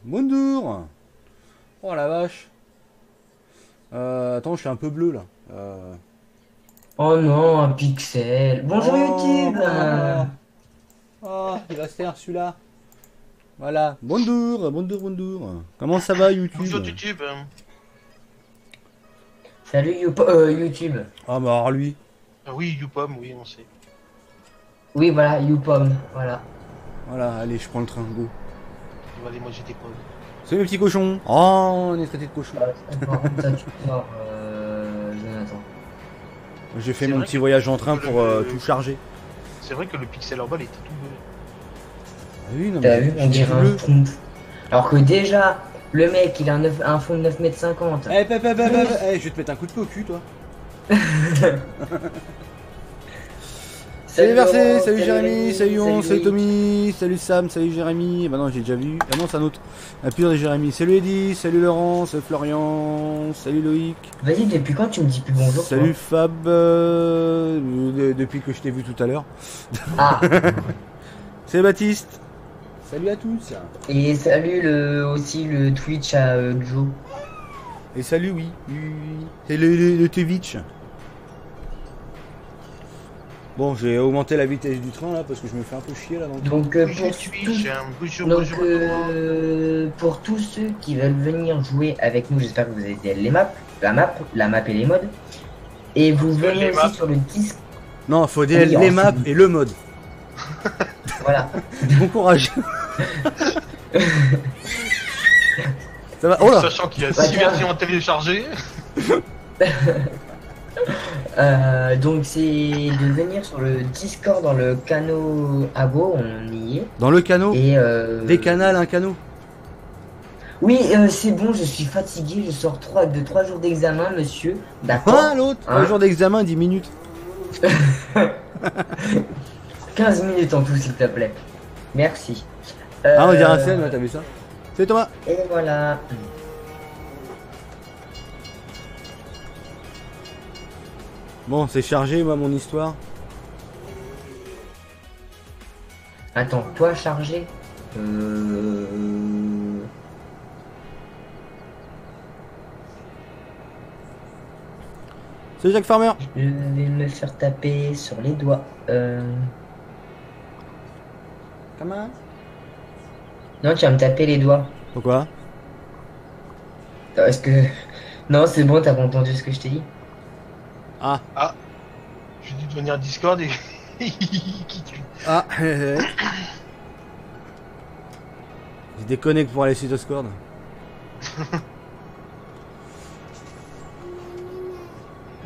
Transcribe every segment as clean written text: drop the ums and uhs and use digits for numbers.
Bonjour. Oh la vache. Attends, je suis un peu bleu là. Oh non, un pixel. Bonjour Oh, YouTube. oh, oh, il va se faire celui-là. Voilà. Bonjour, bonjour, bonjour. Comment ça va YouTube? Bonjour YouTube. Salut YouTube. Ah bah alors lui. Ah oui, YouPom, oui, on sait. Oui, voilà, YouPom. Voilà. Voilà, allez, je prends le train, go. Bon, allez, moi j'ai des preuves. Salut les petits cochons. Oh, on est traité de cochons. Par contre, ça, tu sors, Jonathan. J'ai fait C'est mon vrai petit voyage en train que pour tout charger. c'est vrai que le pixel en bas il était tout bleu. Ah oui, non mais T'as vu, on j'ai dirait tout un bleu. schtroumpf. Alors que déjà, le mec, il a un fond de 9,50 m. Je vais te mettre un coup de pied au cul, toi. Salut Salut Versé, Laurent, salut salut Jérémy, Rémi, salut On, salut salut Loïc. Tommy, salut Sam, salut Jérémy. Bah non, j'ai déjà vu. Ah non, c'est un autre. Un pire de Jérémy. Salut Eddy, salut Laurent, salut Florian, salut Loïc, Vas-y, depuis quand tu me dis plus bonjour, salut toi? Fab. Depuis que je t'ai vu tout à l'heure. Ah, Salut Baptiste. Salut à tous. et salut aussi le Twitch à Joe. Et salut, oui. Oui, oui, oui. C'est le Twitch. Bon, j'ai augmenté la vitesse du train là parce que je me fais un peu chier là dans le train. Donc, Bonjour Twitch, bonjour, donc bonjour à toi. pour tous ceux qui veulent venir jouer avec nous, j'espère que vous avez les maps, la map et les mods. Et vous venez Les aussi maps. sur le disque. Non, faut dire Oui, les maps ensuite, et le mode. voilà. Bon courage. Ça va. Oh là. Sachant qu'il y a Bah, 6 tiens. versions téléchargées. Donc c'est de venir sur le Discord dans le canot Abo, on y est. Dans le canot. Et Des canals, un canot. oui, c'est bon, je suis fatigué, je sors de 3 jours d'examen, monsieur. D'accord. Ah, l'autre. Un Hein, jour d'examen, 10 minutes. 15 minutes en tout, s'il te plaît. Merci. Ah, on dirait un scène, ouais, t'as vu ça? C'est Thomas. Et voilà. Bon, c'est chargé, moi, mon histoire. Attends, toi chargé. Euh... C'est Jacques Farmer. Je vais me faire taper sur les doigts. Comment? Non, tu vas me taper les doigts. Pourquoi? Est-ce que... Non, c'est bon, t'as pas entendu ce que je t'ai dit? Ah. Ah, j'ai dû devenir Discord et qui tue. Ah. Je déconnecte pour aller sur Discord.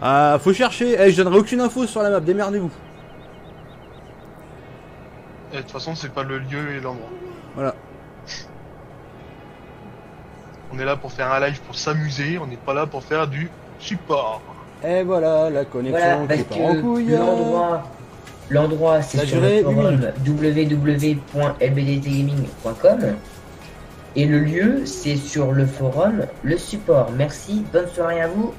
Ah, faut chercher. Eh, je donnerai aucune info sur la map. Démerdez-vous. De toute façon, c'est pas le lieu et l'endroit. Voilà. On est là pour faire un live pour s'amuser, on n'est pas là pour faire du support. Et voilà, la Voilà, connexion parce qui part en que couille. l'endroit, c'est Ça a sur duré le une forum minute. www.lbdtgaming.com et le lieu, c'est sur le forum Le Support. Merci, bonne soirée à vous.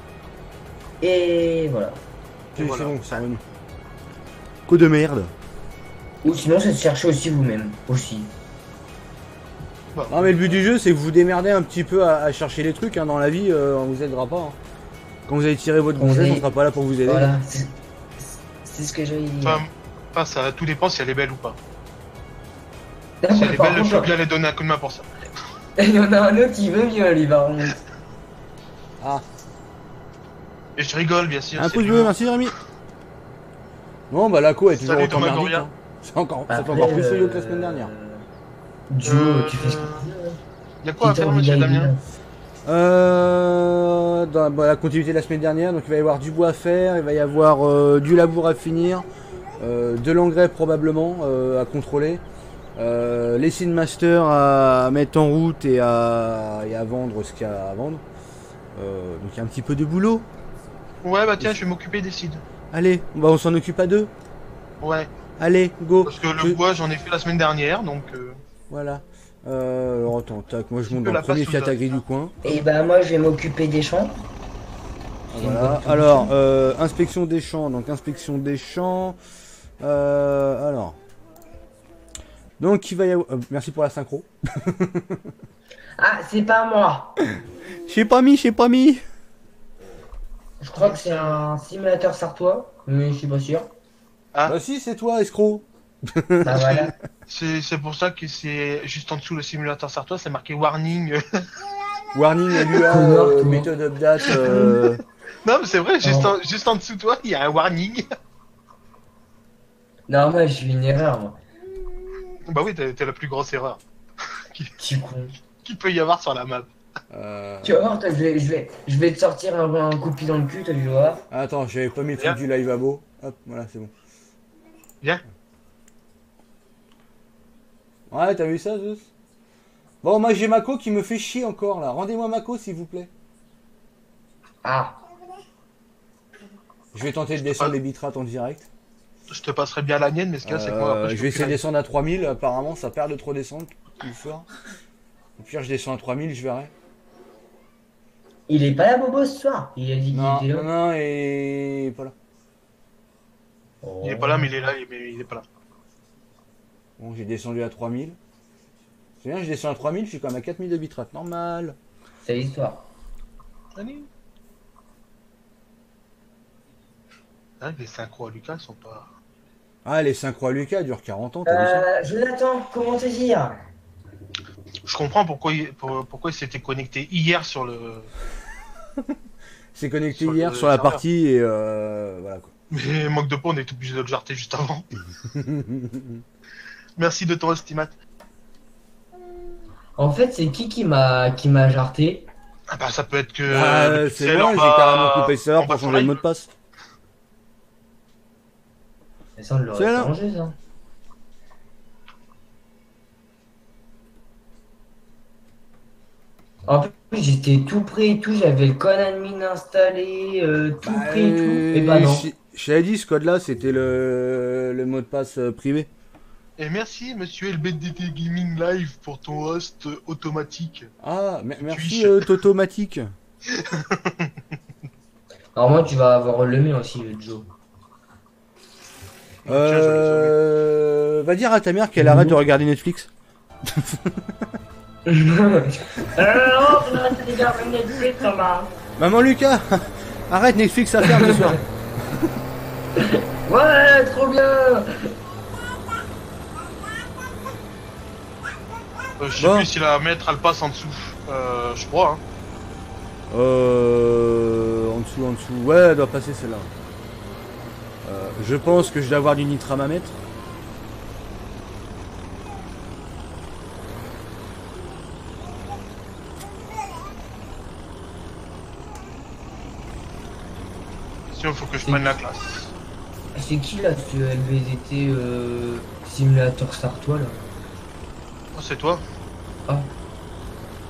Et voilà. C'est Voilà. bon, c'est revenu. Coup de merde. Ou sinon, c'est de chercher aussi vous-même. Aussi. Bah, Non mais le but du jeu c'est que vous vous démerdez un petit peu à chercher les trucs hein. Dans la vie, on vous aidera pas hein. Quand vous allez tirer votre Vous gonzesse, allez- on sera pas là pour vous aider. Voilà, c'est ce que j'allais dire. enfin, ça tout dépend si elle est belle ou pas. Ah, Si elle est par belle, il faut contre, bien aller donner un coup de main pour ça. il y en a un autre qui veut bien, lui, par contre. Ah, Et je rigole, bien sûr. un c'est pouce lui. bleu, merci Jérémy. Non bah la co est toujours Salut, autant Thomas merdique Goria. hein. C'est encore, ça fait Après, encore plus sérieux que la semaine dernière. Joe, tu fais ce que tu veux. Y a quoi à Si t'as faire, envie monsieur d'aller Damien? Dans la continuité de la semaine dernière, donc il va y avoir du bois à faire, il va y avoir du labour à finir, de l'engrais probablement à contrôler, les Sin Master à mettre en route et à vendre ce qu'il y a à vendre. Donc il y a un petit peu de boulot. Ouais, bah tiens, je vais m'occuper des seeds. Allez, on s'en occupe à deux. Ouais, Allez, go. parce que le bois, j'en ai fait la semaine dernière, donc... Voilà. Alors attends, tac, moi je monte peu dans le la premier passe Fiat sous Agri du coin. Et bah, moi, je vais m'occuper des champs. Voilà. Alors, inspection des champs. Donc, inspection des champs. Alors. Donc, il va y avoir. Merci pour la synchro. Ah, c'est pas moi. J'ai pas mis, j'ai pas mis. Je crois que c'est un simulateur sartois, mais je suis pas sûr. Ah, Bah si, c'est toi, escroc. Bah voilà. c'est pour ça que c'est juste en dessous le simulateur sartois, c'est marqué warning. Warning LUA, Connard, toi. méthode update. Non, mais c'est vrai, juste, Oh. juste en dessous de toi, il y a un warning. Non, moi, j'ai une erreur, moi. Bah oui, t'es la plus grosse erreur Petit con. qu'il peut y avoir sur la map. Tu vas voir, toi, je vais te sortir un coup de pied dans le cul, toi, tu vas voir. Attends, j'avais pas mis le Viens. truc du live abo. Hop, voilà, c'est bon. Viens. Ouais, t'as vu ça, Zeus? Bon, moi j'ai Mako qui me fait chier encore là. Rendez-moi Mako s'il vous plaît. Ah, Je vais tenter de descendre les bitrates en direct. Je te passerai bien la mienne, mais ce qu'il y a, c'est que moi, après, Je vais essayer de plus descendre à 3000. Apparemment, ça perd de trop descendre une fois. Au pire, je descends à 3000, je verrai. il est pas là, Bobo, ce soir. Il a dit Non, qu'il était non, là. non, et voilà. Oh. Il est pas là, mais il est là, mais il est pas là. Bon, j'ai descendu à 3000. C'est bien, je descends à 3000, je suis quand même à 4000 de bitrate. Normal. C'est l'histoire. Allez. Ah, les synchros à Lucas sont pas. Ah, les synchro à Lucas durent 40 ans, t'as vu ça? Jonathan, comment te dire? Je comprends pourquoi il s'était connecté hier sur le. C'est connecté sur hier le sur la serveur. partie et voilà quoi. Mais manque de peau, on est obligé de le jarter juste avant. Merci de ton estimate. En fait, c'est qui m'a jarté? Ah bah ça peut être que. Ah, le c'est pixel moi, en j'ai bas- carrément coupé le serveur en bas pour de changer le son mot live. de passe. Mais ça, on l'aurait C'est là. arrangé, ça. En plus, j'étais tout prêt et tout, j'avais le code admin installé, tout prêt et tout. Et bah non. Je t'avais dit, ce code-là, c'était le mot de passe privé. Et merci, monsieur LBDT Gaming Live, pour ton host automatique. Ah, merci Twitch. Totomatique. Normalement, tu vas avoir le mien aussi, Joe. Va dire à ta mère qu'elle arrête de regarder Netflix. Alors, on arrête de regarder Netflix, Thomas. Maman Lucas, arrête Netflix à faire ce soir. Ouais, trop bien. Je sais Bon. plus si la maître elle passe en dessous. Je crois. Hein. En dessous. Ouais, elle doit passer celle-là. Je pense que je dois avoir du nitram à mettre. Sinon, il faut que je prenne la classe. C'est qui là, ce LVDT simulateur sartois là? Oh, c'est toi? Ah.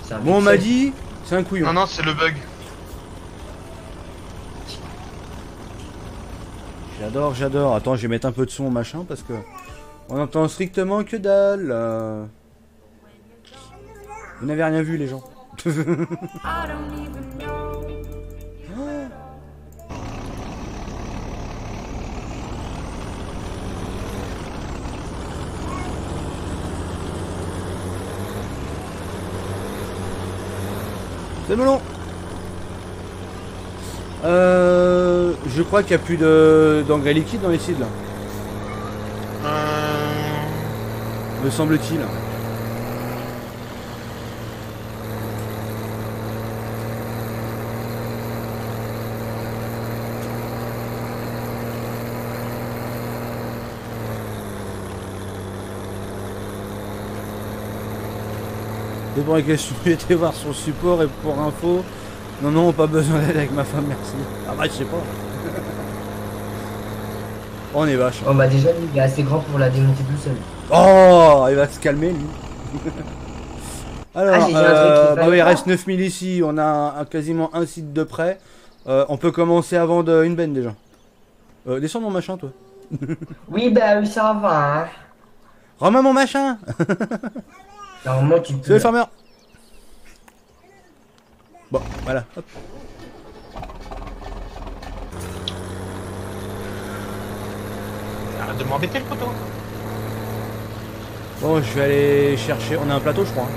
C'est un Bon, on m'a pixel. dit, c'est un couillon. Non, non, c'est le bug. J'adore. Attends, je vais mettre un peu de son machin parce que on entend strictement que dalle. Vous n'avez rien vu, les gens. C'est melon. Je crois qu'il n'y a plus d'engrais liquide dans les cides là, me semble-t-il. C'est pour la question, j'ai été voir son support et pour info. Non, pas besoin d'aide avec ma femme, merci. Ah bah je sais pas. On est vache. Oh bah déjà, lui, il est assez grand pour la démonter tout seul. Oh, il va se calmer lui. Alors, Ah, j'ai dit un truc qu'il bah fallait oui, il pas. reste 9000 ici, on a quasiment un site de près. On peut commencer à vendre une benne déjà. Descends mon machin toi. Oui, bah oui, ça va, hein. Rends-moi mon machin. Normalement, tu C'est peux. le farmer. Bon, voilà. Hop. Arrête de m'embêter le poteau. Bon, je vais aller chercher. On a un plateau, je crois.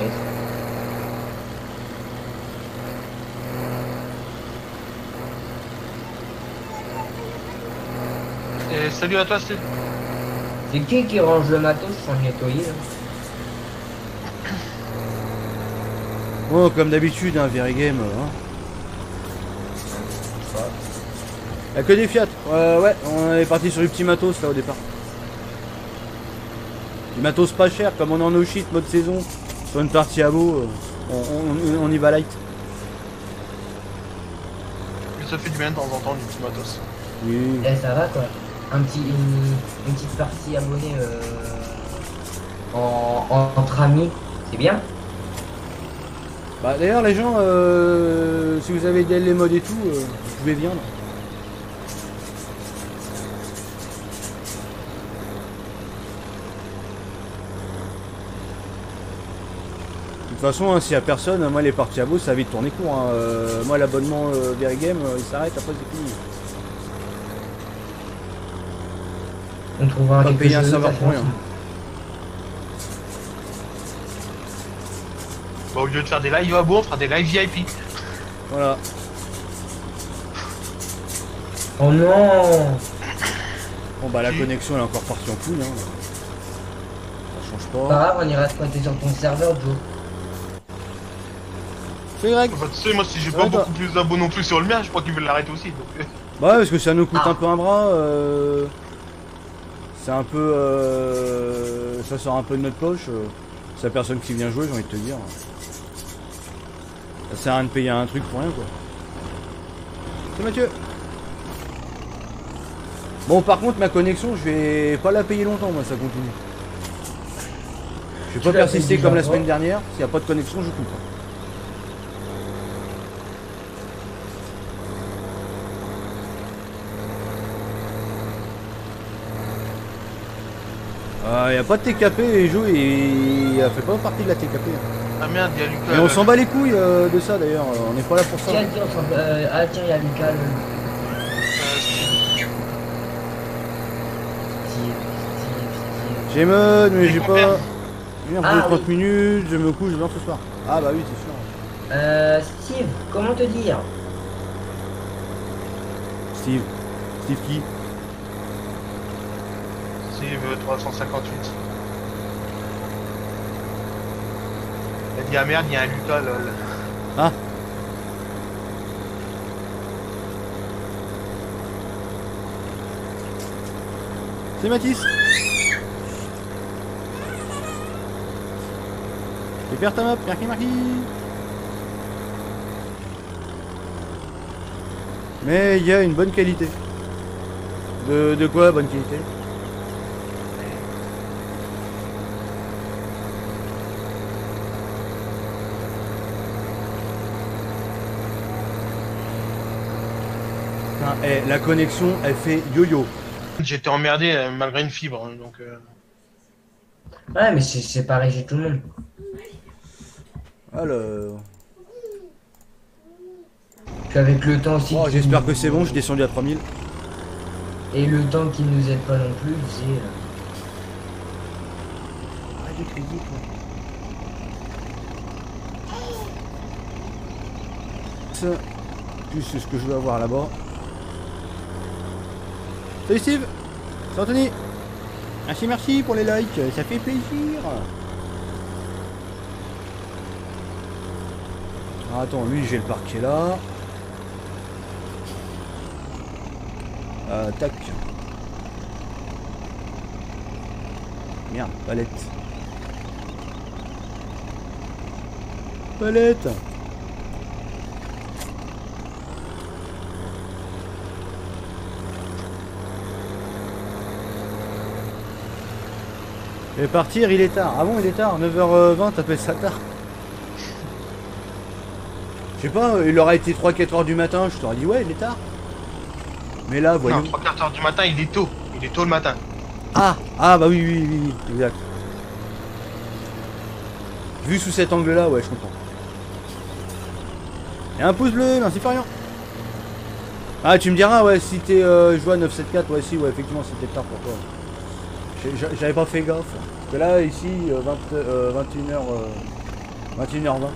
Maurice. Et salut à toi, Steve. C'est qui range le matos sans le nettoyer là? Bon, comme d'habitude, hein, Very Game. Hein. Y'a que des Fiat. Ouais, on est parti sur du petit matos là au départ. Du matos pas cher, comme on est en no shit mode saison, sur une partie à beau, on y va light. Mais ça fait du bien de temps en temps, du petit matos. Oui. Eh, ça va quoi. Une petite partie abonnée entre amis, c'est bien. Bah d'ailleurs les gens, si vous avez des les modes et tout, vous pouvez viendre. De toute façon, hein, s'il n'y a personne, moi les parties à beau ça va vite tourner court. Hein. Moi l'abonnement Very Game il s'arrête, après c'est fini. On trouvera Pas quelque payer un chose serveur à pour rien. faire. Bah, au lieu de faire des lives à beau, on fera des lives VIP. Voilà. Oh non. Bon bah la connexion elle est encore partie en couille. Hein. Ça change Pas pas. grave, on ira squatter sur ton serveur, Joe. C'est Greg. Bah, tu sais, moi, si j'ai Ça pas va, toi beaucoup plus d'abos non plus sur le mien, je crois qu'ils veulent l'arrêter aussi. Donc, Bah ouais, parce que ça nous coûte Ah. un peu un bras. C'est un peu. Ça sort un peu de notre poche. C'est la personne qui vient jouer, j'ai envie de te dire. Ça sert à rien de payer un truc pour rien quoi. C'est Mathieu. Bon par contre ma connexion je vais pas la payer longtemps moi ça continue. Je vais Tu pas l'as persister payé comme la déjà, semaine toi dernière, s'il n'y a pas de connexion je coupe. Il n'y a pas de TKP et joue il fait pas partie de la TKP. ah merde, il y a Lucas. Et on là. s'en bat les couilles de ça d'ailleurs, on n'est pas là pour ça. Tiens, tiens, ah tiens, il y a Lucas. Steve. J'émeute mais j'ai combien pas. J'ai Ah, 30 oui. minutes, je me couche, je dors ce soir. Ah bah oui c'est sûr. Steve, comment te dire? Steve. Steve qui? Steve 358. Il a dit ah merde, il y a un Lucas lol. Ah. C'est Mathis. Et perds ta map, marqué. Mais il y a une bonne qualité. De quoi bonne qualité? Putain, la connexion elle fait yo-yo. J'étais emmerdé malgré une fibre, hein, donc. Ouais, mais c'est pareil chez tout le monde. Alors. Puis avec le temps aussi. Oh, qui- j'espère que c'est bon, je suis descendu à 3000. Et le temps qui nous aide pas non plus, c'est. Arrête de crier, toi. Ça, plus c'est ce que je veux avoir là-bas. Salut Steve. C'est Anthony. Merci pour les likes, ça fait plaisir. Ah, attends, lui j'ai le parquet là. Tac. Merde, palette. Palette. Je vais partir, il est tard. Ah bon, il est tard, 9h20, t'appelles ça tard? Je sais pas, il aurait été 3-4 heures du matin, je t'aurais dit ouais, il est tard. Mais là, voyons. Non, 3/4 du matin, il est tôt. Il est tôt le matin. Ah bah oui, exact. Vu sous cet angle-là, ouais, je comprends. Et un pouce bleu, merci Florian. Ah, tu me diras, ouais, si t'es joué à 974, ouais, si, ouais, effectivement, c'était tard pour toi. J'avais pas fait gaffe. Parce que là, ici, 21h, 21h20.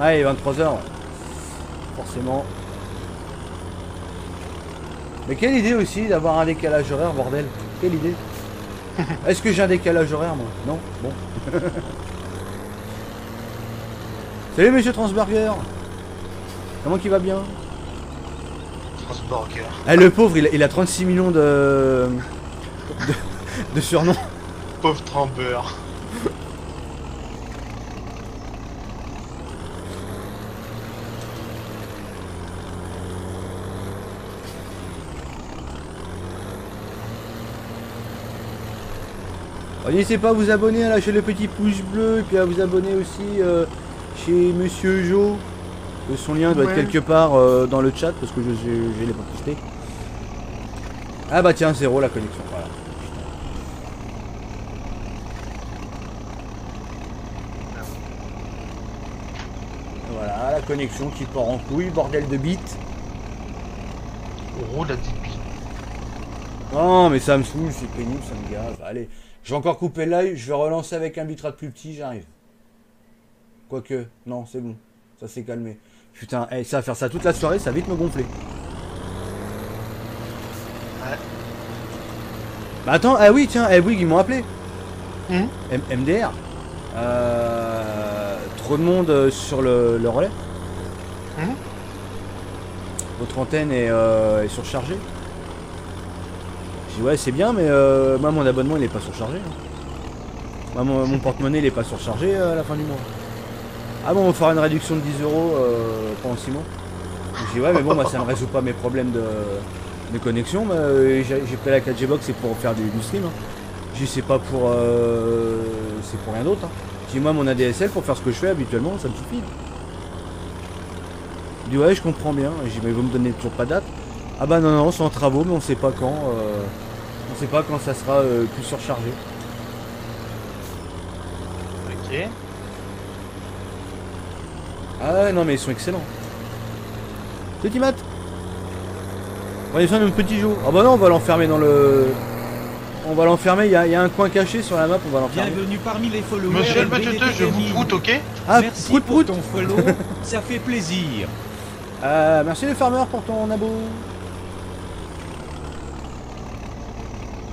Ah, il est 23h. Forcément. Mais quelle idée aussi d'avoir un décalage horaire, bordel. Quelle idée. Est-ce que j'ai un décalage horaire, moi? Non. Bon. Salut, monsieur Transburger. Comment qu'il va bien? Transburger. Ah, le pauvre, il a 36 millions de surnoms. Pauvre trambeur. N'hésitez pas à vous abonner, à lâcher le petit pouce bleu et puis à vous abonner aussi chez Monsieur Jo. Son lien doit être quelque part dans le chat parce que je l'ai pas posté. Ah bah tiens, 0 la connexion, voilà. Voilà, la connexion qui part en couille, bordel de bits. Oh la débile. Non mais ça me saoule, c'est pénible, ça me gave. Allez, je vais encore couper le live, je vais relancer avec un bitrate plus petit, j'arrive. Quoique, non, c'est bon, ça s'est calmé. Putain, ça va faire ça toute la soirée, ça va vite me gonfler. Ouais. Bah attends, ah oui, tiens, Bouygues, ils m'ont appelé. MDR. Trop de monde sur le relais. Votre antenne est surchargée. J'ai dit ouais, c'est bien, mais moi mon abonnement il est pas surchargé. Hein. Moi mon porte-monnaie il est pas surchargé à la fin du mois. Ah bon, on va faire une réduction de 10 € pendant 6 mois. J'ai dit ouais, mais bon, moi ça me résout pas mes problèmes de connexion. J'ai pris la 4G box, c'est pour faire du stream. Hein. J'ai dit c'est pas pour c'est pour rien d'autre. Hein. J'ai dit moi mon ADSL pour faire ce que je fais habituellement, ça me suffit. Il dit ouais, je comprends bien. J'ai dit mais vous me donnez toujours pas de date. Ah bah non, c'est en travaux, mais on sait pas quand. On sait pas quand ça sera plus surchargé. Ok. Ah ouais, non mais ils sont excellents. Petit mat. On est sur un petit jeu. Ah bah non, on va l'enfermer dans le... On va l'enfermer, il y a un coin caché sur la map, on va l'enfermer. Bienvenue parmi les followers. Monsieur le BTT, je vous proute, ok? Ah, merci prout, pour prout. ton follow, ça fait plaisir. Merci les farmers pour ton abo.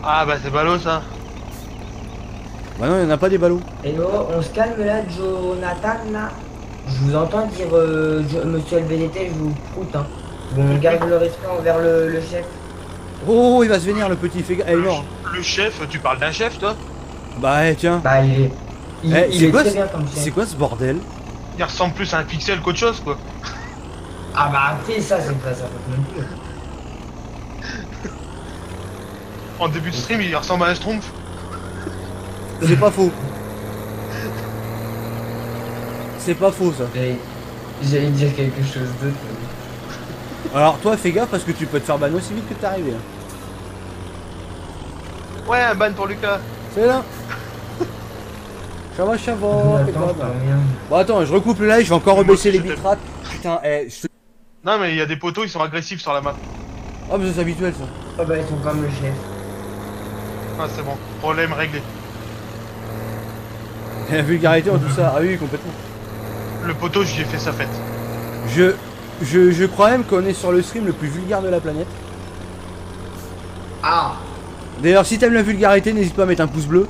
Ah bah c'est ballot ça. Bah non, il n'y en a pas des ballots. Hello, on se calme là, Jonathan là. Je vous entends dire monsieur LBDT, je vous proute hein. Bon, on garde le respect envers le chef. Oh, il va se venir le petit fait... il est mort. Le chef, tu parles d'un chef toi? Bah tiens. Bah il est, il c'est est quoi, très bien comme chef. c'est quoi ce bordel? Il ressemble plus à un pixel qu'autre chose quoi. Ah bah après ça, c'est pas ça non plus. En début de stream, il ressemble à un schtroumpf. C'est pas faux. C'est pas faux ça. J'allais dire quelque chose d'autre. Alors toi fais gaffe parce que tu peux te faire ban aussi vite que t'es arrivé. Hein. Ouais, un ban pour Lucas. C'est là. Chava, Attends, pas rien. Bon attends, je recoupe le live, je vais encore Moi rebaisser aussi, les je t'aime. bitrates. Putain, Non mais il y a des poteaux, ils sont agressifs sur la map. Oh mais c'est habituel ça. Ah bah ils sont comme le chef. Ah c'est bon, problème réglé. La vulgarité en tout ça. Ah oui, complètement. Le poteau, j'y ai fait sa fête. Je crois même qu'on est sur le stream le plus vulgaire de la planète. Ah, D'ailleurs, si t'aimes la vulgarité, n'hésite pas à mettre un pouce bleu.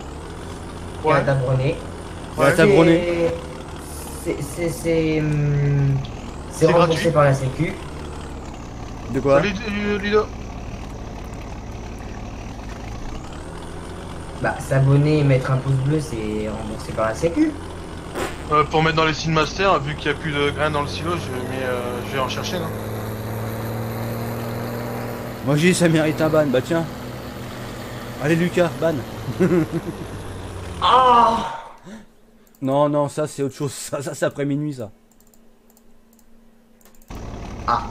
et à t'abonner. Et à t'abonner. C'est C'est remboursé gratuit. par la sécu. De quoi? Salut Ludo. Bah s'abonner et mettre un pouce bleu c'est remboursé par la sécu. Pour mettre dans les Sin Master, vu qu'il n'y a plus de grains dans le silo, je vais en chercher là. Moi j'ai dit ça mérite un ban, bah tiens. Allez Lucas, ban. Ah, Non, non, ça c'est autre chose. Ça c'est après minuit ça. Ah.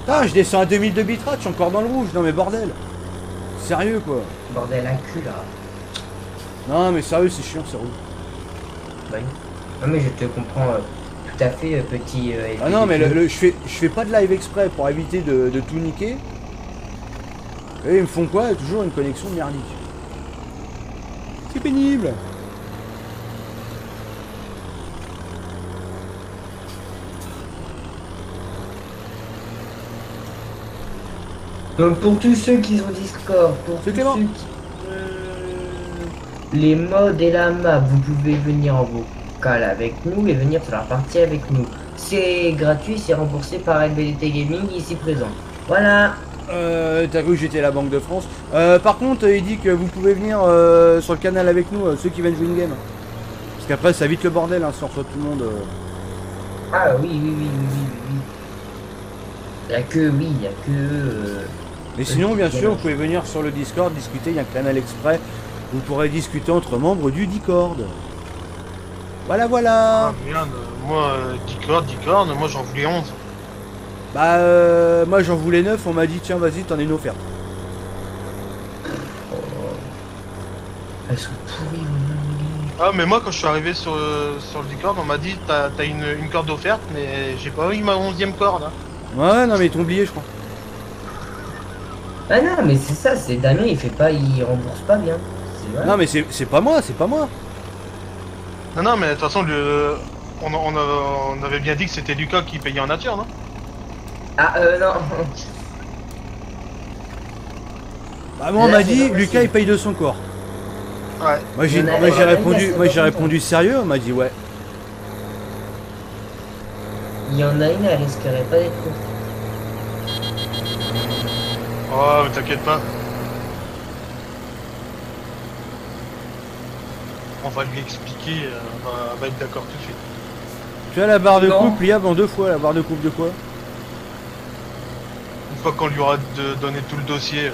Ah, je descends à 2000 de bitrate, je suis encore dans le rouge. Non mais bordel. Sérieux quoi. bordel à cul là. Non mais sérieux, c'est chiant, c'est rouge. Bah, oui. Non mais je te comprends tout à fait petit. Ah non mais je fais pas de live exprès pour éviter de tout niquer. Et ils me font quoi? Toujours une connexion merdique. C'est pénible. Donc pour tous ceux qui ont Discord, pour tous C'est Clément. ceux qui les mods et la map, vous pouvez venir en vocal avec nous et venir sur la partie avec nous. C'est gratuit, c'est remboursé par LBDT Gaming ici présent. Voilà. T'as cru que j'étais à la Banque de France. Par contre, il dit que vous pouvez venir sur le canal avec nous, ceux qui viennent jouer une game. Parce qu'après, ça vite le bordel, hein, si on reçoit tout le monde. Ah oui, oui, oui, oui, oui, oui. Il y a que, oui, il y a que... Mais sinon, bien sûr, vous pouvez venir sur le Discord, discuter, il y a un canal exprès. Vous pourrez discuter entre membres du Discord. Voilà, voilà. Ah merde, moi, Discord, moi j'en voulais 11. Bah, moi j'en voulais 9, on m'a dit, tiens, vas-y, t'en as une offerte. Elles sont pourries, Ah, mais moi quand je suis arrivé sur le Discord, on m'a dit t'as une corde offerte, mais j'ai pas eu ma 11e corde. Hein. Ouais, non, mais ils t'ont oublié, je crois. Ah non, mais c'est ça, c'est Damien, il fait pas, il rembourse pas bien. C'est vrai. Non, mais c'est pas moi, c'est pas moi. Non, non, mais de toute façon, on avait bien dit que c'était Lucas qui payait en nature, non? Ah non. Bah, moi, on Là, m'a c'est dit, pas Lucas, possible. il paye de son corps. Ouais. Moi, j'ai Il y en a- moi, j'ai il y en a répondu, une, moi, elle j'ai s'est répondu sérieux, on m'a dit, ouais. Il y en a une, elle risquerait pas d'être courte. Oh, mais t'inquiète pas. On va lui expliquer, on va être d'accord tout de suite. Tu as la barre de Non. coupe pliable en 2 fois, la barre de coupe de quoi? Une fois qu'on lui aura donné tout le dossier,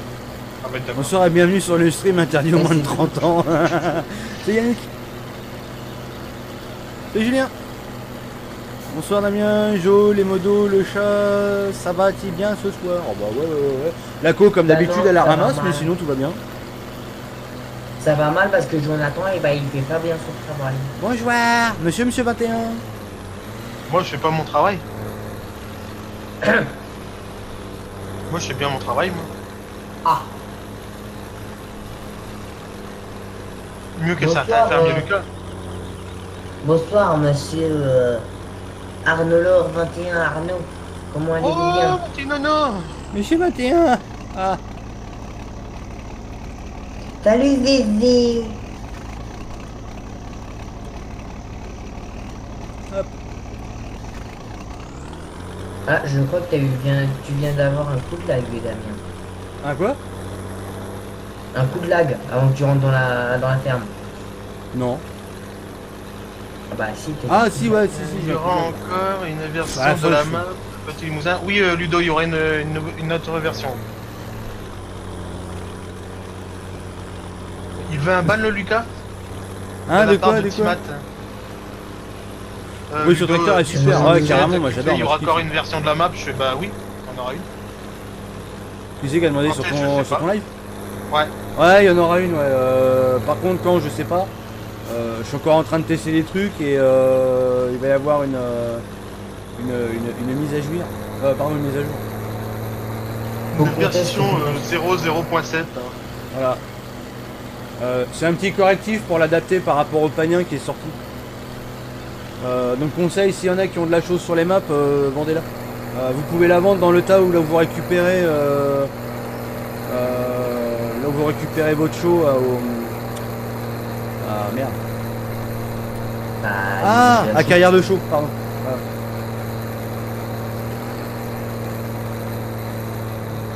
on va être d'accord. Bonsoir et bienvenue sur le stream interdit aux moins de 30 ans. C'est Yannick. C'est Julien. Bonsoir Damien, Jo, les modos, le chat, ça va-t-il bien ce soir? Oh bah ouais. La co comme Bah d'habitude non, elle la ça va ramasse, mal. mais sinon tout va bien. Ça va mal parce que Jonathan, eh ben, il fait pas bien son travail. Bonjour, monsieur 21. Moi, je fais pas mon travail. Moi, je fais bien mon travail, moi. Ah, Mieux que Bonsoir, certains fermiers Lucas. bonsoir monsieur Arnaud 21 Arnaud. Comment allez-vous Oh, bien? petit nono! Monsieur 21. Ah, Salut Zizi. Hop. Ah, je crois que tu viens d'avoir un coup de lag, Damien. un quoi? Un coup de lag avant que tu rentres dans la ferme. Non. Ah bah si, t'es... Ah si, ouais, si, Il y j'ai aura un encore une version Bah, de la faut- map Petit Limousin. Oui, Ludo, il y aura une autre version. Il veut un ban, le Lucas? Hein, la de part quoi, de Timat. quoi? Oui, ce tracteur est super, il ouais, nous carrément, aide, moi, il j'adore, fait, Il y moi, aura je kiffe. encore une version de la map, je fais bah oui, on en aura une. Tu sais qui a demandé En sur fait, ton, je sais sur ton pas. live? Ouais. Ouais, il y en aura une, ouais. Par contre, quand, je sais pas. Je suis encore en train de tester les trucs et il va y avoir une mise à jour. Pardon, une mise à jour. Une Faut version contester. 0.7. Hein. Voilà. C'est un petit correctif pour l'adapter par rapport au panien qui est sorti. Donc conseil, s'il y en a qui ont de la chose sur les maps, vendez-la. Vous pouvez la vendre dans le tas où là où vous récupérez votre show Ah merde. Bah, Ah, il- à carrière de show, pardon. Voilà.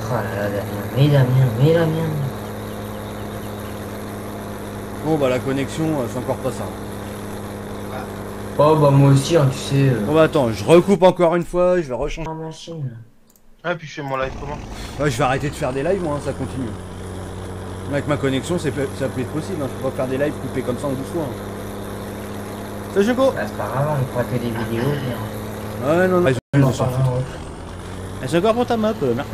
Oh là là, mais Damien. Bon bah la connexion, c'est encore pas ça. Oh bah moi aussi, hein, tu sais. Bon bah attends, je recoupe encore une fois, je vais rechanger. En machine. Ah, puis je fais mon live comment? Ouais, je vais arrêter de faire des lives, moi, hein, ça continue. Avec ma connexion, ça peut être possible, hein. Je peux pas faire des lives coupés comme ça en 12 fois. Hein. Salut Choco. Bah c'est pas grave, on fera que des vidéos. Ouais, non, non. On en Ils s'en foutent. parlera. C'est encore pour ta map, merci.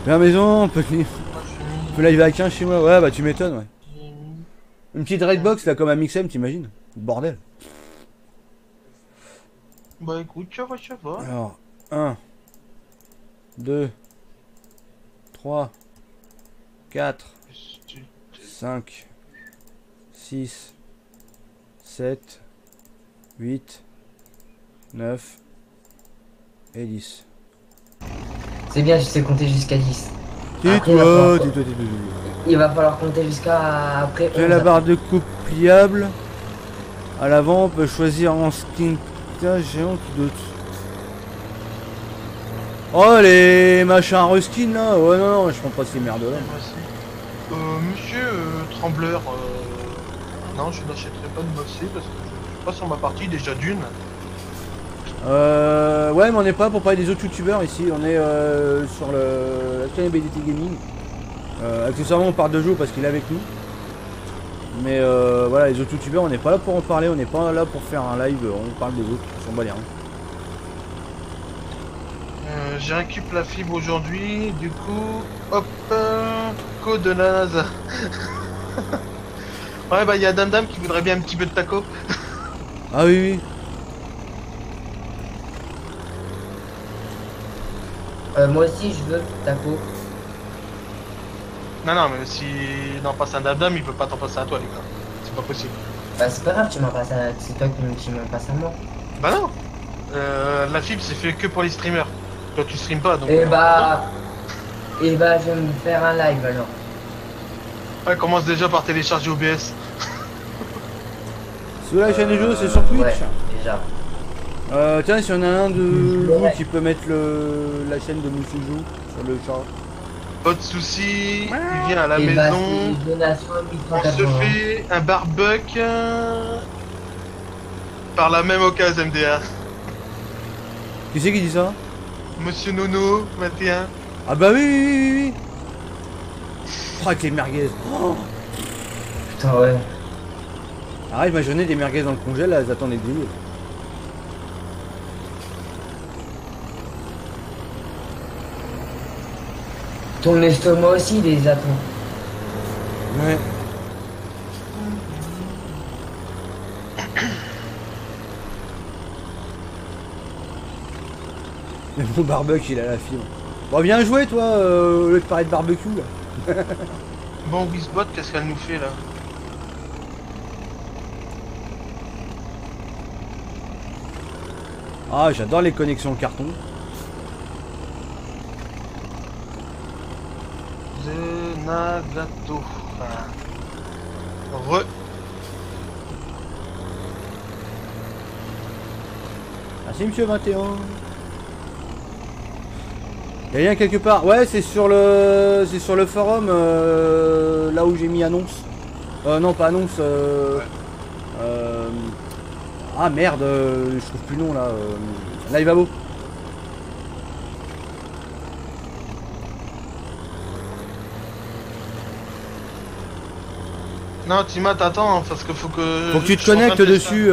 Viens à la maison, on peut venir. On peut live à 15 chez moi, ouais, bah tu m'étonnes, ouais. Une petite raidbox là, comme un Mixem, t'imagines? Bordel. Bah écoute, ça va. Alors, 1, 2, 3, 4, 5, 6, 7, 8, 9 et 10. C'est bien, je sais compter jusqu'à 10. Après, Tais-toi, tais-toi. il va falloir compter jusqu'à après J'ai 11. la barre de coupe pliable. À l'avant, on peut choisir en skin géant ou d'autres. Oh, les machins reskin là. Ouais, non, non, je prends pas ces merdes là. Monsieur Trembleur, non, je n'achèterai pas de bossé parce que je suis pas sur ma partie déjà d'une. Ouais, mais on n'est pas pour parler des autres youtubeurs ici. On est sur la chaîne BDT Gaming. Accessoirement, on parle de jeu parce qu'il est avec nous. Mais voilà, les autres youtubeurs, on n'est pas là pour en parler. On n'est pas là pour faire un live. On parle des autres. On s'en bat les reins. J'ai récup la fibre aujourd'hui, du coup, hop, code de la NASA. Ouais, bah il y a Dame qui voudrait bien un petit peu de taco. Ah oui, oui. Moi aussi, je veux taco. Non, non, mais si il en passe un Dame, il peut pas t'en passer à toi, Lucas. C'est pas possible. Bah, c'est pas grave, tu m'en passes à... c'est toi qui m'en passes à moi. Bah non. La fibre, c'est fait que pour les streamers. Toi, tu streames pas, donc... Et bah, je vais me faire un live alors. Ouais, commence déjà par télécharger OBS. Sur la chaîne des jeux, c'est sur Twitch. Ouais, déjà. Tiens, si on a un de vous Ouais. qui peut mettre la chaîne de Monsieur Jou sur le chat. Pas de soucis, il vient à la Et bah, maison. c'est une donation à On se 880. fait un barbecue par la même occasion MDR. Qui c'est qui dit ça? Monsieur Nono, 21. Ah bah oui. Oh, avec les merguez. Oh. Putain, ouais. Arrête, ma journée des merguez dans le congèle, là, elles attendent les grillés. Ton estomac aussi, les attend. Ouais. Mais mon barbecue, il a la fibre. Bon, bien joué, toi, au lieu de parler de barbecue, là. Bon, Wizbot, qu'est-ce qu'elle nous fait là? Ah, j'adore les connexions carton. Zenagato. Re. Merci, monsieur 21. Y'a rien quelque part. Ouais, c'est sur le forum, là où j'ai mis annonce. Non, pas annonce. Ah merde, je trouve plus le nom là. Live Abo. Non, Tima, t'attends, parce qu'il faut que... Faut que tu te je suis en train connectes de tester. dessus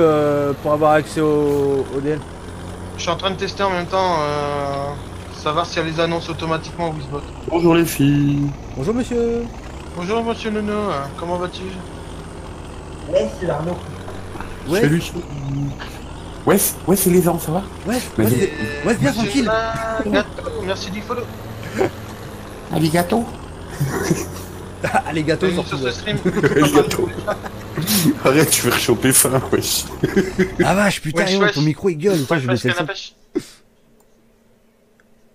pour avoir accès au DL. Je suis en train de tester en même temps, savoir si elle les annonce automatiquement Wizbot. Bonjour les filles. Bonjour monsieur. Bonjour monsieur Nono, comment vas-tu? Ouais, c'est Arnaud. Ouais, Salut. Ouais, c'est les gens, ça va? ouais, Mais ouais, ouais, bien Monsieur tranquille. Nagato, merci du follow. Alligato. Ah, les gâteaux Bienvenue surtout. sur ce stream. Alligato. Arrête, tu veux choper faim, wesh. Ah vache, putain, Wesh, yo, wesh. ton micro il gueule. Putain, Ouais, je vais baisser le canne à son. pêche.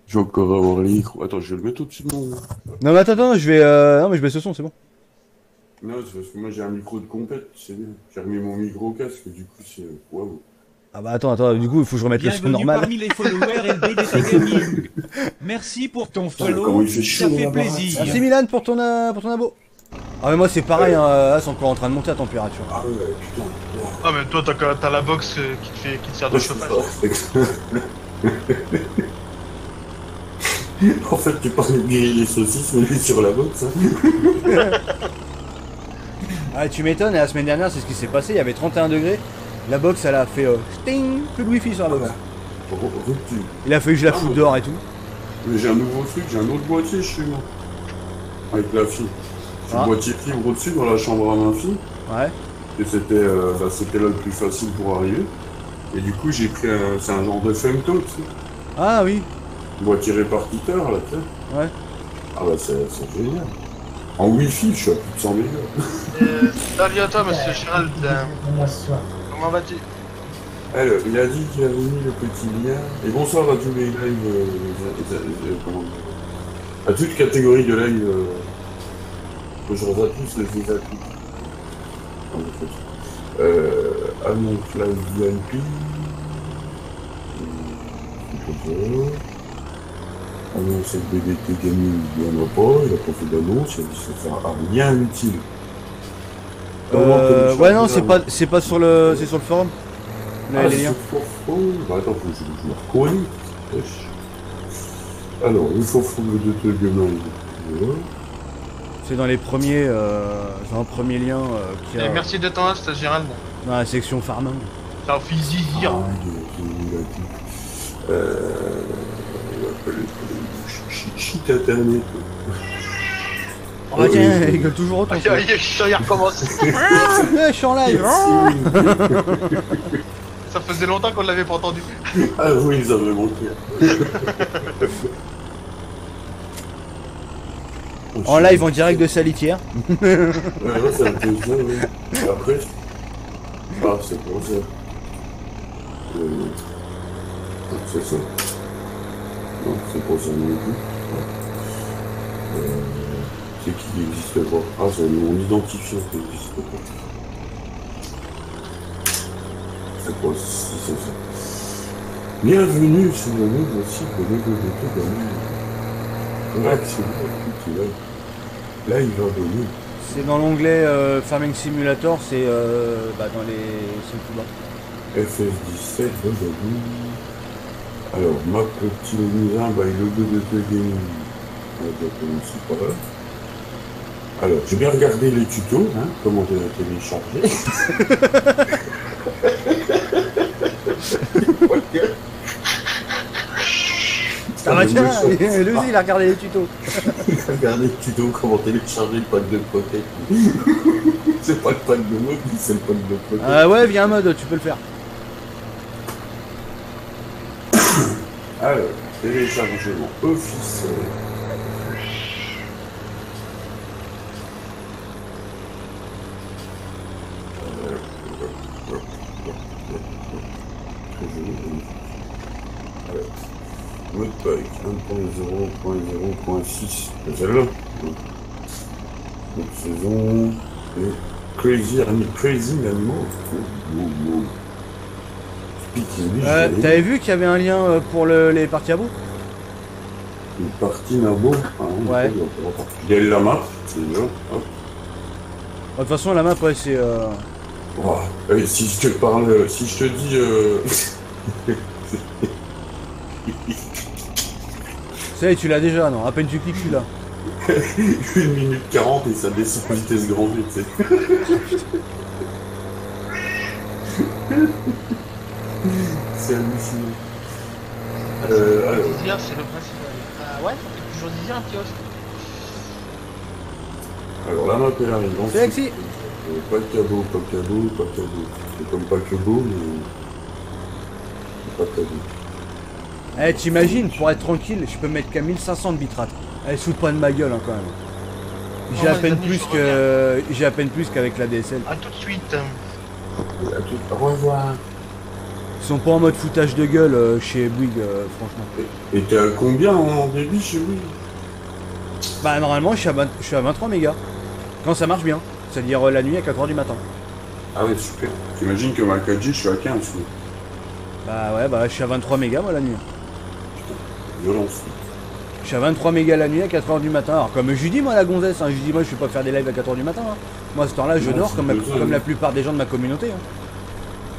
Je vais encore avoir les micros. Attends, je vais le mettre au-dessus de mon... Non, mais attends, je vais. Non, mais je baisse le son, c'est bon. Non, c'est parce que moi j'ai un micro de compète, c'est bien. J'ai remis mon micro au casque, du coup c'est... Waouh. Ah bah attends, du coup, il faut que je remette le son Bienvenue normal. parmi les followers LBDT Gaming. Merci pour ton comment follow, il fait chaud ça fait là-bas. plaisir. Merci Milan pour ton abo. Ah mais moi c'est pareil, hein, là c'est encore en train de monter la température. Ah ouais, putain. Ah mais toi t'as la box qui te sert de Moi, je chauffage. fais ça. En fait, tu parlais de griller les saucisses, mais lui sur la box. Hein. Ah tu m'étonnes, et la semaine dernière c'est ce qui s'est passé, il y avait 31 degrés. La box elle a fait sting, plus de wifi sur la box. Rupture. Il a fallu que je la foute dehors et tout. Mais j'ai un nouveau truc, j'ai un autre boîtier chez moi. Avec la fille. J'ai Ah. le boîtier fibre au-dessus dans la chambre à ma fille. Ouais. Et c'était là le plus facile pour arriver. Et du coup, j'ai pris c'est un genre de femto, tu sais. Ah oui. Boîtier répartiteur, là, tu sais. Ouais. Ah bah, c'est génial. En Wi-Fi, je suis à plus de 100 mégas. Salut à toi monsieur Gérald, Moi ce soir. comment vas-tu? Alors, il a dit qu'il avait mis le petit lien. Et bonsoir à tous les lives, comment dire, à toute catégorie de live. Bonjour à tous les appuis. À mon classe VIP. Annonce avec BDT Gaming, il n'y en a pas, il a pas fait d'annonce, il a dit que ça sert à rien utile. Ouais, non, c'est pas sur le. C'est sur le forum. Ah, Les c'est liens. sur Forfo. Bah attends, faut que je me reconnais. Alors, il faut le BDT Gaming. Voilà. C'est dans les premiers. C'est un premier lien qui Et a. merci de ton host, Gérald. Dans la section farming. Ça fait zizir. Ah, il a dit. Shit internet. Oh bah tiens, il gueule toujours autant. Il recommence. Ouais, je suis en live. Ça faisait longtemps qu'on l'avait pas entendu. Ah oui, ils avaient manqué. En live en direct de sa litière. Ouais, ça me fait ça, oui. Et après, ah, c'est pour ça. C'est ça. Non, c'est pas ça non plus. C'est qui n'existe pas. Ah, c'est mon identifiant qui n'existe pas. C'est quoi si c'est ça. Bienvenue sur le nouveau site de l'EGDT Gaming. Réaction là, il va donner. C'est dans l'onglet Farming Simulator, c'est dans les. C'est tout bas. FS17, alors, ma petite mise by l'EGDT Gaming. On va commencer par là. Alors, j'ai bien regardé les tutos, hein, comment je l'ai téléchargé. Ah bah tiens, lui aussi il a regardé les tutos. Regardez le tuto, comment télécharger le pack de Pocket. C'est pas le pack de mode, c'est le pack de Pocket. Ah ouais, viens un mode, tu peux le faire. Alors, téléchargement officiel. Mode pack 1.0.0.6. C'est celle-là. Donc saison. Et Crazy Animal. Wow. T'avais vu qu'il y avait un lien pour les parties à bout? Une partie Nabo. Ah, ouais. Il y a la map, c'est là. De toute façon, la map, ouais, c'est. Oh, si je te parle, si je te dis. Ça y est, tu l'as déjà, non? À peine tu cliques, tu l'as. 1 minute 40 et ça descend à vitesse grand V, tu sais. C'est hallucinant. Alors. Zizir, c'est le principal. Ah ouais, ça fait toujours Zizir un kiosque. Alors la map elle arrive. C'est Alexis. Pas de cadeau. C'est comme pas que beau, mais. Pas de cadeau. Eh, t'imagines, pour être tranquille, je peux mettre qu'à 1500 de bitrate. Elle se fout pas de ma gueule, hein, quand même. J'ai à peine plus qu'avec la DSL. A tout de suite. Au revoir. Ils sont pas en mode foutage de gueule chez Bouygues, franchement. Et t'es à combien en débit chez lui? Bah normalement je suis à 23 mégas. Quand ça marche bien. C'est-à-dire la nuit à 4h du matin. Ah ouais, super. T'imagines que ma 4G je suis à 15. Oui. Bah ouais, bah je suis à 23 mégas moi la nuit. Violence. Je suis à 23 mégas la nuit à 4h du matin. Alors comme je lui dis moi la gonzesse, hein, je lui dis moi je vais pas faire des lives à 4h du matin. Hein. Moi à ce temps-là je dors comme la plupart des gens de ma communauté. Hein.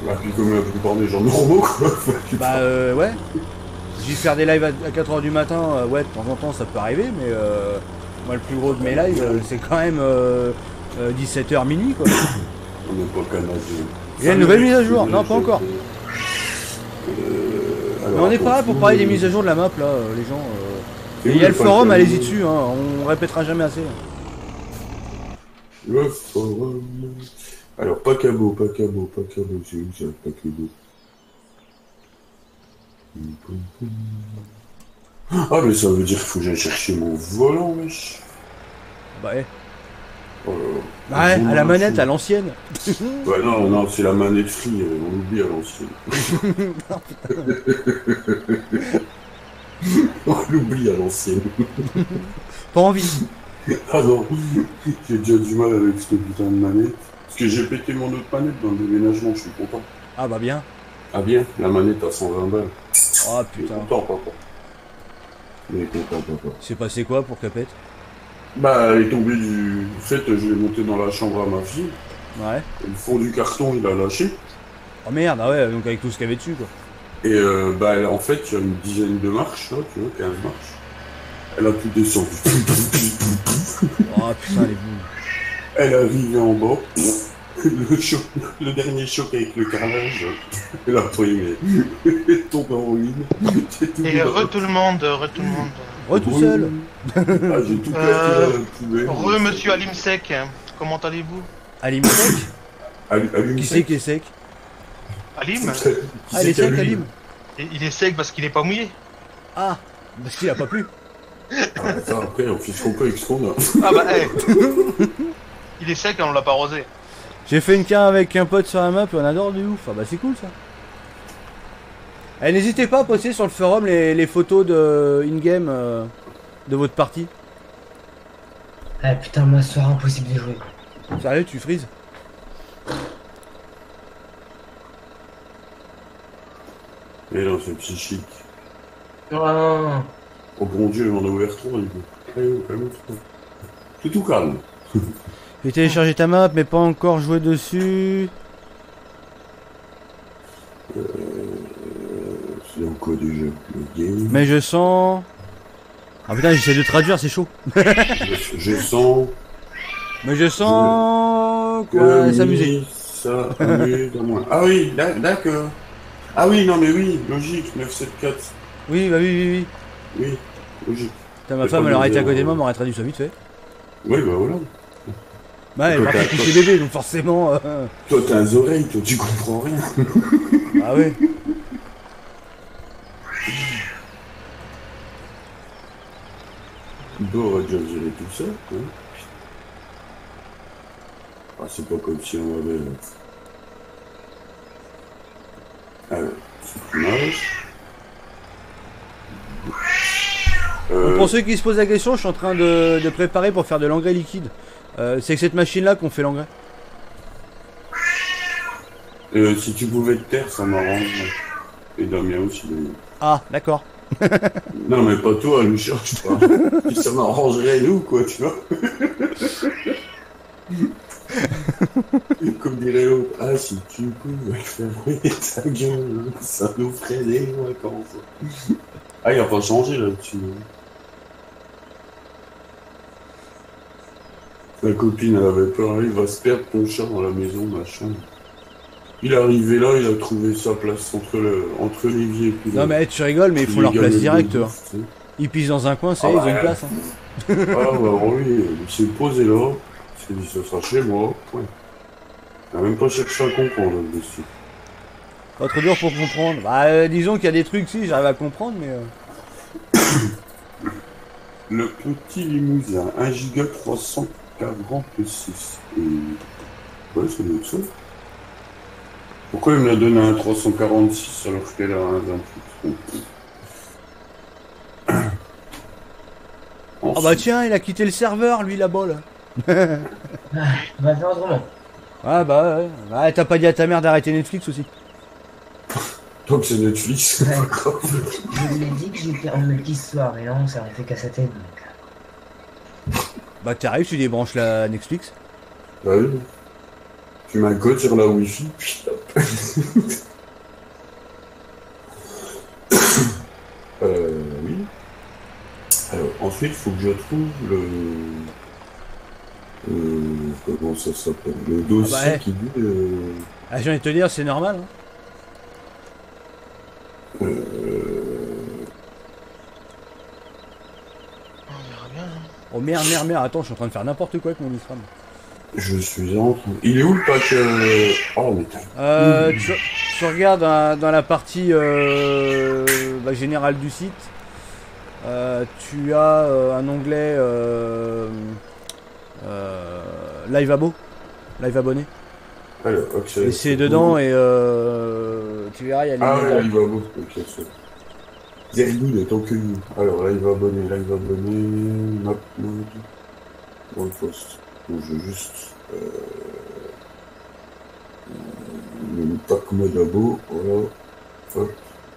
Bah puis comme la plupart des gens normaux quoi. Bah ouais. J'y faire des lives à 4h du matin, ouais de temps en temps ça peut arriver, mais moi le plus gros de mes lives c'est quand même 17h minuit quoi. On n'est pas canadien. Il y a une nouvelle mise à jour, non pas encore. Mais on n'est pas là pour parler des mises à jour de la map là, les gens. Et il y a le forum, allez-y dessus, hein, on répétera jamais assez. Le forum. Alors pas cabot, c'est où ça, pas cabot. Ah mais ça veut dire qu'il faut que j'aille chercher mon volant, wesh. Bah ouais. Oh là là. Ouais, Ils ont à la un manette, fou. à l'ancienne. Ouais, non, non, c'est la manette free, on oublie à l'ancienne. On l'oublie à l'ancienne. Pas envie. Ah non, j'ai déjà du mal avec cette putain de manette. Parce que j'ai pété mon autre manette dans le déménagement, je suis content. Ah bah bien. Ah bien, la manette à 120 balles. Oh Il est putain. content, papa. Il est content, papa. C'est passé quoi pour Capette? Bah, elle est tombée du... En fait, je l'ai monté dans la chambre à ma fille. Ouais. Et le fond du carton, il a lâché. Oh merde, ah ouais, donc avec tout ce qu'il y avait dessus quoi. Et bah, en fait, il y a une dizaine de marches, là, tu vois, 15 marches. Elle a tout descendu. Oh putain les boules. Elle est arrivée en bas. Le dernier choc avec le carrelage. Elle a pris, mais elle tombe en ruine. Et tout le monde, tout le monde. Tout seul. Ah, j'ai tout claqué dans la poubelle. Monsieur Alimsec, comment allez-vous? Alim sec? Allume Qui sec. c'est qui est sec? Alim? Ah il est sec Alim? Il est sec parce qu'il est pas mouillé. Ah, parce qu'il a pas plu. Ah, ça, après, on fait ce qu'on peut avec ce qu'on a. Ah bah, il est sec et on l'a pas arrosé. J'ai fait une quin avec un pote sur la map et on adore de ouf. Ah bah c'est cool ça. Eh, n'hésitez pas à poster sur le forum les photos de in-game de votre partie. Ah putain, moi ce soir impossible de jouer. Sérieux, tu frises? Mais non, c'est psychique. Non. Oh bon Dieu, on a ouvert 3, il dit. Tout calme. J'ai téléchargé ta map mais pas encore joué dessus. C'est encore déjà le game. Mais je sens... Ah putain, j'essaie de traduire, c'est chaud. Je sens Mais je sens... Quoi, s'amuser. Ça amuse à moi. Ah oui, d'accord. Ah oui, non mais oui, logique, 974. Oui, bah oui. Oui, logique. Putain, ma femme elle aurait été à côté de moi, m'aurait traduit ça vite fait. Oui, bah voilà. Bah elle Toi, m'a t'as- couché bébé, donc forcément... Toi, t'as un oreille, toi, tu comprends rien. Ah ouais. Bon, on va déjà gérer tout ça, hein. Ah, c'est pas comme si on avait... Alors, supprimage. Donc pour ceux qui se posent la question, je suis en train de préparer pour faire de l'engrais liquide. C'est avec cette machine là qu'on fait l'engrais. Si tu pouvais te taire, ça m'arrange. Et Damien aussi, d'ailleurs. Ah, d'accord. Non, mais pas toi, ne cherche pas. Ça m'arrangerait, nous, quoi, tu vois. Comme dirait l'autre, ah, si tu pouvais fermer ta gueule, ça nous ferait des vacances. Ah, il a pas changé là-dessus. La copine, elle avait peur, il va se perdre ton chat dans la maison, machin. Il est arrivé là, il a trouvé sa place entre l'évier et puis Non mais tu rigoles, mais ils font leur place directe. Hein. Tu sais. Ils pissent dans un coin, c'est Ah ils ont bah, une place. Hein. Ah bah oui, il s'est posé là, il s'est dit ça sera chez moi, ouais. Il a même pas cherché à comprendre là-dessus. Pas trop dur pour comprendre. Bah disons qu'il y a des trucs si j'arrive à comprendre, mais... Le petit limousin, 1 giga 346. Et... Ouais, c'est notre ça. Pourquoi il me l'a donné un 346 alors qu'elle a un 28? Ah bah tiens, il a quitté le serveur lui là-bas là. On va faire autrement. Ah bah ouais. Bah t'as pas dit à ta mère d'arrêter Netflix aussi. Tant que c'est Netflix, c'est pas grave. Je lui ai dit que j'étais en multi ce soir et non, ça aurait fait qu'à sa tête. Donc... Bah t'arrives, tu débranches la Netflix. Bah oui. Tu mets un code sur la Wi-Fi, puis hop. Oui. Alors, ensuite, il faut que je trouve comment ça s'appelle? Le dossier Ah bah, qui dit... Ah j'ai envie de te dire, c'est normal. Hein. On verra bien. Hein. Oh merde, attends, je suis en train de faire n'importe quoi avec mon Istram. Je suis en train... Il est où le pack Oh, mais Tu regardes dans la partie générale du site. Tu as un onglet live abo. Live abonné. Alors, accès. Et c'est dedans et tu verras, il y a les Ah liens. ouais, live abonné. Ok, c'est. Very good, tant que nous. Alors, live abonné, map mode. Dans le poste. Donc, je vais juste. Le pack mode abo. Voilà. Hop.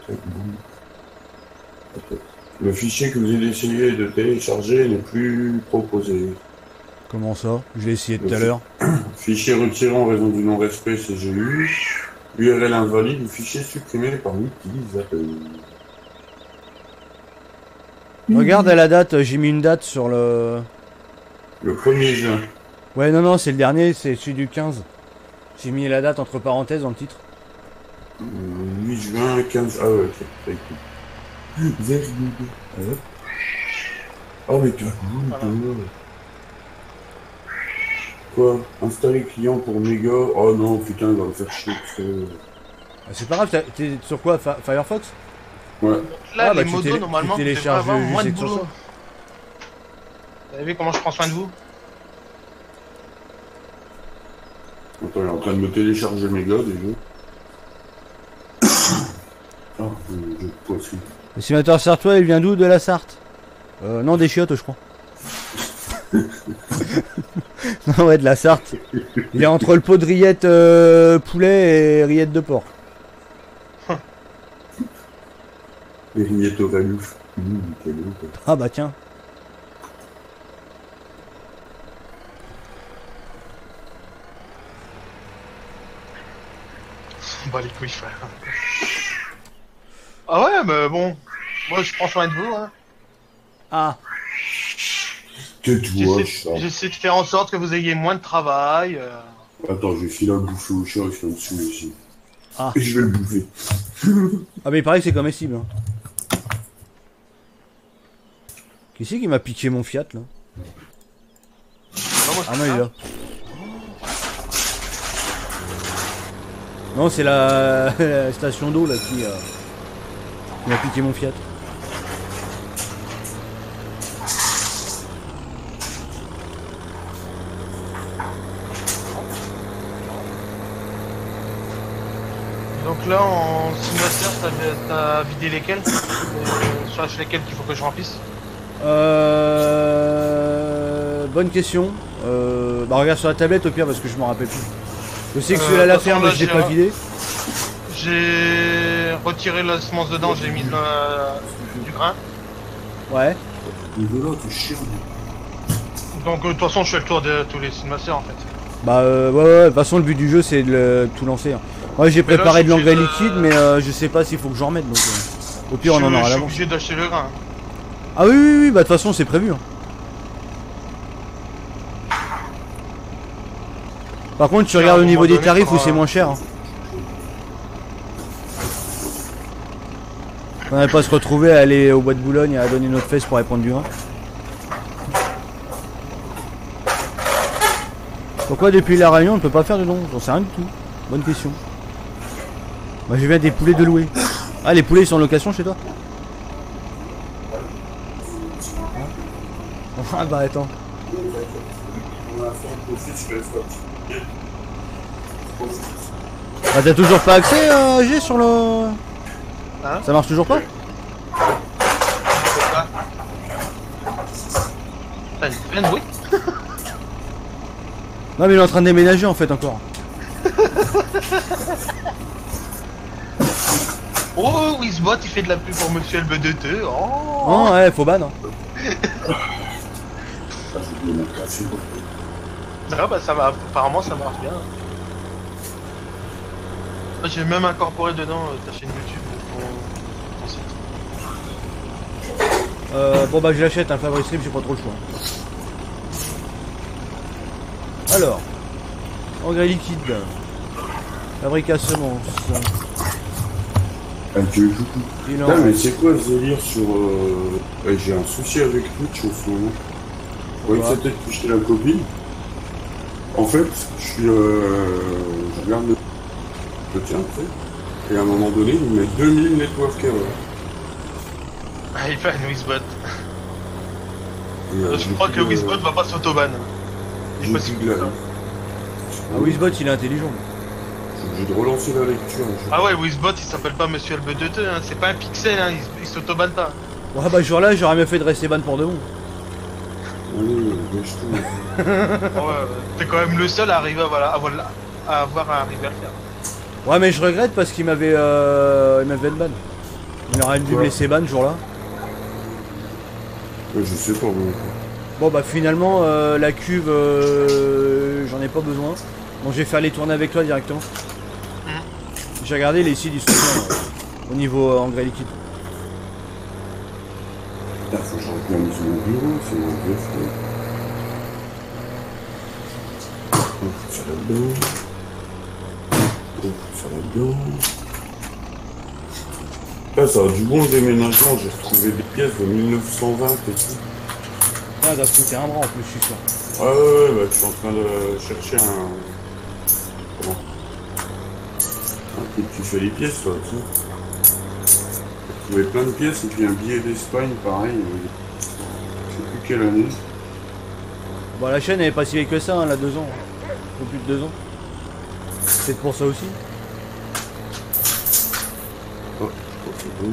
Tac, boum. Ok. Le fichier que vous avez essayé de télécharger n'est plus proposé. Comment ça? Je l'ai essayé tout à l'heure. Fichier retiré en raison du non-respect CGU. URL invalide ou fichier supprimé par l'utilisateur. Regarde à la date, j'ai mis une date sur le... Le 1er juin. Ouais, non, c'est le dernier, c'est celui du 15. J'ai mis la date entre parenthèses dans le titre. 8 juin, 15... Ah ouais, ok. Écoute. Very good. Alors. Oh mais tu as Quoi? Installer client pour méga? Oh non, putain, il va me faire chier. C'est pas grave, t'es sur quoi? Firefox? Ouais. Là, Ah, bah, les tu modos, normalement, vous devrez télécharges avoir juste moins de et sur boulot. ça. Vous avez vu comment je prends soin de vous? Attends, il est en train de me télécharger méga déjà. Ah, je poisson. Le sénateur sartois, il vient d'où? De la Sarthe? Non, des chiottes, je crois. Non, ouais, de la Sarthe. Il est entre le pot de rillettes poulet et rillettes de porc. Les rignettes au ralouf. Ah bah tiens. Bah les couilles, frère. Ah ouais, mais bon. Moi, je prends soin de vous, hein. Ah. Tais-toi, J'essaie de faire en sorte que vous ayez moins de travail. Attends, je vais filer à bouffer au chat qui est en dessous ici. Ah. Et je vais le bouffer. Ah mais il paraît que c'est comestible. Hein. Qui c'est qui m'a piqué mon Fiat là? Ah non, il est là. Non, c'est la station d'eau là qui m'a piqué mon Fiat. Donc là, en simulateur, t'as vidé lesquels sur lesquels qu'il faut que je remplisse? Bonne question. Bah regarde sur la tablette au pire parce que je m'en rappelle plus. Je sais que celui-là à la ferme, là, je l'ai pas vidé. J'ai retiré la semence dedans, j'ai mis du grain. Ouais. Mais voilà, t'es chiant. Donc de toute façon, je fais le tour de tous les simulateurs en fait. Bah ouais, de toute façon le but du jeu c'est de tout lancer. Hein. Ouais, j'ai Mais là, préparé je de suis l'engrais obligé liquide mais je sais pas s'il faut que j'en remette donc au pire on en aura Je suis l'avance. obligé d'acheter le grain. Ah oui, bah de toute façon c'est prévu. Hein. Par contre tu regardes au niveau des tarifs où c'est moins cher. Hein. On n'allait pas se retrouver à aller au bois de Boulogne et à donner notre fesse pour aller prendre du grain. Pourquoi depuis la Réunion on ne peut pas faire de don? J'en sais rien du tout. Bonne question. Moi j'ai bien des poulets de louer. Ah les poulets ils sont en location chez toi? Ah bah attends. Ah t'as toujours pas accès G sur le... Hein? Ça marche toujours pas? T'as une pleine bruit? Non mais il est en train de déménager en fait encore. Oh, Wizbot il fait de la pub pour Monsieur LB2T. Oh, Oh ouais, faut ban. Hein. Ah bah ça va, apparemment ça marche bien. J'ai même incorporé dedans ta chaîne YouTube pour ton site. Bon bah je l'achète un Fabrice Stream, j'ai pas trop le choix. Alors, engrais liquide, fabrique à semences. Ah, tu veux Il en... Ah, mais c'est quoi ce délire sur... J'ai un souci avec Twitch en ce moment. Ouais, c'est peut-être que j'étais la copine. En fait, je regarde le tien, tu sais. Et à un moment donné, il met 2000 network error. Ah, il fait un Wizbot. Je crois que Wizbot va pas s'autoban. Il est J'ai possible. dit là. Ah, Wizbot, il est intelligent. Je suis obligé de relancer la lecture. Ah ouais, Wizbot il s'appelle pas Monsieur LB22, hein. C'est pas un pixel, hein. Il s'autobanne pas. Ouais, bah, ce jour-là, j'aurais mieux fait de rester ban pour de bon. Allez, lâche-toi. Ouais, t'es quand même le seul à arriver à avoir arrivé à le faire. Ouais, mais je regrette parce qu'il m'avait ban. Il aurait dû me Ouais. laisser ban ce jour-là. Ouais, je sais pas, moi. Bon, bah, finalement, la cuve, j'en ai pas besoin. Bon, je vais faire les tournées avec toi directement. J'ai regardé, les seeds, ils sont bien au niveau engrais liquide. Putain, faut que je regarde sur mon bureau, c'est mon vieux frère. Ça là-dedans. Ça là-dedans. Là, ça a du bon déménagement, j'ai retrouvé des pièces de 1920 et tout. Ah, ça doit coûter un bras en plus, je suis sûr. Ouais, bah, je suis en train de chercher un. Comment? Un truc qui fait les pièces, toi, tu sais. J'ai trouvé plein de pièces et puis un billet d'Espagne, pareil. Je sais plus quelle année. Bon, la chaîne elle est pas si vieille que ça, hein, elle a 2 ans. Un peu plus de 2 ans. C'est pour ça aussi. Oh, je crois que c'est bon.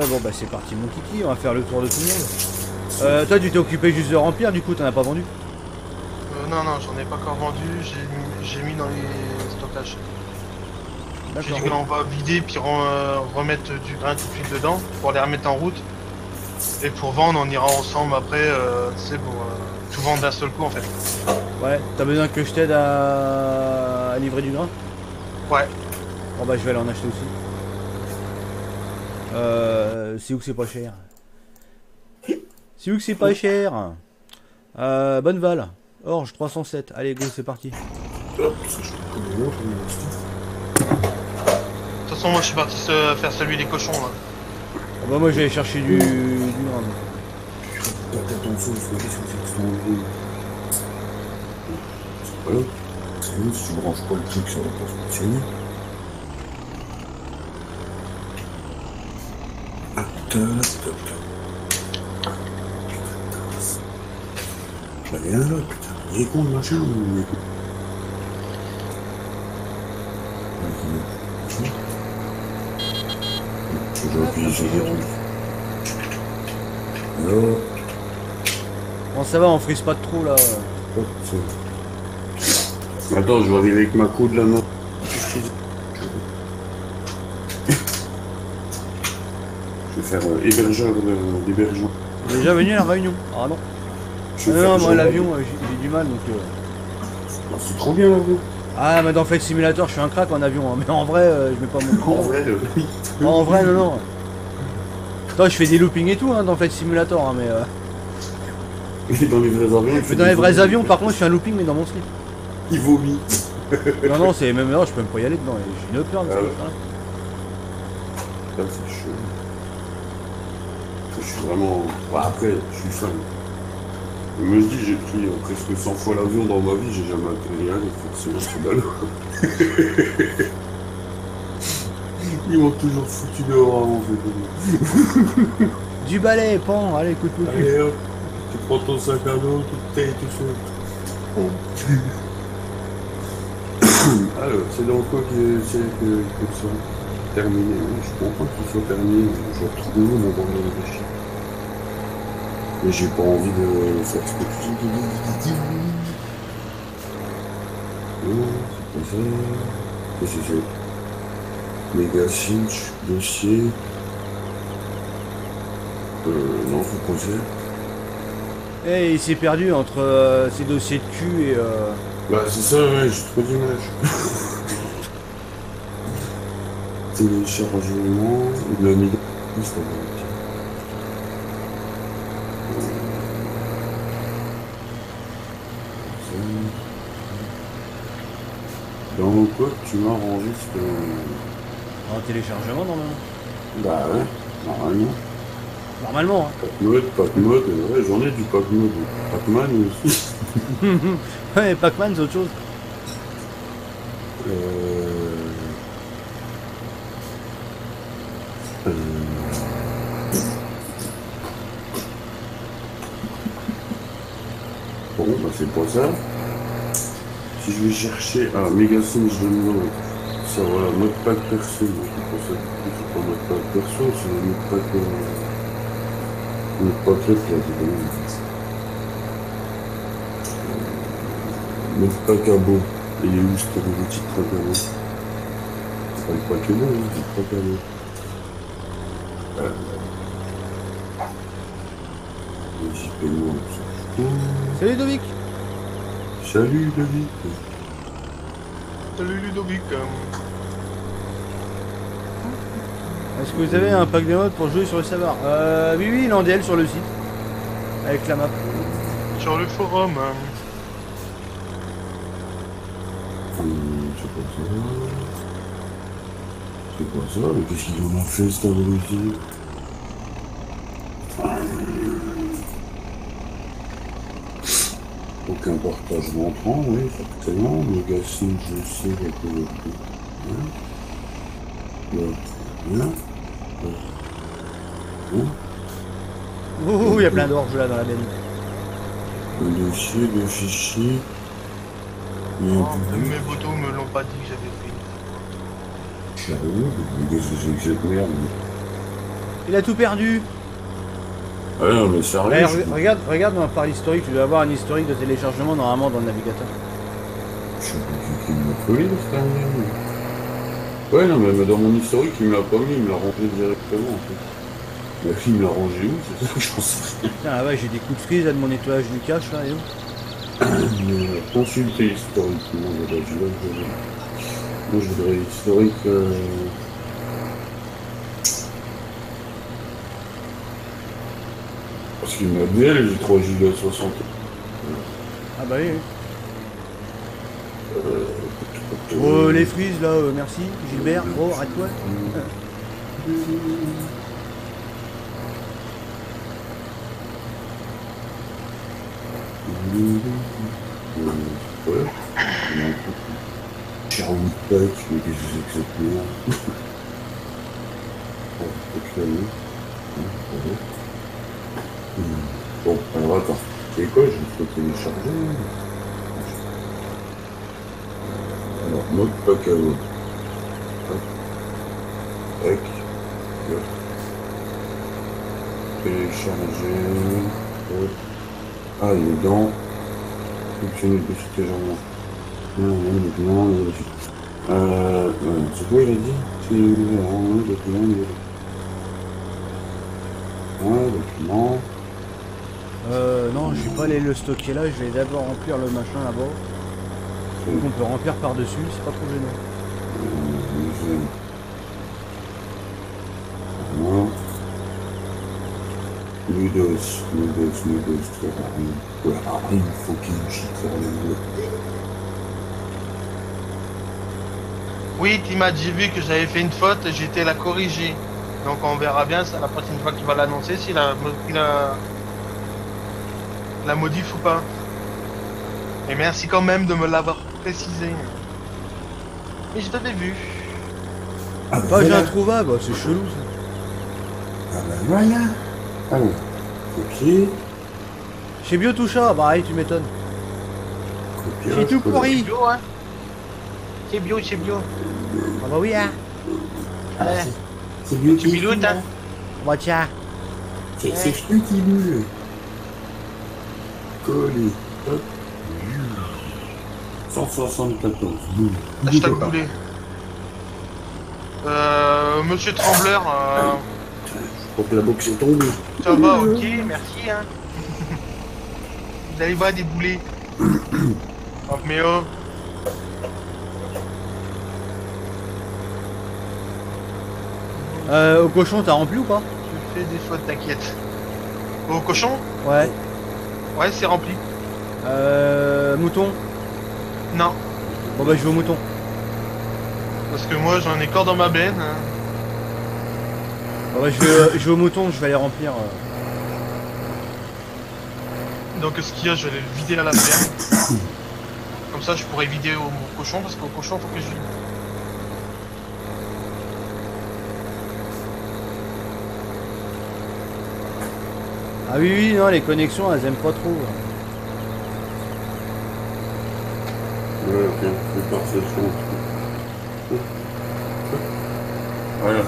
Bon bah c'est parti mon kiki, on va faire le tour de tout le monde. Toi tu t'es occupé juste de remplir, du coup t'en as pas vendu? Non, j'en ai pas encore vendu, j'ai mis dans les stockages. J'ai dit D'accord. qu'on va vider puis remettre du grain tout de suite dedans pour les remettre en route. Et pour vendre, on ira ensemble après, c'est pour tout vendre d'un seul coup en fait. Ouais, t'as besoin que je t'aide à livrer du grain? Ouais, Bon bah je vais aller en acheter aussi. C'est où que c'est pas cher? C'est où que c'est pas cher? Bonneval, Orge 307, allez go c'est parti. Hop, ça, je peux pas voir, de toute façon moi je suis parti faire celui des cochons là. Ah bah moi j'allais chercher du grain. Faites attention, il faut que c'est son bruit. C'est pas là. C'est bon, si tu branches pas le truc, ça va pas fonctionner. Ah, top. Je l'avais un là, putain. Il est con le machin ou il est con? J'ai appuyé sur le truc. Alors, Bon ça va, on frise pas de trop là. hop, c'est... Attends, je vais arriver avec ma coude là, non? Je vais faire hébergeur d'hébergement. T'es déjà venu à la réunion? Ah non. Je vais Non, faire moi genre- l'avion j'ai du mal donc. Ah, c'est trop bien l'avion. Ah mais dans Flight Simulator je suis un crack en avion, hein. Mais en vrai je mets pas mon. En vrai, oui. En vrai non. Toi je fais des loopings et tout hein, dans Flight Simulator hein, mais. Et dans les vrais avions, il fait Dans les des vrais vomis. avions par contre je fais un looping mais dans mon slip. Il vomit. Non c'est même non, je peux même pas y aller dedans, j'ai une peur de ça. Ah ouais. Hein. Là, c'est chaud. Je suis vraiment... Ouais, après, je suis fan. Je me dis, j'ai pris presque 100 fois l'avion dans ma vie, j'ai jamais atterri à aller, forcément, c'est ballot. Ils m'ont toujours foutu dehors en fait. Du balai, pan, allez écoute-moi. Allez hop, tu prends ton sac à dos, toute tête, tout ça. Alors, c'est dans quoi que c'est que ça terminé? Je suis content qu'il soit terminé, je vais retrouver mon bordel de chien. Mais j'ai pas envie de faire ce que tu dis. Non, c'est pas ça. Qu'est-ce que c'est? Mega Cinch, dossier. Non, faut pas ça. Eh, il s'est perdu entre ses dossiers de cul et. Bah, c'est ça, ouais, j'ai trop d'image. Téléchargement, le Mega Cinch, ça va être. Dans quoi tu m'as enregistré? En téléchargement normalement. Bah ouais, normalement. Normalement, Pac mode, ouais, j'en ai du Pac mode. Pac-Man aussi. hein. Ouais, Pac-Man c'est autre chose. c'est pas ça. Si je vais chercher un méga sim, je demande ça, voilà, mode pack perso. C'est pour ça que c'est pas mode pack perso, c'est le mode pack. Mode pack là, c'est pas mal. Mode pack à beau. Et il est où ce petit pack à beau? C'est pas le pack à beau, c'est le pack à beau. Salut Dovic. Salut David. Salut Ludovic. Est-ce que vous avez un pack de mode pour jouer sur le serveur? Oui, oui, il est en DL sur le site. Avec la map. Sur le forum. C'est pas ça. C'est pas ça, mais qu'est-ce qu'ils en ont fait cette abruti? Aucun partage d'entrant, oui, forcément. Mégasim, je sais avec le bien. Oh, il y a plein d'orges là dans la benne. Le dossier, le fichier. Mes photos me l'ont pas dit que j'avais pris. Sérieux? Mais qu'est-ce que c'est que cette merde? Il a tout perdu. Ah non, mais sérieux? Regarde par l'historique, tu dois avoir un historique de téléchargement normalement dans le navigateur. Je sais pas qui m'a folie, cette merde. Ouais, non, mais dans mon historique, il me l'a pas mis, il me l'a rangé directement en fait. La fille me l'a rangé où? C'est ça que j'en sais rien. Putain, ah ouais, j'ai des coups de frise là de mon nettoyage du cache là, et où? Consulter historique, moi je voudrais historique. Parce qu'il m'a DL, j'ai 3 gigas 60. Ah bah oui. Les frises là, merci. Gilbert, oh, arrête-toi. Ouais. Charlie Pack, mais qu'est-ce que c'est que cette merde? Bon, alors attends. C'est quoi? Je vais te télécharger. Alors, mode pack à l'autre. Tac. Télécharger. Ah, il est dans. Fonctionner de ce genre-là. Non, c'est quoi il a dit? C'est le document. Document. Non, je vais pas aller le stocker là, je vais d'abord remplir le machin là-bas. Donc on peut remplir par-dessus, c'est pas trop gênant. Ludos, il faut qu'il me chie sur le Oui, Timad, j'ai vu que j'avais fait une faute, j'ai été la corriger. Donc on verra bien ça la prochaine fois qu'il va l'annoncer, s'il a la modif ou pas. Et merci quand même de me l'avoir précisé. Mais je t'avais vu. Ah, Page introuvable, c'est chelou ça. Ah ben voilà. Alors, copier. Chez Biotoucha, bah tu m'étonnes. Copier. C'est tout pourri. Bio, hein. C'est bio, c'est bio. Ah bah oui, hein. C'est mieux Tu miloutes, hein. Bah tiens. C'est plus qui boule. Coller. Hop. 174. Boule. Hashtag boulet. Monsieur Trembleur, Je crois que la box est tombée. ça va, ok, merci, hein. Vous allez voir des boulets. Oh, mais oh. Au cochon, t'as rempli ou pas? Je fais des fautes, t'inquiète. Au cochon? Ouais. Ouais, c'est rempli. Mouton. Non, Bon bah je vais au mouton. parce que moi j'en ai encore dans ma benne. Hein. Bon bah je vais au mouton, je vais aller remplir. Donc ce qu'il y a, je vais le vider à la ferme. Comme ça je pourrais vider au cochon, parce qu'au cochon faut que je vide. Ah oui, oui, non, les connexions, elles aiment pas trop. tiens, fais partir sur le truc. Voilà.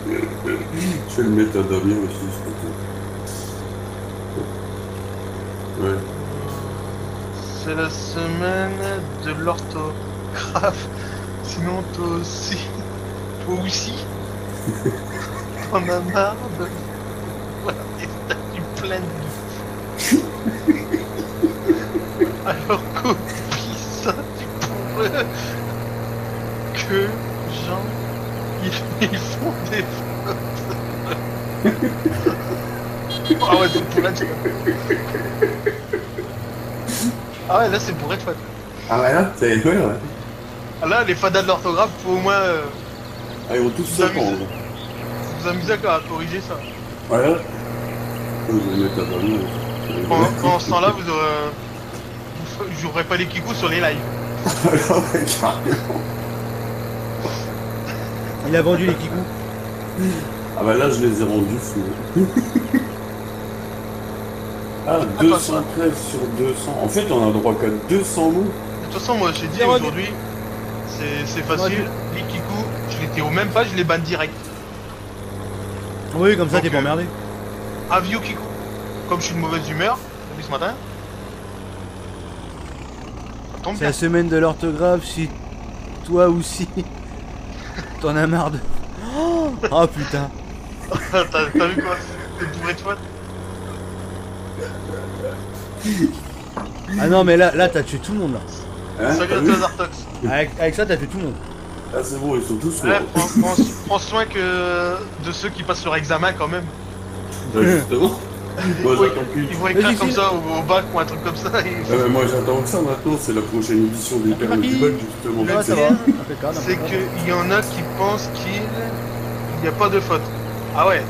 Je vais le mettre à Damien aussi, ce côté. Ouais. C'est la semaine de l'orthographe. Sinon, toi aussi. Toi aussi. T'en as marre de voir des statues pleines de... Alors copie ça, tu pourrais que gens ils font des fautes. Ah ouais, c'est pour être... Ah ouais, là c'est pour être fat. Ah ouais, là, c'est ouais, ouais. Ah là, les fadas de l'orthographe, faut au moins Ah, ils vont tous se prendre. vous amuser à corriger ça. Voilà. Je vais le mettre à Damien. Pendant ce temps-là, vous aurez... J'ouvrirai pas les kikous sur les lives. Alors, ouais, carrément. Il a vendu les kikous. Ah bah là, je les ai rendus fous. Ah, 213 sur 200. En fait, on a droit qu'à 200 mots. De toute façon, moi j'ai dit aujourd'hui, c'est facile. Les kikous, je l'étais au même pas, je les banne direct. Oui, comme ça, Donc, t'es pas emmerdé. Avis aux kikous. Comme je suis de mauvaise humeur, depuis ce matin. Ça tombe C'est bien. la semaine de l'orthographe, si toi aussi t'en as marre de... Oh putain. T'as vu quoi? T'es bourré de faute. Ah non mais là t'as tué tout le monde là. Hein, Salut t'as à vu toi Zartox. Avec ça t'as tué tout le monde. Ah, c'est bon, ils sont tous Ouais, morts. prends soin que de ceux qui passent leur examen quand même. Ouais, justement. Moi, j'attends plus. Ils vont écrire Vas-y, comme file. ça au bac ou un truc comme ça. Et... Ah, mais moi, j'attends que ça maintenant. C'est la prochaine édition des perles du bac, justement. Ouais, ça C'est- va. C'est qu'il y en a qui pensent qu'il n'y a pas de faute. Ah ouais.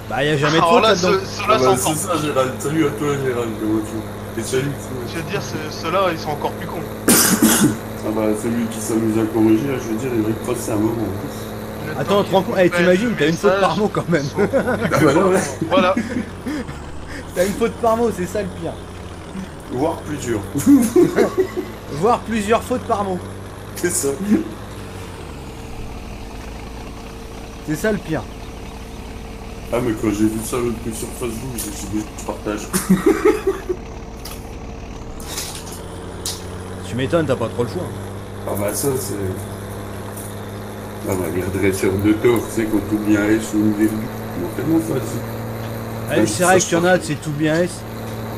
Bah y'a jamais de Alors faute là, là-dedans. ceux-là Ah sont bah, encore... c'est ça, Gérald. Salut à toi, Gérald. Comment tu vas? Et salut. Je veux dire, ceux-là, ils sont encore plus cons. Ah bah, celui qui s'amuse à corriger, là, je veux dire, il va y passer un moment. Attends, te rends compte, eh, t'imagines, t'as une faute par mot quand même. Ah bah là, ouais. Voilà. T'as une faute par mot, c'est ça le pire. Voire plus dur. Voire plusieurs fautes par mot. C'est ça. C'est ça le pire. Ah, mais quand j'ai vu ça l'autre coup sur Facebook, je me suis dit, je partage. Tu m'étonnes, t'as pas trop le choix. Ah bah ça, c'est... Ah bah, les redresseurs de tort, tu sais, quand tout bien S ou une virgule, c'est tellement facile. Ah, Ouais, c'est vrai que ça, tu en as, c'est tout bien S.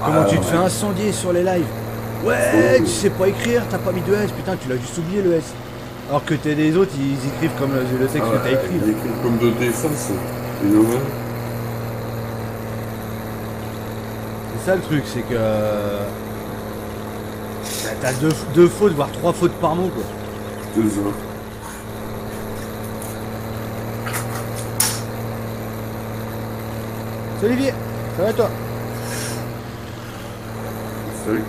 Comment tu te fais incendier sur les lives? Ouais, Oh. tu sais pas écrire, t'as pas mis de S, putain, tu l'as juste oublié le S. Alors que t'es les autres, ils écrivent comme le texte que t'as écrit. Il là. écrit comme de défense, c'est normal. C'est ça le truc, c'est que... T'as deux fautes, voire trois fautes par mot, quoi. C'est ça. Salut Olivier, ça va toi? Salut.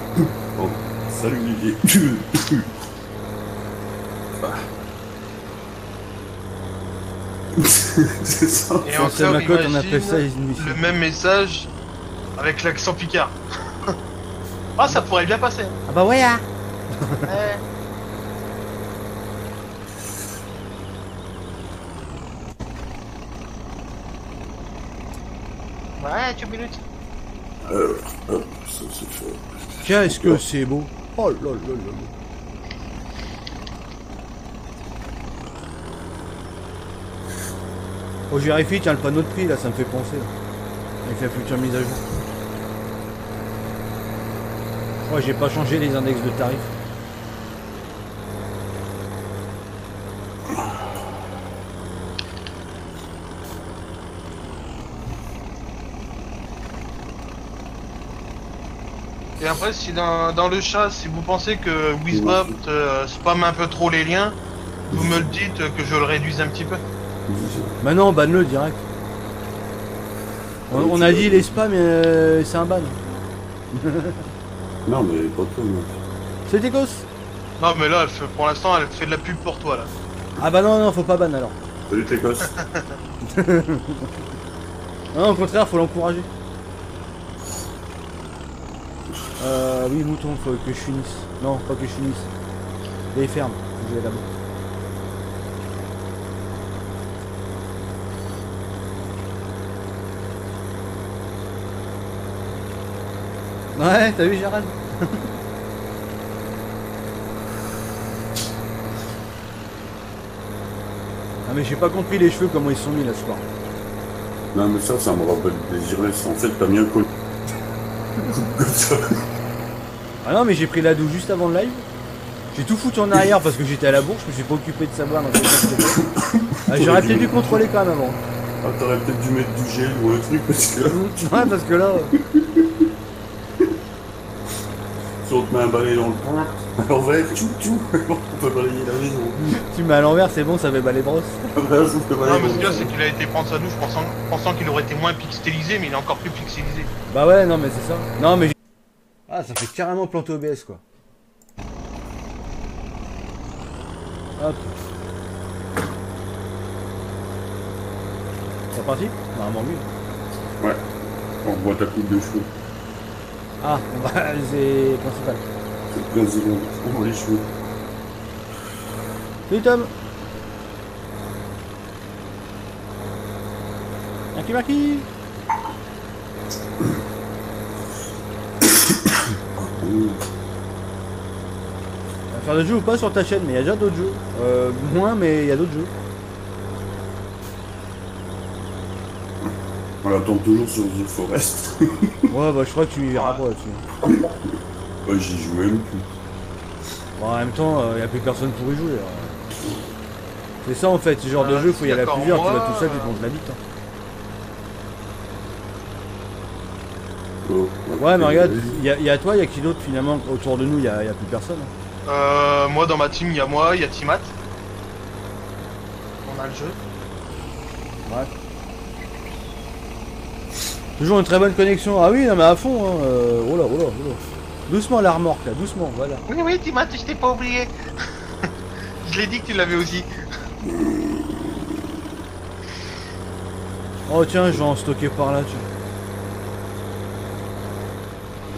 Bon, salut Olivier. C'est ça. Et Sur encore, ma côte, on imagine appelle ça une mission. le même message avec l'accent picard. Ah, ça pourrait bien passer. Ah bah ouais, hein. Ouais. Ouais, tu minutes. Hop, ça c'est fait. Qu'est-ce que c'est beau. Oh là là là là. Oh, je vérifie, tiens, le panneau de prix, là, ça me fait penser. Là. Avec la future mise à jour. Je crois que j'ai pas changé les index de tarifs. Et après, si dans le chat, si vous pensez que Wizbot spamme un peu trop les liens, vous me le dites que je le réduise un petit peu. Bah non, banne-le direct. On a dit les spams, mais c'est un ban. Non, mais pas toi, mec. C'est Ecos. Non, mais là, pour l'instant, elle fait de la pub pour toi, là. Ah bah non, non, faut pas ban alors. Salut tes gosses. Non, au contraire, faut l'encourager. Oui, mouton, faut que je finisse. Non, pas que je finisse. Les fermes, je vais d'abord. Ouais, t'as vu Gérald? Ah mais j'ai pas compris les cheveux comment ils se sont mis là ce soir. Non, mais ça me rappelle Désirless. En fait, t'as mis un col. Comme ça. Ah non mais j'ai pris la douche juste avant le live. J'ai tout foutu en arrière parce que j'étais à la bourse, je me suis pas occupé de savoir dans quel sens c'était. Ah, j'aurais peut-être dû contrôler quand même avant. Ah, t'aurais peut-être dû mettre du gel ou un truc parce que là, Ouais parce que là. si on te met un balai dans le point, à l'envers, tchou tchou, on peut balayer la maison. Tu me mets à l'envers, c'est bon, ça fait les brosses. Ah, bah, ça peut Non, balayer mais mon ce qu'il y a, sang. c'est qu'il a été prendre sa douche pensant qu'il aurait été moins pixelisé, mais il est encore plus pixelisé. Bah ouais, non mais c'est ça. Non mais ah, ça fait carrément planter OBS quoi. Hop. C'est parti? Normalement oui. Ouais, on voit ta coupe de cheveux. Ah, bah c'est principal. C'est le président. On voit les cheveux. Salut Tom. Marquis. Mmh. On va faire de jeux ou pas sur ta chaîne, mais il y a déjà d'autres jeux. Moins, mais il y a d'autres jeux. On attend toujours sur The Forest. Ouais, bah je crois que tu y verras pas là-dessus. Ouais, j'y joue même plus. Bon, en même temps, il n'y a plus personne pour y jouer. Alors. C'est ça en fait, ce genre de jeu, faut y aller à d'accord, plusieurs, tu moi, vas tout seul, tu te manges la bite. Hein. Oh, Ouais, mais regarde, il y a toi, il y a qui d'autre finalement autour de nous, il y a plus personne. Hein. Moi, dans ma team, il y a moi, il y a Timat. On a le jeu. Ouais. Toujours une très bonne connexion. Ah oui, non mais à fond. Hein. Oh là, oh là, oh là. Doucement la remorque là, doucement, voilà. Oui, oui, Timat, je t'ai pas oublié. Je l'ai dit que tu l'avais aussi. Oh tiens, je vais en stocker par là, tiens.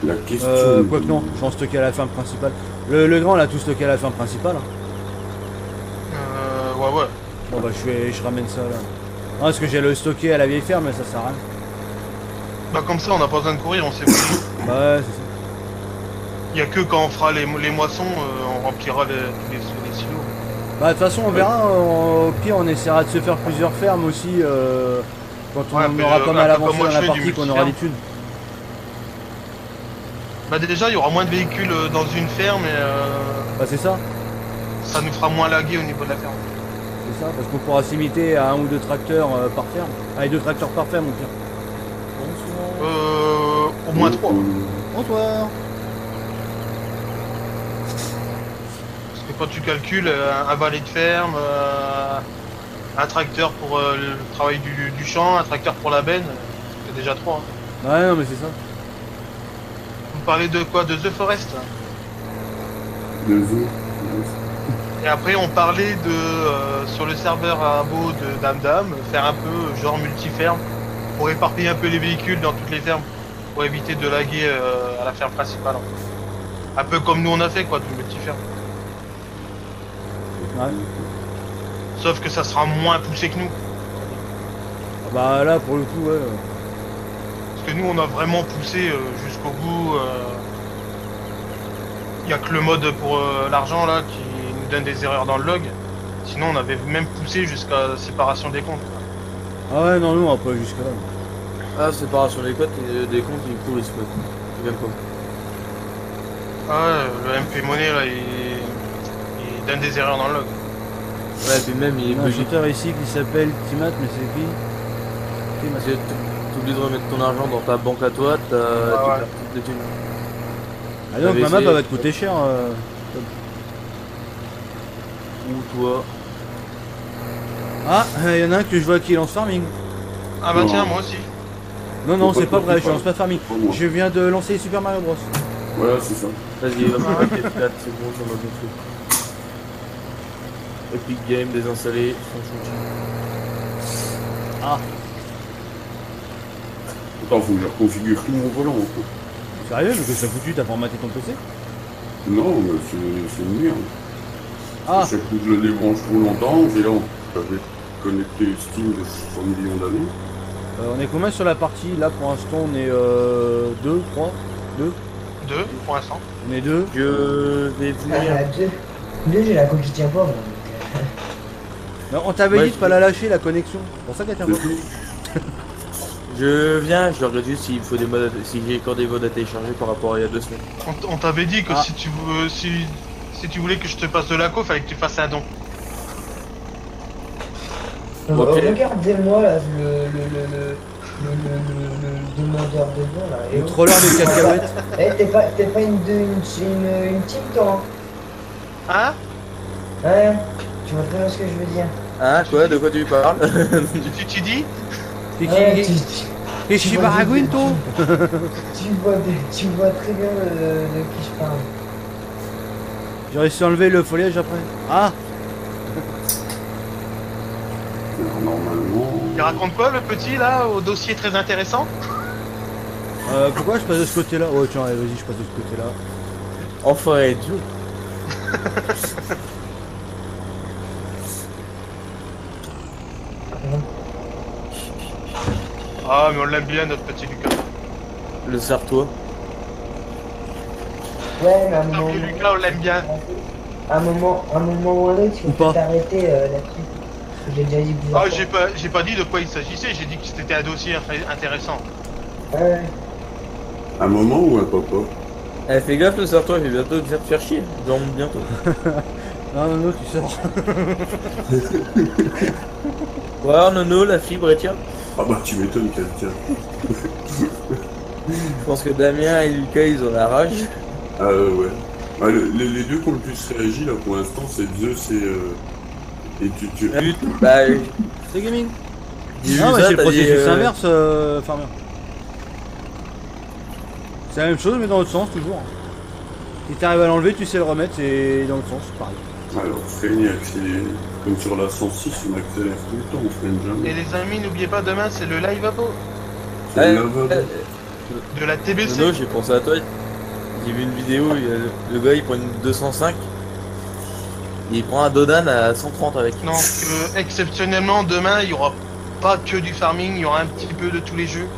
La question. Quoi que non, je vais en stocker à la fin principale. Le grand, là, tout stocké à la fin principale. Hein. Ouais, ouais. Bon bah je ramène ça là. Non, parce que j'ai le stocké à la vieille ferme, mais ça sert à rien. Bah, comme ça, on n'a pas besoin de courir, on sait pas. Bah ouais, c'est ça. Il y a que quand on fera les moissons, on remplira les silos. Bah de toute façon, on verra. Au pire, on essaiera de se faire plusieurs fermes aussi. Quand on Ouais, aura mais, pas mal un peu avancé comme moi, dans je la fais partie, du qu'on aura des multiferme. thunes. Bah, déjà, il y aura moins de véhicules dans une ferme et Bah c'est ça. ça nous fera moins laguer au niveau de la ferme. C'est ça, parce qu'on pourra s'imiter à 1 ou 2 tracteurs par ferme. Avec 2 tracteurs par ferme au pire. Bonsoir. Au moins 3. Bonsoir. Parce que quand tu calcules un valet de ferme, un tracteur pour le travail du champ, un tracteur pour la benne, c'est déjà 3. Hein. Ouais, non mais c'est ça. Vous parlez de quoi? De The Forest? Deux œufs. Et après, on parlait de, sur le serveur à Abo de Dame, faire un peu genre multiferme, pour éparpiller un peu les véhicules dans toutes les fermes, pour éviter de laguer à la ferme principale. En fait. Un peu comme nous on a fait, quoi, du multiferme. Ouais. Sauf que ça sera moins poussé que nous. Bah là, pour le coup, ouais. Parce que nous, on a vraiment poussé jusqu'au bout. Il n'y a que le mode pour l'argent, là, qui nous donne des erreurs dans le log. Sinon, on avait même poussé jusqu'à séparation des comptes. Ah ouais, non, nous, on va pas jusque là. Ah, séparation des cotes et des comptes, il pourrit ce mode. Il aime pas. Ah ouais, le MP Money, là, il donne des erreurs dans le log. Ouais, puis même, il est Il y a un bugué. chanteur ici qui s'appelle Timat, mais c'est qui? Parce que t'oublies de remettre ton argent dans ta banque à toi, tu ouais. perds toutes les thunes. Ah donc T'avais ma map essayé- elle va te coûter cher. Ou toi. Ah, il y en a un que je vois qui lance farming. Ah bah Non. tiens, moi aussi. Non, non, Faut c'est pas pas vrai, que je tu lance pas farming. Pas moi. Je viens de lancer Super Mario Bros. Voilà, c'est ça. Vas-y, va faire F4, c'est bon, j'en ai bien fait. Epic Game, désinstallé, sans changer. Ah, Attends, faut que je reconfigure tout mon volant. Quoi. Sérieux, mais que ça foutu, t'as formaté ton PC? Non, mais c'est une merde. Ah, Chaque coup que je le débranche trop longtemps, et là, on avait connecté Steam de 600 millions d'années. on est combien sur la partie? Là, pour l'instant, on est 2, 3, 2. 2 pour l'instant. On est 2. Je vais Ah, venir. deux, j'ai la coque qui tient pas, moi. Non, on t'avait Ouais, dit de pas la lâcher, la connexion. C'est pour ça qu'elle tient pas. C'est tout. Je viens, je regarde juste s'il faut des modes, si j'ai encore des modes à télécharger par rapport à il y a 2 semaines. On t'avait dit que Ah. si tu voulais que je te passe de la co, fallait que tu fasses un don. Ok. Regardez-moi là, le demandeur de bon là. Le troller de cacahuètes. Eh, t'es pas une team toi? Hein? Hein? Tu vois très bien ce que je veux dire. Ah, quoi? De quoi tu parles? Tu dis? Ouais, Et Shibaraguinto. tu vois très bien de qui je parle. J'ai réussi à enlever le foliage après. Ah, Alors, normalement. Il raconte quoi le petit là, au dossier très intéressant? pourquoi je passe de ce côté-là? Oh tiens, allez, vas-y, je passe de ce côté-là. Enfoiré, Dieu. Ah, mais on l'aime bien notre petit Lucas. Le sartois. Ouais, mais à un Ah, moment, mais Lucas, on l'aime bien. un moment ou un autre, il Ou faut pas. t'arrêter là-dessus. J'ai déjà dit plusieurs Ah, fois. j'ai pas dit de quoi il s'agissait, j'ai dit que c'était un dossier intéressant. Ouais. Un moment ou un papa? Eh, fais gaffe, le sartois, il va bientôt te faire chier. Genre bientôt. Non, non, non, tu sors. Ouais, alors, Nono, la fibre, tiens. Ah bah tu m'étonnes quelqu'un. Je pense que Damien et Lucas, ils ont la rage. Ah ouais. Ah, les deux qui ont le plus réagi là pour l'instant c'est Zeus et tu. Bah, C'est gaming. j'ai vu Non, mais ça, c'est le t'as dit, processus inverse, Farmer. C'est la même chose, mais dans l'autre sens, toujours. Si t'arrives à l'enlever, tu sais le remettre, c'est dans l'autre sens, pareil. Alors freiner, accélérer. Comme sur la 106 on accélère tout le temps, on freine Et jamais. les amis, n'oubliez pas, demain c'est le live abo C'est Ouais, une lavabo. de la TBC. Nono, j'ai pensé à toi. J'ai vu une vidéo, le gars il prend une 205. Et il prend un Dodan à 130 avec. Donc, exceptionnellement, demain, il y aura pas que du farming, il y aura un petit peu de tous les jeux.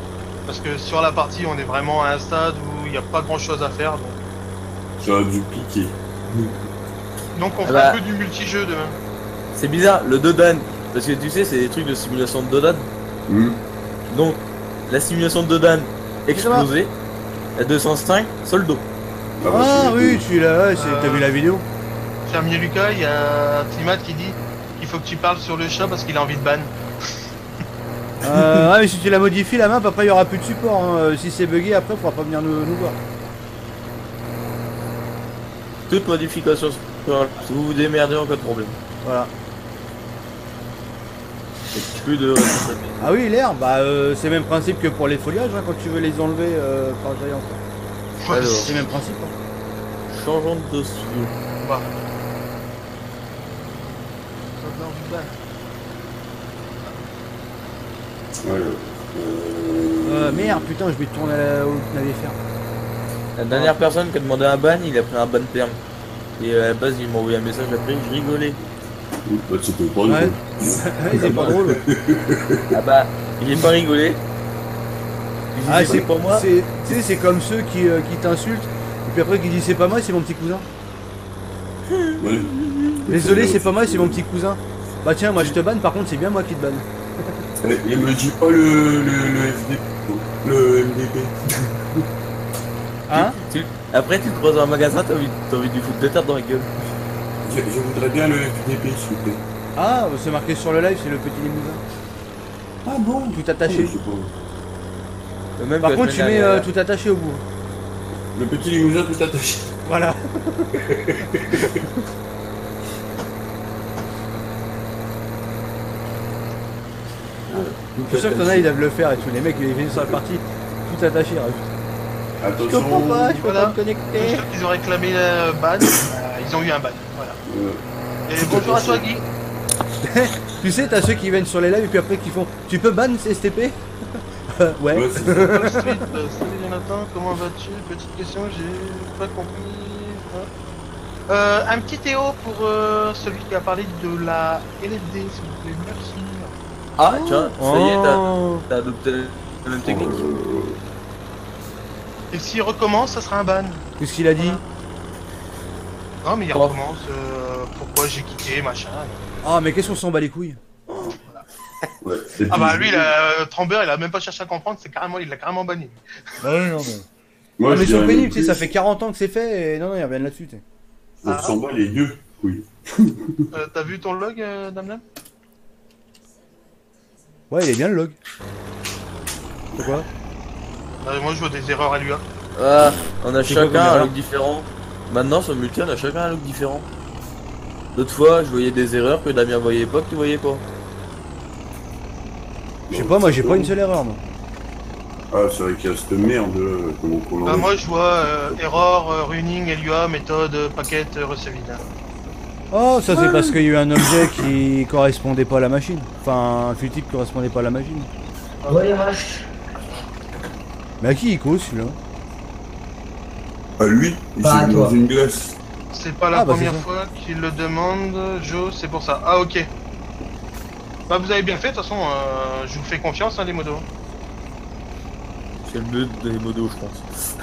Parce que sur la partie, on est vraiment à un stade où il n'y a pas grand chose à faire. J'aurais dû piquer. Donc on Ah fera bah. que du multi-jeu demain. C'est bizarre, le Dodan. Parce que tu sais, c'est des trucs de simulation de Dodan. Donc, la simulation de Dodan explosée. À 205, soldo. bah, Ah tu oui, m'étonnes. celui-là, ouais, t'as vu la vidéo? Fermier Lucas, il y a Climat qui dit qu'il faut que tu parles sur le chat parce qu'il a envie de ban. Ah, mais si tu la modifies la map, après il y aura plus de support. Hein. Si c'est bugué, après, il faudra pas venir nous voir. Toute modification, si vous vous démerdez en cas de problème. Voilà. Et plus de responsabilité. Ah oui, l'air, bah c'est le même principe que pour les foliages, hein, quand tu veux les enlever par Giant. Alors, C'est le même principe. Hein. changeons de dossier. Bah. Ouais, Merde, putain, je vais tourner au navire. La dernière personne qui a demandé un ban, il a pris un ban perm. Et à la base, il m'a envoyé un message après, je rigolais. bah, c'était pas Ouais. drôle. C'est pas drôle. Ah bah, j'ai pas rigolé. Je Ah, disais, c'est pas moi. Tu sais, c'est comme ceux qui t'insultent, et puis après qui disent c'est pas moi, c'est mon petit cousin. Ouais. Désolé, c'est pas moi, c'est mon petit cousin. Bah tiens, moi je te banne, par contre, c'est bien moi qui te banne. Et me dis pas le FDP. Le MDP. Hein? Après, tu te croises dans un magasin, t'as envie de lui foutre des terres dans la gueule. Je voudrais bien le FDP s'il vous plaît. Ah, c'est marqué sur le live, c'est le petit limousin. Ah bon? Tout attaché. Je sais pas. Même Par la contre, tu semaine mets dernière. tout attaché au bout. Le petit limousin tout attaché. Voilà. Je suis sûr que t'en as, ils doivent le faire et tous les mecs, ils viennent sur la partie, tout attaché. Je Attention. comprends pas, je peux Voilà. pas me Tous connecter. ceux qui ont réclamé le ban, ils ont eu un ban. Voilà. Et bonjour à toi Guy. Tu sais, t'as ceux qui viennent sur les lives et puis après qui font tu peux ban STP. Ouais. Ouais, c'est ça. Wall Street, salut Jonathan, comment vas-tu? Petite question, j'ai pas compris. Un petit Théo pour celui qui a parlé de la LFD, s'il vous plaît, merci. Ah, tiens, ça y est, Oh. t'as adopté la même technique. Et s'il recommence, ça sera un ban. Qu'est-ce qu'il a dit? Non, mais il Oh. recommence, pourquoi j'ai quitté, machin. Ah, mais qu'est-ce qu'on s'en bat les couilles? Ouais. Et Ah puis, bah lui, Trember, il a même pas cherché à comprendre, il l'a carrément banni. Ah oui, non, mais. Moi, Ah, mais je ils sont dirais pénibles, même tu sais, ça plus, fait 40 ans que c'est fait et non, non, ils reviennent là-dessus, tu sais. On s'en bat les deux. Oui. T'as vu ton log, Damien? Ouais, il est bien le log. Pourquoi? Moi, je vois des erreurs à lui. Ah, on a C'est quoi chacun comme un erreur look différent. Maintenant sur multi on a chacun un look différent. L'autre fois je voyais des erreurs que Damien voyait pas, que tu voyais pas. Je sais pas, moi j'ai pas une seule erreur, moi. Ah, c'est vrai qu'il y a cette merde, comment on Bah, l'enlève. moi, je vois error, running, LUA, méthode, paquet, recevide. Oh, ça c'est parce qu'il y a eu un objet qui correspondait pas à la machine. Enfin, un full type correspondait pas à la machine. Ouais, les vaches. Mais à qui il cause celui-là? Ah, lui, il Bah, s'est mis toi. dans une glace. C'est pas la Ah, bah, première c'est ça. fois qu'il le demande, Joe, c'est pour ça. Ah, ok. Bah, vous avez bien fait, de toute façon, je vous fais confiance, hein, les modos. C'est le but des modos je pense.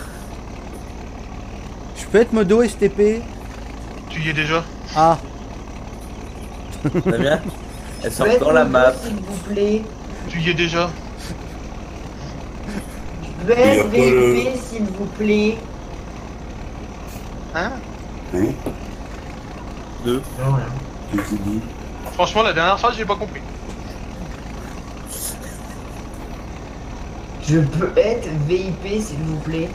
Je peux être modo STP? Tu y es déjà? Ah, Damien, elle sort Faites dans la mon map. dos, s'il vous plaît. Tu y es déjà? Il y a pas le- VP, s'il vous plaît. Hein? Hein? Deux. Non, rien. Qu'est-ce qu'il dit? Franchement, la dernière phrase, j'ai pas compris. Je peux être VIP, s'il vous plaît.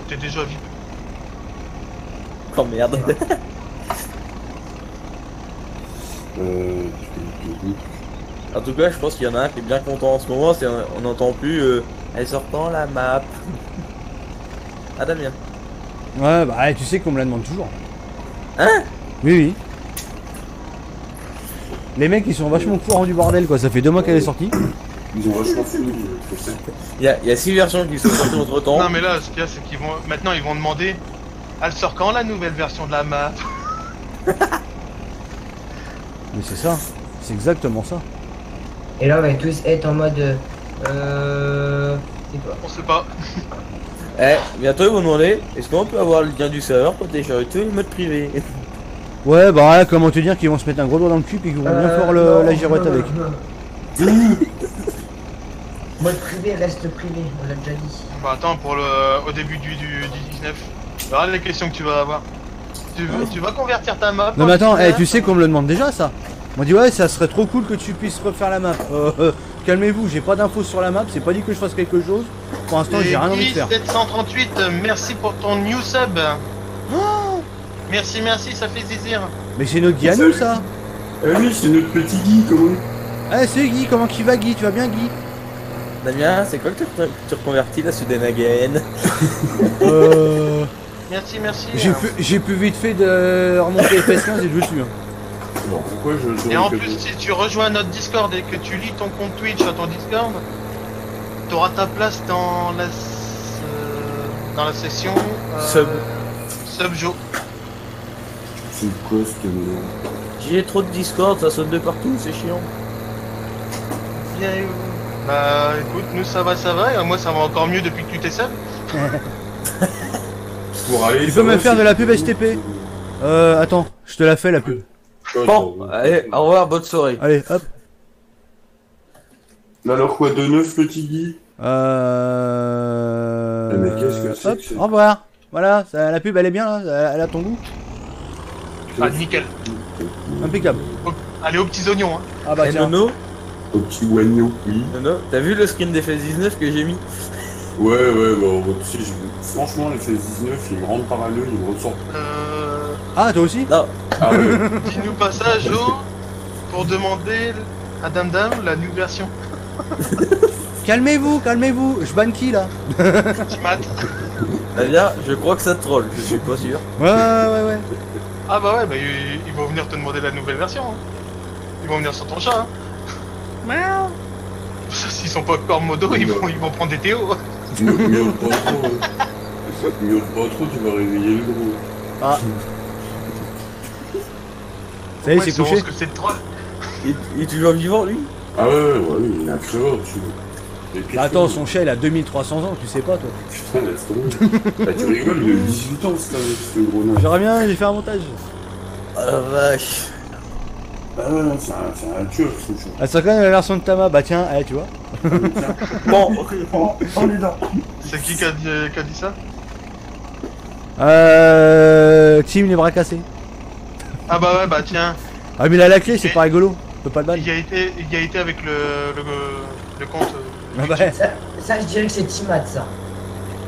T'es déjà VIP. Oh merde. En tout cas je pense qu'il y en a un qui est bien content en ce moment, c'est on n'entend plus elle sort dans la map. Ah Damien. ouais, bah ouais, tu sais qu'on me la demande toujours. Hein? Oui, oui. Les mecs ils sont vachement au courant du bordel quoi, ça fait 2 mois qu'elle est sortie. Ils ont vachement fini, je sais. Il y a 6 versions qui sont sorties entre temps. Non, mais là, ce qu'il y a, c'est qu'ils vont. Maintenant, ils vont demander. Elle sort quand la nouvelle version de la map? Mais c'est ça, c'est exactement ça. Et là, on va tous être en mode. C'est quoi? On sait pas. Eh, bientôt ils vont demander est-ce qu'on peut avoir le lien du serveur pour télécharger tout le mode privé. Ouais, bah là, comment te dire qu'ils vont se mettre un gros doigt dans le cul et qu'ils vont bien faire non. la girouette avec. Mode privé reste privé, on l'a déjà dit. Bah, attends, au début du 19. Regarde les questions que tu vas avoir. Tu vas convertir ta map. Non mais attends, en tu sais qu'on me le demande déjà ça. On dit ouais, ça serait trop cool que tu puisses refaire la map. Calmez-vous, j'ai pas d'infos sur la map, c'est pas dit que je fasse quelque chose. Pour l'instant, j'ai rien envie de faire. 738, merci pour ton new sub. Merci, ça fait zizir. Mais c'est notre Guy à nous ça. Ah oui, c'est notre petit Guy, comment? Eh c'est Guy, comment tu vas Guy? Tu vas bien Guy? Damien, c'est quoi que tu reconvertis là, Sudenhagen? Merci. J'ai plus vite fait de remonter FS15 et de jouer dessus. Hein. Alors, pourquoi je Et en plus, si tu rejoins notre Discord et que tu lis ton compte Twitch à ton Discord, t'auras ta place dans la session Sub Joe. C'est quoi ce camion? J'ai trop de Discord, ça sonne de partout, c'est chiant. Bien, bah écoute, nous ça va, et moi ça va encore mieux depuis que tu t'es sub. Pour aller, Tu ça peux me va, faire c'est de la pub tout. STP? Attends, je te la fais la pub. Bon, allez, au revoir, bonne soirée. Allez, hop. Alors quoi de neuf, petit Guy? mais qu'est-ce que c'est Hop, que ça? au revoir. Voilà, la pub elle est bien là, elle a ton goût. Ah nickel. Impeccable. Allez aux petits oignons. Hein. Ah bah Et tiens. Nono, Au petit Wagno, oui. t'as vu le screen des FS19 que j'ai mis? Ouais, bah, tu sais, franchement, les FS19, ils me rendent parano, ils me ressortent. Ah toi aussi? Non, Ah ouais. Dis-nous pas ça, Jo, pour demander à Dame la nouvelle version. Calmez-vous, je banne qui là? Petit mat. Damien, je crois que ça te troll, je suis pas sûr. Ouais. Ah bah ouais, bah ils vont venir te demander la nouvelle version. Hein. Ils vont venir sur ton chat. Hein. S'ils sont pas encore modo, ils vont prendre des Théo. Miaule pas trop, miaule pas trop, tu vas réveiller le gros. Ah. Ça y est, Ouais, c'est ils sauront couché. ce que c'est le troll. Il est toujours vivant, lui? Ah ouais, il a un creveur dessus. Bah, attends, son chat il a 2300 ans, tu sais pas toi. Putain, laisse tomber. Bah, tu rigoles, il a 18 ans, ce gros nain. J'aurais bien, j'ai fait un montage. Oh la vache. Ah ouais, c'est un tueur, ce chat. Ah, c'est quand même la version de Tama, bah tiens, tu vois. Bon, On est là. C'est qui a dit ça? Team les bras cassés. Ah bah ouais, bah tiens. Ah mais il a la clé, c'est pas rigolo. On peut pas le ban. Il y a été avec le compte. Ah bah, Ça, je dirais que c'est Timat, ça.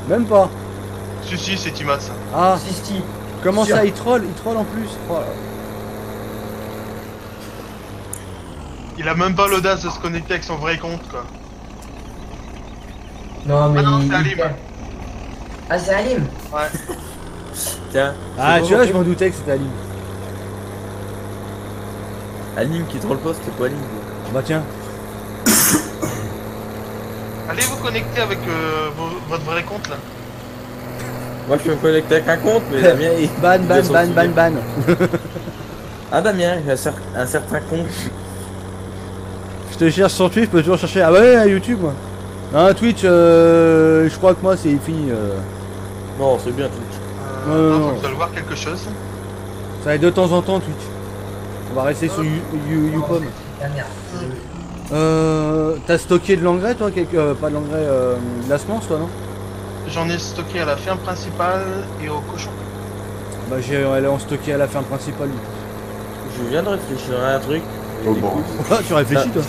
même pas. Si, c'est Timat ça. Ah, Si. comment Sûr. ça, il troll en plus. Oh là. Il a même pas l'audace de se connecter avec son vrai compte quoi. Non, mais Ah non, il- c'est Alim. Ah, c'est Alim. Ouais. tiens. Ah, c'est tu bon, vois, je m'en doutais que c'était Alim. Anime qui troll pas, c'était pas Anime. Bah tiens. Allez vous connecter avec votre vrai compte là. Moi, je peux me connecter avec un compte, mais Damien, il... Ban, il ban, doit s'en ban, ban, souvenir. ban. Ah, Damien, il a un certain compte. Je te cherche sur Twitch, je peux toujours chercher. Ah ouais, à YouTube moi. Non, Twitch, je crois que moi c'est fini. Non, c'est bien, Twitch. Non. Faut que je dois voir quelque chose. Ça va être de temps en temps Twitch. On va rester sur YouPom. Ah, merde. T'as stocké de l'engrais toi pas de l'engrais, de la semence toi non? J'en ai stocké à la ferme principale et au cochon. Bah elle est en stocké à la ferme principale. du coup. Je viens de réfléchir à un truc. Oh bon. Tu réfléchis toi?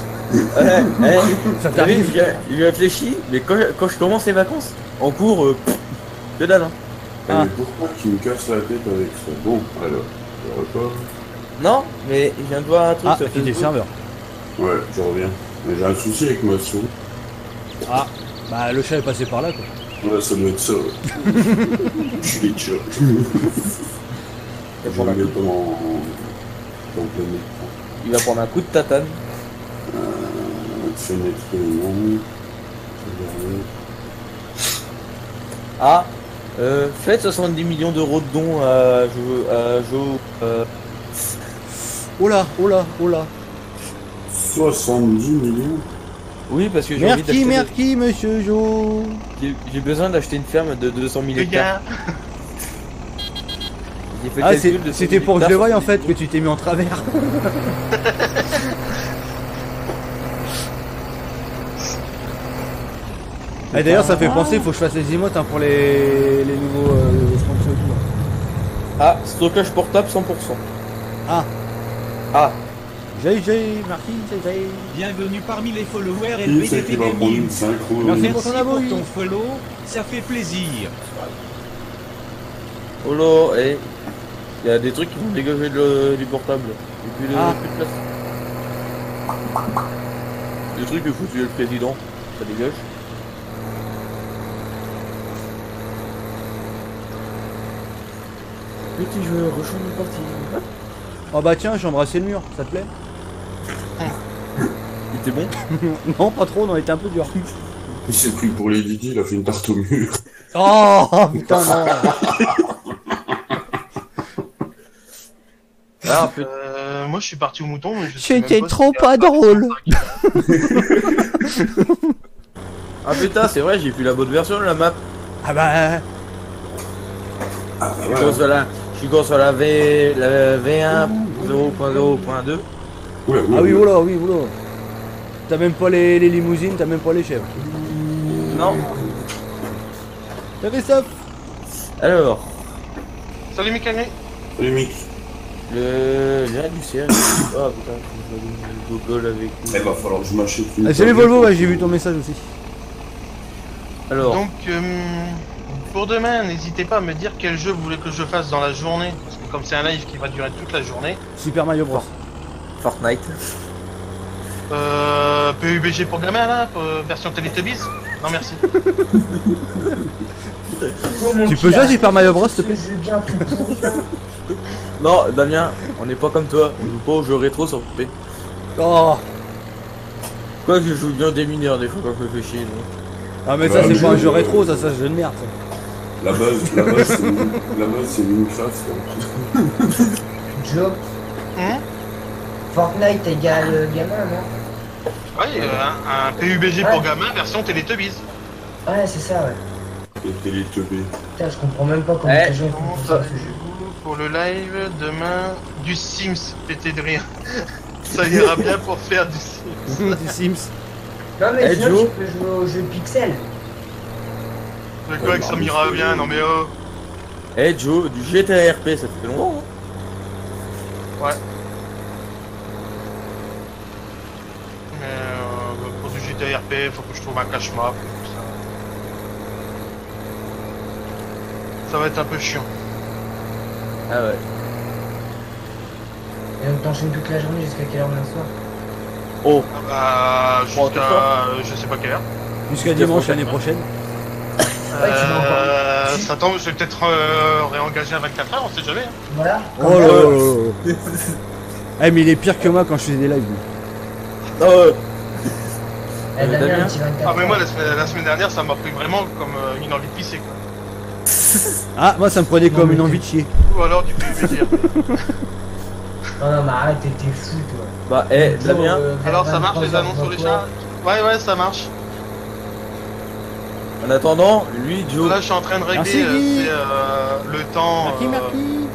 Ça T'arrives, t'arrive? il réfléchit, mais quand je commence les vacances, en cours, que dalle, hein. Ah, Ah. mais pourquoi tu me casses la tête avec ça? Bon, alors, le repas. Non, mais je viens de voir un truc Ah, sur qui des Facebook. serveurs. Ouais, je reviens. Mais j'ai un souci avec ma souris. Ah, bah le chat est passé par là quoi. Ouais, ça doit être ça, ouais. Je suis les chats. Je vais prendre un mettre en plein écran. Il va prendre un coup de tatane. Fenêtre non. Ah, faites 70 millions d'euros de dons à Jo. Oh là, oh là, oh là. 70 millions. Oui, parce que j'ai envie d'acheter. Merci, monsieur Jo. J'ai besoin d'acheter une ferme de 200 000 Les hectares. gars, J'ai fait le Ah, calcul de c'était 100 000 pour que je le hectares, voie en ça fait fait que tu t'es mis en travers. Et d'ailleurs, ça fait penser, faut que je fasse les emotes hein, pour les nouveaux sponsors. et tout, hein. Ah, stockage portable 100%. Ah, Ah, GG, merci, GG. Bienvenue parmi les followers Qui c'est qui LBDT va prendre Gaming. une synchro? Merci. Merci pour ton pour abonnement. ton follow, ça fait plaisir. oh là, et il y a des trucs qui vont dégager du portable. Et puis Ah. plus de place. Des trucs que faut tuer le président, ça dégage. Petit joueur, rejoins une partie. Oh bah tiens, j'ai embrassé le mur, ça te plaît? Il était bon. Non, pas trop, on était un peu dur. Il s'est pris pour les Didi, il a fait une tarte au mur. Oh putain, non. Ah, moi je suis parti au mouton. Mais je sais même C'était pas trop s'il y a pas drôle. ah putain, c'est vrai, j'ai vu la bonne version de la map. Ah bah. Ah, Je suis sur la, la V1 0.0.2. Oula, Ah oui, oula, oui, oula. T'as même pas les limousines, t'as même pas les chèvres. Non. T'avais ça? Alors, Salut Mikami. Salut Mick. le lien du CR. Ah putain, je vais faire une Google avec Eh va falloir que je m'achète une. Ah, salut Volvo, ouais, j'ai vu ton message aussi. Alors, Donc pour demain, n'hésitez pas à me dire quel jeu vous voulez que je fasse dans la journée. Parce que comme c'est un live qui va durer toute la journée. Super Mario Bros. Fortnite. PUBG pour gamin là, version Teletubbies. Non merci. Tu peux jouer à Super Mario Bros, s'il te plaît? Je bien tout pourri, là. Non, Damien, on n'est pas comme toi. On joue pas aux jeux rétro sur P. Oh. Quoi que je joue bien des mineurs des fois quand je me fais chier. Donc. Ah mais Bah, ça c'est je- pas un jeu rétro, ça c'est un jeu de merde. Ça. La base, c'est Minecraft. Hein. Joe, Hum Fortnite égale gamin, non? Ouais, un PUBG pour gamins version Teletubbies. Ouais, c'est ça, ouais. Et Télétubbies. Putain, je comprends même pas comment Eh, les gens Bon, font ça, ce jeu. pour le live demain, du Sims, pété de rire. Ça ira bien pour faire du Sims. Du Sims. Non, mais Eh, sinon, Joe. tu peux jouer au jeu Pixel. Je crois que ça m'ira bien, non mais oh. Eh Joe, du GTA RP, ça fait longtemps. Hein. Ouais. Mais pour du GTA RP, faut que je trouve un cache map. Ça va être un peu chiant. Ah ouais. Et donc, t'enchaînes toute la journée jusqu'à quelle heure le soir? Oh, Ah bah, Bon, jusqu'à je sais pas quelle heure. Jusqu'à dimanche l'année prochaine. Ouais, tu vas encore. Ça tombe, je vais peut-être réengager à 24 heures, on sait jamais. Hein. Voilà. Oh là là là. Eh mais il est pire que moi quand je faisais des lives. lui. oh ouais. Eh, Damien, Damien. un petit 24 Ah mais moi heures. la semaine dernière ça m'a pris vraiment comme une envie de pisser quoi. Ah moi ça me prenait comme mais une t'es- envie de chier. Ou alors du PUBG. Non, non, mais arrête, t'es fou, toi. Bah, eh, Joe, Damien, vers Alors ça marche 23 les annonces sur les toi. chats? Ouais ça marche. en attendant, lui, Joe, Là je suis en train de Merci, régler Guy. le temps Merci.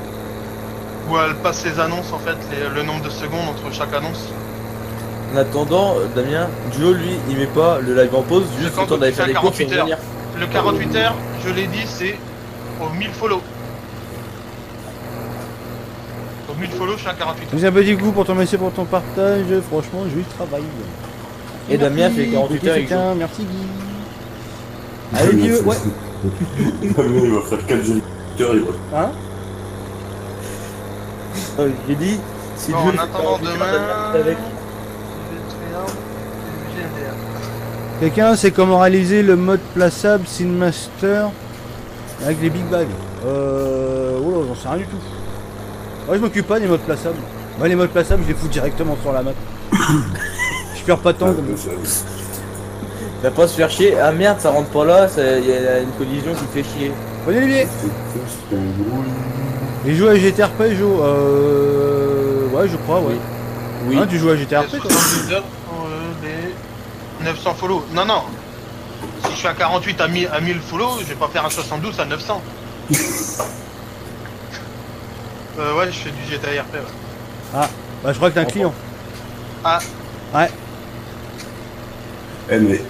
où elle passe les annonces en fait, le nombre de secondes entre chaque annonce. en attendant, Damien, Joe, lui, il met pas le live en pause, juste quand le temps d'aller tu faire fais des courses et 48 heures. revenir. Le 48 heures, je l'ai dit, c'est aux 1000 follow. Aux 1000 follow, je suis à 48 heures. Vous avez petit coup pour ton merci pour ton partage, franchement juste travail. Et Damien fait 48 heures avec Joe. Merci Guy. Allez vieux, ouais. Damien, il va faire 4 heures, il va. Hein J'ai dit, si Bon, Joe en fait attendant 48 heures, demain, Damien, c'est avec. Quelqu'un sait comment réaliser le mode plaçable Master avec les big bags? Oh là, j'en sais rien du tout. Ouais, je m'occupe pas des modes plaçables. Moi, les modes plaçables, je les fous directement sur la map. Je perds pas de temps comme ça. Va pas se faire chier. Ah merde, ça rentre pas là, il y a une collision qui fait chier. Bonne Olivier. Et joue à GTRP, joue. Ouais, je crois, ouais. Oui. Hein, tu joues à GTRP toi? 72 heures, les 900 follow. Non, non. Si je suis à 48 à 1000 follow, je vais pas faire un 72 à 900. Ouais, je fais du GTA RP. Ouais. Ah, bah je crois que t'es un client. Ah, Ouais. Eh mais...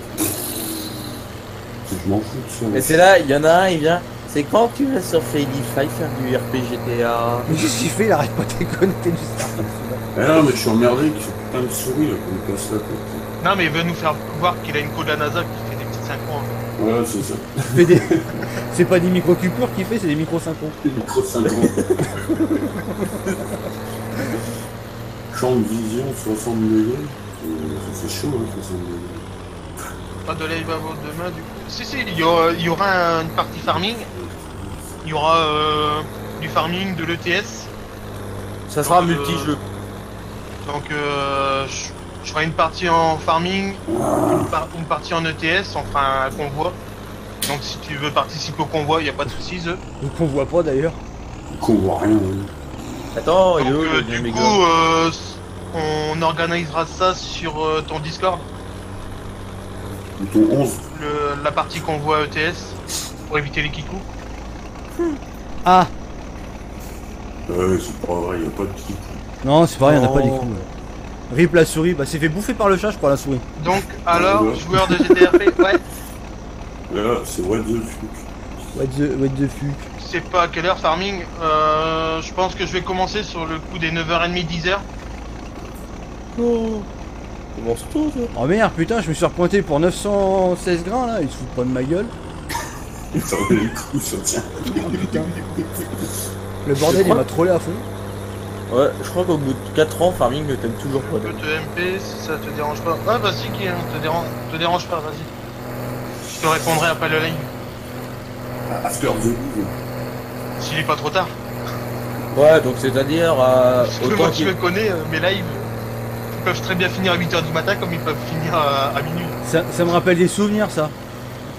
Je m'en fous de Et ça. c'est là, il y en a un, il vient. C'est quand tu vas sur Failify faire du RP GTA? Mais qu'est-ce qu'il fait? Il arrête pas de déconnecter du start. Eh non, mais je suis emmerdé qu'il fait putain de souris là, qu'on me casse la tête. non, mais il veut nous faire voir qu'il a une code à NASA qui fait des petites synchros. Voilà, c'est ça. C'est pas des micro-coupures qu'il fait, c'est des micro-synchros. Micro 50. Champ de vision 60 degrés. Ça fait chaud, hein, 60 degrés. Pas de live avant demain du coup. Si, il y aura une partie farming. Il y aura du farming, de l'ETS. Ça sera Donc, multi-jeu. Donc je ferai une partie en farming, une partie en ETS, on fera un convoi. Donc si tu veux participer au convoi, il n'y a pas de soucis. Donc on voit pas d'ailleurs. Qu'on voit rien. Hein. Attends, Donc yo, du coup, on organisera ça sur ton Discord, Bouton 11. la partie convoi ETS, pour éviter les kikous. Ah C'est pas vrai, y a pas de qui. non, c'est pareil, on a pas des Oh. coups. Rip la souris, bah c'est fait bouffer par le chat, je crois, la souris. Donc alors, Ouais. joueur de GTRP, ouais, Là, c'est what the fuck. What the fuck. je sais pas à quelle heure farming, je pense que je vais commencer sur le coup des 9h30, 10h. Oh. Comment se trouve ça? Oh merde, putain, je me suis repointé pour 916 grains là, ils se foutent pas de ma gueule. Ça valait le coup, ça tient. Oh putain. Le bordel il m'a trollé à fond. Ouais, je crois qu'au bout de 4 ans, Farming ne t'aime toujours pas. Je peux te MP si ça te dérange pas. Ouais, vas-y, Guy, hein, te dérange pas, vas-y. Je te répondrai après le live, After the s'il est pas trop tard. Ouais, donc c'est-à-dire, Parce que moi, autant tu me qu'il... connais, mes lives, peuvent très bien finir à 8h du matin comme ils peuvent finir à minuit. Ça me rappelle des souvenirs, ça.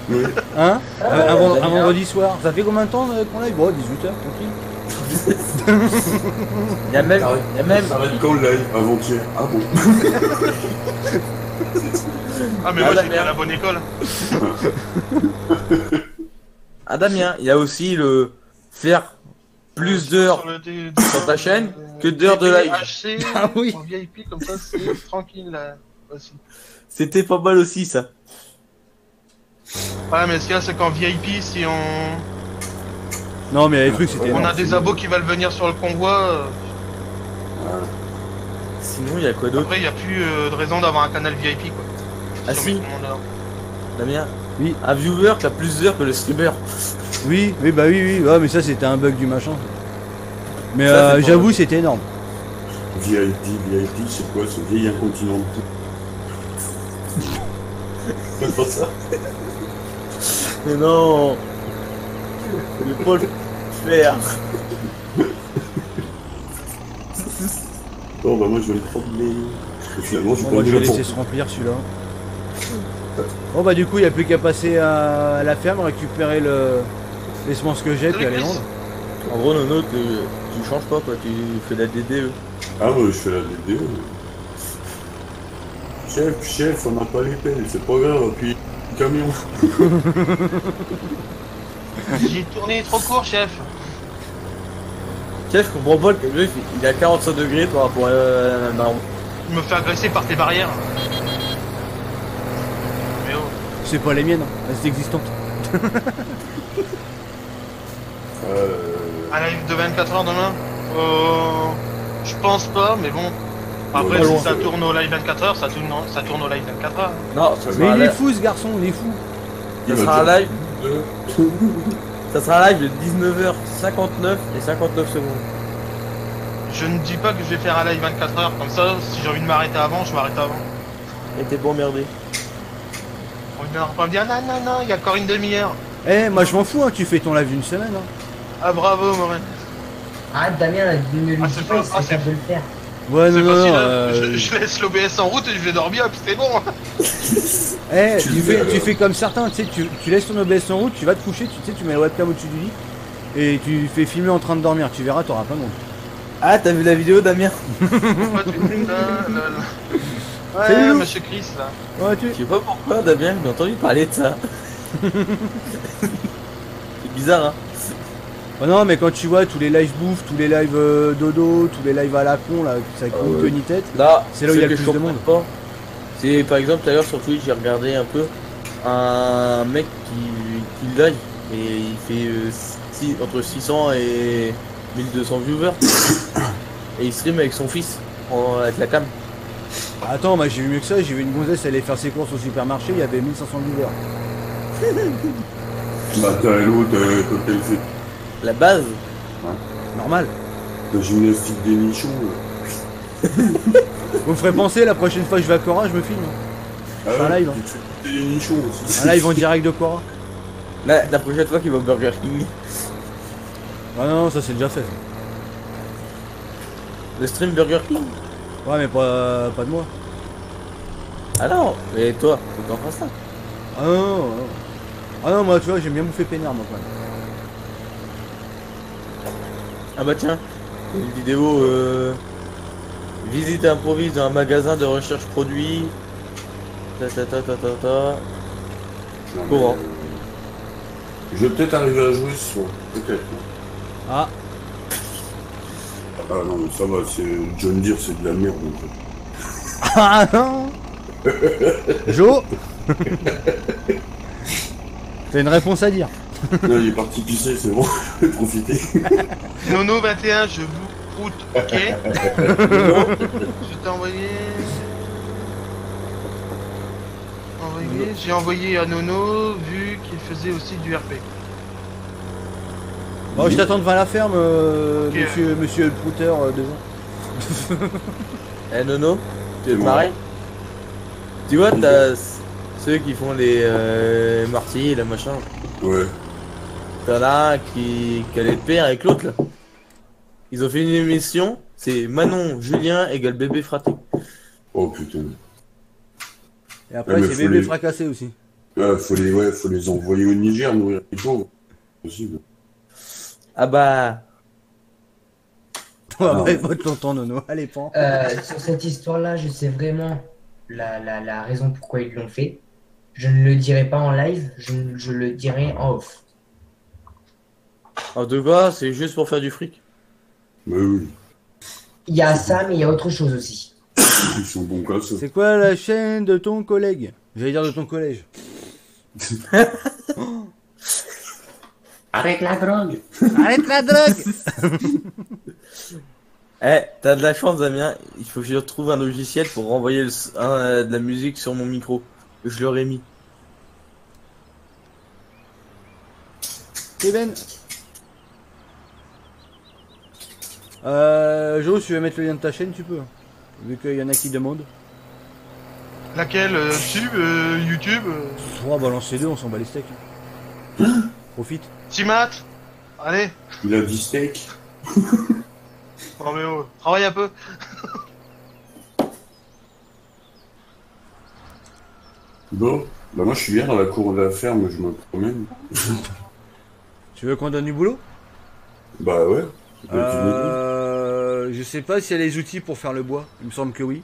Oui. Hein Ah, un vendredi soir. Ça fait combien de temps qu'on live? Bon, 18h, tranquille. Il y a même. Ça va être quand le live? Avant-hier. Ah bon? Ah mais Ah, moi la j'étais merde. à la bonne école. Ah Damien, il y a aussi le faire plus d'heures sur ta chaîne que d'heures de live. HC, Ah oui. en VIP comme ça c'est tranquille là aussi. C'était pas mal aussi ça. Ouais mais ce qu'il y a c'est qu'en VIP si Non, mais les trucs, c'était. on a énorme. des abos qui veulent venir sur le convoi, Sinon, il y a quoi d'autre? après il n'y a plus de raison d'avoir un canal VIP quoi. Ah on si. met tout le monde dedans. Damien, Oui. un viewer qui a plus d'heures que le streamer. Oui, bah oui. Ouais, mais ça, c'était un bug du machin. Mais Ça, c'est pas j'avoue, mal. c'était énorme. VIP, c'est quoi ce vieil incontinent de tout? C'est pas ça? Mais non. Le Paul faire. Bon, bah moi je vais le prendre, mais finalement je Bon, vais bah, pas je vais le laisser se remplir celui-là. Bon, bah, du coup, il n'y a plus qu'à passer à la ferme, récupérer les semences que j'ai, puis aller vendre. En gros, Nono, tu changes pas quoi, tu fais la DDE. Ah ouais, je fais la DD. Chef, on n'a pas les pelles, c'est pas grave, puis le camion. J'ai tourné trop court chef. Tiens, je comprends pas, le camion il est à 45 degrés par rapport à la marron. Je me fais agresser par tes barrières. Mais oh. C'est pas les miennes, elles sont existantes. Un live de 24 heures demain je pense pas, mais bon. Après, Ouais, si bon, ça c'est- tourne au live 24 heures, ça tourne au live 24 heures. Non, ça Mais sera, il un est live, fou, ce garçon, il est fou. ça sera un live. Ça sera un live de 19h59 et 59 secondes. Je ne dis pas que je vais faire un live 24 heures, comme ça, si j'ai envie de m'arrêter avant, je m'arrête avant. Et t'es pas emmerdé. On va pas me dire, non, il y a encore une demi-heure. Eh, moi je m'en fous, hein, tu fais ton live d'une semaine. Hein. Ah bravo, Morin. Ah, Damien, ne lui Ah, dis c'est pas, pas- il serait ah, c'est- capable de le faire. Ouais, C'est non, facile, hein. euh, je laisse l'OBS en route et je vais dormir, puis c'est bon. Eh, Tu tu le fais, fais, tu fais comme certains, tu sais, tu laisses ton OBS en route, tu vas te coucher, tu sais, tu mets la webcam au-dessus du lit et tu fais filmer en train de dormir. Tu verras, t'auras pas de monde. Ah, t'as vu la vidéo, Damien? Pourquoi tu fais ça, lol. C'est Ouais, nous. monsieur Chris, là. Ouais, tu. Je sais pas pourquoi, Damien, j'ai entendu parler de ça. C'est bizarre, hein? Oh non, mais quand tu vois tous les lives bouffe, tous les lives dodo, tous les lives à la con, là, ça compte que ni tête. Là, C'est là où il y a ce le que plus je de monde. comprends pas. C'est par exemple, tout à l'heure sur Twitch, j'ai regardé un peu un mec qui live et il fait entre 600 et 1200 viewers. Et il stream avec son fils, avec la cam. Attends, moi j'ai vu mieux que ça, j'ai vu une gonzesse aller faire ses courses au supermarché, il y avait 1500 viewers. Matin et l'autre, quand elle fait La base, Normal. la gymnastique des nichons. Vous me ferez penser, la prochaine fois que je vais à Cora, je me filme. Ah un live, hein. Tu fais des nichons aussi. Un live en direct de Cora. la prochaine fois qu'il va au Burger King, Ah non, ça c'est déjà fait. le stream Burger King. Ouais, mais pas de moi. Ah non, mais toi, faut que t'en fasses ça. Ah non, non, non. Ah non, moi tu vois, j'aime bien bouffer peinard moi quand même. Ah bah tiens, une vidéo visite improvise dans un magasin de recherche produit. Ta ta ta ta ta ta. Non, mais, Courant. je vais peut-être arriver à jouer ce soir. Peut-être. Ah, Ah non, mais ça va, John Deere, c'est de la merde en fait. ah non. Jo. T'as une réponse à dire. Là, il est parti pisser, c'est bon. Profitez. Nono 21, je vous route, ok. Je t'ai envoyé. J'ai envoyé à Nono, vu qu'il faisait aussi du RP. Bon, je t'attends devant la ferme, Ok. monsieur le prouteur devant. Eh Nono, tu es C'est pareil. Tu vois, t'as ceux qui font les martyrs, la machin. Ouais. T'en as un qui allait le père avec l'autre là. Ils ont fait une émission, c'est Manon, Julien égale bébé fraté. Oh putain. Et après, Ouais, mais c'est faut bébé les- fracassé aussi. Faut les envoyer au Niger, nourrir les pauvres. Possible. Ah bah. On va non. pas être longtemps, Nono. Allez, prends. Sur cette histoire-là, je sais vraiment la raison pourquoi ils l'ont fait. Je ne le dirai pas en live, je le dirai en off. En tout cas, c'est juste pour faire du fric. Mais oui, Il y a ça, mais il y a autre chose aussi. ils sont bons qu'à ça. C'est quoi la chaîne de ton collègue? J'allais dire de ton collège. Arrête la drogue. Arrête la drogue. Eh, t'as de la chance, Damien. Il faut que je trouve un logiciel pour renvoyer de la musique sur mon micro. Je l'aurais mis. Kevin. Jo, si tu veux mettre le lien de ta chaîne, tu peux. Vu qu'il y en a qui demandent. Laquelle YouTube On va balancer les deux, on s'en bat les steaks. Profite. Timat. Allez. Il a dit steak. Non mais oh, travaille un peu. Bon, bah moi je suis bien dans la cour de la ferme, je me promène. Tu veux qu'on donne du boulot? Bah ouais. ça peut être une idée. Je sais pas s'il y a les outils pour faire le bois. Il me semble que oui.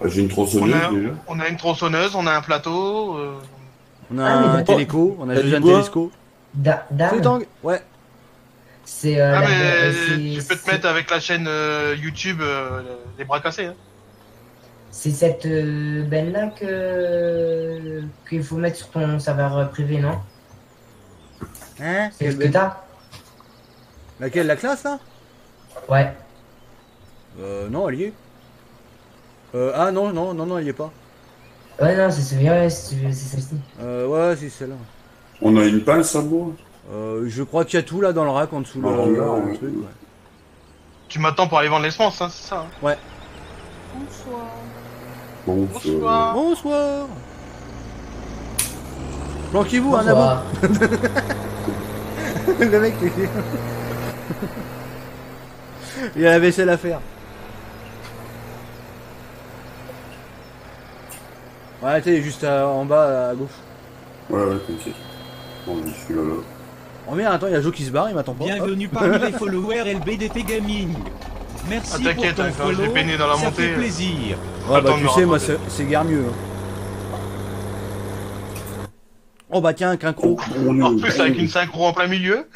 Ah, j'ai une tronçonneuse déjà. On a une tronçonneuse, on a un plateau. On a Ah, mais un d'accord. téléco, on a T'as déjà du un bois télesco. Dame, C'est Tang. Ouais. c'est Ah la- mais c'est- tu peux te c'est- mettre avec la chaîne YouTube les bras cassés. Hein. c'est cette benne-là qu'il faut mettre sur ton serveur privé, non? Hein? C'est ce que t'as? Laquelle? La classe là? Ouais. Non, elle y est. Ah non, elle y est pas. Ouais, non, c'est celle-ci. Ouais, c'est celle-là. On a une pince à bois. Je crois qu'il y a tout là dans le rack en dessous Ah, le regarde, truc. Ouais. Tu m'attends pour aller vendre l'essence, hein, c'est ça. Hein. Bon, Bonsoir. Bonsoir. Planquez-vous, un abo. Bonsoir. Le mec, il a la vaisselle à faire. Ouais, t'es juste en bas à gauche. ouais, t'inquiète. Bon, je suis là. Oh merde, attends, il y a Joe qui se barre, il m'attend pas. Bienvenue parmi les followers LBDT Gaming. Merci Ah, pour t'inquiète, ton hein, quand je l'ai follow, peiné dans la ça montée, fait plaisir. Ouais, bah Attends, tu me sais, moi raconter. c'est guère mieux. Hein. Oh bah tiens, qu'un croc. En plus avec une synchro en plein milieu.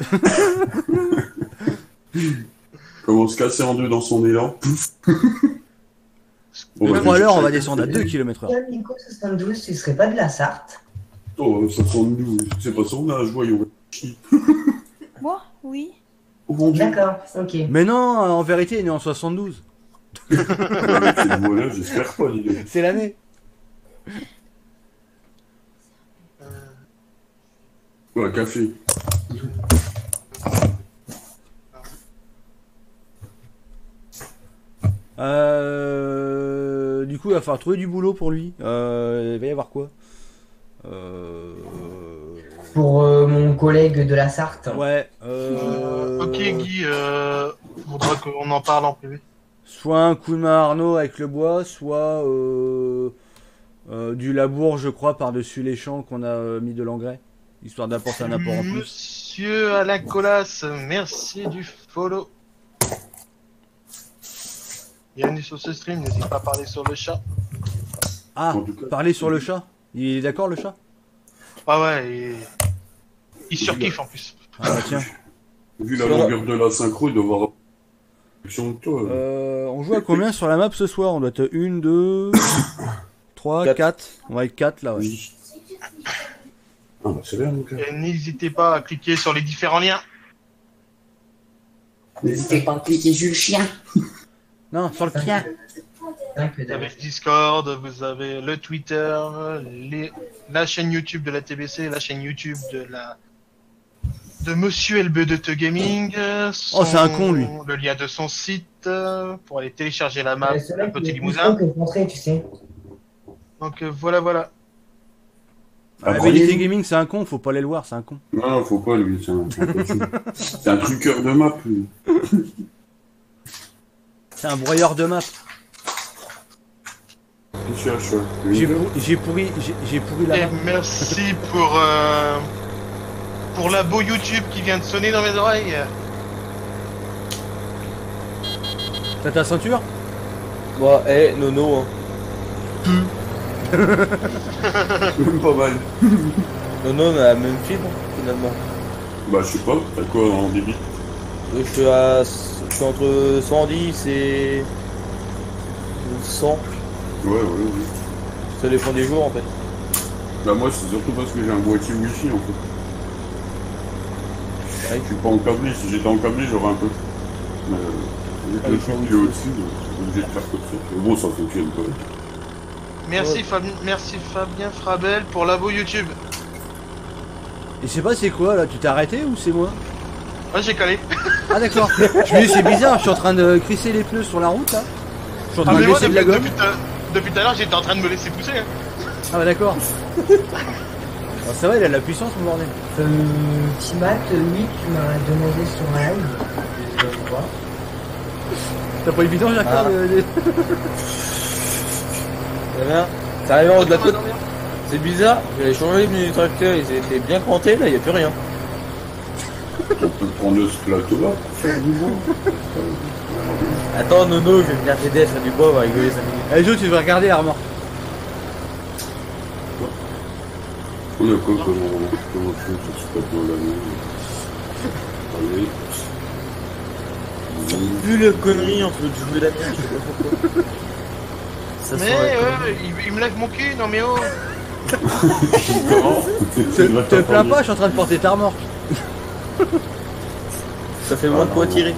Comment se casser en deux dans son élan. Bon, Au bah, 3 je- heures, on va descendre à 2 km/h. Nico 72, tu serais pas de la Sarthe? Oh, 72, c'est pas son âge, voyons. Moi? Oui. Oh mon dieu. D'accord, ok. Mais non, en vérité, il est né en 72. Voilà, j'espère pas, l'idée. C'est l'année. Ouais, café. Du coup, il va falloir trouver du boulot pour lui. Il va y avoir quoi Pour mon collègue de la Sarthe. Ouais. Ok Guy, faudra qu'on en parle en privé. Soit un coup de main à Arnaud avec le bois, soit du labour, je crois, par-dessus les champs qu'on a mis de l'engrais. Histoire d'apporter un apport en plus. Monsieur Alain Colas, merci du follow. Bienvenue sur ce stream, n'hésite pas à parler sur le chat. Ah, En tout cas. parler sur le chat. Il est d'accord, le chat? Ah ouais, il surkiffe en plus. Ah bah tiens. Vu la longueur de la synchro, il doit avoir de toi. On joue à combien sur la map ce soir? On doit être 1, 2, 3, 4. On va être 4 là, ouais. Oui. Ah bah c'est bien, donc. Et n'hésitez pas à cliquer sur les différents liens. N'hésitez pas à cliquer sur le chien. Non, sur le tien. Vous avez le Discord, vous avez le Twitter, la chaîne YouTube de la TBC, la chaîne YouTube de Monsieur LB2T Gaming. Oh, c'est un con, lui. Le lien de son site pour aller télécharger la map, C'est le vrai petit qu'il est plus limousin. que Français, tu sais. Donc voilà. Après, BDT Gaming, c'est un con, faut pas aller le voir, c'est un con. non, faut pas, lui. C'est un truqueur de map, lui. C'est un broyeur de map. tu cherches. J'ai pourri la Et main. merci pour la beau YouTube qui vient de sonner dans mes oreilles. T'as ta ceinture? Bon, Nono, hein. Pas mal. Nono, on a la même fibre, finalement. Bah, je sais pas, t'as quoi en débit? Je suis entre 110 et 100. Ouais. Ça dépend des jours, en fait. Bah, moi, c'est surtout parce que j'ai un boîtier Wi-Fi, en fait. Je suis pas en câblé, si j'étais en câblé, j'aurais un peu. Mais vu que le champ il est au-dessus, donc je suis obligé de faire comme ça. Mais bon, ça fonctionne pas. Merci, merci Fabien Frabel pour la beau YouTube. Et je sais pas c'est quoi là, tu t'es arrêté ou c'est moi? Ouais, j'ai calé. Ah d'accord. Je me dis c'est bizarre, je suis en train de crisser les pneus sur la route là. Je suis en train de mais moi, laisser de la gomme. depuis tout à l'heure, j'étais en train de me laisser pousser. Hein. Ah bah d'accord. Alors, ça va, il a de la puissance mon bordel. Timat, oui, tu m'as demandé sur un live. Je vois. T'as pas évident Jacques Ça va. Ça arrive en haut de la côte. C'est bizarre, j'avais changé les pneus du tracteur, ils étaient bien crantés, là, il n'y a plus rien. On peut prendre ce plateau-là pour faire du bois. Attends, Nono, je vais venir t'aider à faire du bois, on va rigoler 5 minutes. Allez Jo, tu devrais regarder la remorque. On a quoi comment on fait sur ce plateau-là? Allez. Vu le connerie entre le jour de la mienne, je sais pas pourquoi. Ça Mais sent la il me lève mon cul, non mais oh. Te plains pas, je suis en train de porter ta remorque. Ça fait moins de poids tirer.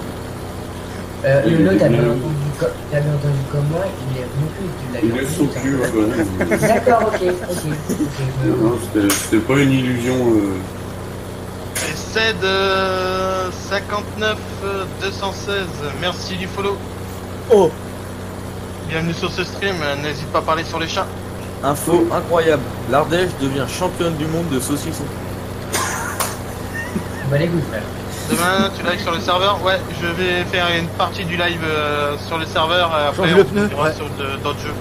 Lolo, t'avais entendu comme moi, il est venu Il laisse son cul, ouais. D'accord, ok. Non, c'était pas une illusion. Et c'est de 59 216. Merci du follow. Oh, Bienvenue sur ce stream, n'hésite pas à parler sur les chats. info incroyable. L'Ardèche devient championne du monde de saucisson. Bah les goûts, frère. Demain, tu live sur le serveur? Ouais, je vais faire une partie du live sur le serveur. Après, Change le on pneu, ira ouais. sur d'autres jeux.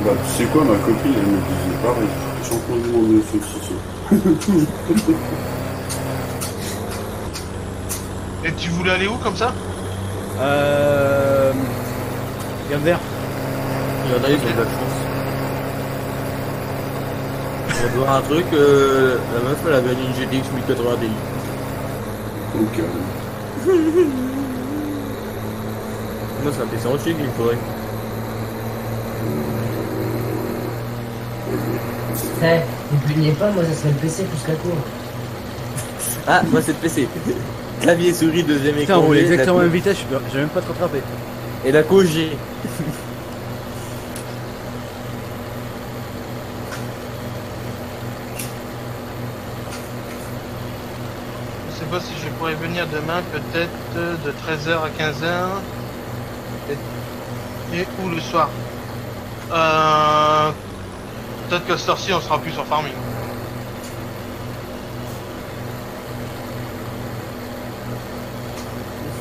Bah, tu sais quoi, ma copine, elle me disait pareil. Champion du monde de saucisson. Et tu voulais aller où comme ça? Viens vert. Il y en a, ils ont de la chance. On va voir un truc, la meuf elle avait une GTX 1080 Ti. Ok. Moi c'est un PC en chic qu'il faudrait. Ne plaignez pas, moi ça serait le PC plus la cour. Ah, moi c'est le PC. Clavier souris, deuxième Putain, écran. on roule G, exactement la à la même vitesse, j'ai même pas te rattrapé. Et la cause G. Je sais pas si je pourrais venir demain, peut-être de 13h à 15h. Et ou le soir. Peut-être que cette heure-ci on sera plus sur farming.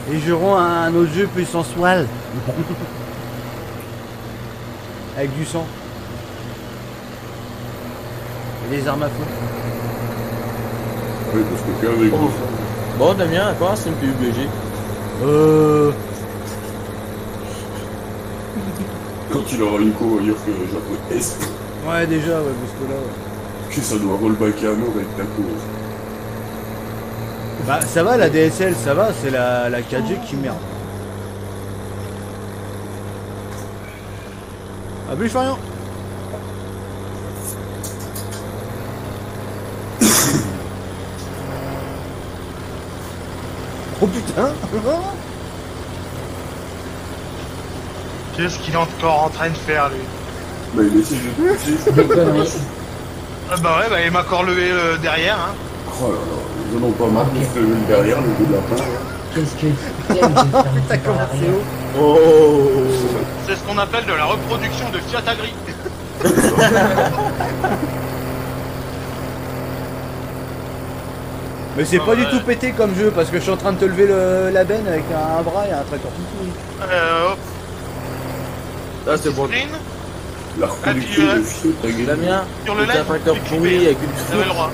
Et jouerons à un autre jeu plus sensuel. Avec du sang. Et des armes à feu. Oui, parce que qu'avec Oh. Bon Damien, quoi, c'est une PUBG. quand il aura une co-ailleurs que japonaise, Ouais déjà, ouais, parce que là... Ouais. que ça doit rollbacker à mort avec ta co. Bah ça va, la DSL, ça va, c'est la 4G qui merde. Ah plus rien. Oh putain. Qu'est-ce qu'il est encore en train de faire lui? Bah, il essaie de pousser. Des conneries. Ah bah ouais, bah il m'a encore levé derrière. Hein. Oh là là, ils en ont pas marre de se lever derrière le bout de la fin. Qu'est-ce que tu aimes de faire un T'as petit par commencé l'arrière. haut. Oh. C'est ce qu'on appelle de la reproduction de Fiat Agri. Mais c'est Ah pas du ouais. tout pété comme jeu parce que je suis en train de te lever la benne avec un bras et un tracteur tout pourri. Hop. Ah, c'est bon. Green, La reconduction de fio, t'as gagné. Damien, sur le c'est un live, tracteur tu pourri cliques, avec une vous avez le source. droit.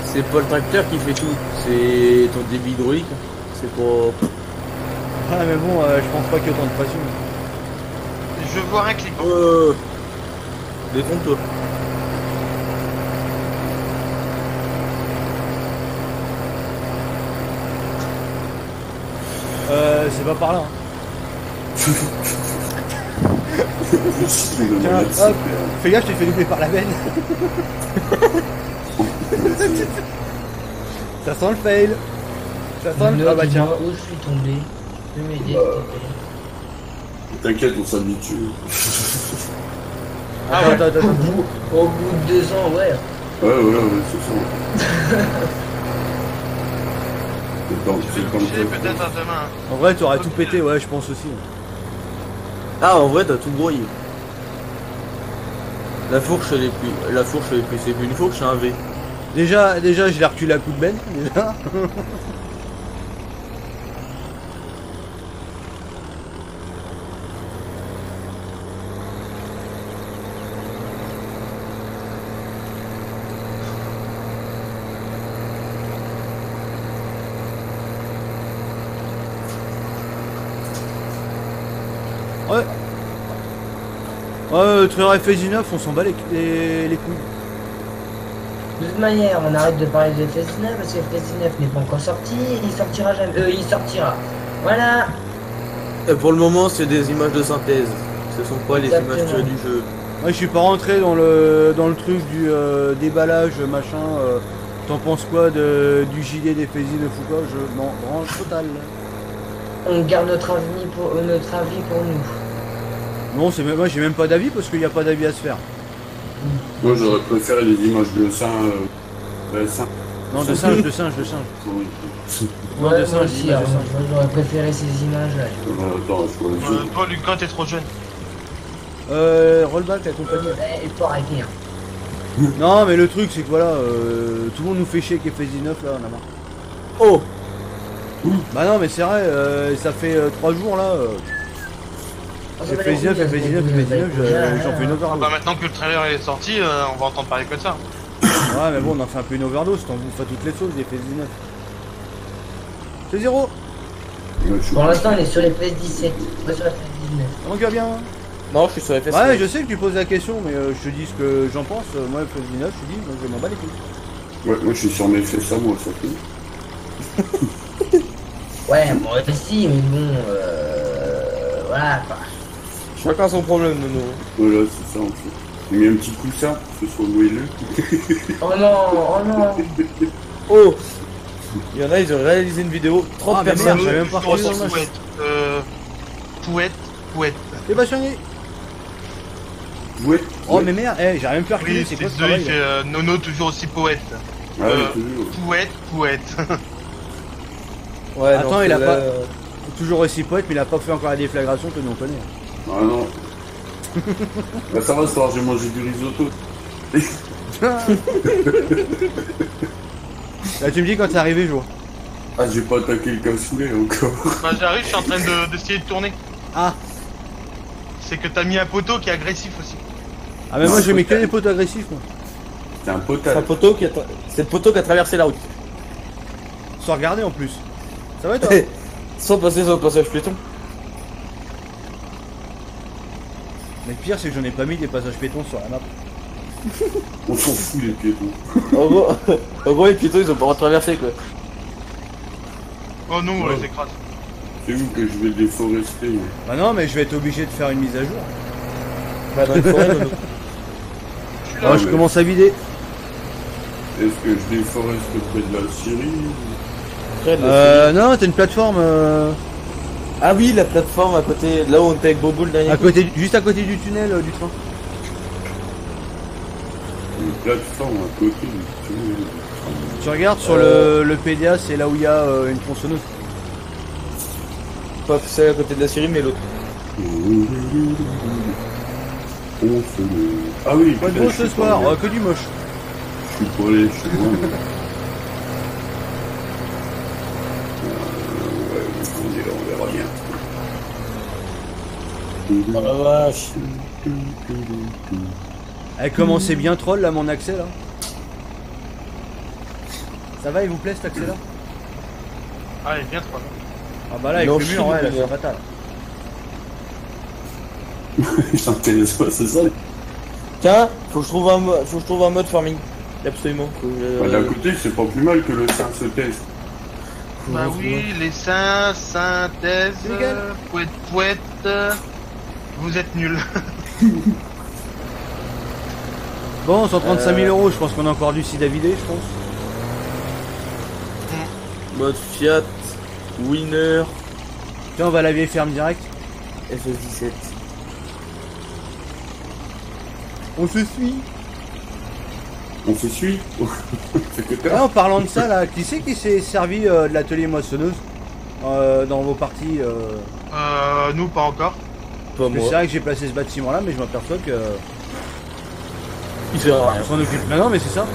C'est pas le tracteur qui fait tout. C'est ton débit hydraulique. C'est pas. Ah mais bon, je pense pas qu'il y ait autant de pression. Je veux voir un clic. Détrompe-toi. C'est pas par là. Hein. Je me Tiens, demande si hop, fais gaffe, je t'ai fait doubler par la veine. Ça sent le fail. Ça sent le... Ah bah tiens. Où je suis tombé. Je vais m'aider, s'il te plaît. T'inquiète, on s'habitue. Ah ouais. Attends. Au bout de 2 ans, ouais. Ouais, c'est ça. C'est comme Coucher ça. peut-être à demain. En vrai, t'aurais tout pété, ouais, je pense aussi. Ah, en vrai, t'as tout broyé. La fourche, elle est plus. La fourche, elle est plus. C'est plus une fourche, c'est un V. Déjà, je l'ai reculé à coup de benne, déjà. Ouais. Ouais, Treur FS19, on s'en bat les couilles. De toute manière, on arrête de parler de FS19 parce que FS19 n'est pas encore sorti et il sortira jamais. Il sortira. Voilà. Et pour le moment, c'est des images de synthèse. Ce sont pas les Exactement. images tirées du jeu. Ouais, je suis pas rentré dans le truc du déballage, machin. T'en penses quoi du gilet des Fésis de Foucault? Je m'en branche total. On garde notre avis pour nous. Non, moi j'ai même pas d'avis parce qu'il n'y a pas d'avis à se faire. Moi, j'aurais préféré les images de sein. Non, de singe. Oui. Non, Ouais, de moi singe, aussi, d'image de hein, singe. moi, j'aurais préféré ces images-là. Attends, je vois le jeu. Toi, Lucas, t'es trop jeune. Rollback la compagnie. Il faut arrêter. Hein. Non, mais le truc c'est que voilà, tout le monde nous fait chier avec FS19 là, on a marre. Oh! Bah non, mais c'est vrai, ça fait 3 jours là. FS19, j'en fais une overdose. Bah maintenant que le trailer est sorti, on va entendre parler que de ça. Ouais, mais bon, on en fait un peu une overdose, t'en bouffes à toutes les sauces des FS19. C'est 0. Ouais, je suis Pour l'instant, on est sur les PS17, pas sur la PS19. Comment tu vas bien? Non, je suis sur FS. Ouais, je sais que tu poses la question, mais je te dis ce que j'en pense. Moi, FS19, je te dis, moi je m'en bats les couilles. Ouais, moi, je suis sur mes fesses à moi, surtout. Ouais, moi aussi, mais bon, voilà quoi. Chacun son problème, Nono. Voilà, c'est ça, en fait. J'ai mis un petit coussin pour que ce soit moelleux. Oh non. Oh! Il y en a, ils ont réalisé une vidéo. 30 Ah, mais personnes. merde, j'avais même pas Je reconnu ressens dans le match. Pouette. T'es passionné? Ouais. Oh, mais merde, j'arrive même plus à reculer, Oui, c'est c'est quoi ce désolé, il travail là fait Nono toujours aussi poète. Ah, ouais, toujours. Pouette. Ouais, Attends, non, il a là, pas- Toujours aussi poète, mais il a pas fait encore la déflagration que nous on connaît. Ah non. Bah ça va, ce soir, j'ai mangé du risotto. Là, tu me dis quand t'es arrivé, je vois. Ah, j'ai pas attaqué le cassoulet encore. Bah j'arrive, je suis en train d'essayer de tourner. Ah, C'est que t'as mis un poteau qui est agressif aussi. ah mais Non, moi je mets faut que des potes agressifs, moi. C'est un c'est un potage. poteau qui a c'est le poteau qui a traversé la route. Sans regarder en plus. Ça va toi? Sans passer sur le passage piéton. Mais le pire, c'est que j'en ai pas mis des passages piétons sur la map. On s'en fout, les piétons. En gros, les piétons, ils ont pas retraversé quoi. Oh non, on Ouais. les écrase. C'est où que je vais déforester. Moi. Bah non, mais je vais être obligé de faire une mise à jour. Bah, dans une forêt, Nono. Ah, je mais- commence à vider. Est-ce que je déforeste près de la Syrie Près de la- Non, t'as une plateforme Ah oui, la plateforme à côté, là où on était avec Bobo le dernier à coup. côté, juste à côté du tunnel du train. Une plateforme à côté du tunnel. Tu regardes sur le PDA, c'est là où il y a une tronçonneuse. Pas celle à côté de la Syrie, mais l'autre. Ah oui, Pas de putain, beau je ce suis soir, pas allé. que du moche. Je suis pas allé, je suis loin. Ouais, on verra bien. Oh la vache. Elle commençait bien troll là mon accès là. Ça va, il vous plaît cet accès là? Ah, il est bien trop. Ah bah là avec Non, le je mur, suis ouais, là le c'est mur. fatal. J'intéresse pas, c'est ça. Tiens, faut que je trouve un mode farming. Absolument. Bah, d'un côté, c'est pas plus mal que le sein se teste. Bah oui, les seins, synthèse, Nickel. poète, vous êtes nuls. Bon, 135 000 euros, je pense qu'on a encore du site à vider, je pense. Mode Fiat, Winner, Tiens, on va à la vieille ferme direct. FS17. On se suit. On se suit. C'est que Ah, en parlant de ça là, qui c'est qui s'est servi de l'atelier moissonneuse dans vos parties Nous, pas encore. Pas Parce que moi. c'est vrai que j'ai placé ce bâtiment là, mais je m'aperçois que Il sert à rien. on s'en occupe maintenant, mais c'est ça.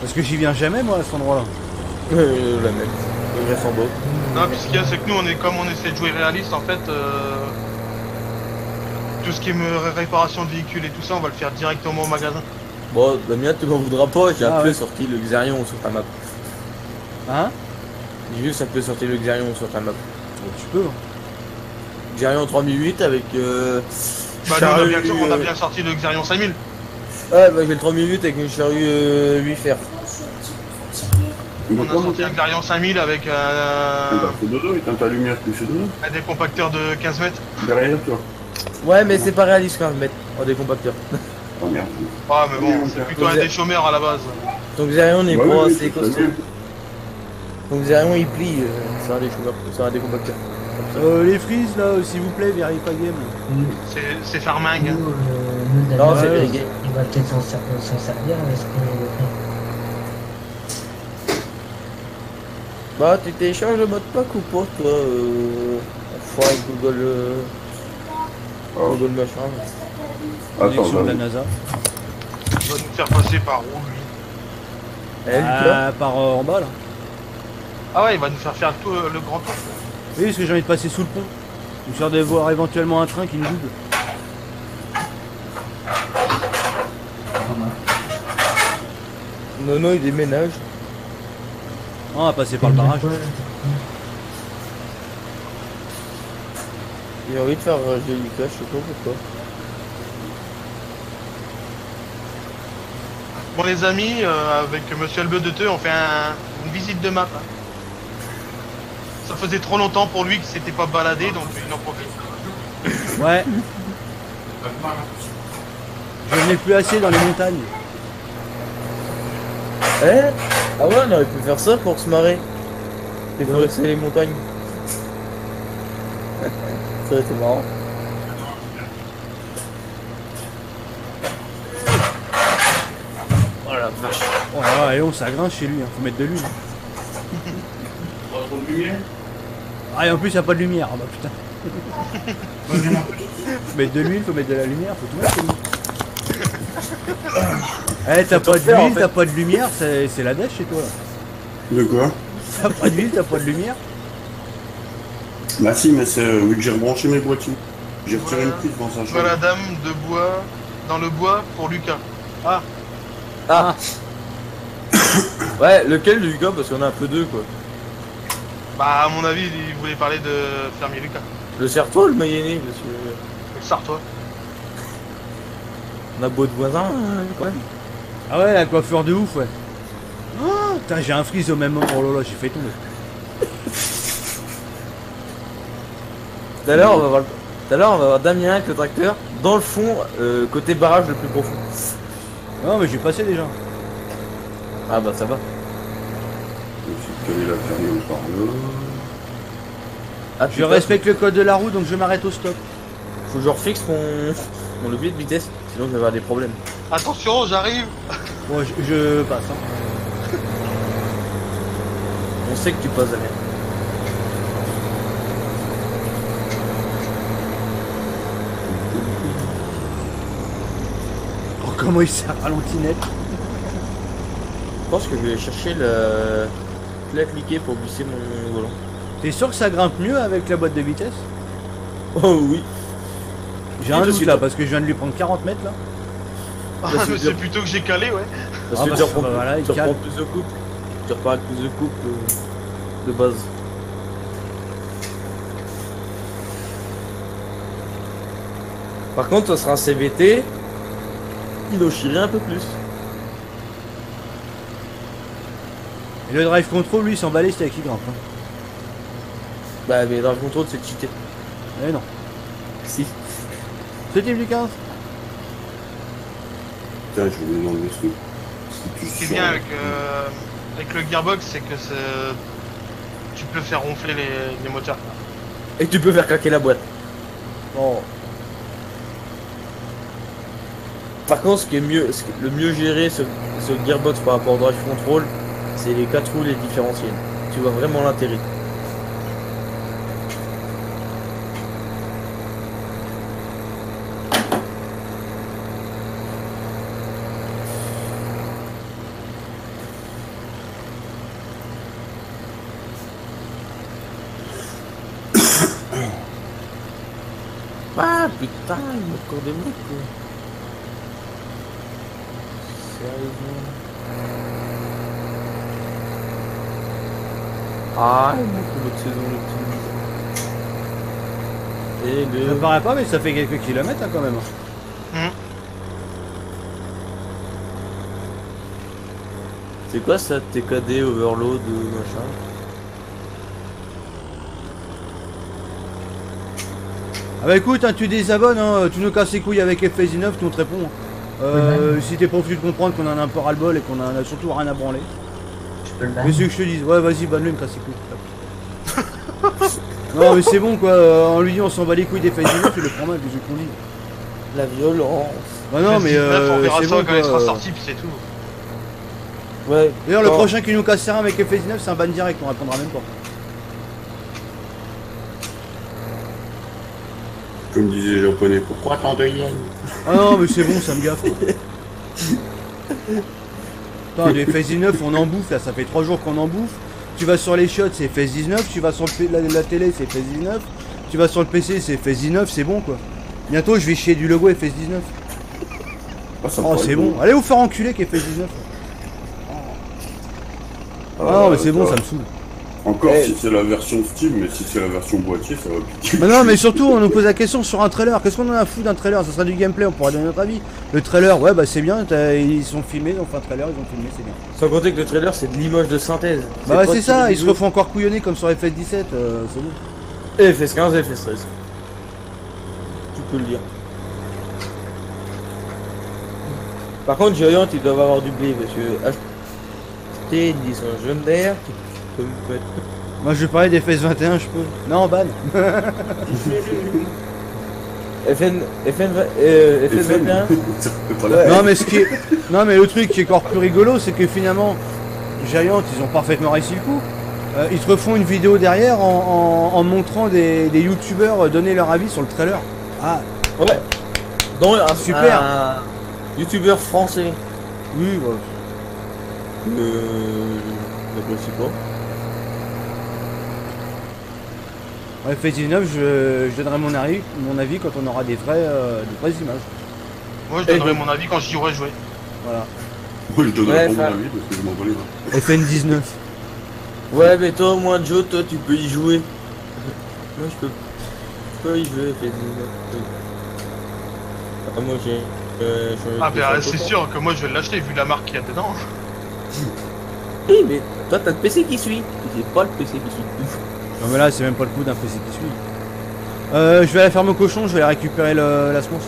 Parce que j'y viens jamais moi à cet endroit là. La même. Le vrai sans beau. Non, puis ce qu'il y a, c'est que nous, comme on essaie de jouer réaliste, en fait, tout ce qui est réparation de véhicules et tout ça, on va le faire directement au magasin. Bon, Damien, tu m'en voudras pas, j'ai Ah un peu ouais. sorti le Xerion sur ta map. Hein? J'ai juste un peu sorti le Xerion sur ta map. Tu peux. Xerion 3008 avec Bah, nous, charrue, on a bien sorti le Xerion 5000. Ouais, bah, j'ai le 3008 avec une charrue 8 fer. On a sorti un Xerion 5000 avec Fais dodo, éteins ta lumière, tu fais dodo. un décompacteur de 15 mètres. Derrière toi. Ouais, mais c'est pas réaliste quand même, mettre en décompacteur. Oh merde. Ah, mais bon, c'est plutôt un des chômeurs à la base. Donc Xerion n'est Bah pas oui, assez c'est très costaud. bien. Donc Xerion il plie, c'est un des chômeurs, c'est un décompacteur. Les frises là, s'il vous plaît, Verify Game. C'est Farming. Nous, Non, Daniel, c'est ouais, Verigay. il va peut-être s'en servir avec ce qu'on veut faire. Bah, tu télécharges le mode pack ou pas, toi Enfin, avec Google. Oh. Google machin. Connexion de la Attends, NASA. Il va nous faire passer par où, lui? Eh, Lucas Par en bas là. Ah ouais, il va nous faire le tour, le grand tour. Oui, parce que j'ai envie de passer sous le pont. Histoire de voir éventuellement un train qui nous double. Nono il déménage. On va passer par le barrage. Il a envie de faire rager Lucas, je sais pas pourquoi. Bon, les amis, avec Monsieur Albeu de Teux, on fait une visite de map. Hein. Ça faisait trop longtemps pour lui qu'il s'était pas baladé, donc il en profite. Ouais. Je venais plus assez dans les montagnes. Eh Ah ouais, on aurait pu faire ça pour se marrer. Déforesser les montagnes. Ça aurait été marrant. Oh la vache. Oh là là, et on ça grince chez lui, hein. Faut mettre de l'huile. Ah et en plus il n'y a pas de lumière, ah bah putain. Faut mettre de l'huile, faut mettre de la lumière, faut tout mettre chez lui. Eh t'as pas faire, en d'huile, fait. t'as pas de lumière, c'est la dèche chez toi là. De quoi? T'as pas d'huile, t'as pas de lumière. Bah si, mais c'est vu que j'ai rebranché mes boîtiers. J'ai retiré une prise dans sa Je vois la chambre. dame de bois, dans le bois pour Lucas. Ah, Ah Ouais, lequel Lucas? Parce qu'on a un peu deux quoi. bah à mon avis, il voulait parler de fermier Lucas. Le serre-toi ou le Mayennais? Parce que Le Sartois. on a beau de voisins quand même. Ah ouais, la coiffure de ouf, ouais. Oh, putain, j'ai un freeze au même moment. Oh là là, j'ai fait tomber. Tout à l'heure, on va voir Damien avec le tracteur dans le fond, côté barrage le plus profond. Non, mais j'ai passé déjà. Ah bah ça va. Je vais la fermer par là. Ah, Je putain, respecte le code de la route, donc je m'arrête au stop. Faut que je refixe mon levier de vitesse, sinon je vais avoir des problèmes. Attention, j'arrive. Bon, je passe. Hein. On sait que tu passes Damien. Oh, comment il s'est ralenti net. Je pense que je vais chercher le la cliquer pour glisser mon volant. T'es sûr que ça grimpe mieux avec la boîte de vitesse? Oh oui. J'ai un doute là parce que je viens de lui prendre 40 mètres là. Ah, Bah, mais c'est c'est plutôt que j'ai calé, ouais. Parce Ah, que bah, tu reprends, bah, voilà, il tu reprends cale. plus de coupes. Tu repars avec plus de coupes de base. Par contre, ça sera un CVT. Il doit chier un peu plus. Et le drive control, lui, il s'emballait, c'était avec qui grimpe. Hein. Bah, mais dans le contrôle, c'est cheaté. Eh non. Si. Ce type du 15. Putain, je vais demander ce que tu Ce qui est sens. bien avec le gearbox, c'est que tu peux faire ronfler les moteurs. Et tu peux faire craquer la boîte. Oh. Par contre, le mieux géré, ce gearbox par rapport au drive control, c'est les 4 roues, les différentiels. Tu vois vraiment l'intérêt. Ah putain, il me encore des mecs quoi. Sérieusement. Ah, il manque l'autre saison le petit. Et Ça me paraît pas, mais ça fait quelques kilomètres hein, quand même. C'est quoi ça, TKD, overload, machin? Ah bah écoute, hein, tu désabonnes, hein, tu nous casses les couilles avec FS19, nous on te répond. Si t'es pas obligé de comprendre qu'on en a un peu ras-le-bol et qu'on en a surtout rien à branler. Je peux le ban. Qu'est-ce que je te dis? Ouais, vas-y, banne-le, il me casse les couilles. Non, mais c'est bon quoi, on lui dit on s'en bat les couilles des FS19, il le prend mal, qu'est-ce qu'on dit? La violence. Bah non, mais on verra c'est ça bon quand il sera quoi. sorti, puis c'est tout. Ouais. D'ailleurs, le Oh. prochain qui nous casse rien avec FS19, c'est un ban direct, on répondra même pas. Comme disait les japonais, pourquoi tant de yens? Ah non, mais c'est bon, ça me gaffe. Putain, du FS19, on en bouffe là, ça fait 3 jours qu'on en bouffe. Tu vas sur les shots, c'est FS19. Tu vas sur la télé, c'est FS19. Tu vas sur le PC, c'est FS19, c'est bon quoi. Bientôt, je vais chier du logo FS19. Ah, ça me Oh, paraît c'est bon. Allez vous faire enculer qu'FS19. Ah non, mais c'est bon, ça me saoule. Encore Eh. si c'est la version Steam, mais si c'est la version boîtier, ça va piquer. Mais non, mais surtout, on nous pose la question sur un trailer. Qu'est-ce qu'on en a foutu d'un trailer? Ça sera du gameplay, on pourra donner notre avis. Le trailer, ouais, bah c'est bien. Ils sont filmés, ils ont fait un trailer, ils ont filmé, c'est bien. Sans compter que le trailer c'est de l'image de synthèse. Bah ouais, pas c'est de ça, ils se vidéo. refont encore couillonner comme sur FS17, c'est bon. Et FS15 et FS13. Tu peux le dire. Par contre, Giant, ils doivent avoir du blé parce que acheter une licence jaune d'air, tu peux me mettre. Moi je vais parler des FS21, je peux. Non, ban. FN21. C'est pas la Non mais ce qui est... Non mais le truc qui est encore plus rigolo, c'est que finalement, Giant, ils ont parfaitement réussi le coup. Ils te refont une vidéo derrière en montrant des youtubeurs donner leur avis sur le trailer. Ah, Ouais. Donc un Super. un youtubeur français. oui, bah, N'apprécie pas. ouais, FS19, je donnerai mon avis quand on aura des vraies images. Moi, je donnerai mon avis quand j'y aurai joué. Voilà. Moi, je donnerai Ouais, pas mon ça- avis parce que je m'en bats les reins. FN19. Ouais, mais toi, au moins, Joe, toi, tu peux y jouer. Moi, je peux y jouer, FS19. Ah, moi, j'ai. Ah, bah, c'est sûr que moi, je vais l'acheter vu la marque qu'il y a dedans. Oui, mais toi, t'as le PC qui suit. C'est pas le PC qui suit. Non mais là, c'est même pas le coup d'un PC qui suit. Je vais à la ferme au cochon, je vais aller récupérer la semonce.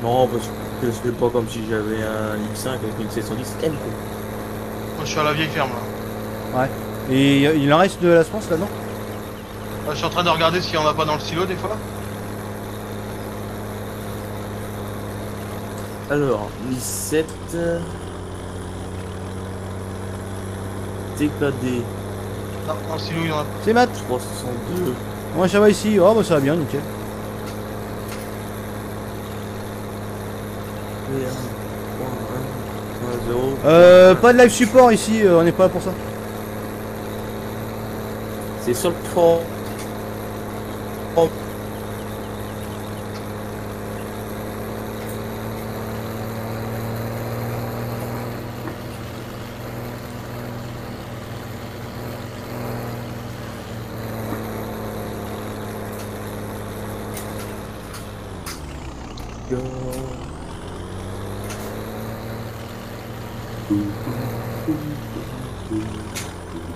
Non, parce que je fais pas comme si j'avais un X5 avec une 710 L. quoi. Moi, je suis à la vieille ferme là. Et il en reste de la semonce là-dedans? Je suis en train de regarder s'il y en a pas dans le silo des fois. Alors, 17. TKD Non, dans le silo, il y en a pas. C'est Matt. 362. Ouais, ça va ici. Oh bah ça va bien, nickel. Pas de live support ici, on n'est pas là pour ça. C'est sur le 3.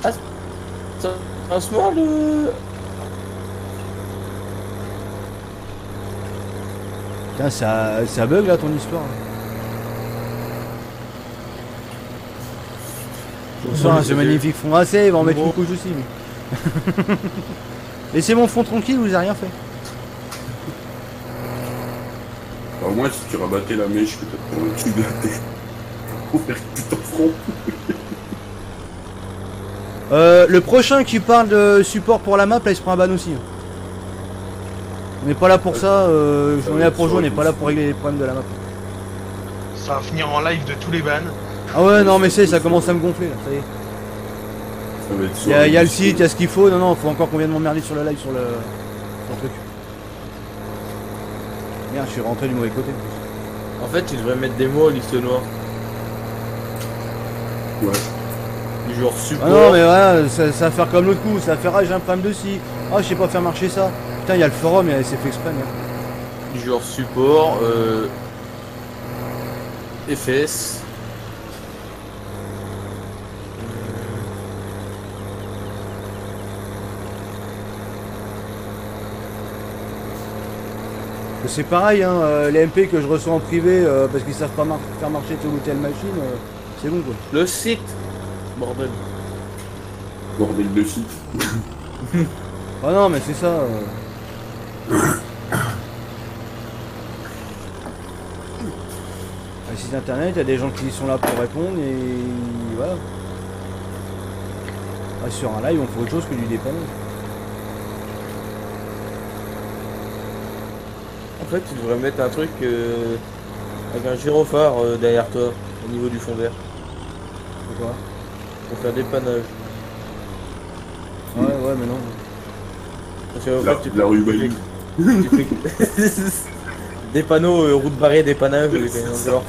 Ah, ça se mord le... Putain, ça bug là ton histoire. Bonsoir, ce magnifique fond assez, il va en mettre une couche aussi. Mais... Laissez mon fond tranquille, vous avez rien fait. Au moins, si tu rabattais la mèche que t'as pour le dessus de la tête, pour faire tout en front. Le prochain qui parle de support pour la map, là il se prend un ban aussi. On n'est pas là pour ça, on est là pour jouer, on n'est pas là pour régler les problèmes de la map. Ça va finir en live de tous les bans. Ah ouais, non mais ça commence à me gonfler là, ça y est. Ça va être Il y a le site, il y a ce qu'il faut, non, faut encore qu'on vienne m'emmerder sur le live, sur le truc. Merde, je suis rentré du mauvais côté. En fait, tu devrais mettre des mots à liste noire. Ouais. Du genre support. Ah non mais voilà, ça va faire comme l'autre coup, ça va faire ah j'ai un problème de scie, ah je sais pas faire marcher ça. Putain, il y a le forum, c'est fait exprès merde. Du genre support, FS. C'est pareil, hein, les MP que je reçois en privé parce qu'ils savent pas faire marcher telle ou telle machine, c'est bon quoi. Le site. Bordel. Bordel de site. Ah non mais c'est ça. Un site internet, il y a des gens qui sont là pour répondre et voilà. Ah, sur un live on fait autre chose que du dépannage. En fait, tu devrais mettre un truc avec un gyrophare derrière toi, au niveau du fond vert. Pourquoi? Pour faire dépannage. Ouais, mais non. Parce que, en La, fait, la rue balise. des panneaux, route barrée, dépannage, genre.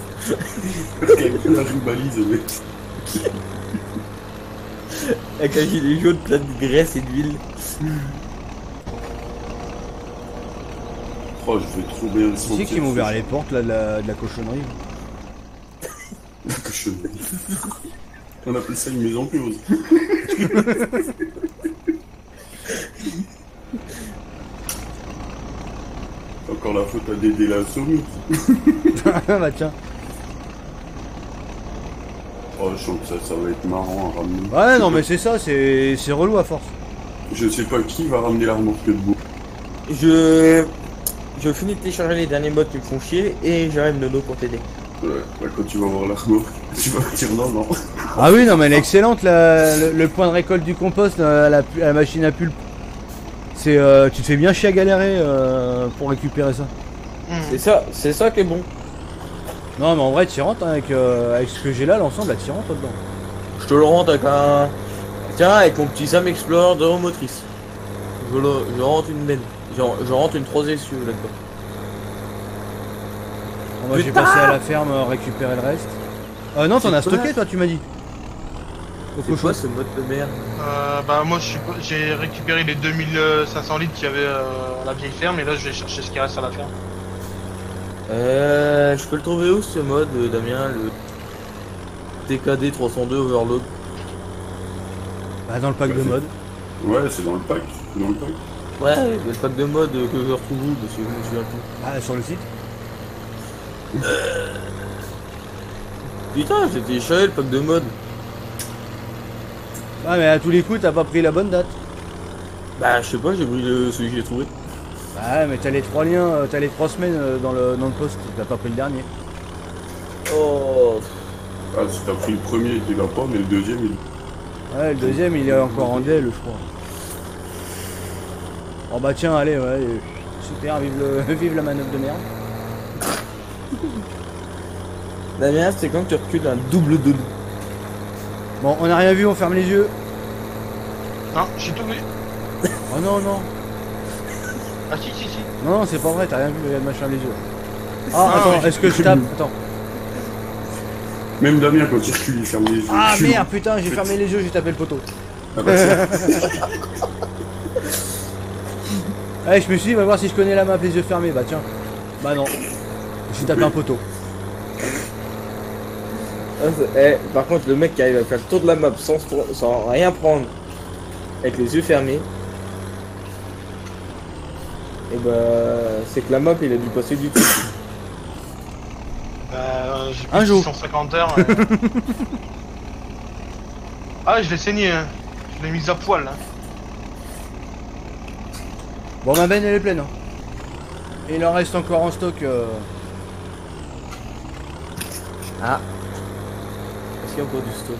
La rue balise, mec. Avec un gilet jaune plein de graisse et d'huile. Oh, je vais trop bien le Qui c'est sentir. qui m'a ouvert les portes là, de la cochonnerie? La cochonnerie. On appelle ça une maison close. Encore la faute à Dédé la souris. Bah tiens. Oh, je sens que ça va être marrant à ramener. Ouais non mais c'est ça, c'est relou à force. Je sais pas qui va ramener la remorque de bois. Je finis de télécharger les derniers mods qui me font chier et j'arrive Nono pour t'aider. Ouais, bah, quand tu vas voir la remorque, tu vas dire non. Ah oui non mais elle est excellente le point de récolte du compost à la machine à pulpe. C'est tu te fais bien chier à galérer pour récupérer ça. C'est ça qui est bon. Non mais en vrai tu rentres hein, avec ce que j'ai là, l'ensemble là tu rentres dedans. Je te le rentre avec un... Tiens, avec mon petit Sam Explorer de motrice. Je rentre une benne. Je rentre une 3 essieux là-dedans. Moi j'ai passé à la ferme récupérer le reste. Non t'en as stocké toi tu m'as dit. C'est quoi ce mode de merde? Bah moi j'ai récupéré les 2500 litres qu'il y avait à la vieille ferme et là je vais chercher ce qui reste à la ferme. Je peux le trouver où ce mode, Damien? Le TKD 302 Overload. Bah dans le pack de mode. Ouais, c'est dans le pack. Ouais, le pack de mode que je retrouve où, parce que je me souviens plus. Ah sur le site. Putain, j'ai téléchargé le pack de mode. Ah mais à tous les coups t'as pas pris la bonne date. Bah je sais pas, j'ai pris celui que j'ai trouvé. Bah mais t'as les 3 liens, t'as les 3 semaines dans le post, t'as pas pris le dernier. Oh. Ah, si t'as pris le premier, tu l'as pas, mais le deuxième, il... Ouais le deuxième il est encore en DL je crois. Oh bah tiens allez ouais, super, vive la manœuvre de merde. Damien, c'est quand tu recules un double doudou. Bon on a rien vu, on ferme les yeux. Non, j'ai tout vu. Oh non non. Ah si. Non c'est pas vrai, t'as rien vu, regarde machin les yeux. Ah attends, est-ce que je tape? Attends. Même Damien, quand il recule, il ferme les yeux. Ah merde putain j'ai fermé les yeux, j'ai tapé le poteau. Ah bah tiens. Allez je me suis dit, va voir si je connais la map les yeux fermés, bah tiens. Bah non. Je suis tapé un poteau. Par contre, le mec qui arrive à faire le tour de la map sans rien prendre, avec les yeux fermés, et bah, c'est que la map il a dû passer du tout. J'ai Un plus de jour. 150 heures. Ah, je l'ai saigné, hein. Je l'ai mise à poil. Hein. Bon, ma benne elle est pleine. Hein. Et il en reste encore en stock. Ah. Est-ce qu'il y a encore du stock?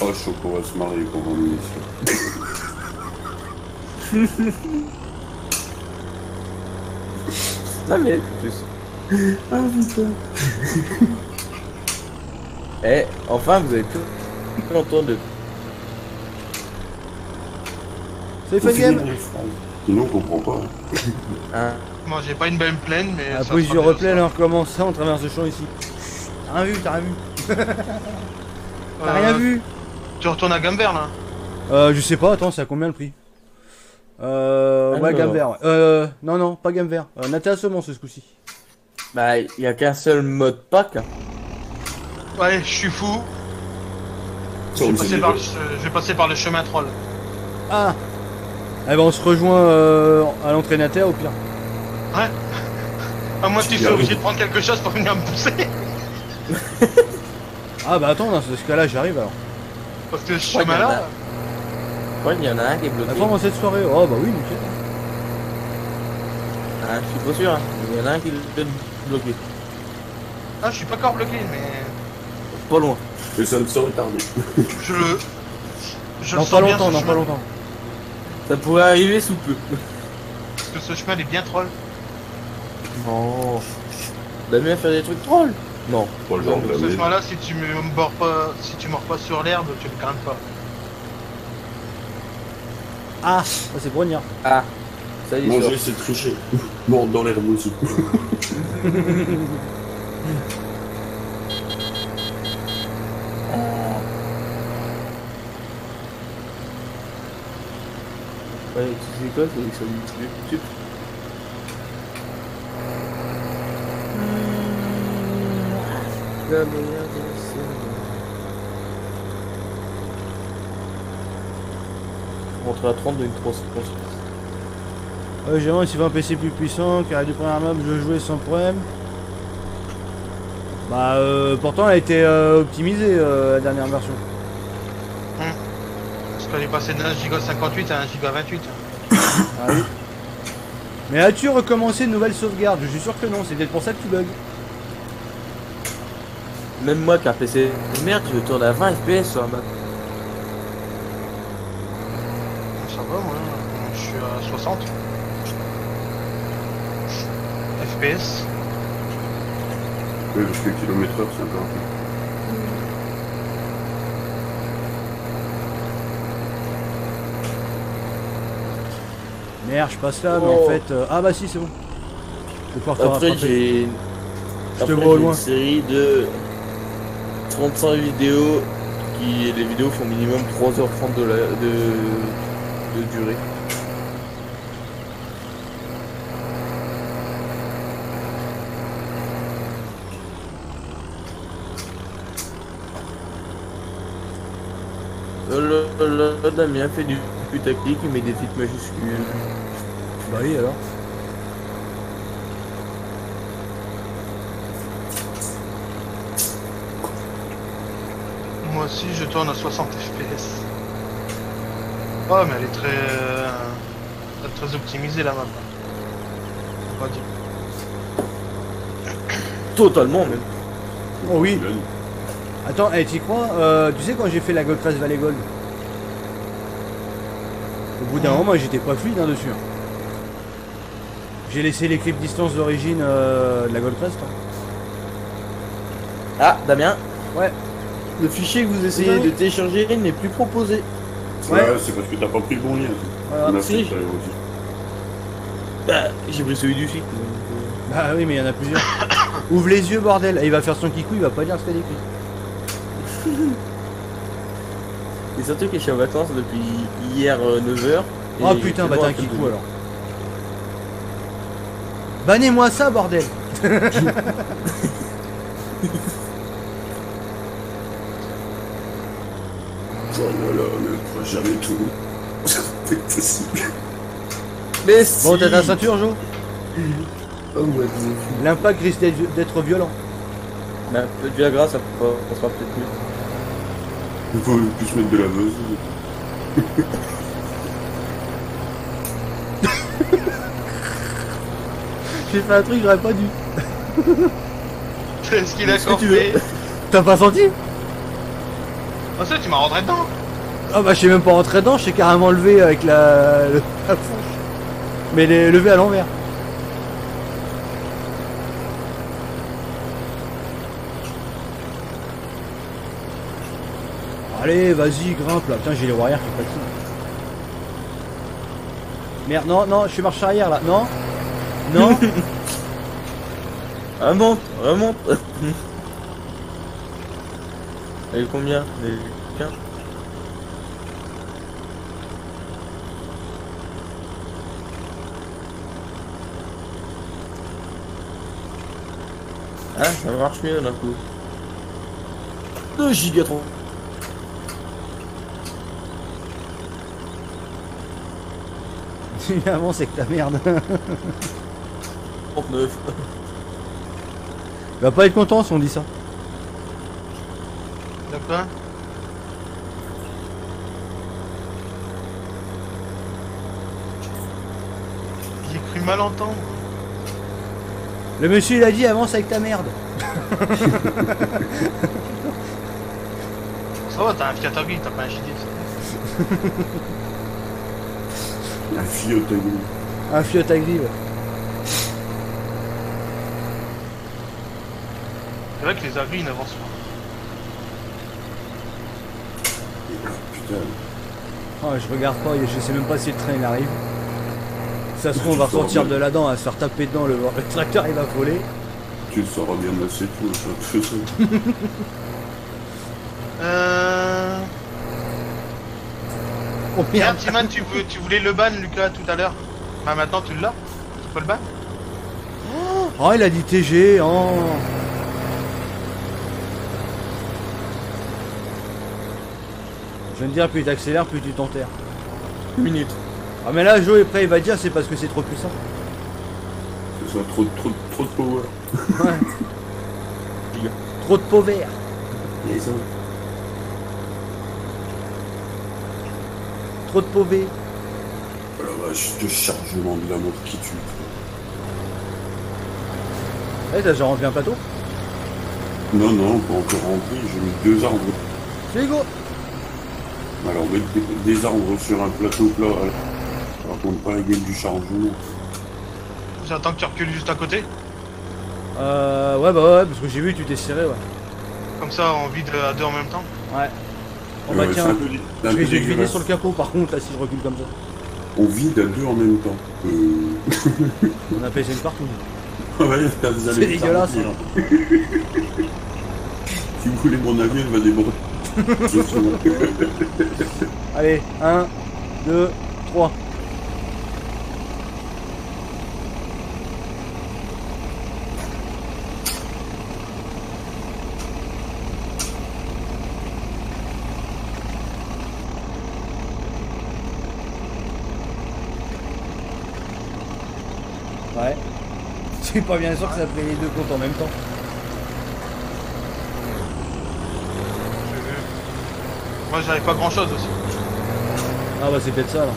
Oh, je suis qu'on va se marier pour mon émission. Non mais en plus. Ah putain. Enfin vous avez plus longtemps de. C'est fait game. Sinon, on comprend pas. Hein. Moi, j'ai pas une benne pleine, mais. La ça prise sera du bien, replay, ça. là, on recommence ça, on traverse le champ ici. T'as rien vu, t'as rien vu. T'as rien vu. Tu retournes à Gambert là. Je sais pas, attends, c'est à combien le prix ouais, gamme vert. Ouais. Non, pas gamme vert. Natea seulement ce coup-ci. Bah il y a qu'un seul mode pack. Ouais, je suis fou. Je vais passer par le chemin troll. Ah. Eh ben on se rejoint à l'entrée Natea au pire. Ouais. À moins que tu sois obligé de prendre quelque chose pour venir me pousser. Ah bah attends, dans ce cas-là j'arrive alors. Parce que ce chemin-là. Ouais, il y en a un qui est bloqué. Attends, dans cette soirée. Oh bah oui, nickel. Ah, je suis pas sûr, hein. Il y en a un qui est bloqué. Ah, je suis pas encore bloqué, mais. Pas loin. Mais ça ne serait tardé. Je le. Je Dans le pas sens bien, longtemps, ce dans chemin. pas longtemps. Ça pourrait arriver sous peu. Parce que ce chemin il est bien troll. Non. T'as bien faire des trucs trolls? Non. Pas le genre de la Ce merde. chemin-là, si tu mords pas sur l'herbe, tu le crains pas. Ah, ça c'est brognard. Ah. Ça y est, Manger, c'est tricher. Mordre dans l'herbe aussi. ouais, tu sais quoi, c'est que ça me tue. La meilleure des rentrer à 30 d'une 3 J'ai vraiment s'il veut un PC plus puissant, car du premier map je jouais sans problème. Bah pourtant elle a été optimisée la dernière version. Parce qu'elle est passée de 1,58 à 1,28. Ah oui. Mais as-tu recommencé une nouvelle sauvegarde? Je suis sûr que non, c'est peut-être pour ça que tu bugs. Même moi qui a un PC de merde, je tourne à 20 FPS sur la map. Ça va, moi, je suis à 60 FPS. Oui, parce que kilomètre/heure, c'est encore un peu. Merde, je passe là, mais en fait. Ah bah si, c'est bon. Je vais pouvoir te Après rattraper. j'ai te vois au loin. une série de 35 vidéos qui les vidéos font minimum 3h30 de durée. Là, Damien fait du putaclic, il met des titres majuscules. Bah oui, alors. Moi aussi, je tourne à 60 FPS. Oh, mais elle est très optimisée la map. On va dire. Totalement même. Oh oui. Jeune. Attends, t'y crois tu sais quand j'ai fait la Gold Crest Valley Gold, au bout d'un moment j'étais pas fluide hein, dessus. J'ai laissé les clips distance d'origine de la Gold Crest. Hein. Ah, Damien. Ouais. Le fichier que vous essayez de télécharger n'est plus proposé. Ouais. Ouais, c'est parce que t'as pas pris le bon lien. Voilà. On a Si. fait ça aussi. Bah, j'ai pris celui du site. Bah oui, mais il y en a plusieurs. Ouvre les yeux, bordel. Il va faire son kikou, il va pas dire ce qu'il a écrit. Et surtout que je suis en vacances depuis hier 9h. Oh putain, bah t'as un kikou alors. Bannez-moi ça, bordel. Oh là là, mais on pourra jamais tout. C'est possible. Mais si. Bon, t'as ta ceinture, Jo? Oh ouais, L'impact risque d'être violent. mais un peu de Viagra, ça sera peut-être mieux. Il faut plus mettre de la buzz. J'ai fait un truc, j'aurais pas dû. C'est ce qu'il a Qu'est-ce que tu fait. T'as pas senti? Ah ça, tu m'as rentré dedans. Ah bah je suis même pas rentré dedans, je suis carrément levé avec la fourche. Mais levé à l'envers. Allez, vas-y, grimpe là. Putain, j'ai les roues arrière qui patinent. Merde, non, non, je suis marche arrière là. Non. Non. Remonte, remonte. Elle est combien? Elle est 15. Ah, ça marche mieux d'un coup. 2 gigatons. Évidemment, c'est que ta merde. 39. Il va pas être content si on dit ça. D'accord. J'ai cru mal entendre. Le monsieur il a dit avance avec ta merde. Ça va, t'as un Fiat Agri, t'as pas un JD. La fille au taillot. Un Fiat Agri, ouais. C'est vrai que les Agri ils n'avancent pas. Putain. Oh, je regarde pas, je sais même pas si le train il arrive. Si ça se trouve, on va ressortir de là-dedans, à se faire taper dedans, le tracteur il va voler. Tu le sauras bien assez tout, ça te fait ça. Oh Merde, merde. Timan, tu voulais le ban, Lucas, tout à l'heure. Bah maintenant tu l'as. Tu peux le ban. Oh, il a dit TG, oh. Je viens de dire, plus tu accélères, plus tu t'enterres. 1 minute. Ah mais là, Joe, après, il va dire, c'est parce que c'est trop puissant. C'est ça, trop de power. Ouais. Trop de peau vert. Et ça. Trop de peau vert. Oh la vache, de chargement de la mort qui tue. Eh, t'as déjà rempli un plateau? Non, non, pas encore rempli, j'ai mis 2 arbres. C'est go. Alors, mettre des arbres sur un plateau plat, ça raconte pas la gueule du chargement. J'attends que tu recules juste à côté. Ouais, bah ouais, parce que j'ai vu, tu t'es serré, ouais. Comme ça, on vide à deux en même temps. Ouais. Oh bah C'est tiens, un peu je vais vider dégueulasse. sur le capot par contre, là, si je recule comme ça. On vide à 2 en même temps. On appelle ça une partout. Ouais, C'est dégueulasse. Si vous voulez mon avis, elle va déborder. Allez, 1, 2, 3. Ouais. C'est pas bien sûr que ça fait les deux comptes en même temps. Moi, j'avais pas grand chose aussi. Ah bah c'est peut-être ça là.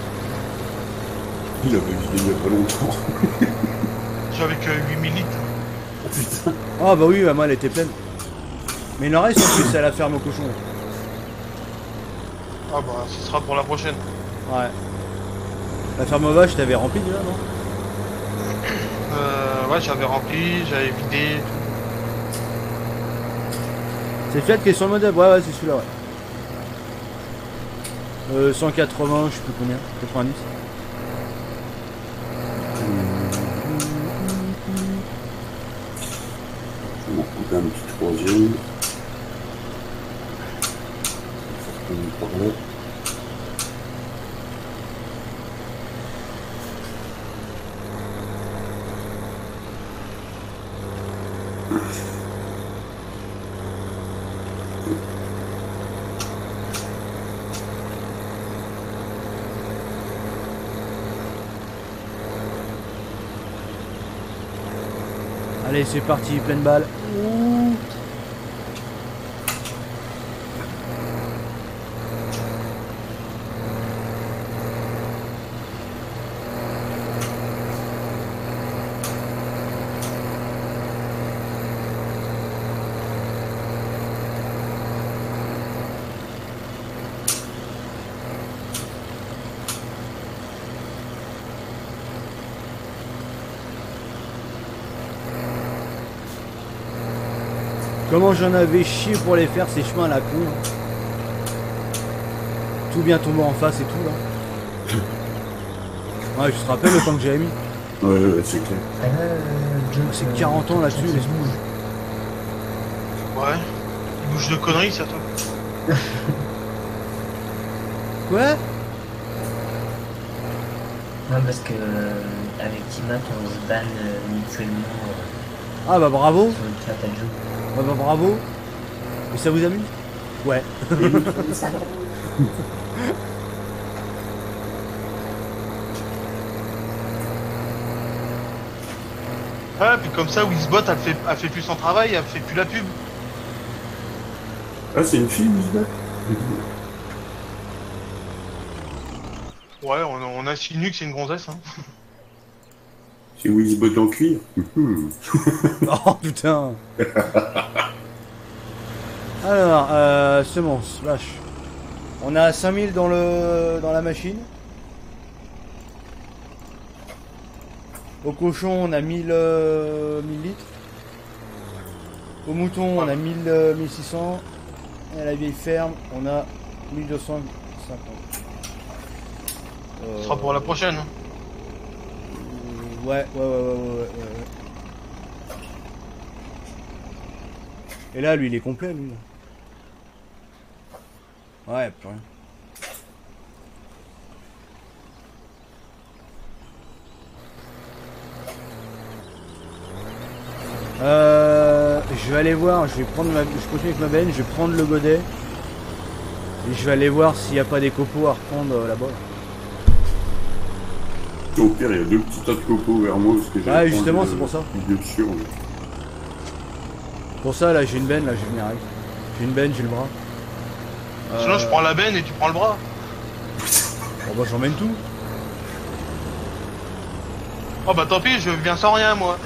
Il avait vidé il y a pas longtemps. J'avais que 8000 litres. Oh putain. Ah bah oui, bah, moi elle était pleine. Mais il en reste en plus à la ferme au cochon. Ah bah, ce sera pour la prochaine. Ouais. La ferme aux vaches, t'avais rempli déjà, non? Ouais, j'avais rempli, j'avais vidé. C'est Fiat qui est sur le modèle, ouais, c'est celui-là, ouais. 180, je sais plus combien, 90. Je vais m'en couper un petit troisième. Par là. Allez, c'est parti, pleine balle. Ouh. Comment j'en avais chié pour les faire ces chemins à la con. Tout bien tombé en face et tout là. Ouais, je te rappelle le temps que j'avais mis. Ouais, c'est clair. C'est 40 ans là-dessus, les bouge. Ouais. Il bouge de conneries, ça, toi. Quoi? Non, parce que avec Timat, on se banne mutuellement Ah bah bravo. sur le chat à jeu. Ah bah bravo. Et ça vous amuse? Ouais. Ouais, puis comme ça, Wizbot, elle fait plus son travail, elle fait plus la pub. Ah, c'est une fille, Wizbot? Ouais, on insinue que c'est une gonzesse, hein. C'est Wizbot en cuir. Oh putain. Alors, semences, vache. On a 5000 dans la machine. Au cochon, on a 1000 litres. Au mouton, on a 1600. Et à la vieille ferme, on a 1250. Ce sera pour la prochaine. Hein. Ouais. Et là, lui, il est complet, lui. Ouais, plus rien. Je vais aller voir, je continue avec ma benne, je vais prendre le godet. Et je vais aller voir s'il n'y a pas des copeaux à reprendre là-bas. Au pire, il y a 2 petits tas de copeaux vers moi parce que j'ai. Ouais, justement, c'est pour ça. Pour ça, là, j'ai une benne, là, je vais venir avec. J'ai une benne, j'ai le bras. Sinon, je prends la benne et tu prends le bras. Bon, bah, j'emmène tout. Oh, bah tant pis, je viens sans rien, moi.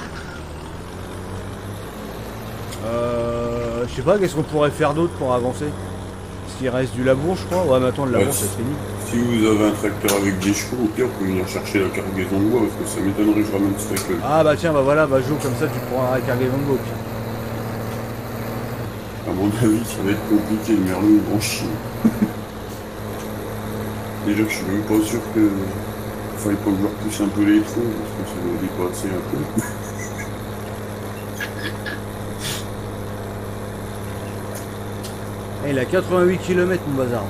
Je sais pas, qu'est-ce qu'on pourrait faire d'autre pour avancer? Parce qu'il reste du labour, je crois. Ouais, mais attends, le labour, ça se finit. Si vous avez un tracteur avec des chevaux, au pire, vous pouvez venir chercher la cargaison de bois parce que ça m'étonnerait que je ramène ce tracteur. Ah, bah tiens, bah voilà, bah Jo, comme ça, tu pourras la cargaison de bois, au pire. À mon avis, ça va être compliqué, le merlot est grand chien. Déjà que je suis même pas sûr que. Fallait pas vouloir pousser un peu les troncs parce que ça doit dépasser un peu. Et il a 88 km, mon bazar.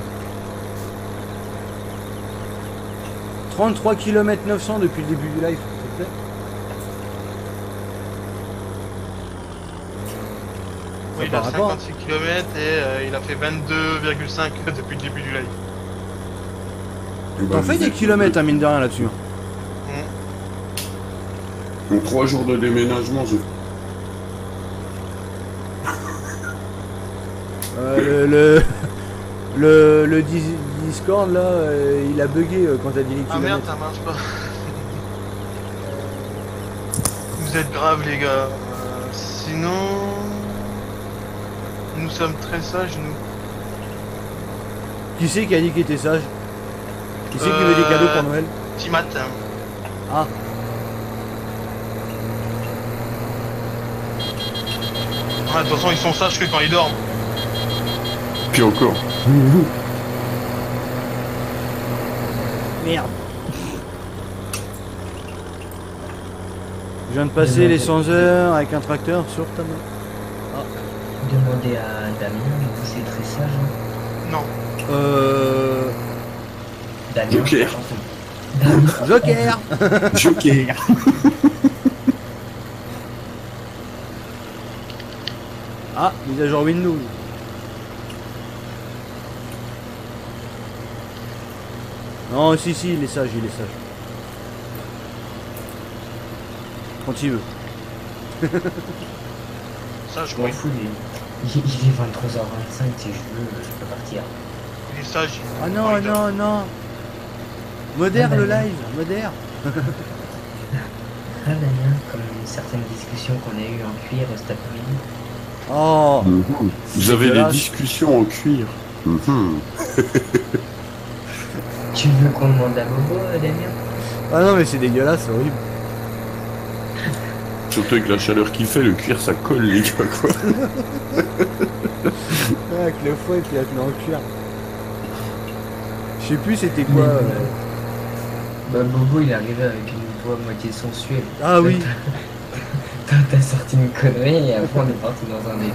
33 km 900 depuis le début du live, s'il te plaît. Oui, il a 56 km et il a fait 22,5 depuis le début du live. T'en fais des kilomètres, hein, mine de rien, là-dessus. En 3 jours de déménagement, je... Le Discord, là, il a bugué quand t'as dit les kilomètres. Ah merde, ça marche pas. Vous êtes graves, les gars. Sinon... Nous sommes très sages, nous. Qui c'est qui a dit qu'il était sage? Qui c'est qui veut des cadeaux pour Noël? Timat. Ah. Ouais, de toute façon, ils sont sages que quand ils dorment. Puis encore. Merde. Je viens de passer les 100 heures avec un tracteur sur ta main. Demandez à Damien, mais c'est très sage. Hein. Non. Damien, Joker. Joker. Joker. Ah, mise à jour Windows. Non, si, il est sage, Quand il veut. Ça, je Je m'en crois. fous, il est 23h25, si je veux, je peux partir. Il est sage. Ah non, non, non. Modère le live, modère. Ah ben bien, comme certaines discussions qu'on a eues en cuir cet après-midi. Oh, Vous avez des dégueulasse. discussions en cuir. Mhm. Tu veux qu'on demande à Bobo, Damien? Ah non, mais c'est dégueulasse, c'est horrible. Surtout avec la chaleur qu'il fait, le cuir ça colle les gars quoi. Avec le fouet qui a tenu en cuir. Je sais plus c'était quoi. Bah Bobo il est arrivé avec une voix moitié sensuelle. Ah oui. Toi t'as sorti une connerie et après on est parti dans un délire.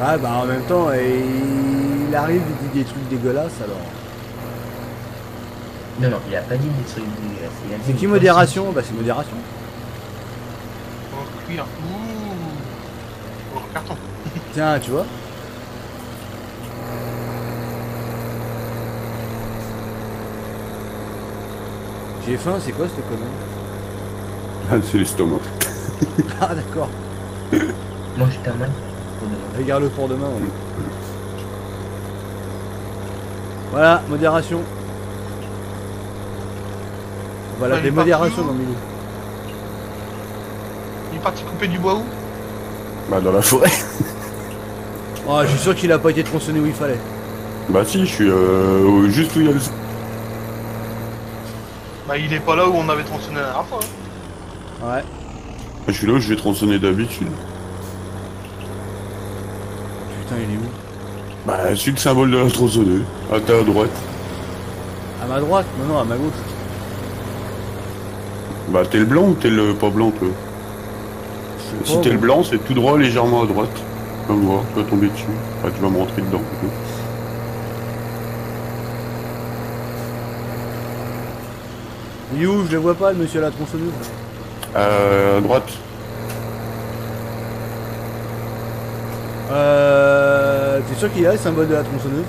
Ah bah en même temps, il arrive, il dit des trucs dégueulasses alors. Non non, il a pas dit des trucs dégueulasses. Il a dit C'est qui une modération? Bah c'est modération. En cuir. Ouh. En carton. Tiens, tu vois. J'ai faim, c'est quoi cette connerie? Ah, c'est l'estomac. Ah d'accord. Mange ta main. Pour demain. Regarde-le pour demain. Ouais. Voilà, modération. Voilà, Ouais, des il est parti modérations où dans le milieu. Il est parti couper du bois où? Bah dans la forêt. Oh, je suis sûr qu'il a pas été tronçonné où il fallait. Bah si, je suis juste où il y a le... Bah, il est pas là où on avait tronçonné la dernière fois. Hein. Ouais. Je suis là où je vais tronçonner d'habitude. Putain, il est où? Bah c'est le symbole de la tronçonneuse. À ta droite. À ma droite? Non, non, à ma gauche. Bah t'es le blanc ou t'es le pas blanc toi? Je sais Si pas, t'es le moi. blanc, c'est tout droit légèrement à droite. Tu vas me voir, tu vas tomber dessus. Enfin, tu vas me rentrer dedans. Il est où? Je le vois pas, le monsieur à la tronçonneuse. À droite. T'es sûr qu'il a le symbole de la tronçonneuse?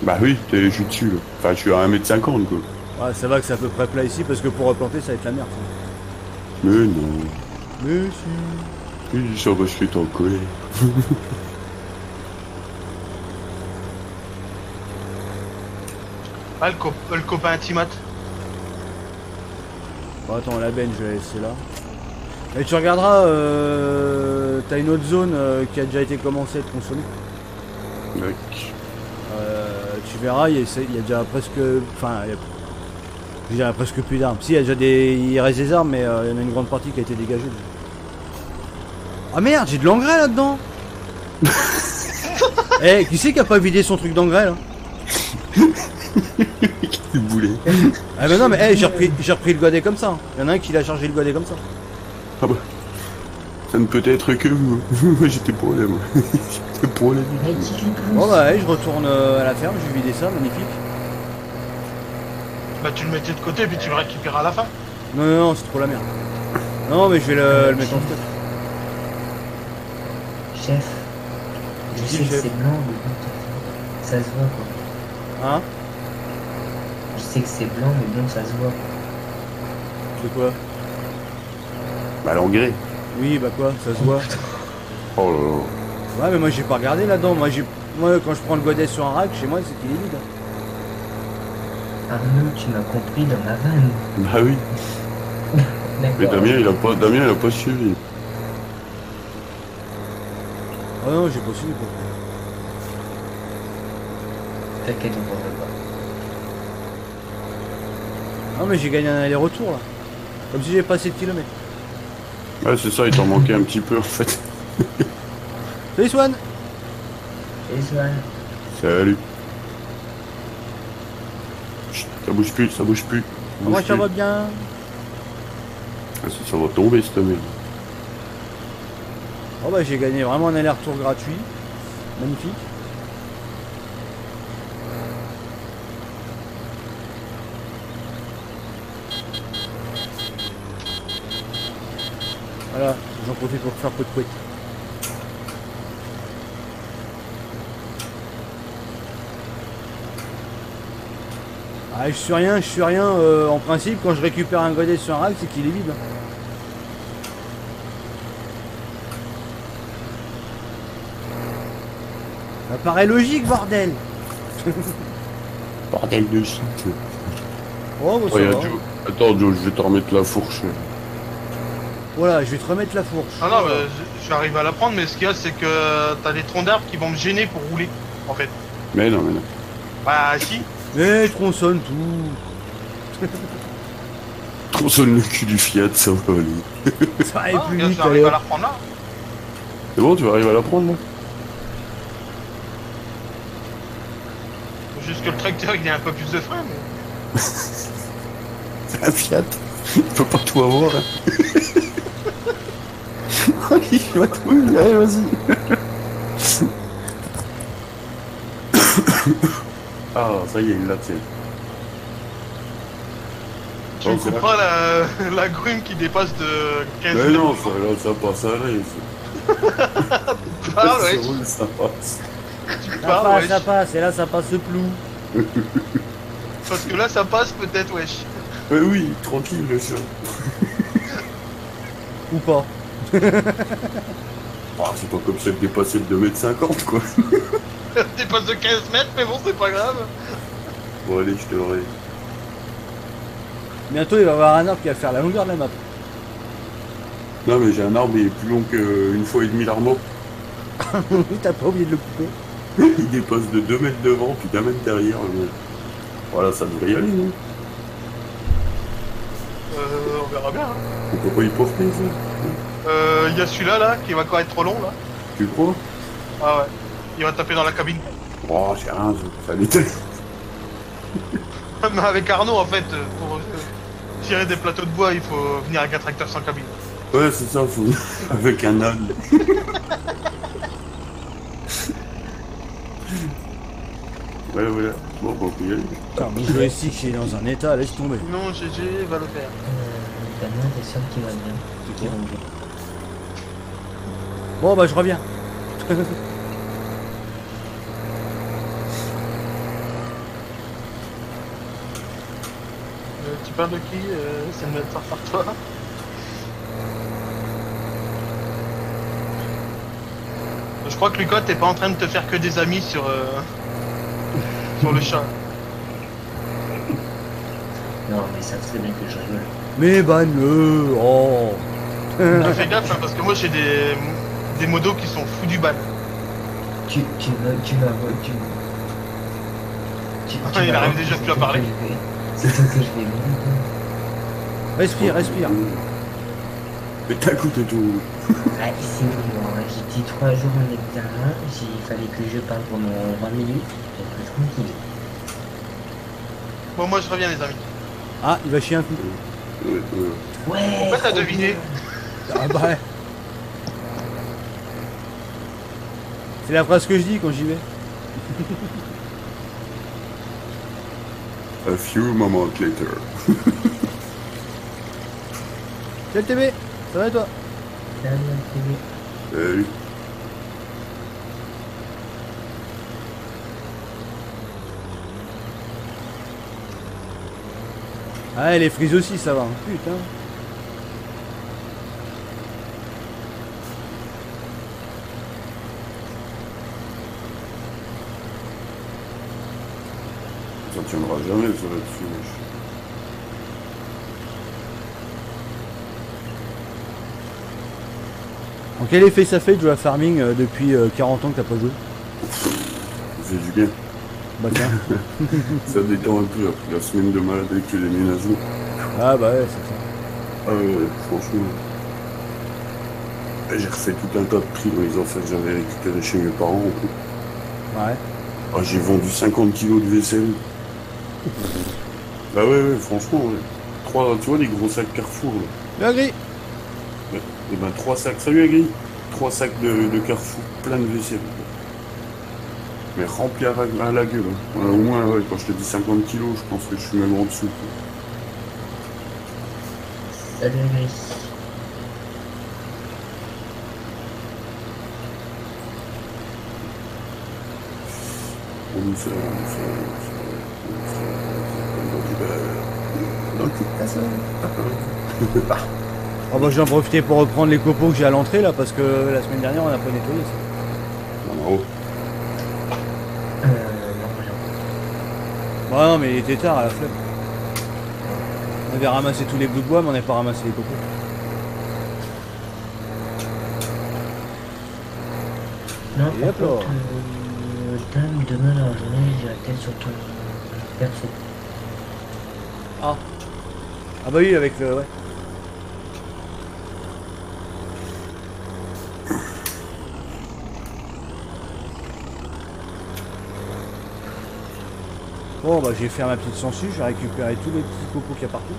Bah oui, je suis dessus là. Enfin, je suis à 1m50 quoi. Ouais, ça va que c'est à peu près plat ici parce que pour replanter ça va être la merde. Ça. Mais non. Mais si. Oui, ça va, je suis en colère. Ah, le copain intimate. Bon, attends, la benne, je vais la laisser là. Et tu regarderas, t'as une autre zone qui a déjà été commencée à être tronçonnée. Mec. Tu verras, il y a déjà presque. Enfin, je dirais presque plus d'armes. Si, il y a déjà des. Il reste des armes, mais il y en a une grande partie qui a été dégagée. Ah merde, j'ai de l'engrais là-dedans. Eh, qui c'est qui a pas vidé son truc d'engrais là? Du boulet. Ah bah non, mais hey, j'ai repris le godet comme ça. Il y en a un qui l'a chargé le godet comme ça. Ah bah. Ça ne peut être que vous. Moi j'étais pour là, moi. J'étais pour la vie. Hey, qui lui pousse? Bon bah, hey, je retourne à la ferme, je vais vider ça, magnifique. Bah, tu le mettais de côté puis tu le récupéreras à la fin. Non, non, non, c'est trop la merde. Non, mais je vais le mettre en stock. Chef, je Dis, sais que chef. c'est blanc, mais bon, ça se voit quoi. Hein? Je sais que c'est blanc, mais bon, ça se voit. De quoi? Bah l'engrais. Oui, bah quoi, ça se voit. Oh là là. Ouais, mais moi j'ai pas regardé là-dedans. Moi, quand je prends le godet sur un rack, chez moi, c'est qu'il est vide. Arnaud, tu m'as compris dans ma vanne. Bah oui. Mais D'accord. Damien il a pas suivi. Oh non, j'ai pas suivi. Quoi. T'inquiète, on va pas. Non, mais j'ai gagné un aller-retour là. Comme si j'avais pas assez de kilomètres. Ouais c'est ça, il t'en manquait un petit peu en fait. Salut Swan! Et Swan, Salut. Chut, ça bouge plus, ça bouge plus. Moi ça va bien. Ah, ça va tomber cette merde. Oh bah j'ai gagné vraiment un aller-retour gratuit. Magnifique. Voilà, j'en profite pour faire peu de couette. Ah, je suis rien. En principe, quand je récupère un godet sur un rack, c'est qu'il est vide. Hein. Ça paraît logique, bordel. Bordel de shit. Oh, bah, ça Ouais, va. Joe. Attends, Joe, je vais te remettre la fourche. Voilà, je vais te remettre la fourche. Ah non, mais je vais arriver à la prendre, mais ce qu'il y a, c'est que t'as des troncs d'arbres qui vont me gêner pour rouler, en fait. Mais non, mais non. Bah, si. Mais tronçonne tout. Tronçonne le cul du Fiat, ça va aller. Ça va Ah, aller plus regarde, vite, j'arrive allez. à la reprendre là. C'est bon, tu vas arriver à la prendre, là? Juste que le tracteur, il a un peu plus de frein, mais... C'est un Fiat. Il peut pas tout avoir. Hein. Il va tout. Allez, vas-y. Ah, ça y est, il l'a, tiens. Tu Oh, me c'est comprends la grume qui dépasse de 15 Mais mètres. non, ça passe à l'aise. Ah, ouais, Ça roule, ça passe. tu Ça parles, passe, wesh. ça passe, et là ça passe plou. Parce que là, ça passe peut-être, wesh. Mais oui, tranquille, le chat. Ou pas. Ah, c'est pas comme ça que dépasser le 2,50 m, quoi. Dépasse de 15 mètres, mais bon, c'est pas grave. Bon, allez, je te l'aurai. Bientôt il va y avoir un arbre qui va faire la longueur de la map. Non, mais j'ai un arbre, il est plus long qu'une fois et demi l'armeau. Oui, t'as pas oublié de le couper. Il dépasse de 2 mètres devant, puis d'1 mètre derrière. Mais... Voilà, ça devrait y aller, non? On verra bien. Hein. On peut pas y porter, ça? Il y a celui-là, là, qui va encore être trop long, là. Tu crois? Ah ouais. Il va taper dans la cabine. Oh, c'est rien, ça l'était. Mais avec Arnaud, en fait, pour tirer des plateaux de bois, il faut venir avec un tracteur sans cabine. Ouais, c'est ça, faut... avec un âne. Voilà, voilà. Bon, on peut y aller. Putain, mon joystick il est dans un état, laisse tomber. Sinon, GG va le faire. Damien, t'es sûr qu'il va bien? Qu'il va bien. Bon bah je reviens. Tu parles de qui C'est de mettre par toi. Je crois que Lucas, t'es pas en train de te faire que des amis sur, sur le chat. Non, mais ça très bien que je rigole. Mais banne-le. Oh. Fais gaffe, hein, parce que moi j'ai des modos qui sont fous du ban. Il arrive déjà plus à parler. C'est toi que je vais voir. Respire, respire. Mais t'as coûté tout. Ah, c'est bon, hein. J'ai dit 3 jours en examen, il fallait que je parle pendant 20 minutes, j'étais tranquille. Bon, moi je reviens, les amis. Ah, il va chier un coup. Ouais. Pourquoi t'as deviné? Ah bah ouais. C'est la phrase que je dis quand j'y vais. A few moments later. Salut TB, ça va et toi? Salut. Ah, les frises aussi, ça va. Putain. Ça tiendra jamais, ça là-dessus. wesh. En quel effet ça fait de jouer à farming depuis 40 ans que t'as pas joué? Ça fait du bien. Bah tiens. Ça détend un peu après la semaine de malade avec les déménagements. Ah bah ouais, c'est ça. Ah ouais, franchement. J'ai refait tout un tas de prix dans les affaires que j'avais récupérées chez mes parents. En plus. Ouais. Ah, j'ai vendu 50 kilos de vaisselle. Bah ouais, franchement, ouais. Tu vois les gros sacs Carrefour là. Le gris. Et ben 3 sacs, salut Agri. 3 sacs de Carrefour, plein de vaisselle. Mais rempli à la gueule. Hein. Au moins, ouais, quand je te dis 50 kilos, je pense que je suis même en dessous. Quoi. Salut Gris. On nous fait dans le cul de personne. Oh bah je vais en profiter pour reprendre les copeaux que j'ai à l'entrée là parce que la semaine dernière on a pas nettoyé ça. En haut. Ah non, mais il était tard à la flemme. On avait ramassé tous les bouts de bois, mais on n'avait pas ramassé les cocos. Non, Et par hop là. contre, dame, demain dans la journée, j'irai peut-être sur ton perso. Ah. Ah bah oui, avec le... Ouais. Bon bah j'ai fait ma petite sangsue, j'ai récupéré tous les petits cocos qu'il y a partout.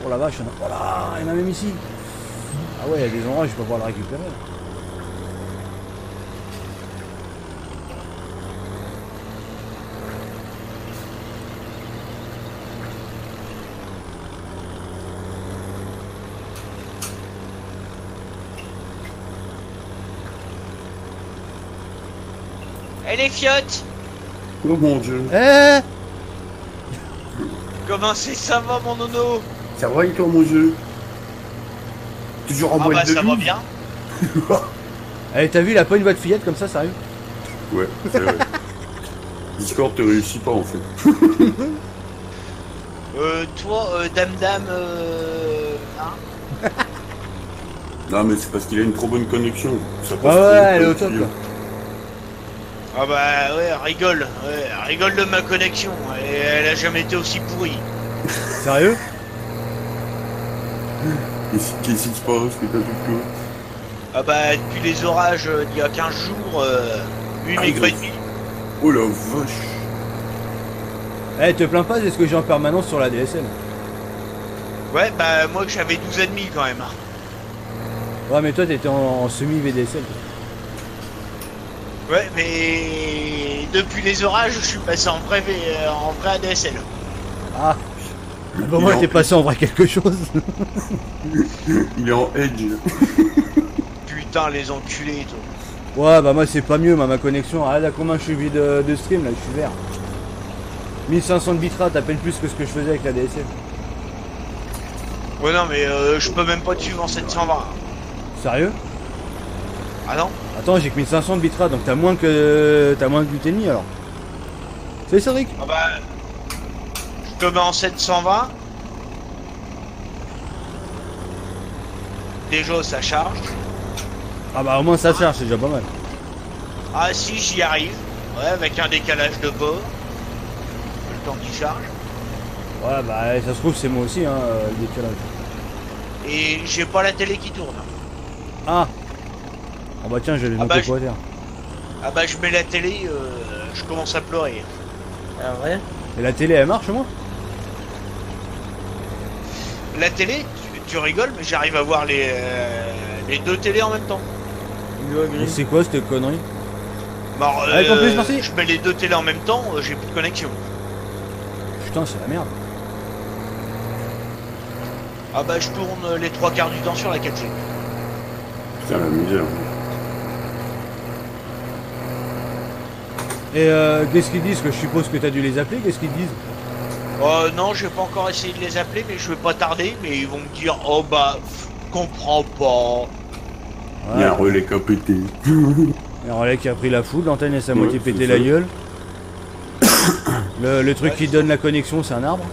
Oh la vache, il y en a... Oh là, il y en a même ici. Ah ouais, il y a des endroits où je vais pas pouvoir le récupérer. Eh les fiottes, Oh mon dieu. Eh comment ça va mon nono? Ça va et toi mon jeu? Toujours en Ah bah boîte de ça va nuit? bien. Eh, t'as vu, il a pas une boîte fillette comme ça, sérieux? Ouais, c'est vrai. Discord te réussit pas en fait. Toi, dame, hein? Non mais c'est parce qu'il a une trop bonne connexion. Ça Ouais, passe ouais, trop vite, elle est au comme top tu là. dis. Ah bah ouais, rigole de ma connexion, elle a jamais été aussi pourrie. Sérieux? Qu'est-ce qui se passe? Que t'as tout que... Ah bah depuis les orages d'il y a 15 jours, lui Ah, maigre et ils ont- demi. Oh la vache. Eh, te plains pas, c'est ce que j'ai en permanence sur la DSL. Ouais bah moi que j'avais 12 ennemis quand même. Ouais, mais toi t'étais en semi-VDSL. Ouais mais depuis les orages je suis passé en vrai ADSL. Ah. Bah moi t'es passé en vrai quelque chose. Il est en edge. Putain les enculés et tout. Ouais, bah moi c'est pas mieux, ma connexion. Ah là, combien je suis vide de stream là, je suis vert. 1500 de bitrate, à peine plus que ce que je faisais avec la DSL. Ouais non mais je peux même pas te suivre en 720. Sérieux? Ah non? Attends, j'ai que 1500 de bitrate, donc t'as moins que 8,5 alors. C'est Cédric? Ah bah je te mets en 720. Déjà ça charge. Ah bah au moins ça charge, c'est déjà pas mal. Ah si j'y arrive. Ouais avec un décalage de bord. Le temps qu'il charge. Ouais, bah ça se trouve c'est moi aussi, hein, le décalage. Et j'ai pas la télé qui tourne. Ah. Ah bah tiens, je vais le Ah noter bah, pour dire. Ah bah je mets la télé, je commence à pleurer. Ah ouais? Et la télé elle marche au moins? La télé, tu rigoles, mais j'arrive à voir les deux télés en même temps. Mais c'est quoi cette connerie? Alors, Allez, en plus, merci. je mets les deux télés en même temps, j'ai plus de connexion. Putain, c'est la merde. Ah bah je tourne les 3/4 du temps sur la 4G. Putain la misère. Et qu'est-ce qu'ils disent? Que je suppose que t'as dû les appeler, qu'est-ce qu'ils disent? Non, je vais pas encore essayer de les appeler, mais je vais pas tarder, mais ils vont me dire oh bah comprends pas. Il y a un relais qui a pété. Et un relais qui a pris la foudre, l'antenne elle s'est à moitié Ouais, pété c'est la ça. gueule. Le truc qui donne la connexion c'est un arbre.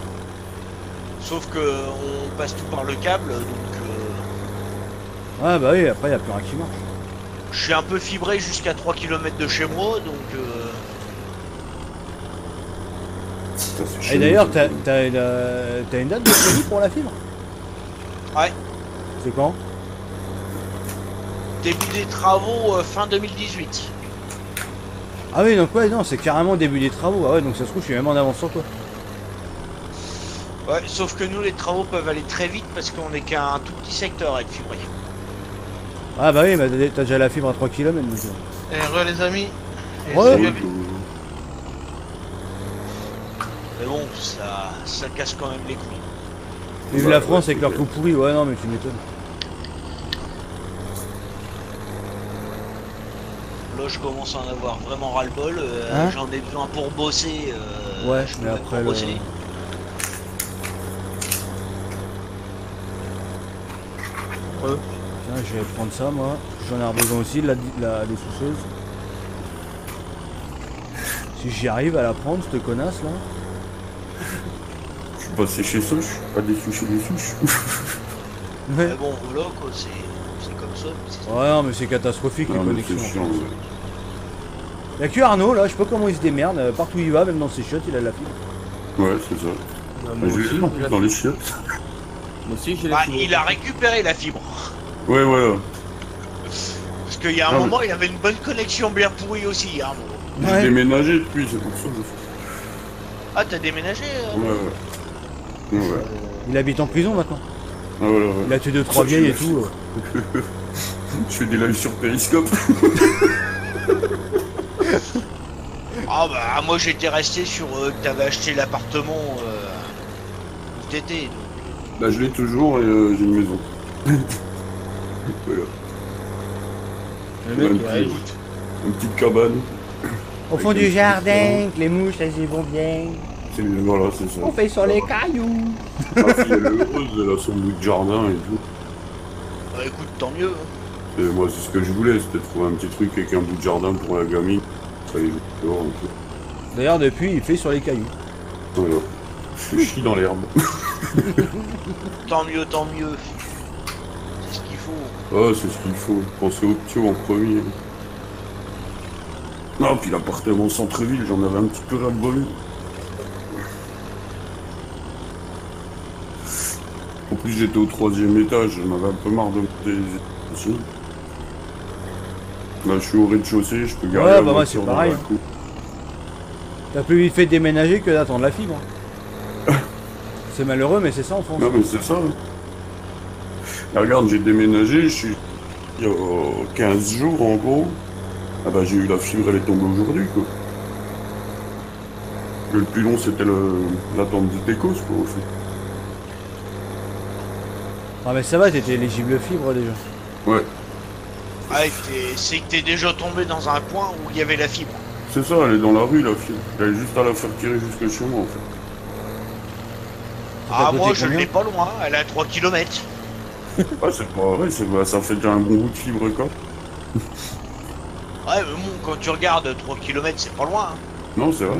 Sauf que on passe tout par le câble, donc Ah bah oui, après y a plus rien qui marche. je suis un peu fibré jusqu'à 3 km de chez moi, donc Putain, c'est Et chelou, d'ailleurs, ça. t'as une date de prévu pour la fibre? ouais. C'est quand? Début des travaux fin 2018. Ah oui, donc ouais, non, c'est carrément le début des travaux. Ah ouais, donc ça se trouve, je suis même en avance sur toi. Ouais, sauf que nous les travaux peuvent aller très vite parce qu'on est qu'un tout petit secteur à être fibré. Ah bah oui, bah t'as déjà la fibre à 3 km. Donc... Et re les amis. Et Ouais. salut, Ouais, Gabi. Mais bon, ça casse quand même les couilles. Vive Bah, la France ouais, avec leur c'est trou pourri, ouais, non, mais tu m'étonnes. Là, je commence à en avoir vraiment ras-le-bol. Hein J'en ai besoin pour bosser. Ouais, je mais peux même après pas le... bosser. Tiens, je vais prendre ça, moi. J'en ai besoin aussi, la dessoucheuse. Si j'y arrive à la prendre, cette connasse là. Je suis passé chez Soch, pas des sushis des souches. Mais bon, voilà quoi, c'est comme ça. Ouais, non, mais c'est catastrophique les Non, mais connexions. c'est chiant, ouais. Il y a que Arnaud là, je sais pas comment il se démerde. Partout où il va, même dans ses chiottes, il a de la fibre. Ouais, c'est ça. Moi Mais je aussi, l'ai en plus dans les chiottes. Moi aussi, j'ai la Bah, fibre. il a récupéré la fibre. Ouais, voilà. Parce qu'il y a un Ah, moment, il avait une bonne connexion bien pourrie aussi. Hein. J'ai Ouais. déménagé depuis, c'est pour ça. Ah, t'as déménagé Ouais, ouais. Ouais, ouais. Il habite en prison maintenant. Ah, voilà, ouais. Il a tué 2-3 vieilles et tout. Je fais des lives sur Periscope. Ah bah, moi j'étais resté sur que t'avais acheté l'appartement où t'étais. Là, je l'ai toujours et j'ai une maison. Voilà. Le mec, Ouais, il arrive. Une petite cabane. Au fond du jardin, que les mouches elles y vont bien. Voilà, c'est ça. On fait sur les cailloux. Ma fille, elle est heureuse, elle a son bout de jardin et tout. Bah écoute, tant mieux. Hein. Et moi, c'est ce que je voulais, c'était trouver un petit truc avec un bout de jardin pour la gamine. Ça y est, dehors un peu. D'ailleurs, depuis, il fait sur les cailloux. Voilà. Je chie dans l'herbe. Tant mieux, tant mieux. C'est ce qu'il faut. Ah, c'est ce qu'il faut. Penser au petit en premier. Non, puis l'appartement centre-ville, j'en avais un petit peu ras-le-bol. En plus, j'étais au 3e étage, j'en avais un peu marre de monter les étages aussi. Là, je suis au rez-de-chaussée, je peux garer Ouais, la bah moi, voiture c'est dans pareil. la cour. T'as plus vite fait de déménager que d'attendre la fibre. C'est malheureux, mais c'est ça en France. Non, mais c'est ça. Hein. Et regarde, j'ai déménagé, je suis il y a 15 jours en gros. Ah bah j'ai eu la fibre, elle est tombée aujourd'hui quoi. Le plus long c'était l'attente du Técos quoi au fait. Ah, mais ça va, t'étais éligible fibre déjà. Ouais, Ah, c'est que t'es déjà tombé dans un point où il y avait la fibre. c'est ça, elle est dans la rue la fibre. Elle est juste à la faire tirer jusque chez moi en fait. Ah, coûté moi je combien l'ai pas loin, elle est à 3 km. Ah c'est pas vrai, ça fait déjà un bon bout de fibre quoi. Ouais, mais bon, quand tu regardes 3 km, c'est pas loin. Hein. Non c'est vrai.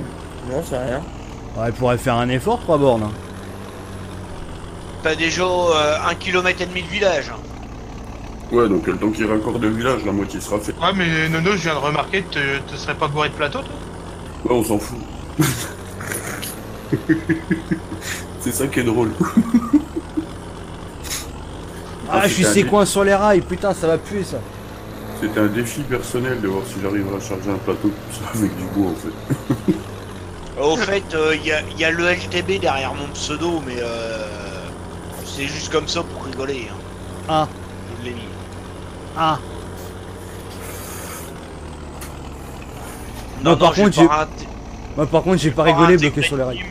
Non, c'est rien. Ouais, il pourrait faire un effort, 3 bornes. Hein. T'as déjà 1 km et demi de village. Hein. Ouais donc le temps qu'il raccorde le village, la moitié sera faite. Ouais, mais Nono, je viens de remarquer, te serais pas bourré de plateau, toi? Ouais on s'en fout. C'est ça qui est drôle. Ah, je suis c'était un sécoin sur les rails, putain, ça va puer ça. C'était un défi personnel de voir si j'arriverais à charger un plateau tout ça avec du bois en fait. Au fait, il y a le LTB derrière mon pseudo, mais c'est juste comme ça pour rigoler. Hein. Ah, Je l'ai mis. ah. Non, par contre, j'ai pas raté- Moi par contre, j'ai pas pas rigolé raté bloqué sur les rails. team,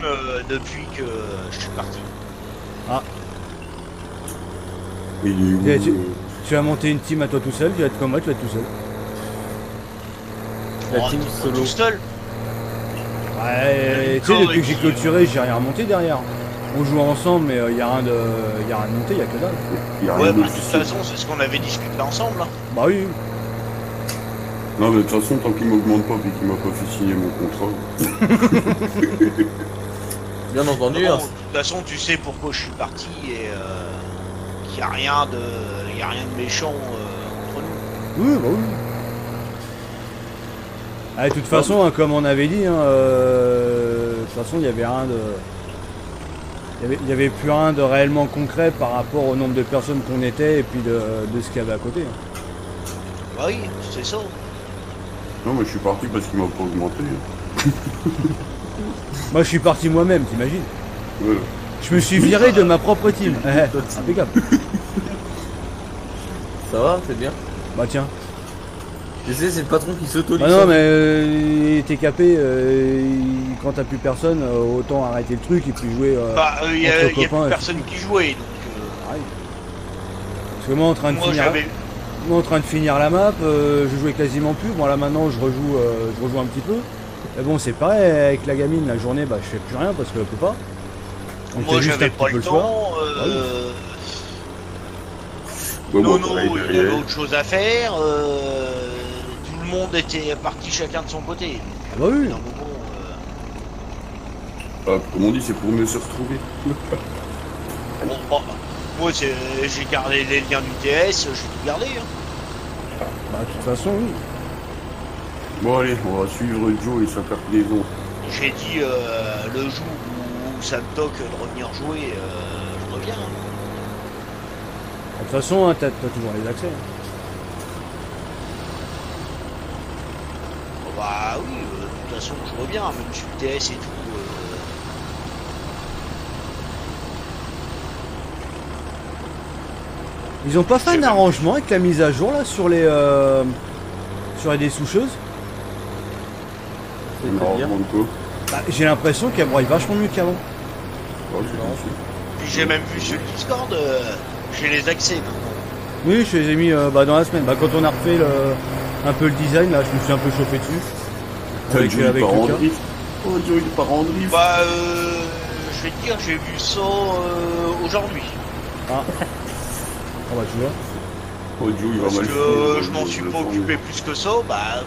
depuis que je suis parti. Et il est où, Et tu vas monter une team à toi tout seul, tu vas être comme moi, tu vas être tout seul. La Oh, team t'es pas solo. tout seul. Ouais, tu sais, depuis que j'ai clôturé, j'ai rien remonté derrière. On joue ensemble, mais y a rien de monté, y a que dalle. il y a Ouais, rien bah, de d'autre toute ici. façon, c'est ce qu'on avait discuté ensemble. Hein. Bah oui. Non mais de toute façon tant qu'il m'augmente pas et qu'il m'a pas fait signer mon contrat. Bien entendu. Bon, Hein. de toute façon, tu sais pourquoi je suis parti et qu'il y a rien de méchant entre nous. Oui, bah oui. Ah, de toute façon, hein, comme on avait dit, hein, de toute façon, il y avait rien de... Il y avait plus rien de réellement concret par rapport au nombre de personnes qu'on était et puis de ce qu'il y avait à côté. Hein. Bah oui, c'est ça. Non mais je suis parti parce qu'il m'a pas augmenté. Moi, je suis parti moi-même, t'imagines? Ouais. Je me suis viré de ma propre team. Impeccable. Ça va, c'est bien. Bah tiens. Tu sais, c'est le patron qui s'auto Bah non, mais t'es capé, quand t'as plus personne, autant arrêter le truc et puis jouer Bah, il y a entre plus copains. et personne qui jouait, donc. pareil. Parce que moi, en train de Moi, finir... j'avais. Moi en train de finir la map, je jouais quasiment plus. Bon là maintenant je rejoue un petit peu. Mais bon c'est pareil avec la gamine, la journée bah je fais plus rien parce qu'elle peut pas. Donc, Moi, t'as juste j'avais un pas petit peu le soir. temps. Bah, moi, Non, pareil, il y avait derrière. autre chose à faire. Tout le monde était parti chacun de son côté. Ah bah oui. D'un moment, Comme on dit, c'est pour mieux se retrouver. Bon, moi, j'ai gardé les liens du TS, j'ai tout gardé. Hein. Bah, de toute façon, oui. Bon, allez, on va suivre Joe et sa cargaison. J'ai dit le jour où ça me toque de revenir jouer, je reviens. Hein. De toute façon, hein, t'as toujours les accès. Hein. Bah oui, de toute façon, je reviens, même sur le TS et tout. Ils ont pas fait un arrangement avec la mise à jour là sur les dessoucheuses? Bah, j'ai l'impression qu'elle broye vachement mieux qu'avant. Puis j'ai même vu sur le Discord, j'ai les accès maintenant. Oui, je les ai mis dans la semaine. Bah, quand on a refait un peu le design, là, je me suis un peu chauffé dessus. Avec Lucas. Oh, Dieu, il part en drift. Bah, je vais te dire, j'ai vu ça aujourd'hui. Ah. Oh bah, tu vois. Oh, Dieu, il va Parce mal que faire, je m'en suis pas occupé plus que ça, bah.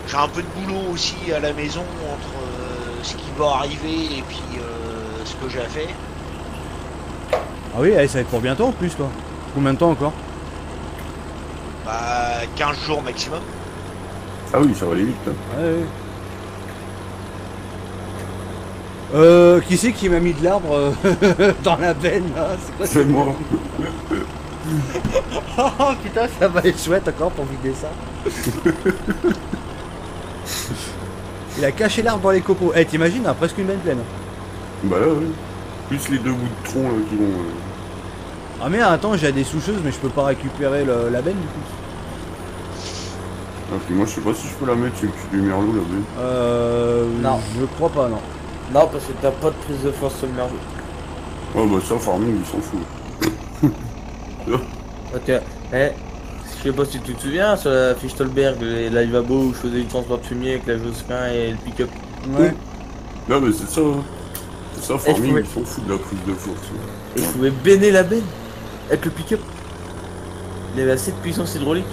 J'ai un peu de boulot aussi à la maison entre ce qui va arriver et puis ce que j'ai à faire. Ah oui, ça va être pour bientôt en plus, toi. Combien de temps encore? Bah, 15 jours maximum. Ah oui, ça va aller vite. Hein. Ouais. Qui c'est qui m'a mis de l'arbre dans la veine là? C'est moi. Oh putain, ça va être chouette encore pour vider ça. Il a caché l'arbre dans les copeaux. Eh, t'imagines, on a presque une benne pleine. Bah là, oui. Plus les deux bouts de tronc là, qui vont. Ah mais attends, j'ai des soucheuses mais je peux pas récupérer la benne du coup. Ah, puis moi je sais pas si je peux la mettre sur le cul du merlot la benne. Non. Je crois pas, non. Non, parce que t'as pas de prise de force sur le merlot. Oh bah ça, Farming, ils s'en foutent. Ok, je sais pas si tu te souviens, sur la Fichtelberg, la Livabo où je faisais du transport de fumier avec la Jospin et le pick-up. Ouais. Non mais c'est ça, hein. C'est ça, Farming, pouvais... ils s'en foutent de la prise de force. Et je pouvais béner la benne avec le pick-up. Il avait assez de puissance hydraulique.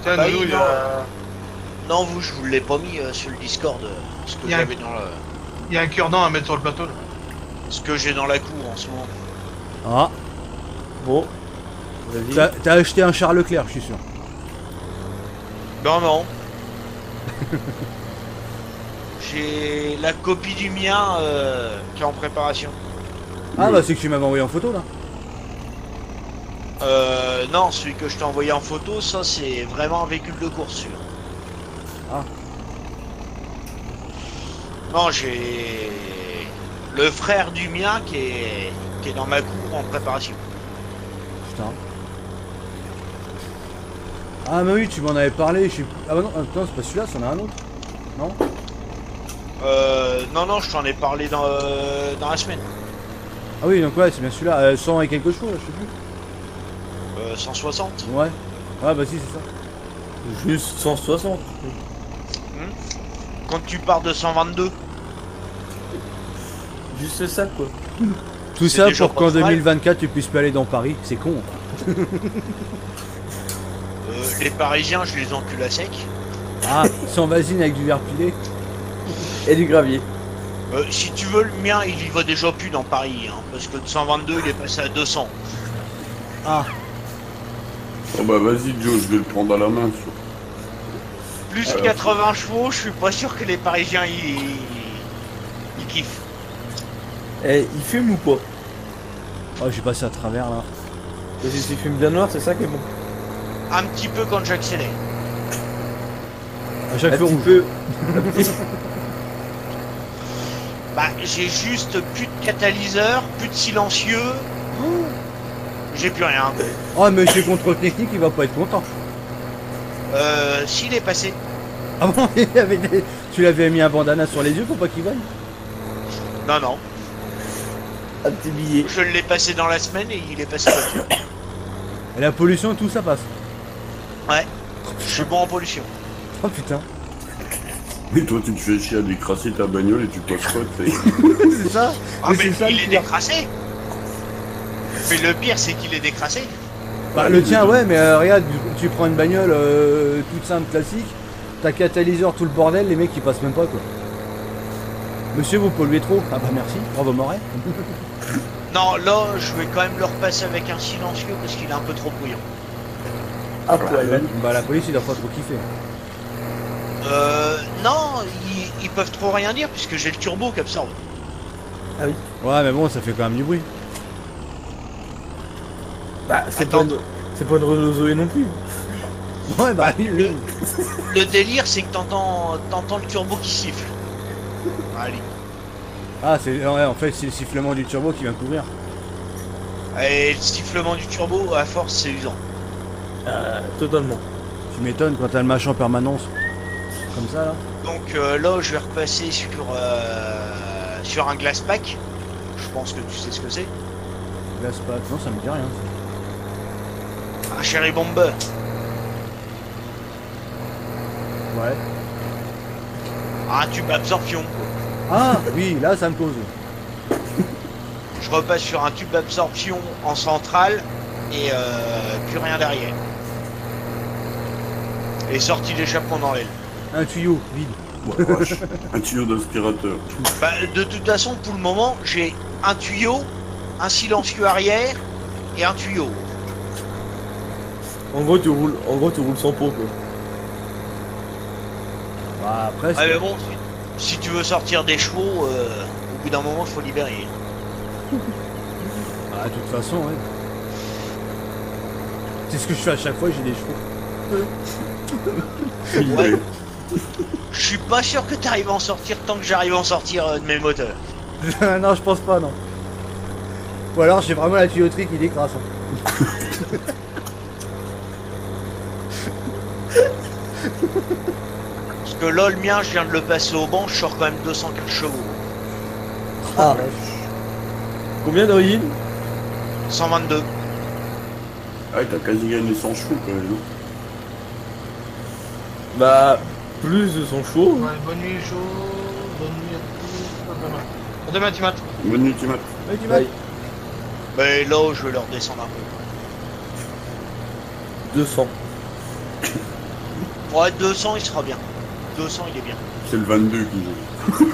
Tiens, Bah, nous, il y a... Non, vous, je vous l'ai pas mis sur le Discord, ce que j'avais dans le... Il y a un cure-dent à mettre sur le plateau là. Ce que j'ai dans la cour en ce moment. Ah. Bon. T'as acheté un Charles Leclerc, je suis sûr. Non, non. J'ai la copie du mien qui est en préparation. Ah bah c'est que tu m'avais envoyé en photo là. Non, celui que je t'ai envoyé en photo, ça c'est vraiment un véhicule de course sûr. Ah. Non, j'ai le frère du mien qui est dans ma cour en préparation. Putain. Ah mais oui, tu m'en avais parlé, je sais... Ah bah non, attends, c'est pas celui-là, c'en a un autre. Non? Non, je t'en ai parlé dans la semaine. Ah oui, donc ouais, c'est bien celui-là, 100 et quelque chose, je sais plus. 160. Ouais. Ouais, bah si, c'est ça. Juste 160. Quand tu pars de 122. Juste ça quoi. Tout C'est ça déjà pour pas qu'en mal. 2024 tu puisses pas aller dans Paris, c'est con. Les Parisiens, je les encule à sec. Ah, sans vasine avec du verre pilé. Et du gravier. Si tu veux, le mien, il y va déjà plus dans Paris, hein, parce que de 122, il est passé à 200. Ah. Oh bah vas-y Joe, je vais le prendre à la main. Plus 80 chevaux, je suis pas sûr que les Parisiens ils kiffent. Eh, il fume ou pas? Oh, j'ai passé à travers là. Parce que s'il fume bien noir, c'est ça qui est bon. Un petit peu quand j'accélère. À chaque Un fois petit rouge. peu. Bah, j'ai juste plus de catalyseur, plus de silencieux. J'ai plus rien. Oh, monsieur contrôle technique, il va pas être content. S'il est passé. Ah bon, il avait tu l'avais mis un bandana sur les yeux pour pas qu'il vole? Non, non. Un petit billet. Je l'ai passé dans la semaine et il est passé voiture. Et la pollution, tout ça passe. Ouais. Je suis bon en pollution. Oh putain. Mais toi tu te fais chier à décrasser ta bagnole et tu passes pas, tu sais. C'est ça? Ah, mais c'est ça, il le est pire. décrassé. Mais le pire, c'est qu'il est décrassé. Bah, le tien, ouais, mais regarde, tu prends une bagnole toute simple, classique, t'as catalyseur, tout le bordel, les mecs ils passent même pas quoi. Monsieur, vous polluez trop. Ah bah merci, bravo Moret. Non, là, je vais quand même le repasser avec un silencieux parce qu'il est un peu trop bruyant. Ah, poil. Bah la police, il doit pas trop kiffer. Non, ils peuvent trop rien dire puisque j'ai le turbo qui absorbe. Ouais, mais bon, ça fait quand même du bruit. Bah, c'est Attends. pas une Renault Zoé non plus. Ouais, bah Le délire, c'est que t'entends le turbo qui siffle. Allez. Ah, c'est ouais, en fait, c'est le sifflement du turbo qui vient couvrir. Et le sifflement du turbo, à force, c'est usant. Totalement. Tu m'étonnes quand t'as le machin en permanence. Comme ça, là. Donc là, je vais repasser sur un glass pack. Je pense que tu sais ce que c'est. Glace pack. Non, ça me dit rien. Un Cherry Bomber. Ouais. Un tube absorption. Ah, oui, là, ça me cause. Je repasse sur un tube d'absorption en centrale et plus rien derrière. Et sortie d'échappement dans l'aile. Un tuyau, vide. Ouais, vache. Un tuyau d'aspirateur. Bah, de toute façon, pour le moment, j'ai un tuyau, un silencieux arrière et un tuyau. En gros, tu roules sans pot, quoi. Bah, après, Ah mais bon, si tu veux sortir des chevaux, au bout d'un moment, il faut libérer. bah, de toute façon, ouais. C'est ce que je fais à chaque fois, j'ai des chevaux. Ouais. Je suis pas sûr que tu arrives à en sortir tant que j'arrive à en sortir de mes moteurs. Non, je pense pas, non. Ou alors, j'ai vraiment la tuyauterie qui décrasse. Hein. Parce que là, le mien, je viens de le passer au banc, je sors quand même 215 chevaux. Ah. Combien d'origine 122. Ah, t'as quasi gagné 100 chevaux quand même. hein. Bah, plus de 100 chevaux. Ouais, bonne nuit, chaud. Bonne nuit à tous. À demain. À demain, tu mates. Bonne nuit, Timat. Ouais, tu vas. Bye. Mais là, je vais leur descendre un peu. 200. Ouais, 200, il sera bien. 200, il est bien. C'est le 22 qui joue.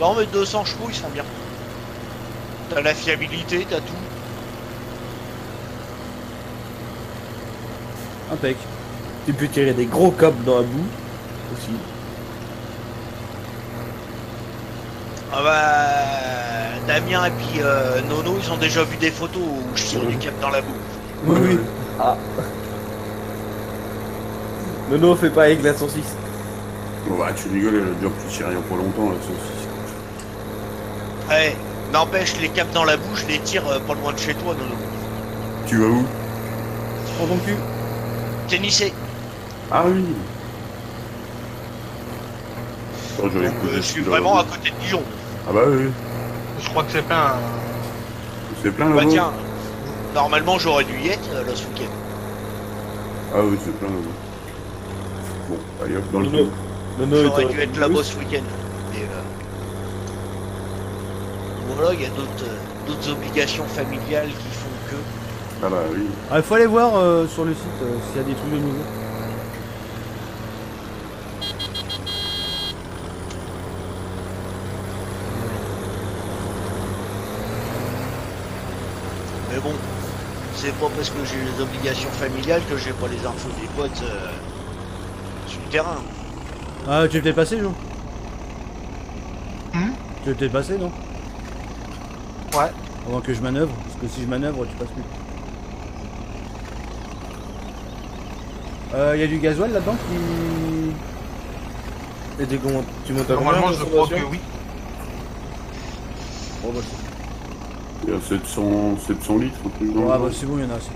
Non, mais 200 chevaux, ils sont bien. T'as la fiabilité, t'as tout. Impec. Tu peux tirer des gros câbles dans la boue aussi. Ah bah, Damien et puis Nono, ils ont déjà vu des photos où je tire du cap dans la boue. Oui, oui. Ah. Nono fait pas avec la saucisse. Bon, bah, tu rigoles, elle a déjà plus rien pour longtemps, la saucisse. Ouais, n'empêche, les caps dans la boue, je les tire pas loin de chez toi, Nono. Tu vas où? Prends ton cul. Tennessee. Ah oui. Oh, j'avais Donc écouté je suis tout à vraiment à l'heure. côté de Dijon. Ah bah oui. Je crois que c'est plein. Hein. C'est plein Bah là-bas. tiens, normalement j'aurais dû y être là ce week-end. Ah oui, c'est plein là-bas. Bon, allez hop, dans le Nono. trou. Nono J'aurais est dû être là-bas ce week-end. Mais voilà, il y a d'autres obligations familiales qui font que. Ah bah oui. Ah, il faut aller voir sur le site s'il y a des trucs de nouveau. Mais bon, c'est pas parce que j'ai les obligations familiales que j'ai pas les infos des potes sur le terrain. Ah, tu es peut-être passé, Jo? Hmm Tu es peut-être passé, non? Ouais. Avant que je manœuvre, parce que si je manœuvre, tu passes plus. Y a du gasoil là-dedans qui... Et tu montes à combien Normalement, de je crois que consommation oui. Oh, bah, Il y a 700 litres, un truc dans ouais, le bah genre. c'est bon, il y en a assez.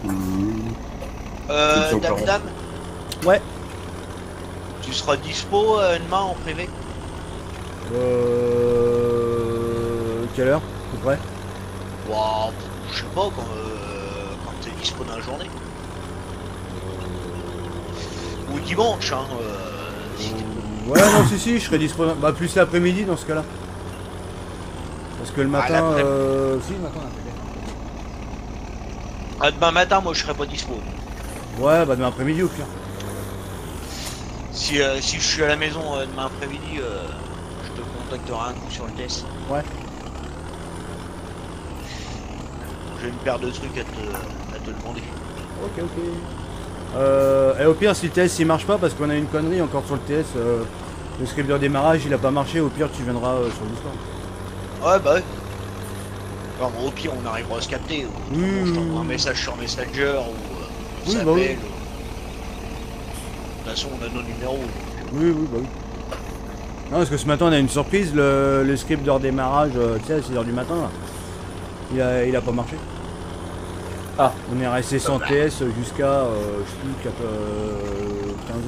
Mmh. Dame Dame, Ouais. tu seras dispo demain en privé? Quelle heure, à peu près? Waouh, je sais pas quand t'es dispo dans la journée. Ou dimanche, hein. Si t'es- Ouais, non, si, je serai disponible. Bah, plus l'après-midi dans ce cas-là. Parce que le matin, l'après- si, le matin, Ah, demain matin, moi je serai pas dispo. ouais, bah, demain après-midi au pire. Si je suis à la maison demain après-midi, je te contacterai un coup sur le test. Ouais. J'ai une paire de trucs à te demander. Ok. Et au pire, si le TS il marche pas, parce qu'on a une connerie encore sur le TS, le script de démarrage il a pas marché, au pire tu viendras sur le Discord. Ouais, bah ouais. Alors, au pire, on arrivera à se capter. Autrement, je t'envoie un message sur Messenger ou on s'appelle. bah oui. De toute façon, on a nos numéros. Oui, bah oui. Non, parce que ce matin on a une surprise, le script de redémarrage, tu sais, à 6h du matin, là, il a pas marché. Ah. On est resté sans TS jusqu'à, je sais plus,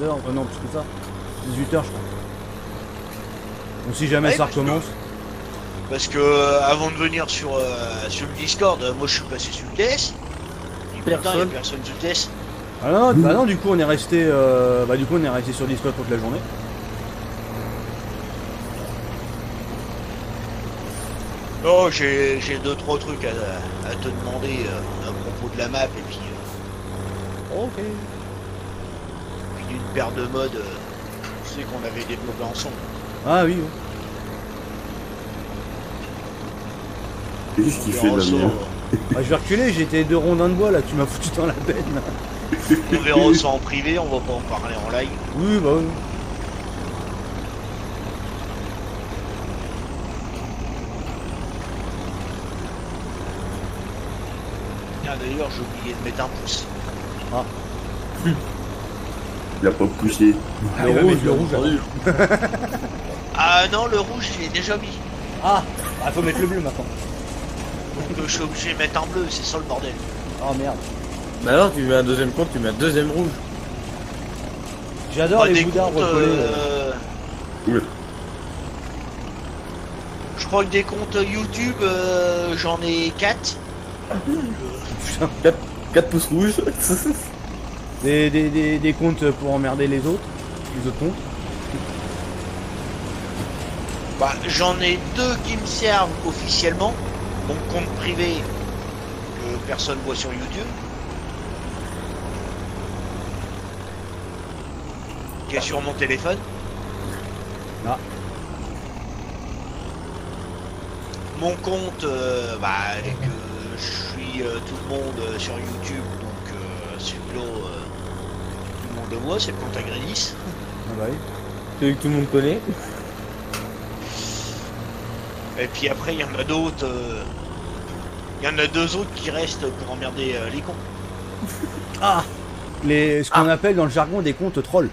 15h, non, plus que ça, 18h je crois. Donc si jamais Ouais, ça parce que- recommence... Parce que avant de venir sur le Discord, moi je suis passé sur le TS. Et putain, il y a personne sur le TS. Ah non, bah non, du coup on est resté, sur Discord toute la journée. Non, j'ai 2-3 trucs à te demander à propos de la map et puis, Ok. puis d'une paire de modes tu sais qu'on avait développé ensemble. Ah oui. Qu'est-ce qu'il fait de la Verra ça, merde? Bah, je vais reculer, j'étais 2 rondins de bois là, tu m'as foutu dans la peine. on verra ça en privé, on va pas en parler en live. Oui, bah oui. Ah, d'ailleurs, j'ai oublié de mettre un pouce. Il a pas poussé. Ah, il va mettre le rouge là. Ah non, le rouge, il est déjà mis. Ah, bah, faut mettre le bleu maintenant. Donc je suis obligé de mettre un bleu, c'est ça le bordel. Oh merde. Bah alors, tu mets un deuxième compte, tu mets un deuxième rouge. J'adore Pas les des boudards comptes, recollés. Ouais. Je crois que des comptes YouTube, j'en ai 4. 4 pouces rouges. Des comptes pour emmerder les autres comptes. Bah, j'en ai 2 qui me servent officiellement. Mon compte privé que personne voit sur YouTube. Qui est sur mon téléphone. Ah. Mon compte, que je suis tout le monde sur YouTube, donc celui-là, tout le monde le voit, c'est le compte Agrélis. Ah bah oui. Celui que tout le monde connaît. Et puis après, il y en a d'autres. Il y en a 2 autres qui restent pour emmerder les cons. Ah, ce qu'on appelle dans le jargon des comptes trolls.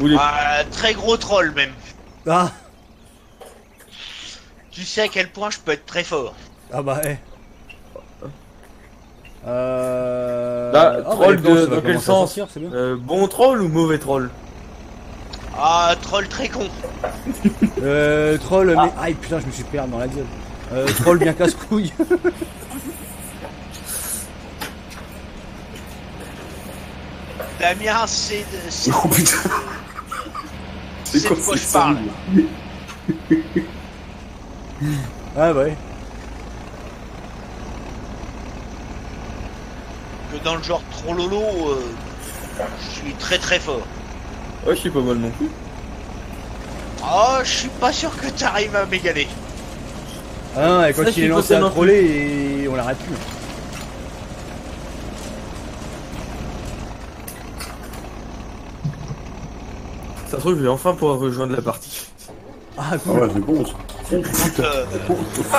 Ou les... Très gros troll même. Ah, Tu sais à quel point je peux être très fort. ah bah Bah, troll les planches, ça va dans quel commencer à sens sortir, c'est bien. Bon troll ou mauvais troll? Ah, troll très con. Troll, mais... Aïe putain, je me suis perdu dans la gueule. Troll bien casse-couille. Damien, c'est Oh putain. c'est de quoi je parle. Ah bah ouais. Que dans le genre trop lolo, je suis très très fort. Ouais, je suis pas mal non plus. Oh, je suis pas sûr que t'arrives à m'égaler. Ah non, et quand Ça, je il est suis lancé pas à tellement troller, et on l'arrête plus. Ça se trouve, je vais enfin pouvoir rejoindre la partie. Ah Ah cool. ouais, c'est bon ça.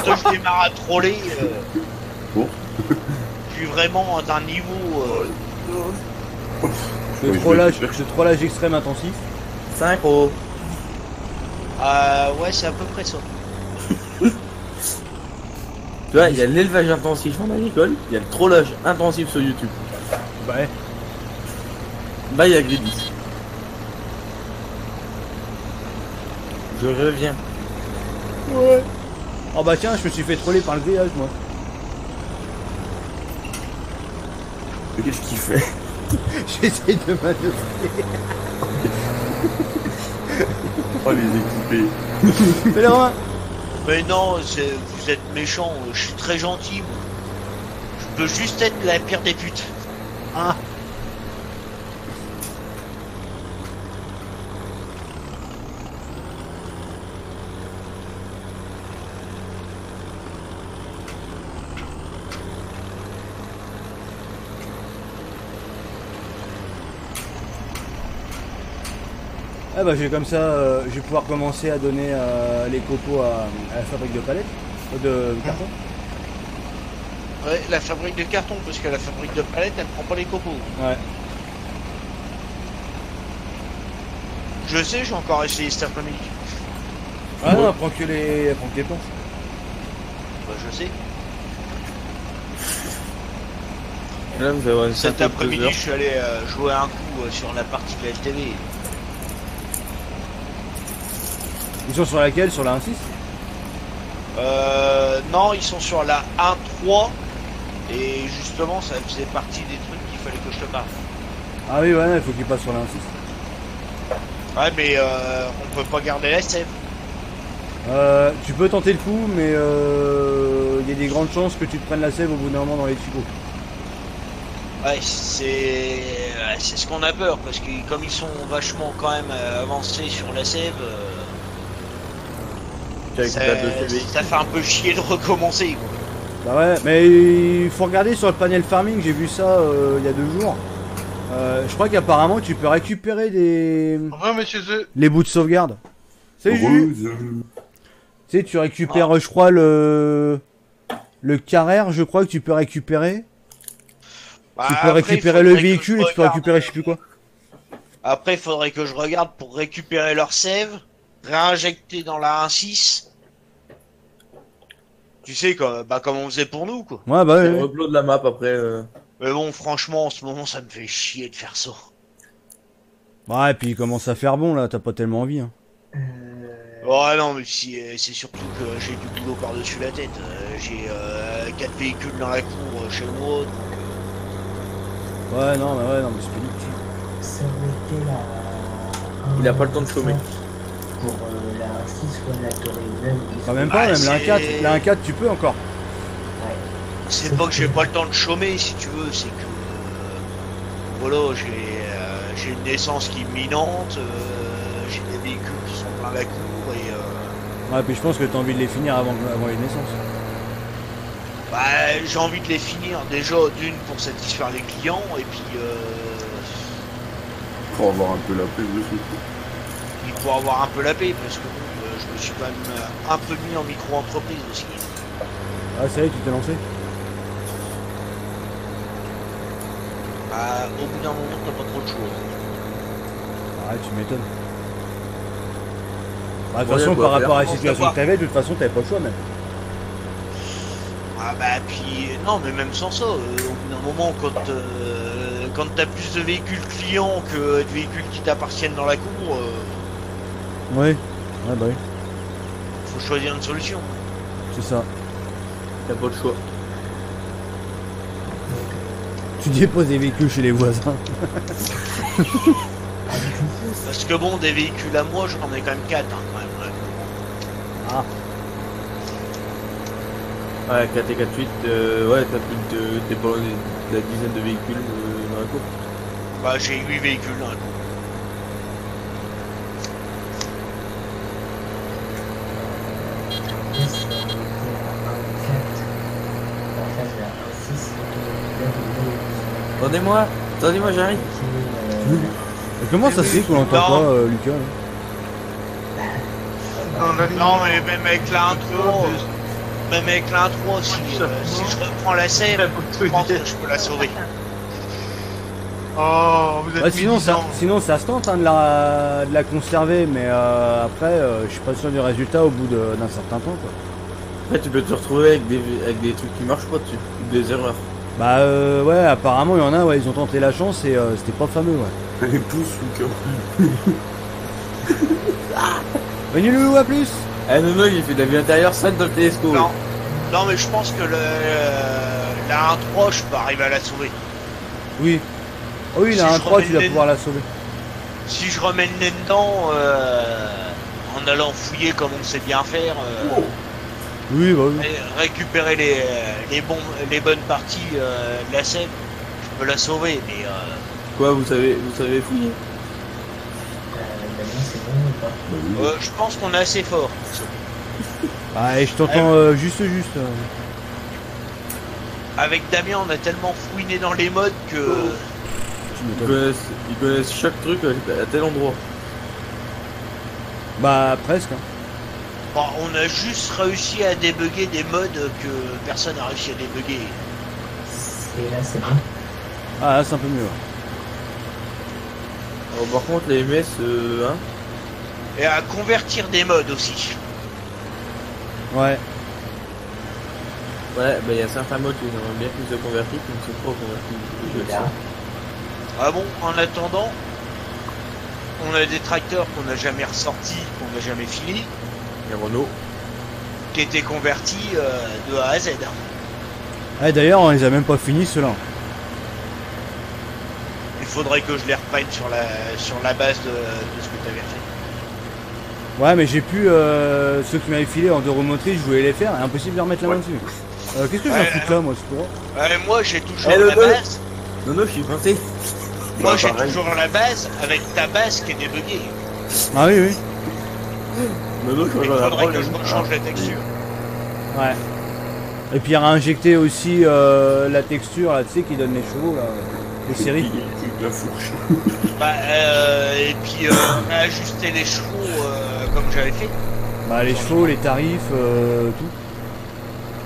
Quand je démarre à troller, Bon. je suis vraiment d'un niveau. Le trollage extrême intensif. 5 euros. Ouais, c'est à peu près ça. Tu vois, il y a l'élevage intensif en agricole, il y a le trollage intensif sur YouTube. Bah ouais. Bah, il y a Gridis. Je reviens. Ouais. Oh bah tiens, je me suis fait troller par le grillage moi. Mais qu'est-ce qu'il fait? J'essaye de manœuvrer. Oh les équipés. Fais-le Romain. Mais non, vous êtes méchant, je suis très gentil. Moi. Je peux juste être la pire des putes. Ah. Ah bah j'ai comme ça, je vais pouvoir commencer à donner les copeaux à la fabrique de palettes, de carton. Ouais, la fabrique de carton, parce que la fabrique de palettes, elle prend pas les copeaux. Ouais. Je sais, j'ai encore essayé cet après-midi. Ah non, elle prend que les planches. Bah, je sais. Là, vous avez Cet après-midi, je suis allé jouer un coup sur la partie de la LTV. Ils sont sur laquelle? Sur la 1.6? Non, ils sont sur la 1.3 et justement ça faisait partie des trucs qu'il fallait que je te parle. Ah oui, ouais, il faut qu'ils passent sur la 1.6. Ouais, mais on peut pas garder la sève. Tu peux tenter le coup, mais il y a des grandes chances que tu te prennes la sève au bout d'un moment dans les chicots. Ouais, c'est ce qu'on a peur parce que comme ils sont vachement quand même avancés sur la sève. Ça fait un peu chier de recommencer quoi. Bah ouais, mais il faut regarder sur le panel farming, j'ai vu ça il y a 2 jours. Je crois qu'apparemment tu peux récupérer Ouais, monsieur The. les bouts de sauvegarde. C'est juste. Tu sais, tu récupères, je crois, le carrère, je crois que tu peux récupérer. Bah, tu peux récupérer le véhicule et tu peux récupérer je sais plus quoi. Après, il faudrait que je regarde pour récupérer leur sève, réinjecter dans la 1.6. Tu sais, comme on faisait pour nous, quoi. Ouais, bah ouais. Upload la map après. Mais bon, franchement, en ce moment, ça me fait chier de faire ça. Ouais, et puis il commence à faire bon là, t'as pas tellement envie. Hein. Ouais, non, mais c'est surtout que j'ai du boulot par-dessus la tête. J'ai 4 véhicules dans la cour chez moi. Donc, Ouais, non, mais c'est pénible. Ça aurait été la... Il a pas le temps de chômer. Pour la 6 ou la Torino. Enfin, même pas, même la 1.4. La 1.4, tu peux encore. Ouais. c'est pas que j'ai pas le temps de chômer, si tu veux, c'est que... voilà, j'ai une naissance qui est imminente, j'ai des véhicules qui sont plein la cour et... Ouais, puis je pense que t'as envie de les finir avant les naissances. Bah, j'ai envie de les finir déjà d'une pour satisfaire les clients et puis Pour avoir un peu la paix dessus. pour avoir un peu la paix parce que je me suis quand même un peu mis en micro-entreprise aussi. Ah, c'est vrai, tu t'es lancé? Bah, au bout d'un moment t'as pas trop de choix. Ah, tu m'étonnes. Bah, de toute façon, par rapport à la situation que t'avais, de toute façon, t'avais pas le choix même. Ah bah puis non mais même sans ça, au bout d'un moment quand t'as plus de véhicules clients que de véhicules qui t'appartiennent dans la cour, Ouais, bah oui, faut choisir une solution. c'est ça. T'as pas le choix. Tu déposes des véhicules chez les voisins. Parce que bon, des véhicules à moi, j'en ai quand même 4 hein, quand même. Ouais. Ah, Ouais, 4 et 4.8, ouais, t'as plus de. T'es pas loin de la dizaine de véhicules dans la cour. Bah j'ai 8 véhicules dans la cour. Attendez-moi, j'arrive. et comment ça se fait qu'on l'entend Non. pas, Lucas là? Non mais même avec la intro, si je reprends la scène, je pense que je peux la sauver. Oh, vous êtes Ouais, sinon médisant. ça se tente hein, de la conserver, mais après, je suis pas sûr du résultat au bout d'un certain temps, quoi. Après, tu peux te retrouver avec des trucs qui marchent pas dessus, ou des erreurs. Bah ouais, apparemment il y en a, ouais, ils ont tenté la chance et c'était pas fameux, ouais. Allez, pousse, Lucas. Venez le à plus. Ah non, il fait de la vie intérieure, ça dans le télescope. Non mais je pense que la 1.3 je peux arriver à la sauver. Oui. Oh oui, Si il a un je 3, remets tu vas le pouvoir la sauver. Si je remets le nez dedans, en allant fouiller comme on sait bien faire, Oui, bah oui. récupérer les bonnes parties de la scène, je peux la sauver, mais Quoi, vous savez fouiller? Damien, c'est bon ou pas? je pense qu'on est assez fort. Ah, et je t'entends juste. Avec Damien, on a tellement fouiné dans les modes que Ils connaissent chaque truc à tel endroit. Bah, presque. Hein. bon, on a juste réussi à débugger des modes que personne n'a réussi à débugger. Et là, c'est bon. Ah, là, c'est un peu mieux. Ouais. Alors, par contre, les MS, hein. Et à convertir des modes aussi. Ouais. Ouais, bah il y a certains modes qui aimeraient bien qu'ils soient convertis, qui ne sont pas convertis. Je le sais. Ah bon, en attendant, on a des tracteurs qu'on n'a jamais ressortis, qu'on n'a jamais finis, Et Renault. qui étaient convertis de A à Z. Ah, d'ailleurs, on les a même pas finis ceux-là. Il faudrait que je les reprenne sur la base de ce que tu avais fait. Ouais, mais j'ai pu ceux qui m'avaient filé en deux roues motrices, je voulais les faire, impossible de remettre la main dessus. Qu'est-ce que je vais foutre là, moi, c'est pour Moi j'ai toujours Eh, la le base. Non, je suis coincé. Moi Ouais, j'ai pareil. toujours la base avec ta base qui est débuguée. Ah oui, oui. Non, je Il regarde la faudrait prod, que je change la texture. Ouais. Et puis il y aura injecté aussi la texture, là, tu sais, qui donne les chevaux, là. Les séries. Avec la fourche. Et puis on a ajusté les chevaux comme j'avais fait. Bah, les chevaux, les tarifs, tout.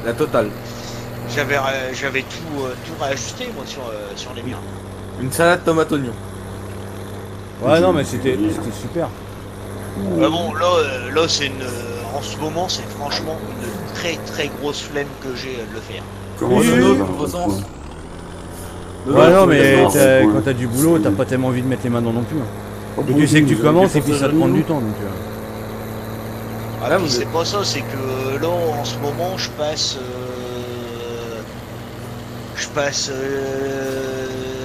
La totale. J'avais tout réajusté moi sur les miens. Une salade tomate oignon. Ouais, non, mais c'était super. Bon là c'est en ce moment c'est franchement une très très grosse flemme que j'ai de le faire. Comment Oui, ça oui, va, oui, dans au votre sens. coin Ouais, non, mais non, c'est cool. quand t'as du boulot, t'as pas tellement envie de mettre les mains dedans non plus. Hein. Oh, Et tu sais que tu vous commences avez et puis ça te fait prend ça, du temps, donc. Ah, Là, puis vous c'est êtes- pas ça, c'est que là en ce moment je passe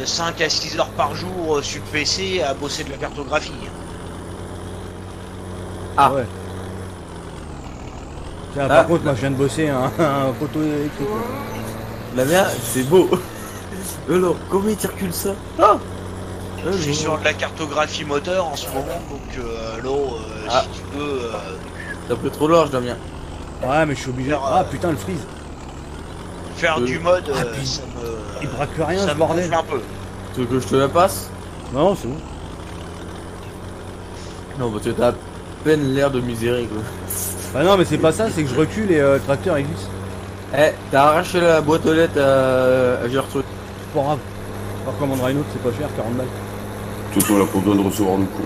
5 à 6 heures par jour sur PC à bosser de la cartographie. Ah. Ouais. Tiens, Ah. par contre, moi je viens de bosser un poteau électrique. La mienne, c'est beau. Alors, comment il circule ça? Ah Je suis sur de la cartographie moteur en ce moment, donc là, Ah. si tu veux, C'est un peu trop large, Damien. Ouais, mais je suis obligé. Ah putain, le freeze. faire du mode, puis ça me. Il braque rien, ça ce me bordel. gonfle un peu. Tu veux que je te la passe? Non, c'est bon. Non, parce que t'as à peine l'air de misérie, quoi. Bah non, mais c'est pas ça, c'est que je recule et le tracteur il glisse. Eh, t'as arraché la boîte aux lettres à Gertrude. C'est pas grave. On recommandera une autre, c'est pas cher, 40 balles. De toute façon, elle a pas besoin de recevoir le coup.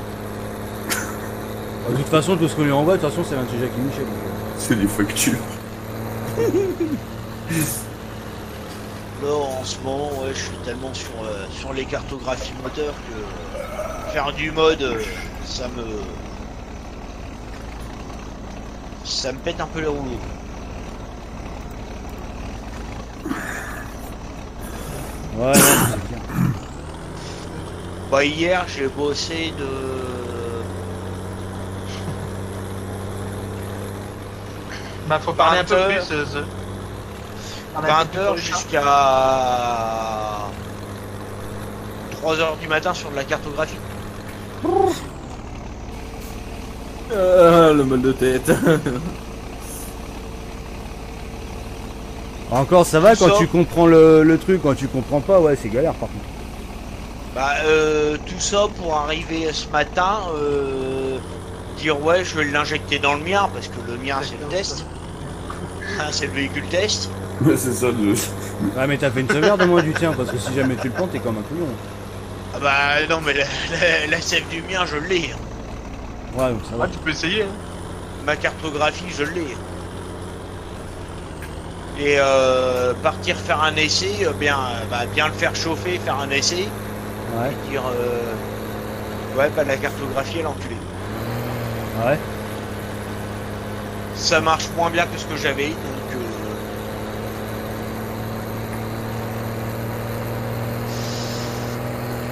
De toute façon, tout ce qu'on lui envoie, de toute façon, c'est un de chez Jacques et Michel. donc, C'est des factures. Là, en ce moment, ouais, je suis tellement sur les cartographies moteur que faire du mode, ça me pète un peu les rouleaux. Ouais, non, mais c'est bien. Bah hier, j'ai bossé de Bah, faut parler un peu 20 plus. heures. Parler un peu 20 plus heures sur les chats. jusqu'à 3 heures du matin sur de la cartographie. Le mal de tête. Encore, ça va quand Ça. tu comprends le truc, quand tu comprends pas, ouais, c'est galère par contre. Bah tout ça pour arriver ce matin, dire ouais je vais l'injecter dans le mien parce que le mien c'est le test. Hein, c'est le véhicule test. Ouais, c'est ça, de... Ouais, mais t'as fait une sévère de moins du tien, parce que si jamais tu le prends, t'es comme un couillon. Ah bah non mais la sève du mien je l'ai. Ouais, donc ça va. Ah, tu peux essayer. Hein. Ma cartographie je l'ai. Et partir faire un essai, bien le faire chauffer, faire un essai, Ouais, et dire ouais bah la cartographie elle est enculée. ouais. Ça marche moins bien que ce que j'avais, donc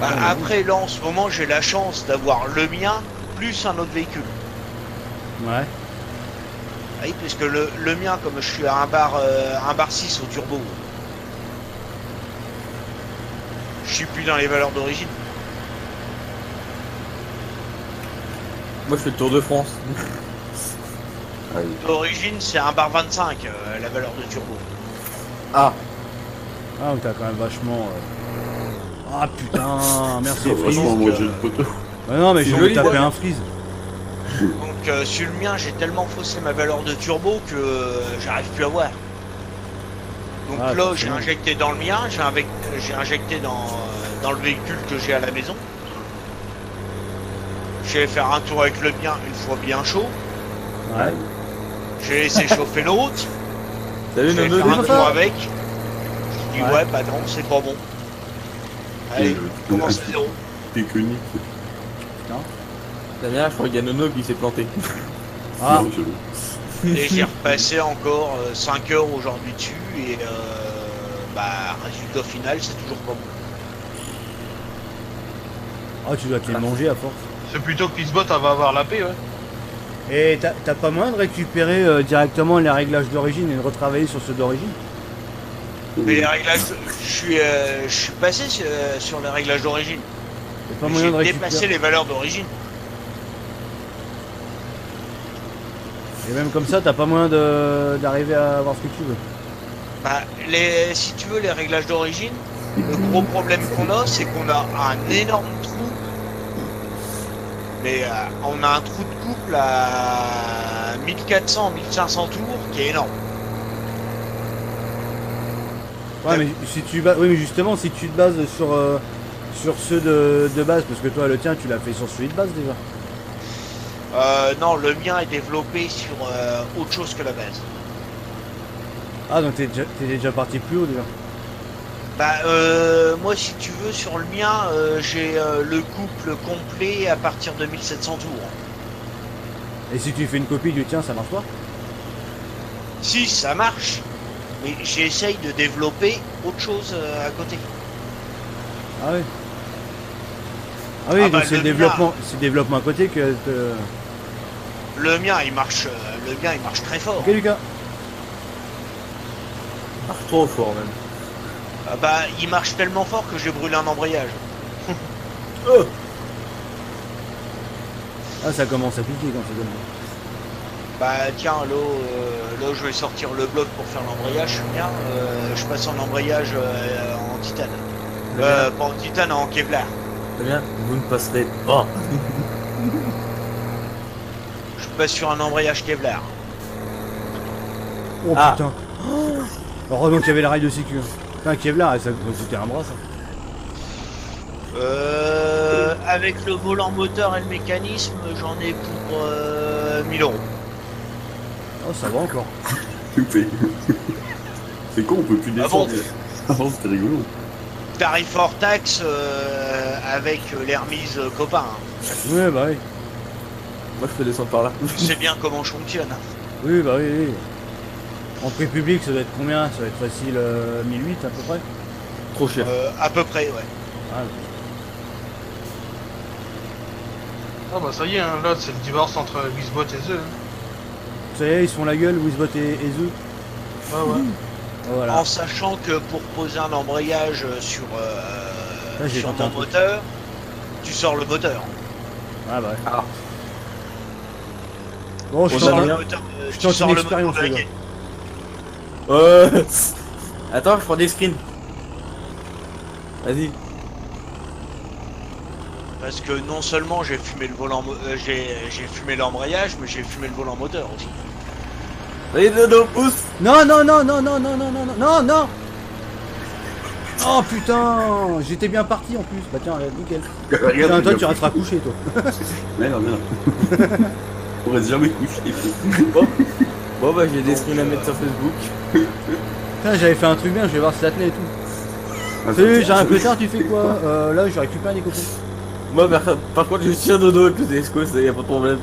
après là en ce moment j'ai la chance d'avoir le mien plus un autre véhicule. Ouais. Oui, puisque le mien comme je suis à un bar 6 au turbo. Je suis plus dans les valeurs d'origine. Moi je fais le Tour de France. Allez. D'origine, c'est 1 bar 25, la valeur de turbo. Ah, Ah, donc t'as quand même vachement. Ah putain, merci Oh, Freeze. franchement, moi j'ai le poteau. Ouais, non, mais j'ai C'est envie de joli, taper ouais. un Freeze. Donc sur le mien, j'ai tellement faussé ma valeur de turbo que j'arrive plus à voir. Donc Ah, là, j'ai forcément. injecté dans le mien, j'ai injecté dans le véhicule que j'ai à la maison. J'ai fait faire un tour avec le mien une fois bien chaud. Ouais. J'ai laissé chauffer l'autre. salut J'ai Nono. fait un Nono. tour avec. Je dis Ouais. ouais, bah non, c'est pas bon. Allez, commence à zéro. Technique. Damien, je crois qu'il y a Nono qui s'est planté. Ah, Non, c'est bon. Et j'ai repassé encore 5 heures aujourd'hui dessus et bah résultat final c'est toujours pas bon. ah, tu dois te les manger à force. C'est plutôt que Pixbot elle va avoir la paix, ouais. Et t'as pas moyen de récupérer directement les réglages d'origine et de retravailler sur ceux d'origine? Mais les réglages, je suis passé sur les réglages d'origine. T'as pas Mais moyen de J'ai dépassé récupérer? les valeurs d'origine. Et même comme ça, t'as pas moyen d'arriver à avoir ce que tu veux. Bah, si tu veux les réglages d'origine, le gros problème qu'on a c'est qu'on a un énorme trou. Mais on a un trou de couple à 1400-1500 tours qui est énorme. Ouais, mais si tu oui, mais justement, si tu te bases sur ceux de base, parce que toi, le tien, tu l'as fait sur celui de base déjà. Non, le mien est développé sur autre chose que la base. Ah, donc t'es déjà parti plus haut déjà. Bah, moi, si tu veux, sur le mien, j'ai le couple complet à partir de 1700 tours. Et si tu fais une copie du tien, ça marche pas? Si, ça marche, mais j'essaye de développer autre chose à côté. Ah oui. Ah oui, Ah donc bah, c'est le le développement, c'est le développement à côté que. Le mien, il marche très fort. Ok, Lucas. Ah, trop fort même. Ah bah, il marche tellement fort que j'ai brûlé un embrayage. Ah, ça commence à piquer quand c'est comme ça. Bah tiens, là je vais sortir le bloc pour faire l'embrayage, je suis bien. Je passe en embrayage en titane. Pas en titane, en Kevlar. Damien, vous ne passerez pas. Je passe sur un embrayage Kevlar. Oh Ah. putain. Heureusement qu'il y avait la rail de sécu. Putain, Kevlar, c'était un bras ça. Avec le volant moteur et le mécanisme, j'en ai pour 1000 euros. Oh, ça va encore. Super. C'est con, on peut plus Ah descendre. bon Avant c'était rigolo. Tarif hors taxe avec les remises copains. Hein. Ouais, bah oui. Moi je peux descendre par là. Tu sais bien comment je fonctionne. Hein. Oui, bah oui, oui. En prix public, ça doit être combien? Ça doit être facile 1008 à peu près. Trop cher. À peu près, ouais. Ah, Ah bah ça y est, hein, là c'est le divorce entre Wizbot et The. Hein. ça y est, ils se font la gueule, Wizbot et The. Ouais, ouais. Voilà. En sachant que pour poser un embrayage sur j'ai sur tenté un mon truc. moteur, tu sors le moteur. Ah bah ouais. Ah. Bon, je On tente a sors un- le moteur, je tu tente sors une le expérience, moteur de la les gars. Attends, je prends des screens. Vas-y. Parce que non seulement j'ai fumé le volant, j'ai fumé l'embrayage, mais j'ai fumé le volant moteur aussi. Allez, Dodo, pousse. Non, non, non, non, non, non, non, non, non, non, non. Oh putain, j'étais bien parti en plus. Bah tiens, nickel. Putain, toi, tu resteras couché, toi. Merde, merde. On reste jamais couché. Bon bah j'ai des screens à mettre sur Facebook. Putain, j'avais fait un truc bien, je vais voir si ça tenait et tout. Ah, Salut, j'arrive un peu tard, tu fais quoi? Là, je récupère des copains. Moi par contre je suis un Dodo avec le Esco, ça y a pas de problème.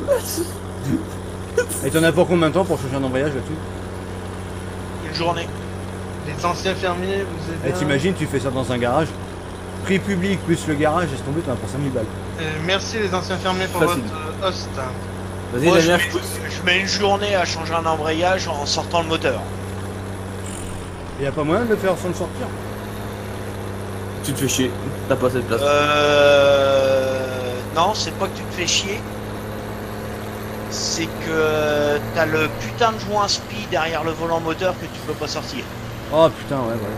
Et t'en as pour combien de temps pour changer un embrayage là-dessus? Une journée. Les anciens fermiers, vous Et êtes. t'imagines, tu fais ça dans un garage. Prix public plus le garage, laisse tomber, t'en as pour 5000 balles. Merci les anciens fermiers pour Facile. votre host. Vas-y Moi, Damien, je mets une journée à changer un embrayage en sortant le moteur. Et y a pas moyen de le faire sans le sortir? Tu te fais chier, t'as pas cette place. Non, c'est pas que tu te fais chier. C'est que t'as le putain de joint speed derrière le volant moteur que tu peux pas sortir. Oh putain, ouais, ouais.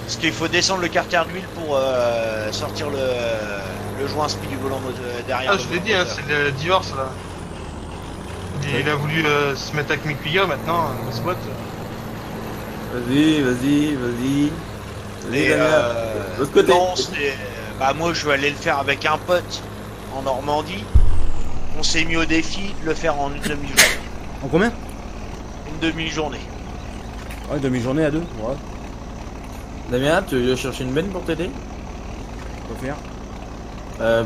Parce qu'il faut descendre le carter d'huile pour sortir le joint speed du volant moteur derrière. Ah, le je l'ai volant dit, hein, moteur. c'est le divorce là. Il a voulu se mettre avec Mikuya maintenant, on se boite. Vas-y, vas-y, vas-y. Vas-y, Et Damien. De l'autre côté. non, bah moi je vais aller le faire avec un pote en Normandie. On s'est mis au défi de le faire en une demi-journée. En combien? Une demi-journée. Ouais, demi-journée à deux. Ouais, Damien, tu veux chercher une benne pour t'aider? faut faire.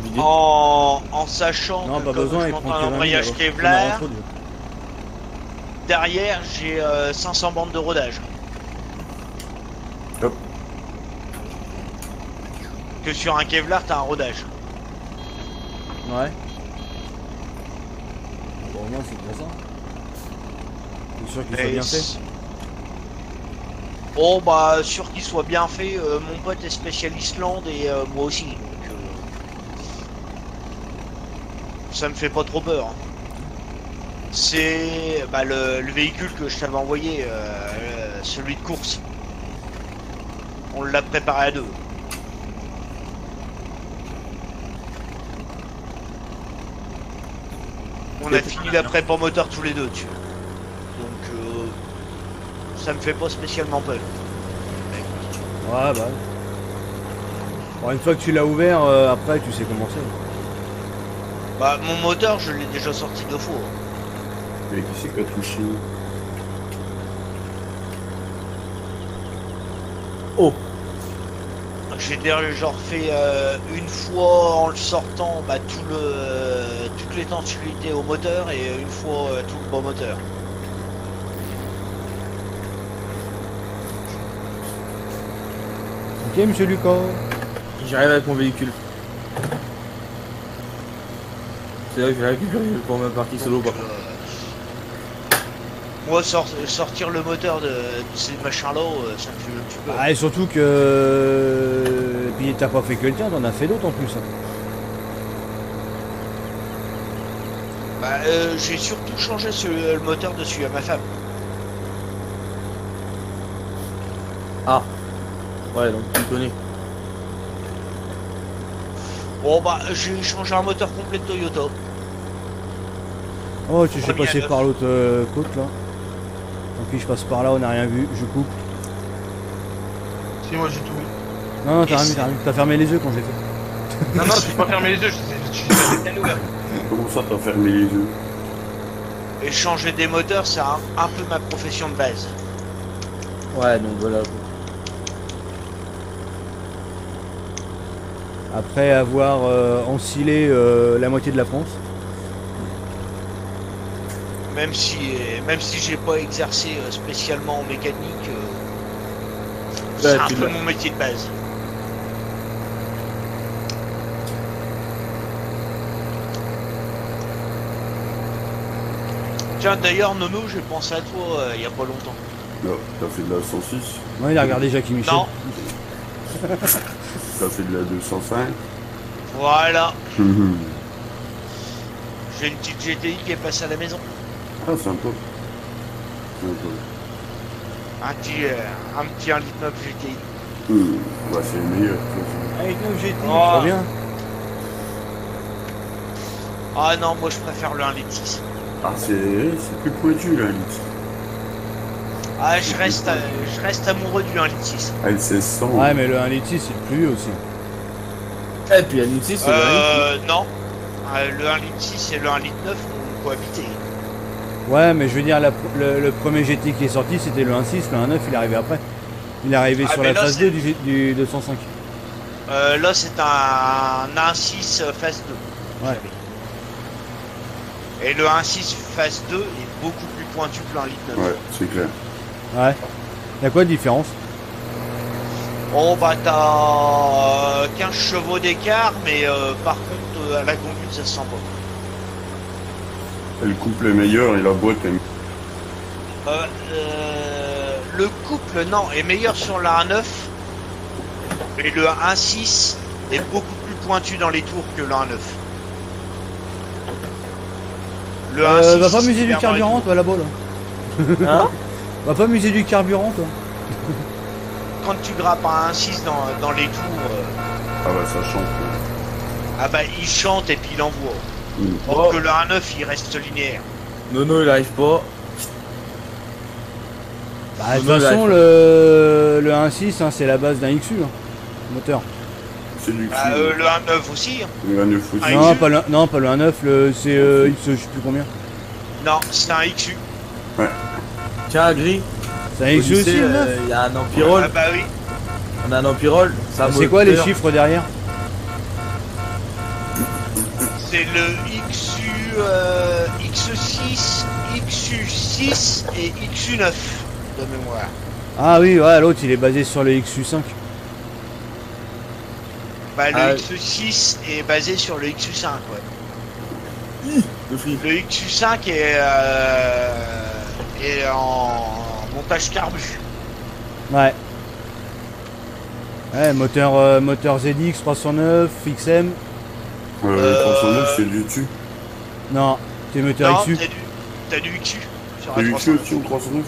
Vider. En sachant Non, que pas comme besoin, je il monte prend un que 20 000, embrayage alors. Kevlar, On a trop de- derrière j'ai 500 bandes de rodage. Hop. Que sur un Kevlar t'as un rodage. Ouais. Bon, au moins, c'est pour ça. C'est sûr qu'il soit Et bien fait. Oh bah sûr qu'il soit bien fait, mon pote est spécialiste land et moi aussi. Donc, ça me fait pas trop peur. Hein. C'est bah, le véhicule que je t'avais envoyé, celui de course. On l'a préparé à deux. On a fini la prépa moteur tous les deux dessus. Donc ça me fait pas spécialement peur. Ouais, bah. Bon, une fois que tu l'as ouvert, après, tu sais comment c'est. Bah mon moteur je l'ai déjà sorti 2 fois. Et qui c'est qui a touché? Oh. J'ai déjà refait une fois en le sortant bah, toutes les tensibilités au moteur et une fois tout le bas moteur. Ok, monsieur Lucas. J'arrive avec mon véhicule. C'est là que j'ai récupéré pour ma partie solo par contre. Moi sortir le moteur de ces machins là ça me fait un petit peu. Ah, et surtout que. Et puis t'as pas fait que le tien, t'en as fait d'autres en plus. Hein. Bah, j'ai surtout changé le moteur dessus à ma femme. Ah. Ouais, donc tu connais. Bon bah j'ai changé un moteur complet de Toyota. Oh, tu sais Premier passer à par l'autre côte là. Tant pis, je passe par là, on n'a rien vu, je coupe. Si, moi j'ai tout vu. Non, non, t'as Et rien vu, c'est- t'as rien vu. T'as fermé les yeux quand je l'ai fait. Non, non, j'ai pas fermé les yeux, je les ai ouverts. Comment ça t'as fermé les yeux? Et changer des moteurs c'est un peu ma profession de base. Ouais, donc voilà. Après avoir ensilé la moitié de la France. Même si j'ai pas exercé spécialement en mécanique, c'est un tu peu l'as. mon métier de base. Tiens d'ailleurs Nono j'ai pensé à toi il y a pas longtemps. Non, t'as fait de la 106, Non, il a regardé Jackie Michel. Non, t'as fait de la 205. voilà, Hum, j'ai une petite GTI qui est passée à la maison. Ah, sympa. Sympa. Un petit 1,9 GTI. Bah, c'est le meilleur. de toute façon. Avec nous, GT, Oh. trop bien. Ah non, moi je préfère le 1,6 litre. Ah, c'est plus pointu là, Alix. Ah, je reste amoureux du 1,6 litre. Ah, le 1600. Ouais, mais le 1 litre 6, c'est le plus vieux aussi. Et puis à l'outil, c'est le Non. Le 1,6 litre et le 1,9 litre ont cohabité. Ouais, mais je veux dire, le premier GT qui est sorti, c'était le 1.6, le 1.9, il est arrivé après. Il est arrivé Ah, sur mais la là, phase c'est- 2 du 205. Là, c'est un 1,6 phase 2. Ouais. Et le 1,6 phase 2 est beaucoup plus pointu que le 1,9 litre. Ouais, c'est clair. Ouais. Y'a quoi de différence? Oh, bah, t'as 15 chevaux d'écart, mais par contre, à la conduite, ça se sent pas. Le couple est meilleur et la boîte est. Le couple, non, est meilleur sur la 1.9. Et le 1.6 est beaucoup plus pointu dans les tours que le 1.9. Le 1.6, va pas c'est muser du super carburant, dans les toi, là-bas, là. Hein? Va pas muser du carburant, toi. tours. Quand tu grappes un 1.6 dans les tours, Ah bah ça chante. ah bah il chante et puis il envoie. Or que le 1.9 il reste linéaire. Nono, il arrive pas. Bah, de toute Non, façon, là, le 1.6, hein, c'est la base d'un XU, hein, moteur. C'est du cul. Bah, le 1.9 aussi. Hein. Le 1.9 aussi. Ah, Non, XU. non, pas le 1.9, c'est X, je sais plus combien. Non, c'est un XU. Tiens, Gris. C'est un XU aussi, le 9. il y a un Empirol. Ah bah oui. On a un Empirol. C'est quoi les chiffres derrière? C'est le XU, X6, XU6 et XU9 de mémoire. Ah oui, ouais, l'autre il est basé sur le XU5. Bah, le Ah. XU6 est basé sur le XU5, ouais. Le fric. Le XU5 est en montage carbu. Ouais. Ouais, moteur ZX 309, XM. Le 309 c'est du dessus. Non, c'est moteur Non, XU. t'as du XU sur C'est un du 309. dessus au 309.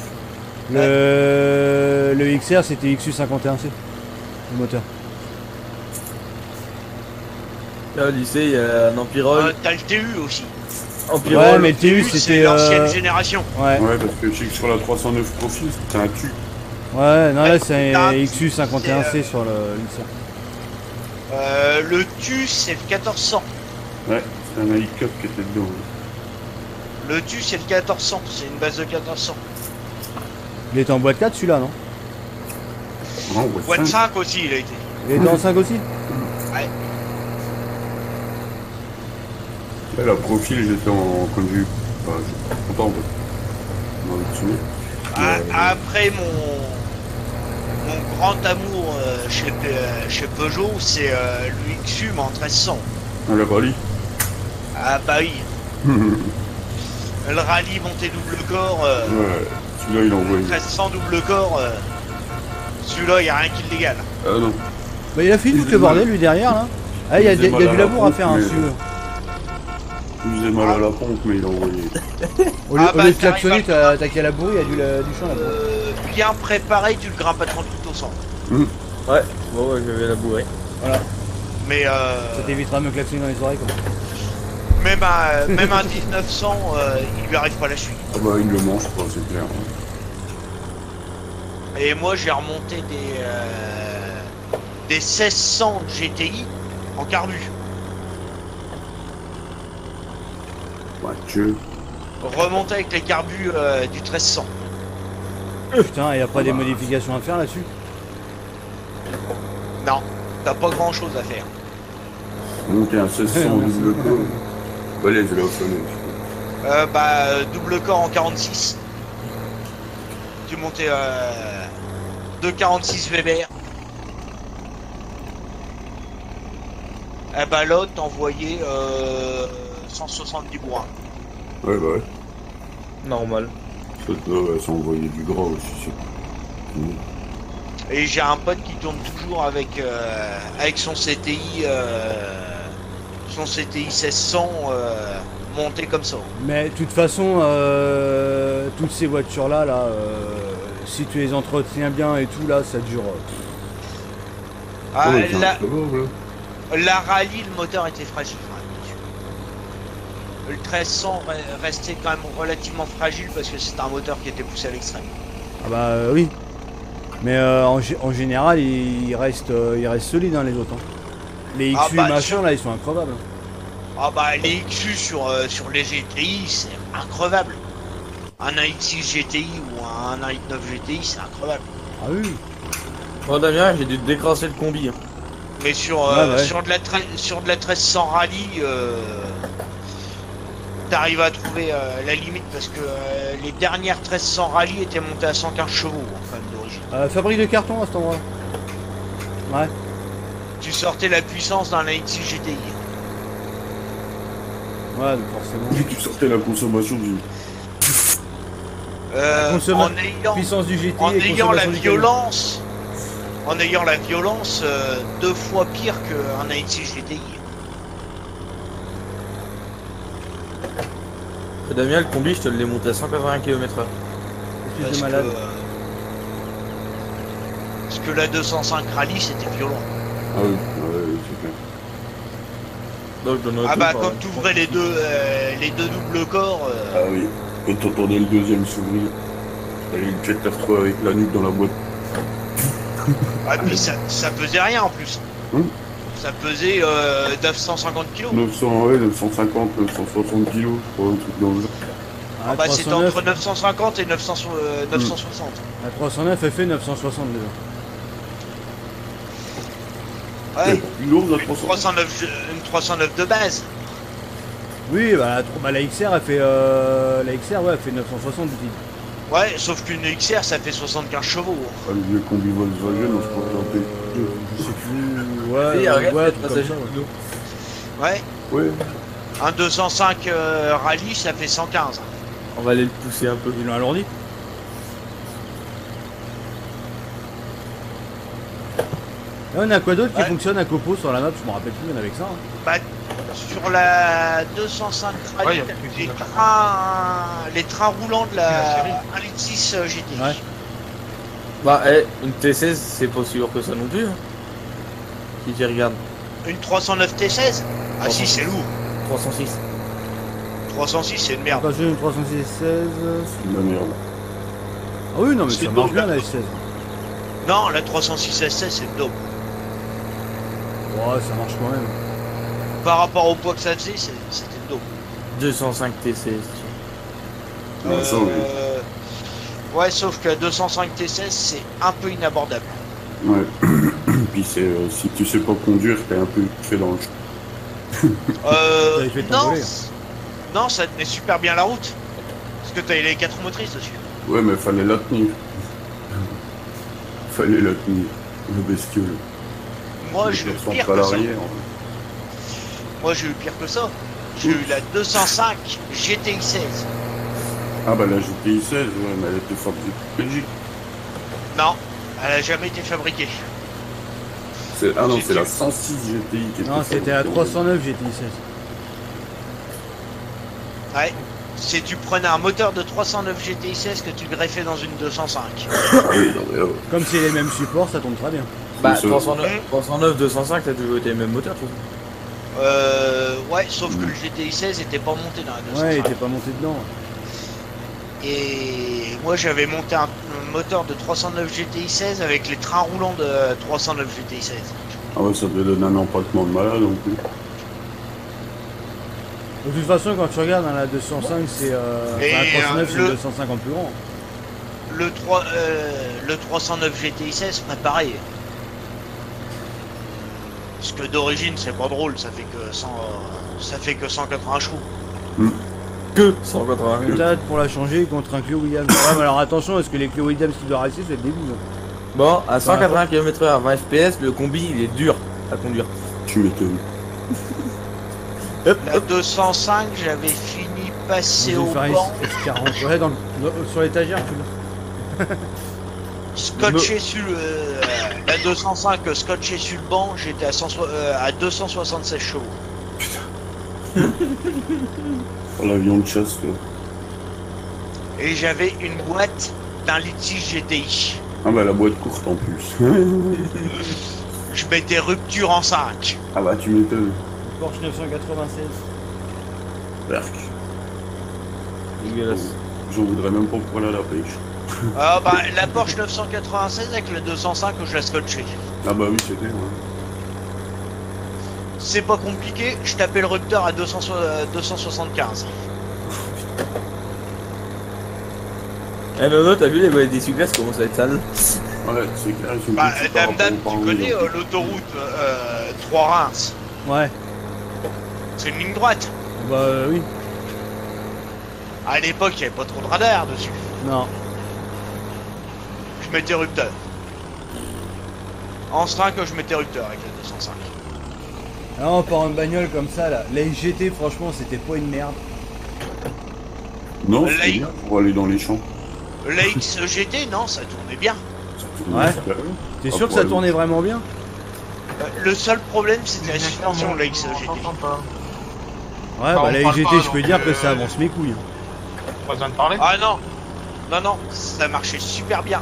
Le XR c'était XU51C. Le moteur. Là, au lycée, il y a un Empirol. T'as le TU aussi. Empirol. Ouais, mais le TU c'est c'était. l'ancienne génération. Ouais. Ouais, parce que je sais que sur la 309 profil, c'est un tu. Ouais, non, là c'est Ah, un XU51C c'est, sur le XR. Le TU c'est le 1400. Ouais, c'est un helicoptère qui était dedans. Le TU c'est le 1400, c'est une base de 1400. Il était en boîte 4 celui-là, non? Non, ouais, Boîte 5. 5 aussi il a été. Il était en 5 aussi? Ouais. Là, la profil, j'étais en conduit. Enfin, j'étais content, en fait. Dans le dessus. Après mon grand amour chez Peugeot c'est le XU mais en 1300. Ah, la rallye. Ah bah oui. Le rallye monté double corps, Ouais, celui-là, il a envoyé. 1300 double corps, celui-là il a rien qui l'égale. Ah non. Bah il a fait tout le bordel lui derrière là. Ah il y a du labour à faire hein, mais- si tu veux. Il faisait mal à la pompe, mais il a envoyé. Au lieu, Ah, au bah, lieu de t'arrives klaxonner, à- t'as qu'à labourer, il y a du champ là-bas. Bien préparé, tu le grimpes à 38 au 100. Ouais, bon, ouais, je vais la bourrer. Mais Ça t'évitera de me klaxonner dans les oreilles quoi. même un 1900, il lui arrive pas la cheville. Ah bah, il le mange, quoi, c'est clair. Et moi j'ai remonté des 1600 GTI en carbu. Ouais, Dieu. Remonté avec les carbus du 1300. Putain, il y a pas des modifications à faire là-dessus? Non, t'as pas grand chose à faire. Monter un 1600 double corps. Allez, je l'ai offenné. Double corps en 46. Tu montais 2,46 Weber. L'autre t'envoyait 170 bourrins. Ouais, bah ouais. Normal. Ouais, ça envoyait du gras aussi. Et j'ai un pote qui tourne toujours avec son CTI 1600 monté comme ça. Mais de toute façon, toutes ces voitures là, si tu les entretiens bien et tout là, ça dure. Ah, Ouais, c'est un la, peu beau, là. la rallye, le moteur était fragile. Le 1300 restait quand même relativement fragile parce que c'était un moteur qui était poussé à l'extrême. Ah bah oui. Mais en général, il reste solide hein, les autres. Hein. Les XU Ah bah, machin là, ils sont increvables. Ah bah les XU sur les GTI c'est increvable. Un AX6 GTI ou un AX9 GTI c'est increvable. Ah oui. Bon, Damien, j'ai dû te décrasser le combi. Hein. Mais sur, Ouais. sur de la 1300 rallye, t'arrives à trouver la limite parce que les dernières 1300 rallye étaient montées à 115 chevaux en fait d'origine. Fabrique de carton à cet endroit. Ouais. Tu sortais la puissance d'un AX6 GTI. Ouais, donc forcément. Tu sortais la consommation du. En ayant, Puissance du GT en et ayant la consommation du camion. violence, en ayant la violence 2 fois pire qu'un AX6 GTI. Damien, le combi, je te l'ai monté à 180 km/h. Espèce de malade. Parce que la 205 Rallye, c'était violent. Ah oui, ouais, c'est clair. Donc, je donne Ah tout bah, par- comme tu ouvrais les deux doubles corps, Ah oui, quand t'entendais le deuxième s'ouvrir, t'allais le jet te retrouver avec la nuque dans la boîte. ah, puis ça pesait rien en plus. Ça pesait 950 kg. 900, ouais, 950, 960 kilos, je crois, un truc dans le genre. Ah, Bah, c'était 309, entre 950 et 960. la 309 elle fait 960 déjà. Ouais, Plus lourde, la une 300. 309 de base. Oui, bah la XR elle fait la XR ouais, elle fait 960 du titre. Ouais, sauf qu'une XR, ça fait 75 chevaux. Ah, le vieux combi Volkswagen, je crois que Je sais plus. Ouais, Et regarde, ouais, le truc comme passage ça, ouais. vidéo. Ouais, ouais. un 205 Rallye, ça fait 115. On va aller le pousser un peu. Ils l'ont alourdi. Là, on a quoi d'autre qui Ouais. fonctionne à Copo sur la map? Je me rappelle plus, il y en avait que ça. Hein. Bah, sur la 205 Ouais, Rallye, y a plus que les, ça. les trains roulants de La la série. 1.6 GT. Ouais. Bah, une T16, c'est pas sûr que ça non plus. Hein. Si tu regardes. Une 309 T16. Ah si, c'est lourd. 306. 306, c'est une merde. Quand j'ai une 316. C'est de la merde. Ah oui, non, mais C'est ça marche beau, bien la la S16. Non, la 306 S16, c'est une dope. Ouais, ça marche quand même. Par rapport au poids que ça faisait, c'était une dope. 205 TC. Ah, ça, oui. Ouais, sauf que 205 T16, c'est un peu inabordable. Ouais. Puis c'est, si tu sais pas conduire, t'es un peu fait dans le ch- T'avais fait Non, t'envoler. non, ça tenait super bien la route. Parce que t'as les 4 motrices dessus. Ouais, mais fallait la tenir. Fallait la tenir. Le bestiole. Moi, j'ai eu Je pire pas à que ça. l'arrière. Moi, j'ai eu pire que ça. J'ai eu la 205 GTI 16. Ah bah la GTI 16, ouais, mais elle était fabriquée en Belgique. Non, elle a jamais été fabriquée. Ah non, J'ai c'est la dit- 106 GTI qui était Non, c'était la fabriquée en 309 GTI 16. Ouais. Si tu prenais un moteur de 309 GTI 16 que tu greffais dans une 205. Belgique. Oui, non, mais, Comme c'est les mêmes supports, ça tombe très bien. Bah, ça. 309, 205, t'as toujours été le même moteur, tout. Ouais, sauf que le GTI 16 était pas monté dans la 205. Ouais, il était pas monté dedans. Et moi j'avais monté un moteur de 309 GTI 16 avec les trains roulants de 309 GTI 16. Ah ouais, ça devait donner un empattement de malade en plus. De toute façon, quand tu regardes dans la 205, c'est. Et, Enfin, la 309, c'est le- une 205 en plus grand. Le 309 GTI 16, pas pareil. Parce que d'origine c'est pas drôle, ça fait que 180 chevaux. Que 180. Peut-être pour la changer contre un Clio Williams. Ouais, mais alors attention, parce que les Clio Williams qui doivent rester, c'est le début. hein. Bon, à 180 km/h à 20 FPS, le combi il est dur à conduire. Tu m'étonnes. La 205, j'avais fini passer Je vais au faire banc, X40. Ouais, sur l'étagère, tu l'as. scotché sur la 205 scotché sur le banc, j'étais à 276 chevaux. Oh, l'avion de chasse, quoi. Et j'avais une boîte d'un litige GTI. Ah bah la boîte courte en plus. Je mettais rupture en 5. Ah bah tu m'étonnes. Porsche 996. Berk. Dégueulasse. J'en voudrais même pas pour aller à la pêche. Ah bah la Porsche 996 avec le 205 je la scotché. Ah bah oui, c'était. Ouais. C'est pas compliqué, je tapais le rupteur à 275. Eh Nono, t'as vu les volets d'essuie-glace comment ça va être sale? Ouais, c'est clair, ils sont Bah petits par Dame Dame, rapport au tu parmi, connais donc. l'autoroute 3 Reims. Ouais. C'est une ligne droite. Bah oui. À l'époque, il n'y avait pas trop de radar dessus. Non. Je mettais rupteur. En string, je mettais rupteur avec la 205. Là, on part en bagnole comme ça, là. La GT, franchement, c'était pas une merde. Non, Là, c'est il- bien pour aller dans les champs. La XGT, non, ça tournait bien. Ça Ouais. T'es sûr que ça tournait vraiment bien? Le seul problème, c'était la suspension de la XGT. Ouais, bah la XGT, je peux dire que ça avance mes couilles. Pas besoin de parler. Ah non, non, ça marchait super bien.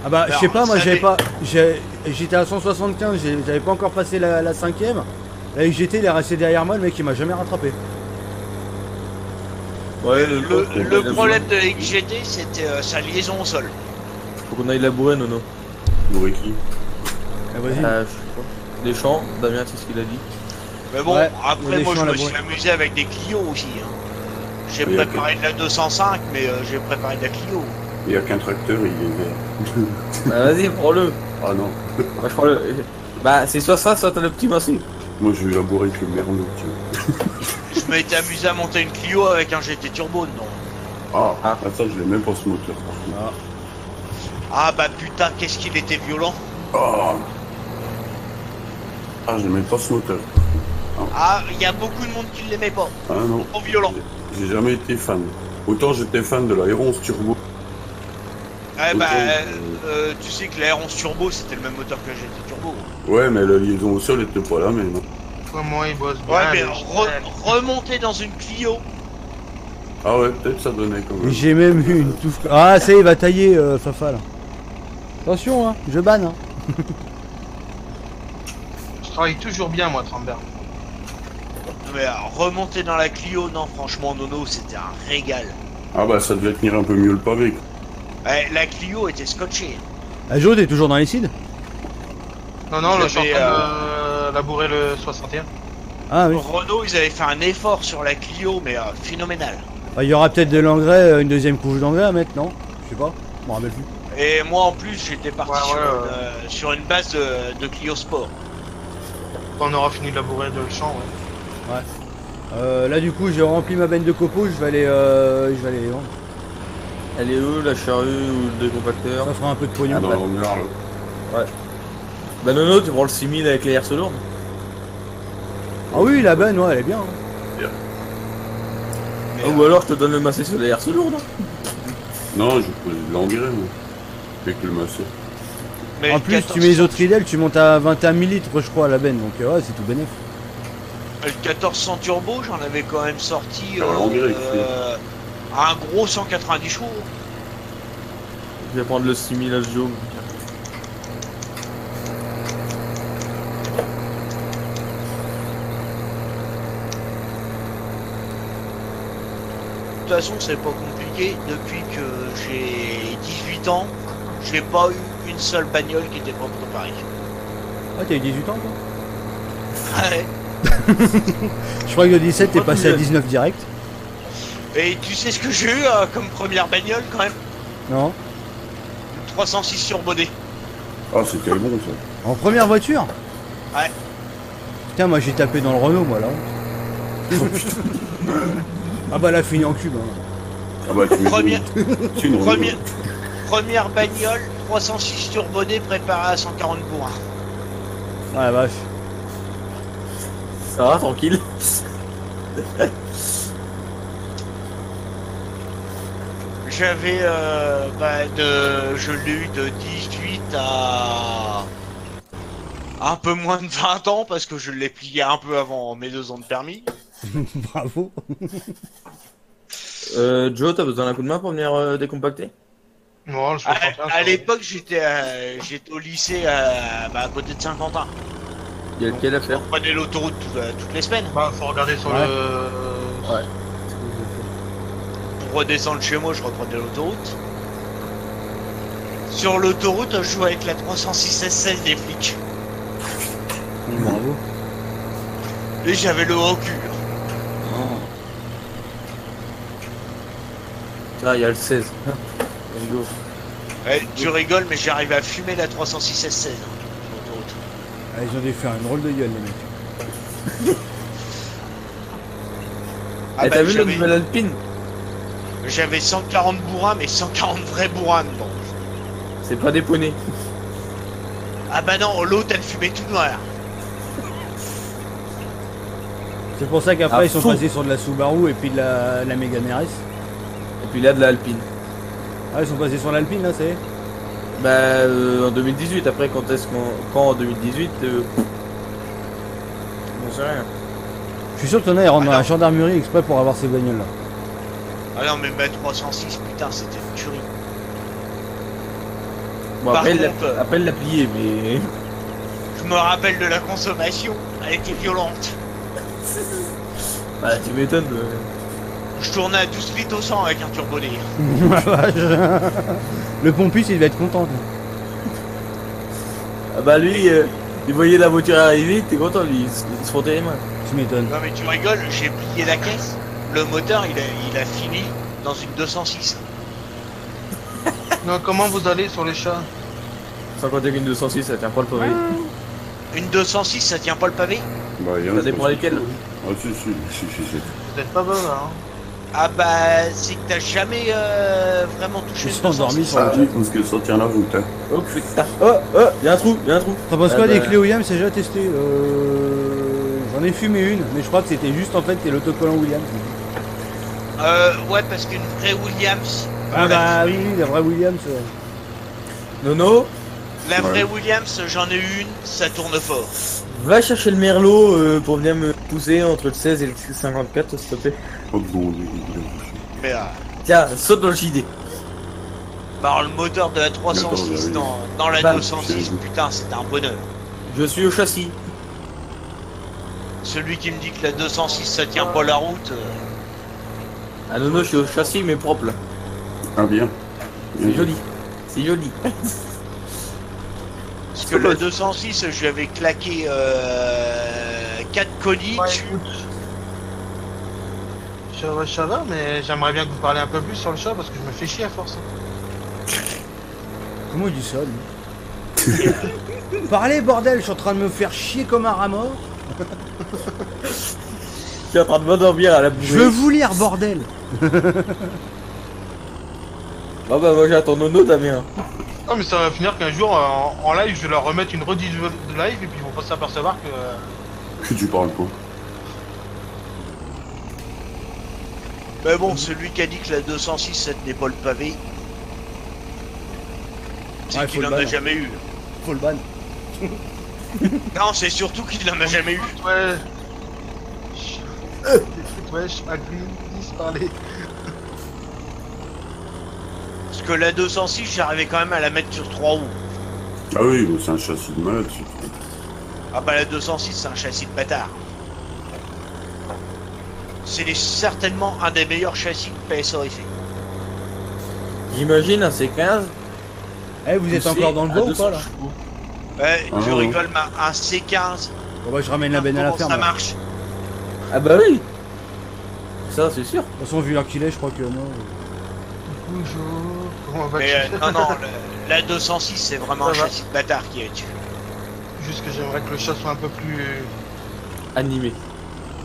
Ah bah, je sais Alors, pas, moi ça j'avais avait- pas. J'étais à 175, j'avais pas encore passé la 5ème. La XGT, il est resté derrière moi, le mec il m'a jamais rattrapé. Ouais, Le problème de la XGT, c'était sa liaison au sol. Faut qu'on aille labourer, Nono. Nourri qui? Ah, vas-y. Je sais pas. Deschamps, Damien, c'est ce qu'il a dit. Mais bon, Ouais, après, les moi, je champs me labourés. suis amusé avec des Clio aussi. Hein. J'ai Oui, préparé de la 205, mais j'ai préparé de la Clio. Il n'y a qu'un tracteur, il est vert. Bah, vas-y, prends-le. Ah non. Moi, je prends le. Bah, c'est soit ça, soit un optimisé. Moi, je vais labourer avec le merlot, tu vois. Je m'étais amusé à monter une Clio avec un GT turbo dedans. Ah, ça, je l'ai même pas ce moteur, par contre. Ah bah putain, qu'est-ce qu'il était violent. Ah, je l'ai même pas ce moteur. Ah, il y a beaucoup de monde qui l'aimait pas. Ah non. Trop violent. J'ai jamais été fan. Autant j'étais fan de la R11 Turbo. Ouais, bah, Autant, tu sais que la R11 Turbo, c'était le même moteur que la GT Turbo. Ouais, mais la liaison au sol était pas là, mais non. Comment il bosse bien. Ouais, mais le Gisèle. remonter dans une Clio. Ah ouais, peut-être ça donnait quand même. J'ai même eu une touffe. Ah, ça y est, il va tailler, Fafa là. Attention, hein, je banne. Hein. Je travaille toujours bien, moi, Trambert. Mais remonter dans la Clio, non, franchement, Nono, c'était un régal. Ah bah ça devait tenir un peu mieux le pavé. Quoi. Ouais, la Clio était scotchée. Ah, Jo, t'es toujours dans les cides? Non, non, là, je suis en J'avais, train de labourer le 61. Ah oui. Renault, ils avaient fait un effort sur la Clio, mais phénoménal. Ah, il y aura peut-être de l'engrais, une deuxième couche d'engrais à mettre, non? Je sais pas, je m'en rappelle plus. Et moi, en plus, j'étais parti Ouais, sur une base de Clio Sport. Quand on aura fini de labourer le champ, ouais. Là du coup j'ai rempli ma benne de copeaux, je vais aller les vendre. Elle est où, la charrue ou le décompacteur? Ça fera un peu de pognon. Ah, dans le Merlot. Ouais. Bah, Nono, tu prends le 6000 avec les herses lourdes? Ah oui, la benne, ouais, elle est bien. Hein. Ah, ou alors je te donne le massé sur les herses lourdes. Hein. Non, je pose de l'engrais, moi. Avec le masseur. Mais En le plus, 14 tu mets les autres ridelles, tu montes à 21 000 litres, je crois, à la benne, donc ouais, c'est tout bénéf. Le 1400 turbo, j'en avais quand même sorti l'engrais, un gros 190 chevaux. Je vais prendre le 6000 à ce jour. De toute façon, c'est pas compliqué. Depuis que j'ai 18 ans, j'ai pas eu une seule bagnole qui était pas préparée. Ah, t'as eu 18 ans, toi? Ouais. Je crois que le 17, t'es passé à 19 direct. Et tu sais ce que j'ai eu comme première bagnole quand même? Non? 306 surbodé. Ah, c'était bon, ça. En première voiture? Ouais. Putain, moi j'ai tapé dans le Renault, moi, là. Ah bah, là, fini en cube. Hein. Ah bah, tu Première, tu une première, première bagnole, 306 turbodé préparée à 140 bourrins. Ouais, vache. Ça va, tranquille. J'avais, je l'ai eu de 18 à un peu moins de 20 ans parce que je l'ai plié un peu avant mes 2 ans de permis. Bravo. Joe, t'as besoin d'un coup de main pour venir décompacter? Non, je À l'époque, j'étais au lycée à côté de Saint-Quentin. Il y a lequel à faire? On prenait l'autoroute toutes les semaines. Bah, faut regarder sur Ouais. le. Ouais. Pour redescendre chez moi, je reprenais l'autoroute. Sur l'autoroute, je jouais avec la 306 S16 des flics. Bravo. Et j'avais le haut cul. Ah, il y a le 16. Bingo. Ouais, tu rigoles, mais j'arrivais à fumer la 306 S16 sur l'autoroute. Ah, ils ont dû faire une drôle de gueule, les mecs. Eh, t'as vu la nouvelle Alpine? J'avais 140 bourrins, mais 140 vrais bourrins dedans. C'est pas des poneys. Ah bah non, l'autre elle fumait tout noir. C'est pour ça qu'après Ah, ils sont fou. passés sur de la Subaru et puis de la Mégane RS. Et puis là, de la Alpine. Ah, ils sont passés sur l'Alpine là, c'est. Bah en 2018, après quand est-ce quand en 2018 on sait rien. Je suis sûr que t'en as, il rentre dans Ah la non. gendarmerie exprès pour avoir ces bagnoles là. Ah non, mais ma 306, putain, c'était une tuerie. Bon Par après, contre, après il l'a plié mais. je me rappelle de la consommation. Elle était violente. Bah tu m'étonnes. Je tournais à 12 litres au 100 avec un turbo d'air. Le pompiste il va être content. Ah bah lui, il voyait la voiture arriver, t'es content lui, il se frottait les mains. Tu m'étonnes. Non mais tu rigoles, j'ai plié la caisse. Le moteur, il a fini dans une 206. Non, comment vous allez sur les chats? Sans compter qu'une 206, ça tient pas le pavé. Une 206, ça tient pas le pavé? Bah, il y en Ça a dépend pas- lesquels. Ah, si. Vous êtes pas bon là, hein? Ah bah, c'est que t'as jamais vraiment touché Ils une sont endormis 206. sur la Ah oui, parce que ça tient la route, hein. Oh putain. Y'a un trou. T'en penses Ah quoi des bah. clés Williams? C'est déjà testé. J'en ai fumé une, mais je crois que c'était juste en fait c'est l'autocollant Williams. Ouais, parce qu'une vraie Williams. Ah bah oui, la vraie Williams. Nono, La vraie Ouais. Williams, j'en ai eu une, ça tourne fort. va chercher le merlot pour venir me pousser entre le 16 et le 54 s'il te plaît. Pas de bon, Mais Tiens, saute dans le JD. bah, alors, le moteur de la 306 dans la Bah, 206, putain, c'est un bonheur. Je suis au châssis. Celui qui me dit que la 206 ça tient pas la route. Ah Nono, je suis au châssis mais propre là. Ah, bien. C'est joli. C'est joli. Parce que la 206, je lui avais claqué 4 colis Ouais, dessus. écoute. Ça va, mais j'aimerais bien que vous parliez un peu plus sur le chat parce que je me fais chier à force. Comment il dit ça lui? Parlez bordel, je suis en train de me faire chier comme un rat mort. Tu es en train de m'endormir à la bouée. Je veux vous lire bordel. Ah bah moi j'attends Nono Damien. Non mais ça va finir qu'un jour en live je vais leur remettre une rediff de live et puis ils vont pas s'apercevoir que... Que tu parles pas. Mais bon, celui qui a dit que la 206 ça tenait pas le pavé, c'est Ouais, faut qu'il le en a ban. jamais eu. Faut le ban. Non, c'est surtout qu'il en a jamais eu. Ouais... Écoute, wesh, Agris, parler. Parce que la 206, j'arrivais quand même à la mettre sur 3 roues. Ah oui, bah, c'est un châssis de malade, c'est tout. Ah bah la 206, c'est un châssis de bâtard. C'est certainement un des meilleurs châssis que PSA ait fait. J'imagine un C15. Eh, vous êtes poussé encore dans le à bois ou 200 pas là? chevaux. Ouais, Ah, je ouais. rigole, mais un C15, Bon bah je ramène la benne à la comment ferme. ça là. marche? Ah bah oui. Ça c'est sûr. De toute façon vu l'heure qu'il est, je crois que non. Bonjour, comment Mais vas-tu? non, non, la 206, c'est vraiment Ça un va. châssis de bâtard qui est dessus. Juste que j'aimerais que le chat soit un peu plus Animé.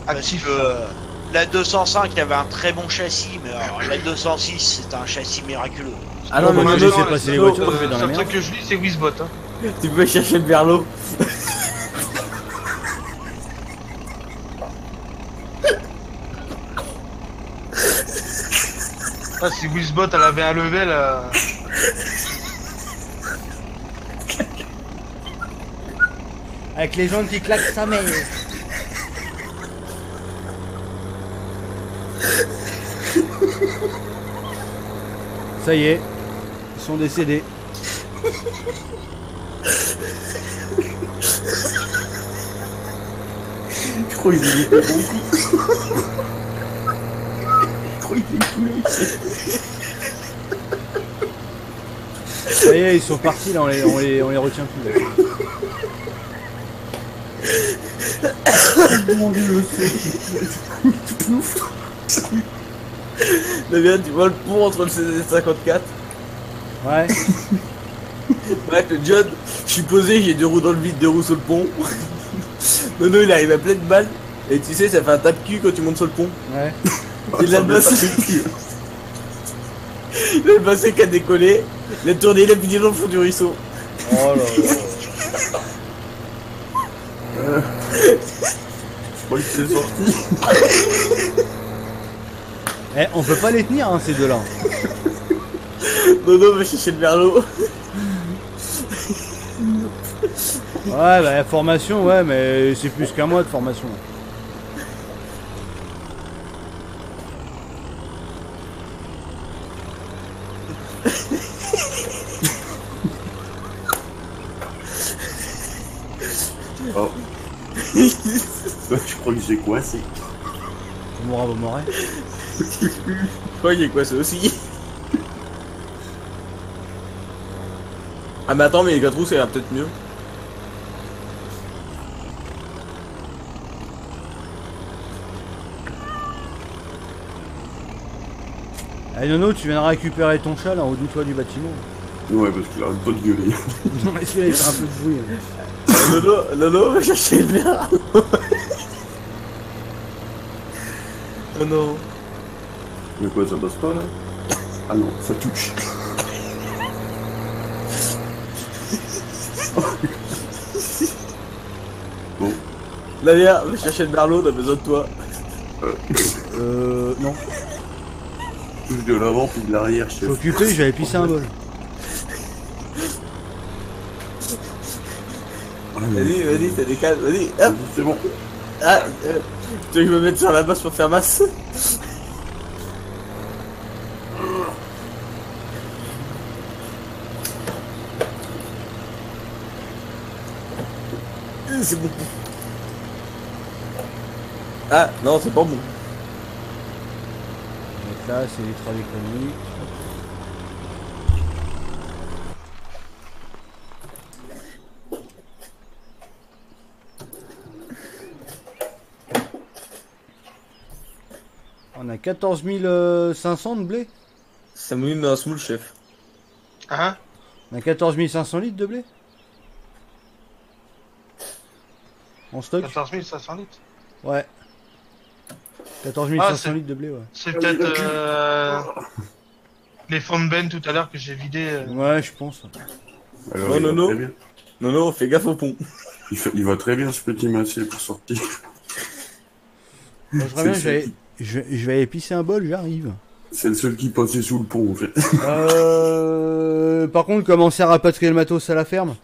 Parce actif. que la 205 avait un très bon châssis, mais alors, la 206, c'est un châssis miraculeux. Ah non mais moi, Nono, je sais pas, c'est les voitures que je fais dans la Le seul merde. truc que je lis c'est Wizbot. Hein. tu peux chercher le merlot. Ah, si Wizbot elle avait un level... Avec les gens qui claquent sa mère. Ça y est, ils sont décédés. Je crois qu'il est pas beaucoup. Je crois qu'il est coulé. Ça y est, ils sont partis là, on les retient plus. Là. Mon dieu, Damien, tu vois le pont entre le 16 et le 54. Ouais. Bref, le John, je suis posé, j'ai 2 roues dans le vide, 2 roues sur le pont. Nono, il arrive à pleine balle. Et tu sais, ça fait un tape-cul quand tu montes sur le pont. Ouais. Il l'a passé. Il a passé qui a décollé. Il a tourné, il a fini dans le fond du ruisseau. Oh là là. Je crois que c'est sorti. Eh, on peut pas les tenir hein, ces deux-là. Nono va chercher le merlot. Ouais, bah la formation, ouais, mais c'est plus qu'un mois de formation. Oh. Je crois que j'ai coincé. Tu mourras, vous mourrez. Je crois qu'il est quoi ça aussi. Ah mais attends, mais les 4 roues ça ira peut-être mieux. Allez Nono, tu viens de récupérer ton chat là en haut du toit du bâtiment. Ouais, parce qu'il arrête pas de gueuler. Non mais celui-là il fait un peu de bruit. Lolo, va chercher le verre. Oh non. Mais quoi, ça passe pas là? Ah non, ça touche. Bon. Là, va chercher le berlot, on a besoin de toi. Non. Touche de l'avant puis de l'arrière, Je chef. suis occupé, j'avais pissé un bol. Vas-y, t'as des calmes, vas-y, hop. Vas-y, c'est bon. Ah, tu veux que je me mette sur la base pour faire masse? C'est bon. Ah, non, c'est pas bon. Donc là, c'est les 3 économiques. On a 14 500 de blé. Ça me met un smooth, chef. Hein? On a 14 500 litres de blé. En stock. 14 500 litres. Ouais. 14 Ah, 500 c'est- litres de blé, ouais. C'est peut-être les fonds de Ben tout à l'heure que j'ai vidé. Ouais, je pense. Alors, Oh, il va Nono. très bien. Non, fais gaffe au pont. Il va très bien ce petit massé pour sortir. Moi, je reviens, C'est- je vais aller pisser un bol, j'arrive. C'est le seul qui passait sous le pont en fait. Par contre, commencer à rapatrier le matos à la ferme.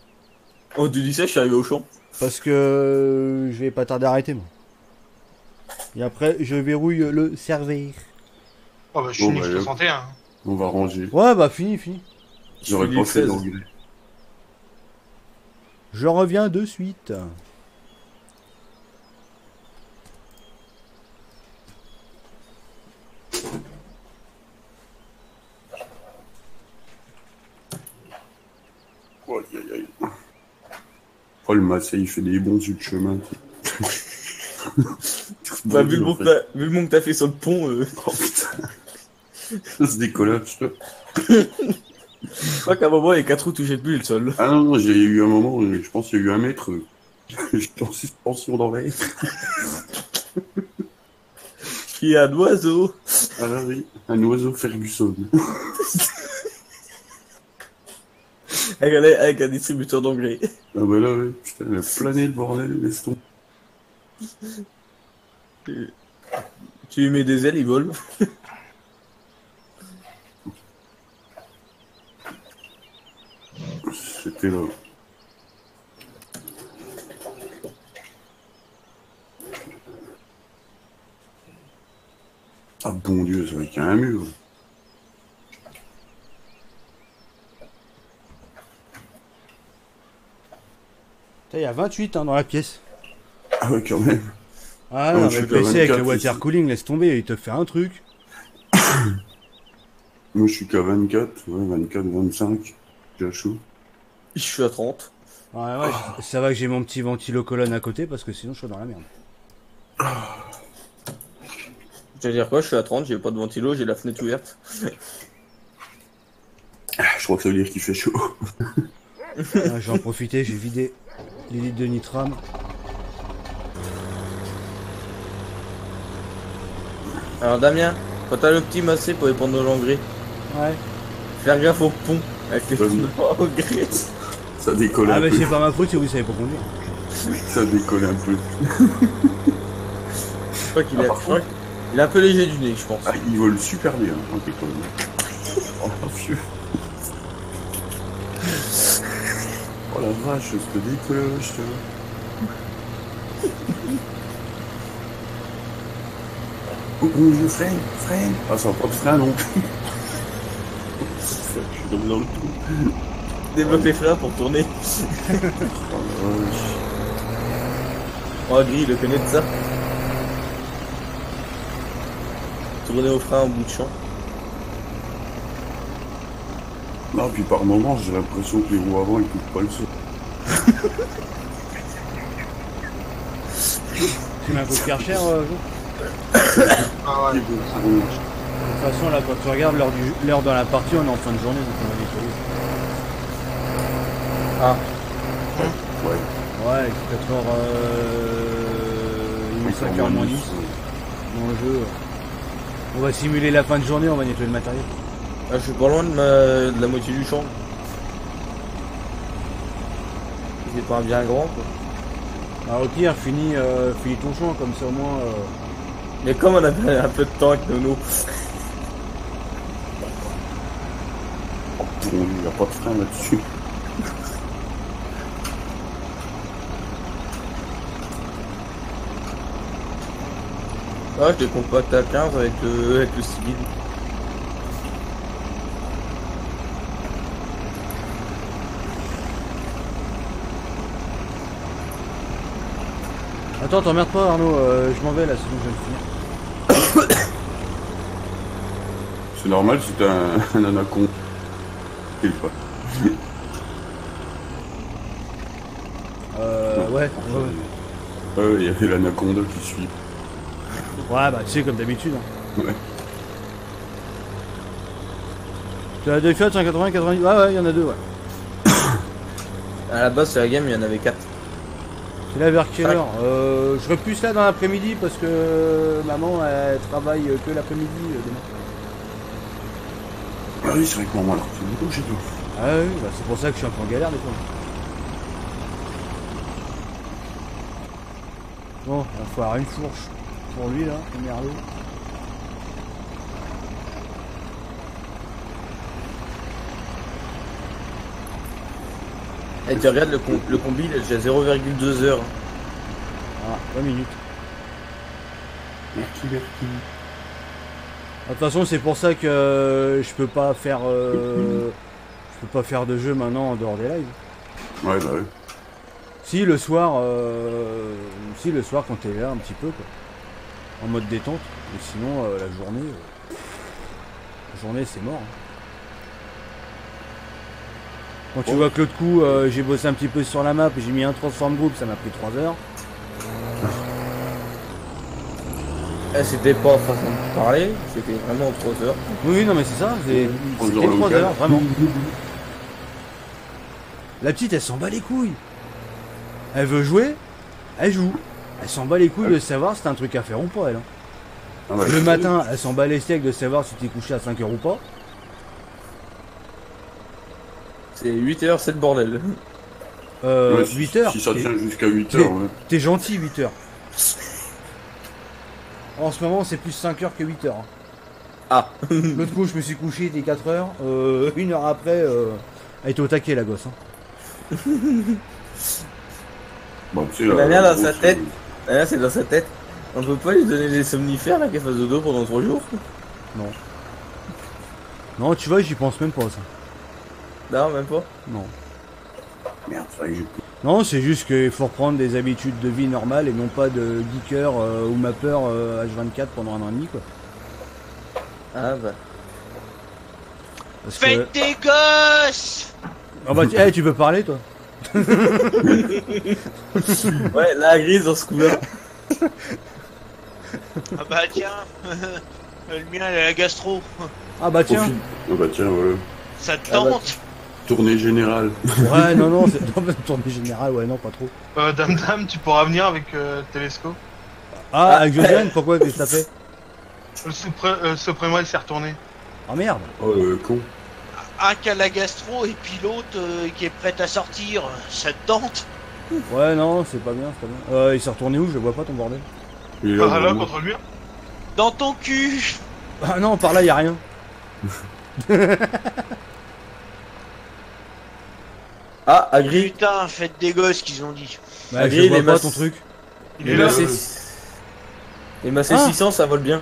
Oh, tu dis ça, je suis arrivé au champ. Parce que je vais pas tarder à arrêter, moi. Et après, je verrouille le serveur. Oh bah je suis Bon, Nix bah, 61. On va ranger. Ouais, bah fini. J'aurais suis pas les fait 16. d'engrais. Je reviens de suite. Oh, aïe, aïe, aïe. Oh, le massé, il fait des bons sur le chemin. Bah, vu le monde que t'as fait sur le pont, Oh putain. Ça se décollage. je crois qu'à un moment, les 4 roues touchaient plus le sol. Ah non, non, j'ai eu un moment, je pense qu'il y a eu un mètre. J'étais en suspension d'oreille. Il y a un oiseau. Ah là, oui, un oiseau Ferguson. Avec un distributeur d'engrais. Ah bah là, ouais, putain, la planète, bordel, laisse tomber. Tu lui mets des ailes, il vole. C'était là. Ah bon Dieu, c'est vrai qu'il y a un mur. Il y a 28 dans la pièce. Ah ouais, quand même. Ah Oh, non, je mais suis le qu'à PC avec le 24 water ici. cooling, laisse tomber, il te fait un truc. Moi, je suis qu'à 24, ouais, 24, 25. J'ai chaud. Je suis à 30. Ouais, ça va que j'ai mon petit ventilo colonne à côté parce que sinon je suis dans la merde. Je veux dire quoi, je suis à 30, j'ai pas de ventilo, j'ai la fenêtre ouverte. Ah, je crois que ça veut dire qu'il fait chaud. Ah, je vais en profiter, j'ai vidé les litres de nitram. Alors Damien, quand t'as le petit massé pour répondre aux l'engrais, Ouais. faire gaffe au pont avec les Vas-y. engrais. Ça décolle Ah un mais peu. c'est pas ma faute si vous savez pas conduire. Ça décolle un peu. Je crois qu'il est, il est un peu léger du nez, je pense. Ah, il vole super bien, hein, t'es con. Oh, vieux. Oh la vache, je te dis que je te... Je freine. Ah, ça va pas de frein non plus. Je suis tombé dans le trou. Débloque les freins pour tourner. Oh la vache. Oh, Gris, il le connaît de ça. Tourner au frein en bout de champ. Non, puis par moments, j'ai l'impression que les roues avant, ils touchent pas le sol. Tu mets un coup de Karcher, Jo ? Ah ouais. De toute façon, là, quand tu regardes l'heure dans la partie, on est en fin de journée, donc on va nettoyer. Ah, Ouais. Ouais, 4h, il est 5h moins 10 dans le jeu. On va simuler la fin de journée, on va nettoyer le matériel. ah, je suis pas loin de la moitié du champ. C'est pas bien grand, quoi. Alors au pire, finis ton champ, comme ça au moins... Mais comme on avait un peu de temps avec Nono. Oh, il n'y a pas de frein là-dessus. Ah, je les compacte à 15 avec le civil. Attends, t'emmerdes pas Arnaud, je m'en vais là, sinon je vais le finir. C'est normal si t'as un anaconde. Il pas. Ouais. Il y avait l'anaconda qui suit. Ouais, bah tu sais, comme d'habitude. Hein. Ouais. Tu as deux Fiat 180, 90. Ouais, il y en a deux, ouais. À la base, c'est la game, il y en avait 4. C'est là vers quelle heure Je serai plus là dans l'après-midi parce que maman elle travaille que l'après-midi demain. Ah oui, c'est vrai que maman alors c'est beaucoup chez toi. Ah oui, bah, c'est pour ça que je suis un peu en galère des fois. Bon, il va falloir une fourche pour lui là, le merlot. Et tu regardes le combi, il est déjà 0,2 heures. Ah, 20 minutes. Merci. De toute façon, c'est pour ça que je peux pas faire de jeu maintenant en dehors des lives. Ouais, bah ouais. Si le soir quand t'es là un petit peu quoi, en mode détente. Mais sinon la journée c'est mort. Hein. Quand tu vois que l'autre coup j'ai bossé un petit peu sur la map, j'ai mis un transform group, ça m'a pris 3 heures. C'était pas en façon de parler, c'était vraiment 3 heures. Oui, non mais c'est ça, c'était 3 heures, vraiment. La petite elle s'en bat les couilles. Elle veut jouer, elle joue. Elle s'en bat les couilles de savoir si t'as un truc à faire ou pas elle. Hein. Ah ouais, Le matin, elle s'en bat les steaks de savoir si t'es couché à 5h ou pas. C'est 8 heures, c'est le bordel. Ouais, 8 heures. Si ça tient jusqu'à 8 heures, ouais. T'es gentil 8 heures. En ce moment c'est plus 5 heures que 8 heures. Hein. Ah. L'autre coup je me suis couché, il était 4 heures. 1 heure après, elle était au taquet la gosse. Hein. Bon, tu sais, La merde dans sa tête. Là, c'est dans sa tête. On peut pas lui donner des somnifères là qu'elle fasse dodo pendant 3 jours. Non. Non, tu vois, j'y pense même pas ça. Non, même pas. Non. Merde, c'est vrai que j'ai... Non, c'est juste qu'il faut reprendre des habitudes de vie normales et non pas de geeker ou mapper H24 pendant 1 an et demi quoi. Ah bah. Parce Faites des gosses. Ah bah tu veux parler toi? Ouais, la grise dans ce coup-là. Ah bah tiens, le mien il a la gastro. Ah bah tiens. Oh bah tiens, ouais. Ça te Ah bah, tente? Tournée générale. Ouais, non, c'est dans une tournée générale, ouais, non, pas trop. Dame, tu pourras venir avec Telesco. Ah, avec Josiane, pourquoi qu'est-ce que ça fait? Le Supremo il s'est retourné. Ah merde. Oh, con. Un qui a la gastro et puis l'autre qui est prêt à sortir. Ça te tente? Ouais, non, c'est pas bien, c'est pas bien. Il s'est retourné où? Je vois pas ton bordel. Il est Par là vraiment. contre le mur. Dans ton cul. Ah non, par là, y a rien. Ah, Agri. Putain, faites des gosses qu'ils ont dit. Bah, Agri, je il vois est pas masse- ton truc. Il est là. Les massés Ah. 600, ça vole bien.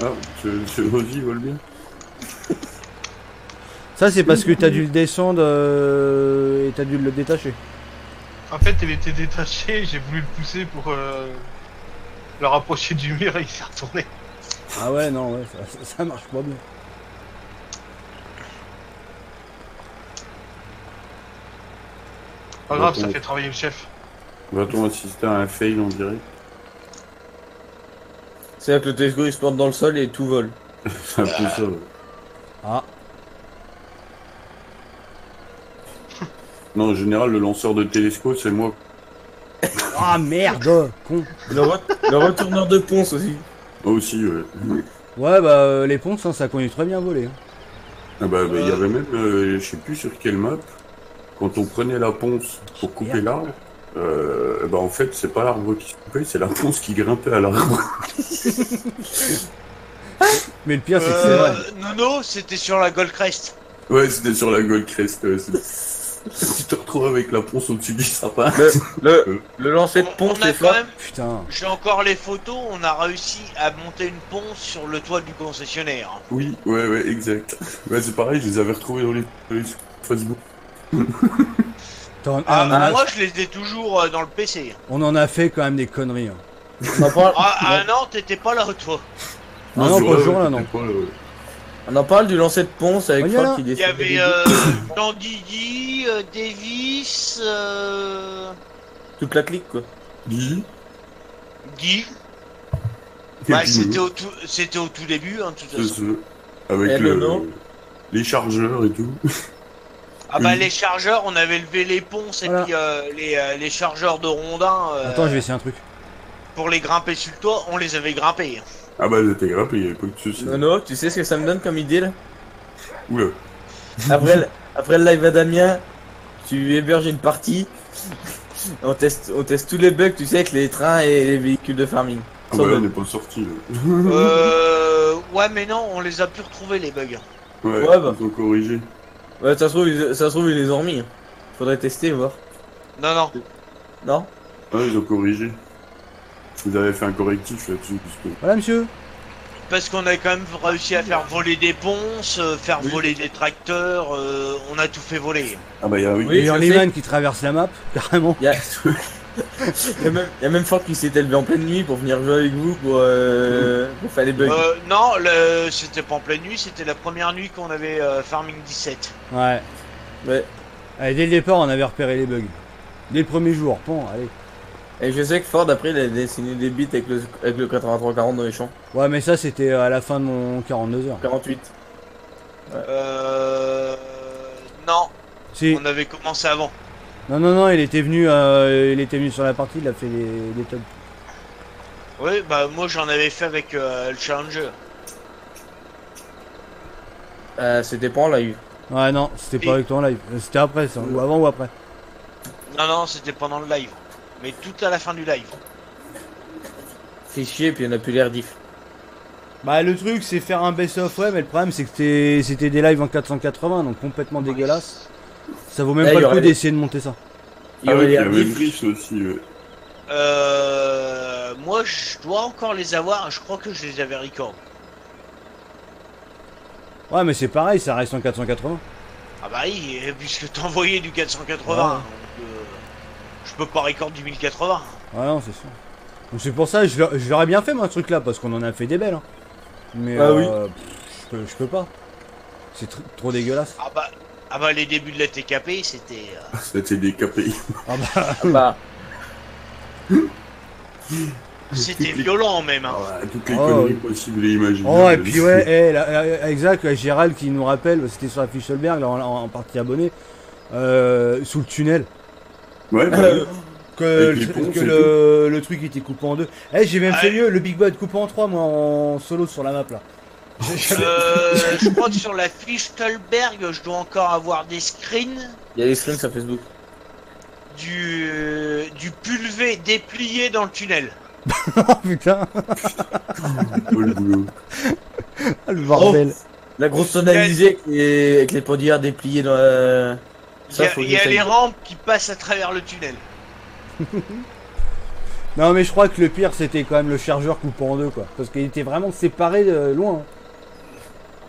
Ah, ce Rosie vole bien. Ça, c'est parce que t'as dû le descendre et t'as dû le détacher. En fait, il était détaché, j'ai voulu le pousser pour le rapprocher du mur et il s'est retourné. Ah ouais, non, ouais, ça marche pas bien. Pas grave, ça fait travailler le chef. Va-t-on assister à un fail en direct? C'est-à-dire que le télescope il se porte dans le sol et tout vole. C'est un peu ça, ouais. Ah, Non, en général, le lanceur de télescope, c'est moi. ah merde, con. Le retourneur de ponce aussi. Moi aussi, ouais. Ouais, bah les ponces, hein, ça connaît très bien voler. Hein. Ah bah, il y avait même, je sais plus sur quelle map, quand on prenait la ponce pour couper l'arbre, bah en fait, c'est pas l'arbre qui se coupait, c'est la ponce qui grimpait à l'arbre. Mais le pire, c'est que c'est vrai. Nono, c'était sur la Goldcrest. Ouais, c'était sur la Goldcrest. Tu te retrouves avec la ponce au-dessus du sapin. Le lancer de ponce, On a c'est quand fort. même, Putain. j'ai encore les photos, on a réussi à monter une ponce sur le toit du concessionnaire. Oui, ouais, exact. Ouais, c'est pareil, je les avais retrouvés dans les Facebook. Moi je les ai toujours dans le PC. On en a fait quand même des conneries. Hein. On en parle, Ah non, t'étais pas là toi. Ah non, c'est pas vrai, ce jour-là, ouais, non. t'étais pas là, ouais. on en parle du lancer de ponce avec Oh, y a Ford là. qui Il y descend. avait Jean Didi, Davis, Toute la clique quoi. Guy. Guy. Et Bah puis c'était au tout début hein, de toute nous, façon. c'est avec Et Nono. les chargeurs et tout. Ah bah Oui. les chargeurs, on avait levé les ponces et Voilà. puis les chargeurs de rondins Attends, je vais essayer un truc. pour les grimper sur le toit, on les avait grimpés. Ah bah, c'était grave, il y avait pas de soucis. Nono, tu sais ce que ça me donne comme idée là? Oula. Après le live à Damien, tu héberges une partie. On teste tous les bugs, tu sais, avec les trains et les véhicules de farming. Ah Sans bah, on bug. n'est pas sorti là. Ouais mais non, on les a pu retrouver les bugs. Ouais, Ouais, bah. ils ont corrigé. Ouais, ça se trouve, ils les ont remis. Faudrait tester, voir. Non non. Non? Ouais, ils ont corrigé. Vous avez fait un correctif là-dessus, parce que... Voilà, monsieur. Parce qu'on a quand même réussi à faire voler des ponces, faire voler des tracteurs, on a tout fait voler. Ah bah, oui. Il y a je un sais. Lehman qui traverse la map, carrément. Il y a même Ford qui s'est élevé en pleine nuit pour venir jouer avec vous pour faire les bugs. Non, c'était pas en pleine nuit, c'était la première nuit qu'on avait Farming 17. Ouais. Ouais. Allez, dès le départ, on avait repéré les bugs. Dès le premier jour, bon, allez. Et je sais que Ford après il a dessiné des bits avec le 8340 dans les champs. Ouais, mais ça, c'était à la fin de mon 42 heures. 48. Non, Si. on avait commencé avant. Non, il était venu sur la partie, il a fait des tonnes. Oui, bah moi j'en avais fait avec le Challenger. C'était pas en live. Ouais, non, c'était pas Et- avec toi en live. C'était après, ça. Ou avant ou après. Non, c'était pendant le live. Mais tout à la fin du live. Fait chier, puis on a plus l'air diff. Bah, le truc, c'est faire un best-of, ouais, mais le problème, c'est que c'était des lives en 480, donc complètement dégueulasse. Ça vaut même Là, pas il y le coup aurait d'essayer de monter ça. Il y Ah aurait oui, il y l'air avait diff. Brice aussi, ouais. Moi je dois encore les avoir, je crois que je les avais record. Ouais, mais c'est pareil, ça reste en 480. Ah bah oui, puisque t'envoyais du 480, Ouais. donc, je peux pas record du 1080. Ouais, non, c'est sûr. Donc c'est pour ça, je l'aurais bien fait, moi, ce truc-là, parce qu'on en a fait des belles. Hein. Mais Ah oui. je peux pas. C'est trop dégueulasse. Ah bah les débuts de la TKP c'était... C'était décapé. Ah bah, Bah, C'était violent même. Hein. Ah ouais, toutes les Oh, conneries oui. possibles et imaginables. oh, et puis ouais, exact, Gérald qui nous rappelle, c'était sur la Fischelberg, là, en partie abonné, sous le tunnel. Ouais, bah, Que, Avec les ponts, c'est le truc était coupé en deux. Eh, j'ai même fait mieux, le Big Bud coupé en trois, moi, en solo sur la map, là. Je crois que sur la Fischelberg, je dois encore avoir des screens il y a des screens sur Facebook. du pulvé déplié dans le tunnel. Oh putain, oh, le boulot. le bordel. La grosse tonalisée avec les podières dépliées dans la... Il y a les rampes qui passent à travers le tunnel. Non mais je crois que le pire c'était quand même le chargeur coupé en deux quoi. Parce qu'il était vraiment séparé de loin.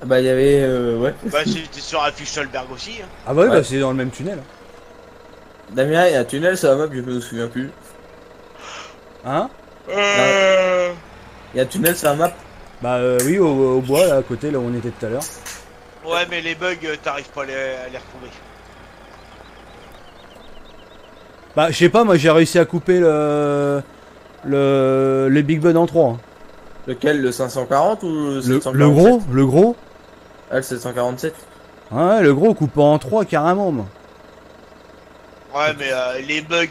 Bah il y avait ouais. Bah c'était sur la Fichtelberg aussi. Hein. Ah bah oui, Ouais. bah, c'est dans le même tunnel. Damien, il y a un tunnel sur la map, je me souviens plus. Hein? Euh... Il y a un tunnel sur la map. Bah oui, au bois là à côté là où on était tout à l'heure. Ouais mais les bugs t'arrives pas à les retrouver. Bah je sais pas, moi j'ai réussi à couper le Big Bud en 3. Lequel, le 540 ou le 747? Le gros? Ah, le 747. Ouais, le gros coupé en 3 carrément moi. Ouais mais les bugs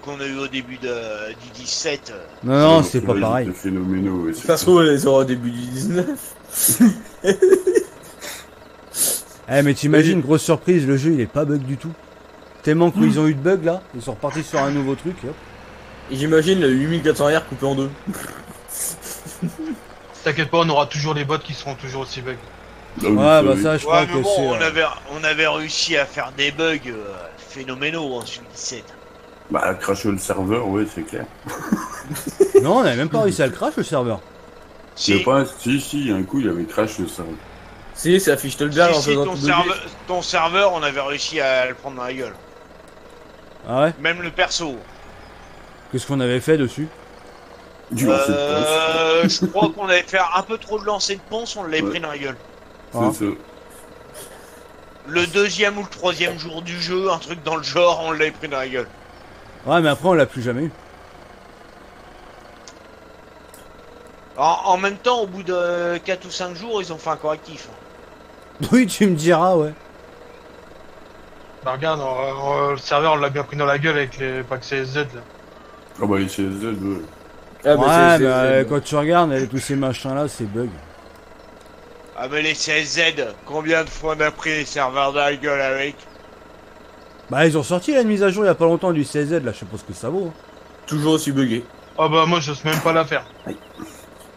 qu'on a eu au début du 17. Non, c'est pas pareil. C'est phénoménal, ouais, Ça se trouve, on les aura au début du 19. Eh mais t'imagines, grosse surprise, le jeu il est pas bug du tout. Tellement qu'ils ont eu de bugs là, ils sont repartis sur un nouveau truc et hop. Et j'imagine le 8400R coupé en deux. T'inquiète pas, on aura toujours les bots qui seront toujours aussi bugs. Ah oui, Ouais ça, bah oui. ça je Ouais crois mais que bon c'est... on avait réussi à faire des bugs phénoménaux en 17. Bah, cracher le serveur, ouais, c'est clair. Non, on avait même pas réussi à le crash le serveur. Il y a pas... Si, un coup, il avait crash le serveur. Si, ça affiche le bien en Si, faisant tout bugger. ton serveur, on avait réussi à le prendre dans la gueule. Ah ouais? Même le perso. Qu'est-ce qu'on avait fait dessus? Du lancer de ponce. Je crois qu'on avait fait un peu trop de lancer de ponce, on l'avait Ouais. pris dans la gueule. Ah. C'est ça. Le deuxième ou le troisième jour du jeu, un truc dans le genre, on l'avait pris dans la gueule. Ouais mais après on l'a plus jamais eu. En même temps, au bout de 4 ou 5 jours, ils ont fait un correctif. Oui tu me diras ouais. Bah regarde, le serveur on l'a bien pris dans la gueule avec les packs CSZ là. Ah bah, les CSZ, ouais. Ah, Ouais c'est- mais quand tu regardes avec tous ces machins là c'est bug. Ah mais les CSZ, combien de fois on a pris les serveurs dans la gueule avec? Bah ils ont sorti la mise à jour il y a pas longtemps du CZ là, je sais pas ce que ça vaut. Hein. Toujours aussi bugué. Ah bah moi j'ose même pas la faire.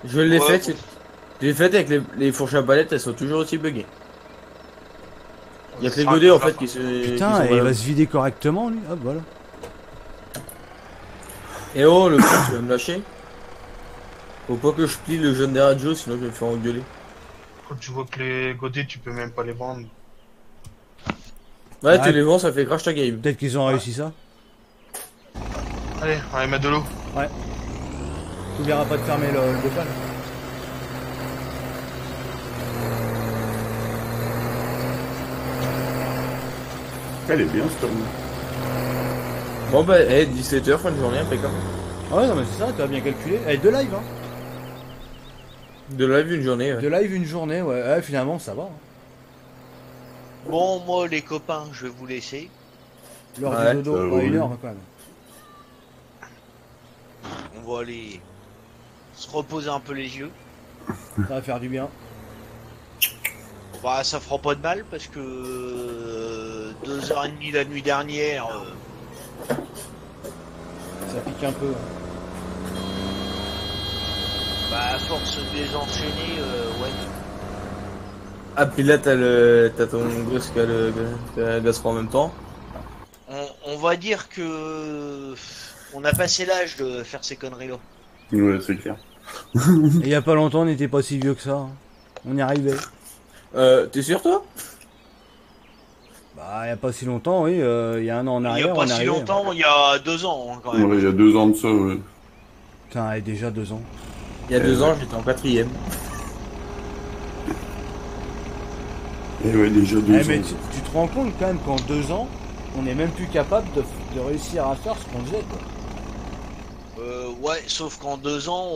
Je l'ai Ouais, faite. bon. Je l'ai faite avec les fourches à palettes, elles sont toujours aussi buggées. Il y a que les Ah, godets en ça fait va. qui se. Putain, qui sont et il valables. va se vider correctement lui, hop voilà. Et oh, le coup, tu vas me lâcher? Faut pas que je plie le jeune des radios, sinon je vais me faire engueuler. Quand tu vois que les godets tu peux même pas les vendre. Ouais, Ouais. tu les vends, ça fait crash ta game. Peut-être qu'ils ont réussi ça. Allez, on va mettre de l'eau. Tu verras pas de fermer le bocal. Elle est bien, cette arme. Bon bah, 17h, fin de journée, impeccable. Ah ouais non mais c'est ça, tu as bien calculé. Eh, deux lives hein. De live une journée, ouais. Deux lives une journée, ouais, finalement ça va. Hein. Bon, moi les copains, je vais vous laisser. L'heure Ouais, du dodo, ça va, ouais, une oui. heure quand même. On va aller se reposer un peu les yeux. Ça va faire du bien. Bah ça fera pas de mal parce que 2h30 la nuit dernière, Ça pique un peu. Hein. bah à force de les enchaîner, ouais. Ah, puis là, t'as ton gosse qui a le gastro en même temps. On va dire que on a passé l'âge de faire ces conneries là. Ouais, c'est clair. Et il y a pas longtemps on n'était pas si vieux que ça. Hein. On y arrivait. T'es sûr, toi? Bah il y a pas si longtemps, oui, il y a un an en Il y arrière a on pas y si arrivait. longtemps, il y a 2 ans hein, quand même. Ouais, il y a 2 ans de ça, ouais. Putain, et déjà 2 ans. Il y a 2 ans, j'étais en 4ème. Et ouais, déjà 2 Eh, ans. mais tu te rends compte quand même qu'en 2 ans, on est même plus capable de réussir à faire ce qu'on faisait quoi. Ouais, sauf qu'en 2 ans,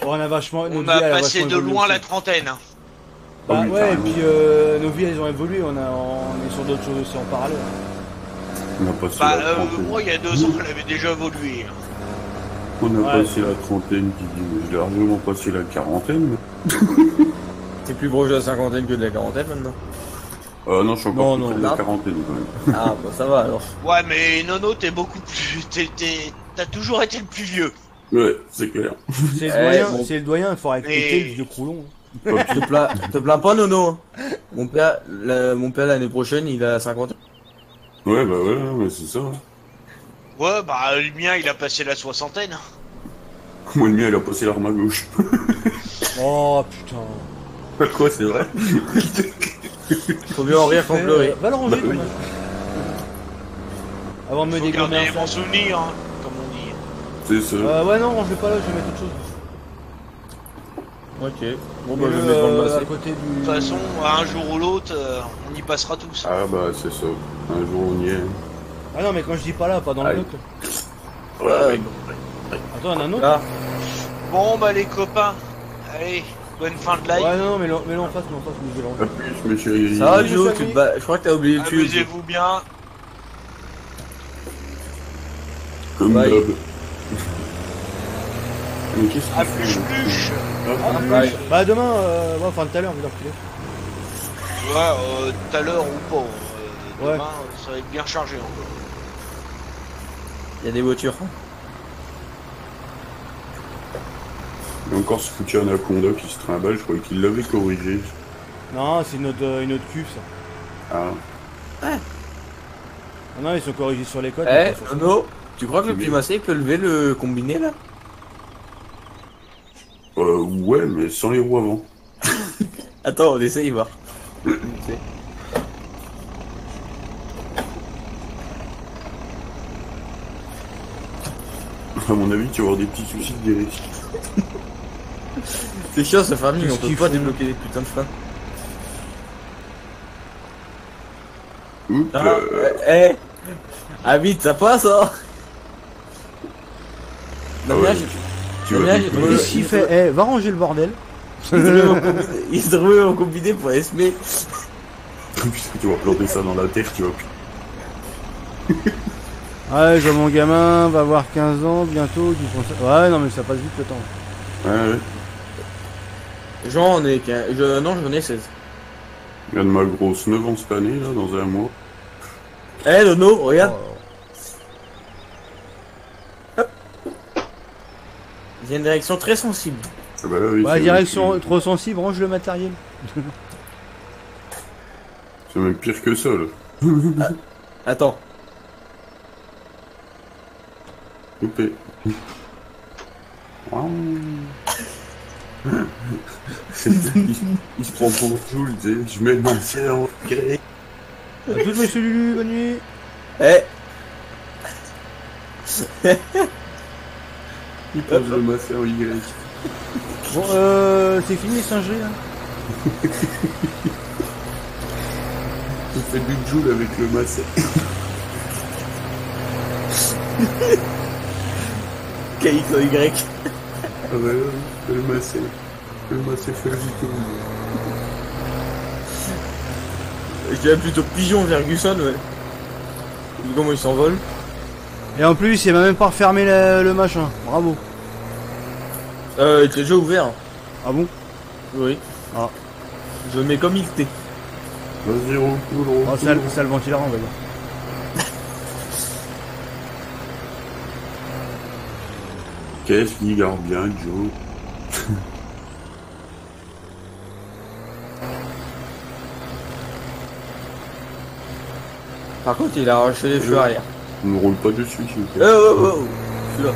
On a vachement. on notre a vie, elle passé vachement de évolué loin aussi. la trentaine. Hein. Bah Ah oui, ouais, et carrément. puis nos vies elles ont évolué, on est sur d'autres choses aussi en parallèle. On a passé Bah la trentaine. moi il y a 2 ans, elle avait déjà évolué. Hein. On a Ouais. passé la trentaine, qui dit, mais j'ai largement passé la quarantaine. T'es plus proche de la cinquantaine que de la quarantaine maintenant. Non, je suis encore Non, plus près de non. la quarantaine, quand même. Ah, bah ça va alors. Ouais, mais Nono, t'es beaucoup plus. T'as toujours été le plus vieux. Ouais, c'est clair. C'est le Eh, doyen, bon. c'est le doyen, il faudra écouter Et- le vieux croulon. Te plains pas, Nono. Hein. Mon père l'année prochaine, il a 50 ans. Ouais, bah ouais, ouais, c'est ça. Ouais, bah le mien il a passé la soixantaine. Moi, le mien, il a passé l'arme à gauche. Oh putain. Quoi, c'est vrai? Faut mieux en rire qu'en pleurer. Va le ranger, Bah oui. dommage. Avant de me Faut dégommer garder un mon sac. souvenir, hein, comme on dit. C'est ça. Ouais, non, range-le pas là, je vais mettre autre chose. Ok. Bon, bah, je Mets-le, vais mettre dans le à bassin. côté du. De toute façon, un jour ou l'autre, on y passera tous. Ah, bah, c'est ça. Un jour, on y est. Ah non, mais quand je dis pas là, pas dans le Aïe. bloc. Ouais, Attends, il y en a un autre. là. Bon, bah les copains, allez, bonne fin de live. Ouais, non, mais là en face, mais je vais le ranger. À plus, mes chéris. Ça va, Salut, Joe, Samy. tu te bats. Je crois que t'as oublié le tuer. Amusez-vous bien. Comme Bye. d'hab. Mais qu'est-ce À qu'il plus, fait plus. Ah, bye. Bah demain, ouais, enfin tout à l'heure, je vais leur filer. Ouais, tout à l'heure ou pas. Ouais. Demain, ça va être bien chargé encore. Il y a des voitures. Il y a encore ce foutu Anaconda qui se trimballe, je croyais qu'il l'avait corrigé. Non, c'est une autre cuve ça. Ah, Ah non, ils sont corrigés sur les codes. Eh, mais pas sur- Nono, tu crois que le petit Massé peut lever le combiné là? ouais, mais sans les roues avant. Attends, on essaye voir. À mon avis, tu vas avoir des petits soucis de direct. C'est chiant sa famille, Qu'est-ce on peut qu'ils pas font débloquer des putains de freins. Oups, Ah, eh, ah vite, ça passe hein. Ah Damien, ouais. Tu vas vite. Qu'est-ce qu'il fait? Eh, va ranger le bordel. il se remet en combiné pour SME. Puisque tu vas planter ça dans la terre, tu vas. Ouais, je vois mon gamin, va avoir 15 ans bientôt. Ouais, non, mais ça passe vite le temps. Ouais, ouais. J'en ai 15. Non, j'en ai 16. Il y a de ma grosse 9 ans cette année, là, dans un mois. Eh Nono, regarde. Hop. Il y a une direction très sensible. Ah bah là, oui, Ouais, c'est direction même- trop sensible, range le matériel. C'est même pire que ça, là. Attends. Coupé. Waouh. Il se prend pour tout, tu sais. Je mets ma sœur en gré. À tous, monsieur Lulu, bonne nuit. Eh, Il pose le masseur en Y. Bon, c'est fini les singeries là. On fait du joule avec le masseur. KX en Y. Ah bah là, le masseur. Le masseur fait du tout. Je dirais plutôt pigeon Ferguson, ouais. Vu comment il s'envole. Et en plus, il m'a même pas refermé le machin. Bravo. Il était déjà ouvert. Ah bon? Oui. Ah. Je le mets comme il était. Vas-y, roule, Oh, ça le ventilateur, on va dire. Qu'est-ce qu'il garde bien, Joe? Par contre, il a arraché les feux arrière. Ne roule pas dessus, s'il vous plaît. Oh, je suis là.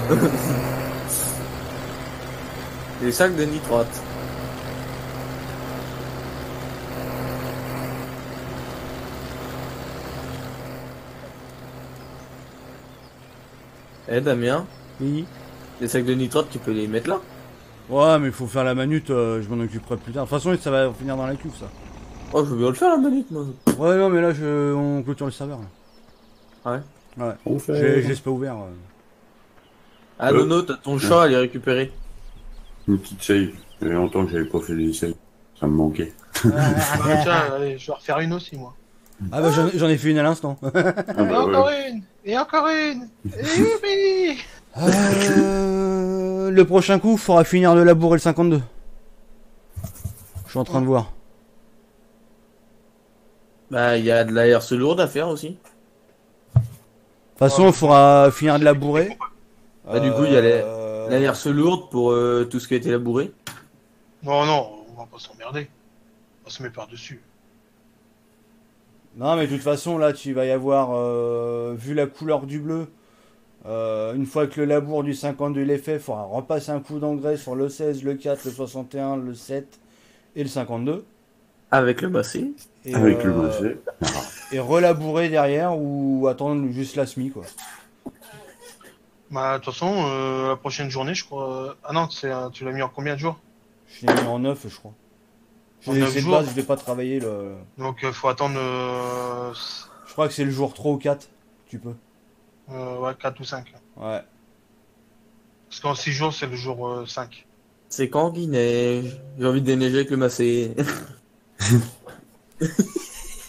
Les sacs de nitrate. Eh Damien, Oui. les sacs de nitrate, tu peux les mettre là? Ouais, mais il faut faire la manute, je m'en occuperai plus tard. De toute façon, ça va finir dans la cuve, ça. Oh, je veux bien le faire la manette, moi. Ouais, non, mais là, on clôture le serveur. Là. Ouais. Ouais. On Je fait laisse pas ouvert. Ah Nono, t'as ton chat à les récupérer. une petite save. Il y a longtemps que j'avais pas fait des saves. Ça me manquait. Ah, tiens, allez, je vais refaire une aussi, moi. Ah bah j'en ai fait une à l'instant. Ah Et bah encore ouais. une. Et encore une. Et youpi. Le prochain coup, faudra finir de labourer le 52. Je suis en train de voir. Bah, il y a de la herse lourde à faire aussi. De toute façon, il faudra finir de labourer. Bah, du coup, il y a la herse lourde pour tout ce qui a été labouré. Non, non, on va pas s'emmerder. On se met par-dessus. Non, mais de toute façon, là, tu vas y avoir, vu la couleur du bleu, une fois que le labour du 52 il est fait, il faudra repasser un coup d'engrais sur le 16, le 4, le 61, le 7 et le 52. Avec le massé. Et, Avec le massé. et relabourer derrière ou attendre juste la semis, quoi. Bah, de toute façon, la prochaine journée, je crois. Ah non, tu l'as mis en combien de jours? Je l'ai mis en 9, je crois. En J'ai 9 laissé de jours. base, je vais pas travailler le. Donc, faut attendre. Je crois que c'est le jour 3 ou 4. Tu peux. Ouais, 4 ou 5. Ouais. Parce qu'en 6 jours, c'est le jour 5. C'est quand qu'il neige? J'ai envie de déneiger avec le massé.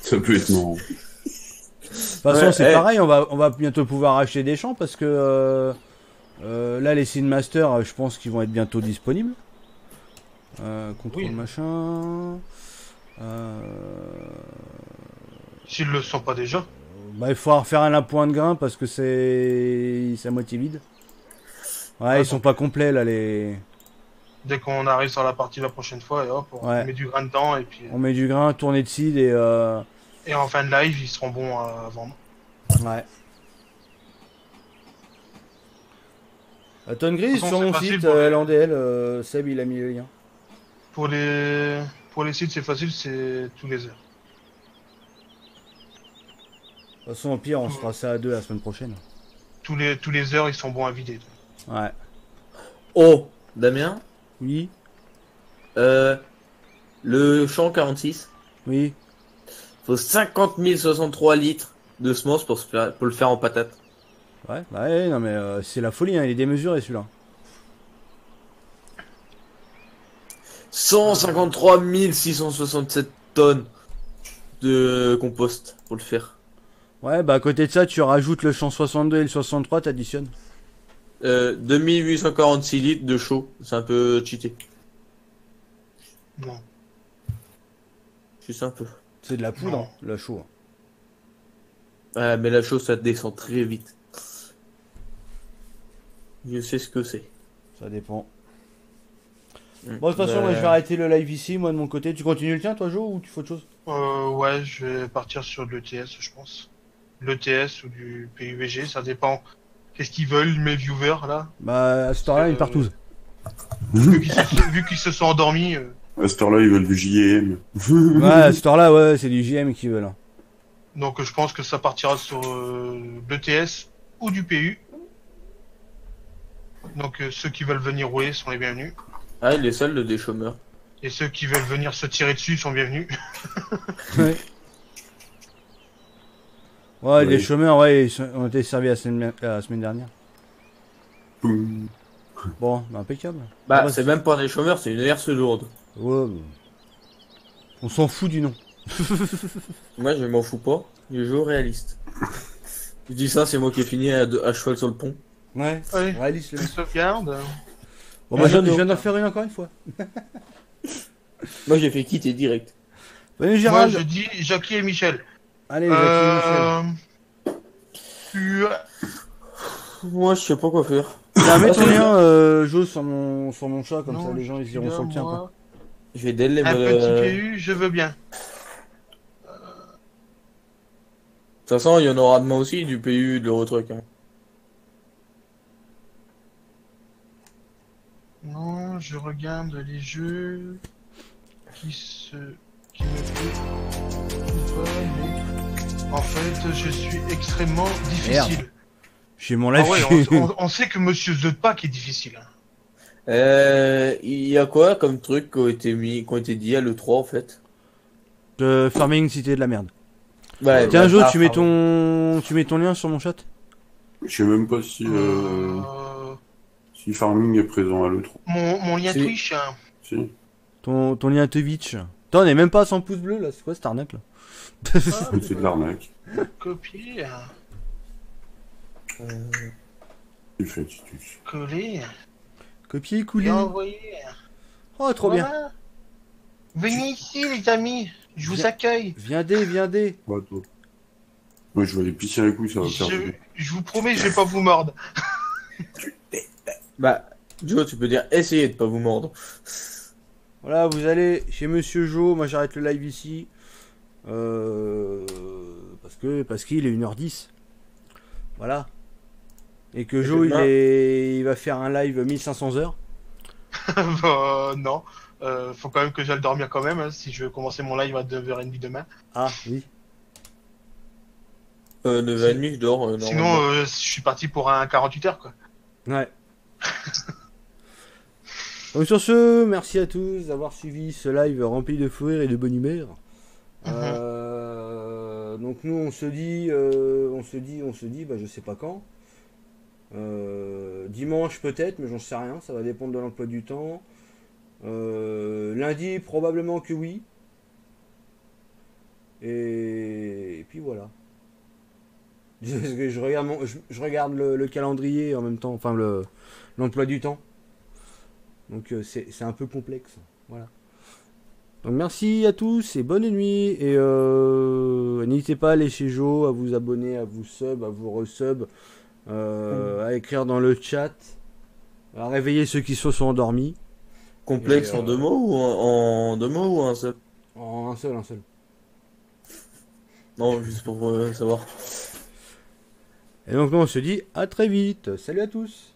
Ça peut être marrant. De toute façon, Ouais, c'est pareil, on va bientôt pouvoir acheter des champs parce que là, les Seed Masters, je pense qu'ils vont être bientôt disponibles. Contrôle Oui. machin. S'ils le sont pas déjà. Bah, il faudra refaire un point de grain parce que c'est à moitié vide. Ouais, ils sont pas complets là, les. Dès qu'on arrive sur la partie la prochaine fois, et hop, on Ouais. met du grain dedans, et puis. On met du grain, tourné de seed et. Et en fin de live, ils seront bons à vendre. Ouais. Tonne grise De toute façon, sur mon c'est facile site, pour les- LNDL, Seb il a mis le lien. Pour les sites, c'est facile, c'est tous les heures. De toute façon, au pire, on se fera ça à deux la semaine prochaine. Tous les heures, ils sont bons à vider. Ouais. Oh, Damien, Oui. le champ 46, Oui. faut 50 063 litres de semences pour le faire en patate. Ouais, bah ouais, non mais c'est la folie, hein, il est démesuré celui-là. 153 667 tonnes de compost pour le faire. Ouais, bah à côté de ça, tu rajoutes le champ 62 et le 63, t'additionnes. 2846 litres de chaud, c'est un peu cheaté. Non. Juste un peu. C'est de la poudre, Non. hein, le chaud. Ouais, mais la chose, ça descend très vite. Je sais ce que c'est. Ça dépend. Bon, de toute façon, moi, je vais arrêter le live ici, moi de mon côté. Tu continues le tien, toi, Jo, ou tu fais autre chose? Ouais, je vais partir sur de l'ETS, je pense. L'ETS ou du PUBG, ça dépend. Qu'est-ce qu'ils veulent, mes viewers, là? Bah, à ce temps-là, une partouze. Vu qu'ils se sont endormis, À cette heure-là, ils veulent du JM. Ouais, à ce temps-là, ouais, c'est du JM qui veut, là. donc je pense que ça partira sur l'ETS ou du PU. Donc ceux qui veulent venir rouler sont les bienvenus. Ah, il est seul, le des chômeurs. Et ceux qui veulent venir se tirer dessus sont bienvenus. Ouais. Ouais, Oui. les chômeurs, ouais, ont été servis la semaine dernière. Boum. Bon, bah, impeccable. Bah, Ah bah, c'est même pas des chômeurs, c'est une herse lourde. Ouais, bah. On s'en fout du nom. Moi, je m'en fous pas. Je joue réaliste. Je dis ça, c'est moi qui ai fini à cheval sur le pont. Ouais, Ouais. réaliste le Les mec. sauvegardes. Bon, bah, je J'adore. viens d'en faire une encore une fois. Moi, j'ai fait quitter direct. Venez, Moi Gérald. je dis Jackie et Michel. Allez, Jackie et Michel. Moi, je sais pas quoi faire. Bah, mets ton lien, Jo, sur mon chat, comme ça les gens ils iront sur le tien, quoi. Je vais délai Un me... petit De PU, je veux bien. toute façon, il y en aura demain aussi, du PU, de l'Eurotruck. Hein. Non, je regarde les jeux qui me plaisent pas, mais en fait, je suis extrêmement difficile. J'ai mon Ah live. ouais, on sait que Monsieur The Pack est difficile. Hein. Il y a quoi comme trucs qui ont été dit à l'E3 en fait? De Farming Cité de la merde. Ouais, Tiens, bah, Jo, ah, tu mets pardon. ton lien sur mon chat. Je sais même pas si, si Farming est présent à l'E3. Mon lien Si. Twitch, hein. Si. Ton lien Twitch. Attends, on est même pas à 100 pouces bleus là, c'est quoi cette arnaque là? C'est de l'arnaque. Copier, Tu fais, tu- coller Copier, et couler. envoyer. Oh, trop bien. Voilà. Venez ici, les amis. Je vous Viens. accueille. Viendez. Bah, toi. Moi, je vais aller pisser un coup, ça va faire. Je vous promets, je vais pas vous mordre. Bah, Joe, tu peux dire essayez de pas vous mordre. Voilà, vous allez chez Monsieur Jo, moi j'arrête le live ici. Parce qu'il est 1h10. Voilà. Et que Et Joe, demain- il va faire un live 1500 heures. Bah, non. Faut quand même que j'aille dormir quand même, hein, si je veux commencer mon live à 9h30 demain. Ah, oui. 9h30, je dors. Sinon, normalement. je suis parti pour un 48 heures, quoi. Ouais. Donc sur ce, merci à tous d'avoir suivi ce live rempli de fou rire et de bonne humeur. Donc nous on se dit, bah je sais pas quand. Dimanche peut-être, mais j'en sais rien, ça va dépendre de l'emploi du temps. Lundi probablement que oui. Et puis voilà. Je regarde, je regarde le calendrier en même temps, enfin l'emploi du temps. Donc c'est un peu complexe. Voilà. Donc merci à tous et bonne nuit. Et n'hésitez pas à aller chez Joe, à vous abonner, à vous sub, à vous resub, à écrire dans le chat, à réveiller ceux qui se sont endormis. Complexe Et, en 2 mots ou en 2 mots ou un seul? En un seul. Non, juste pour savoir. Et donc on se dit à très vite. Salut à tous.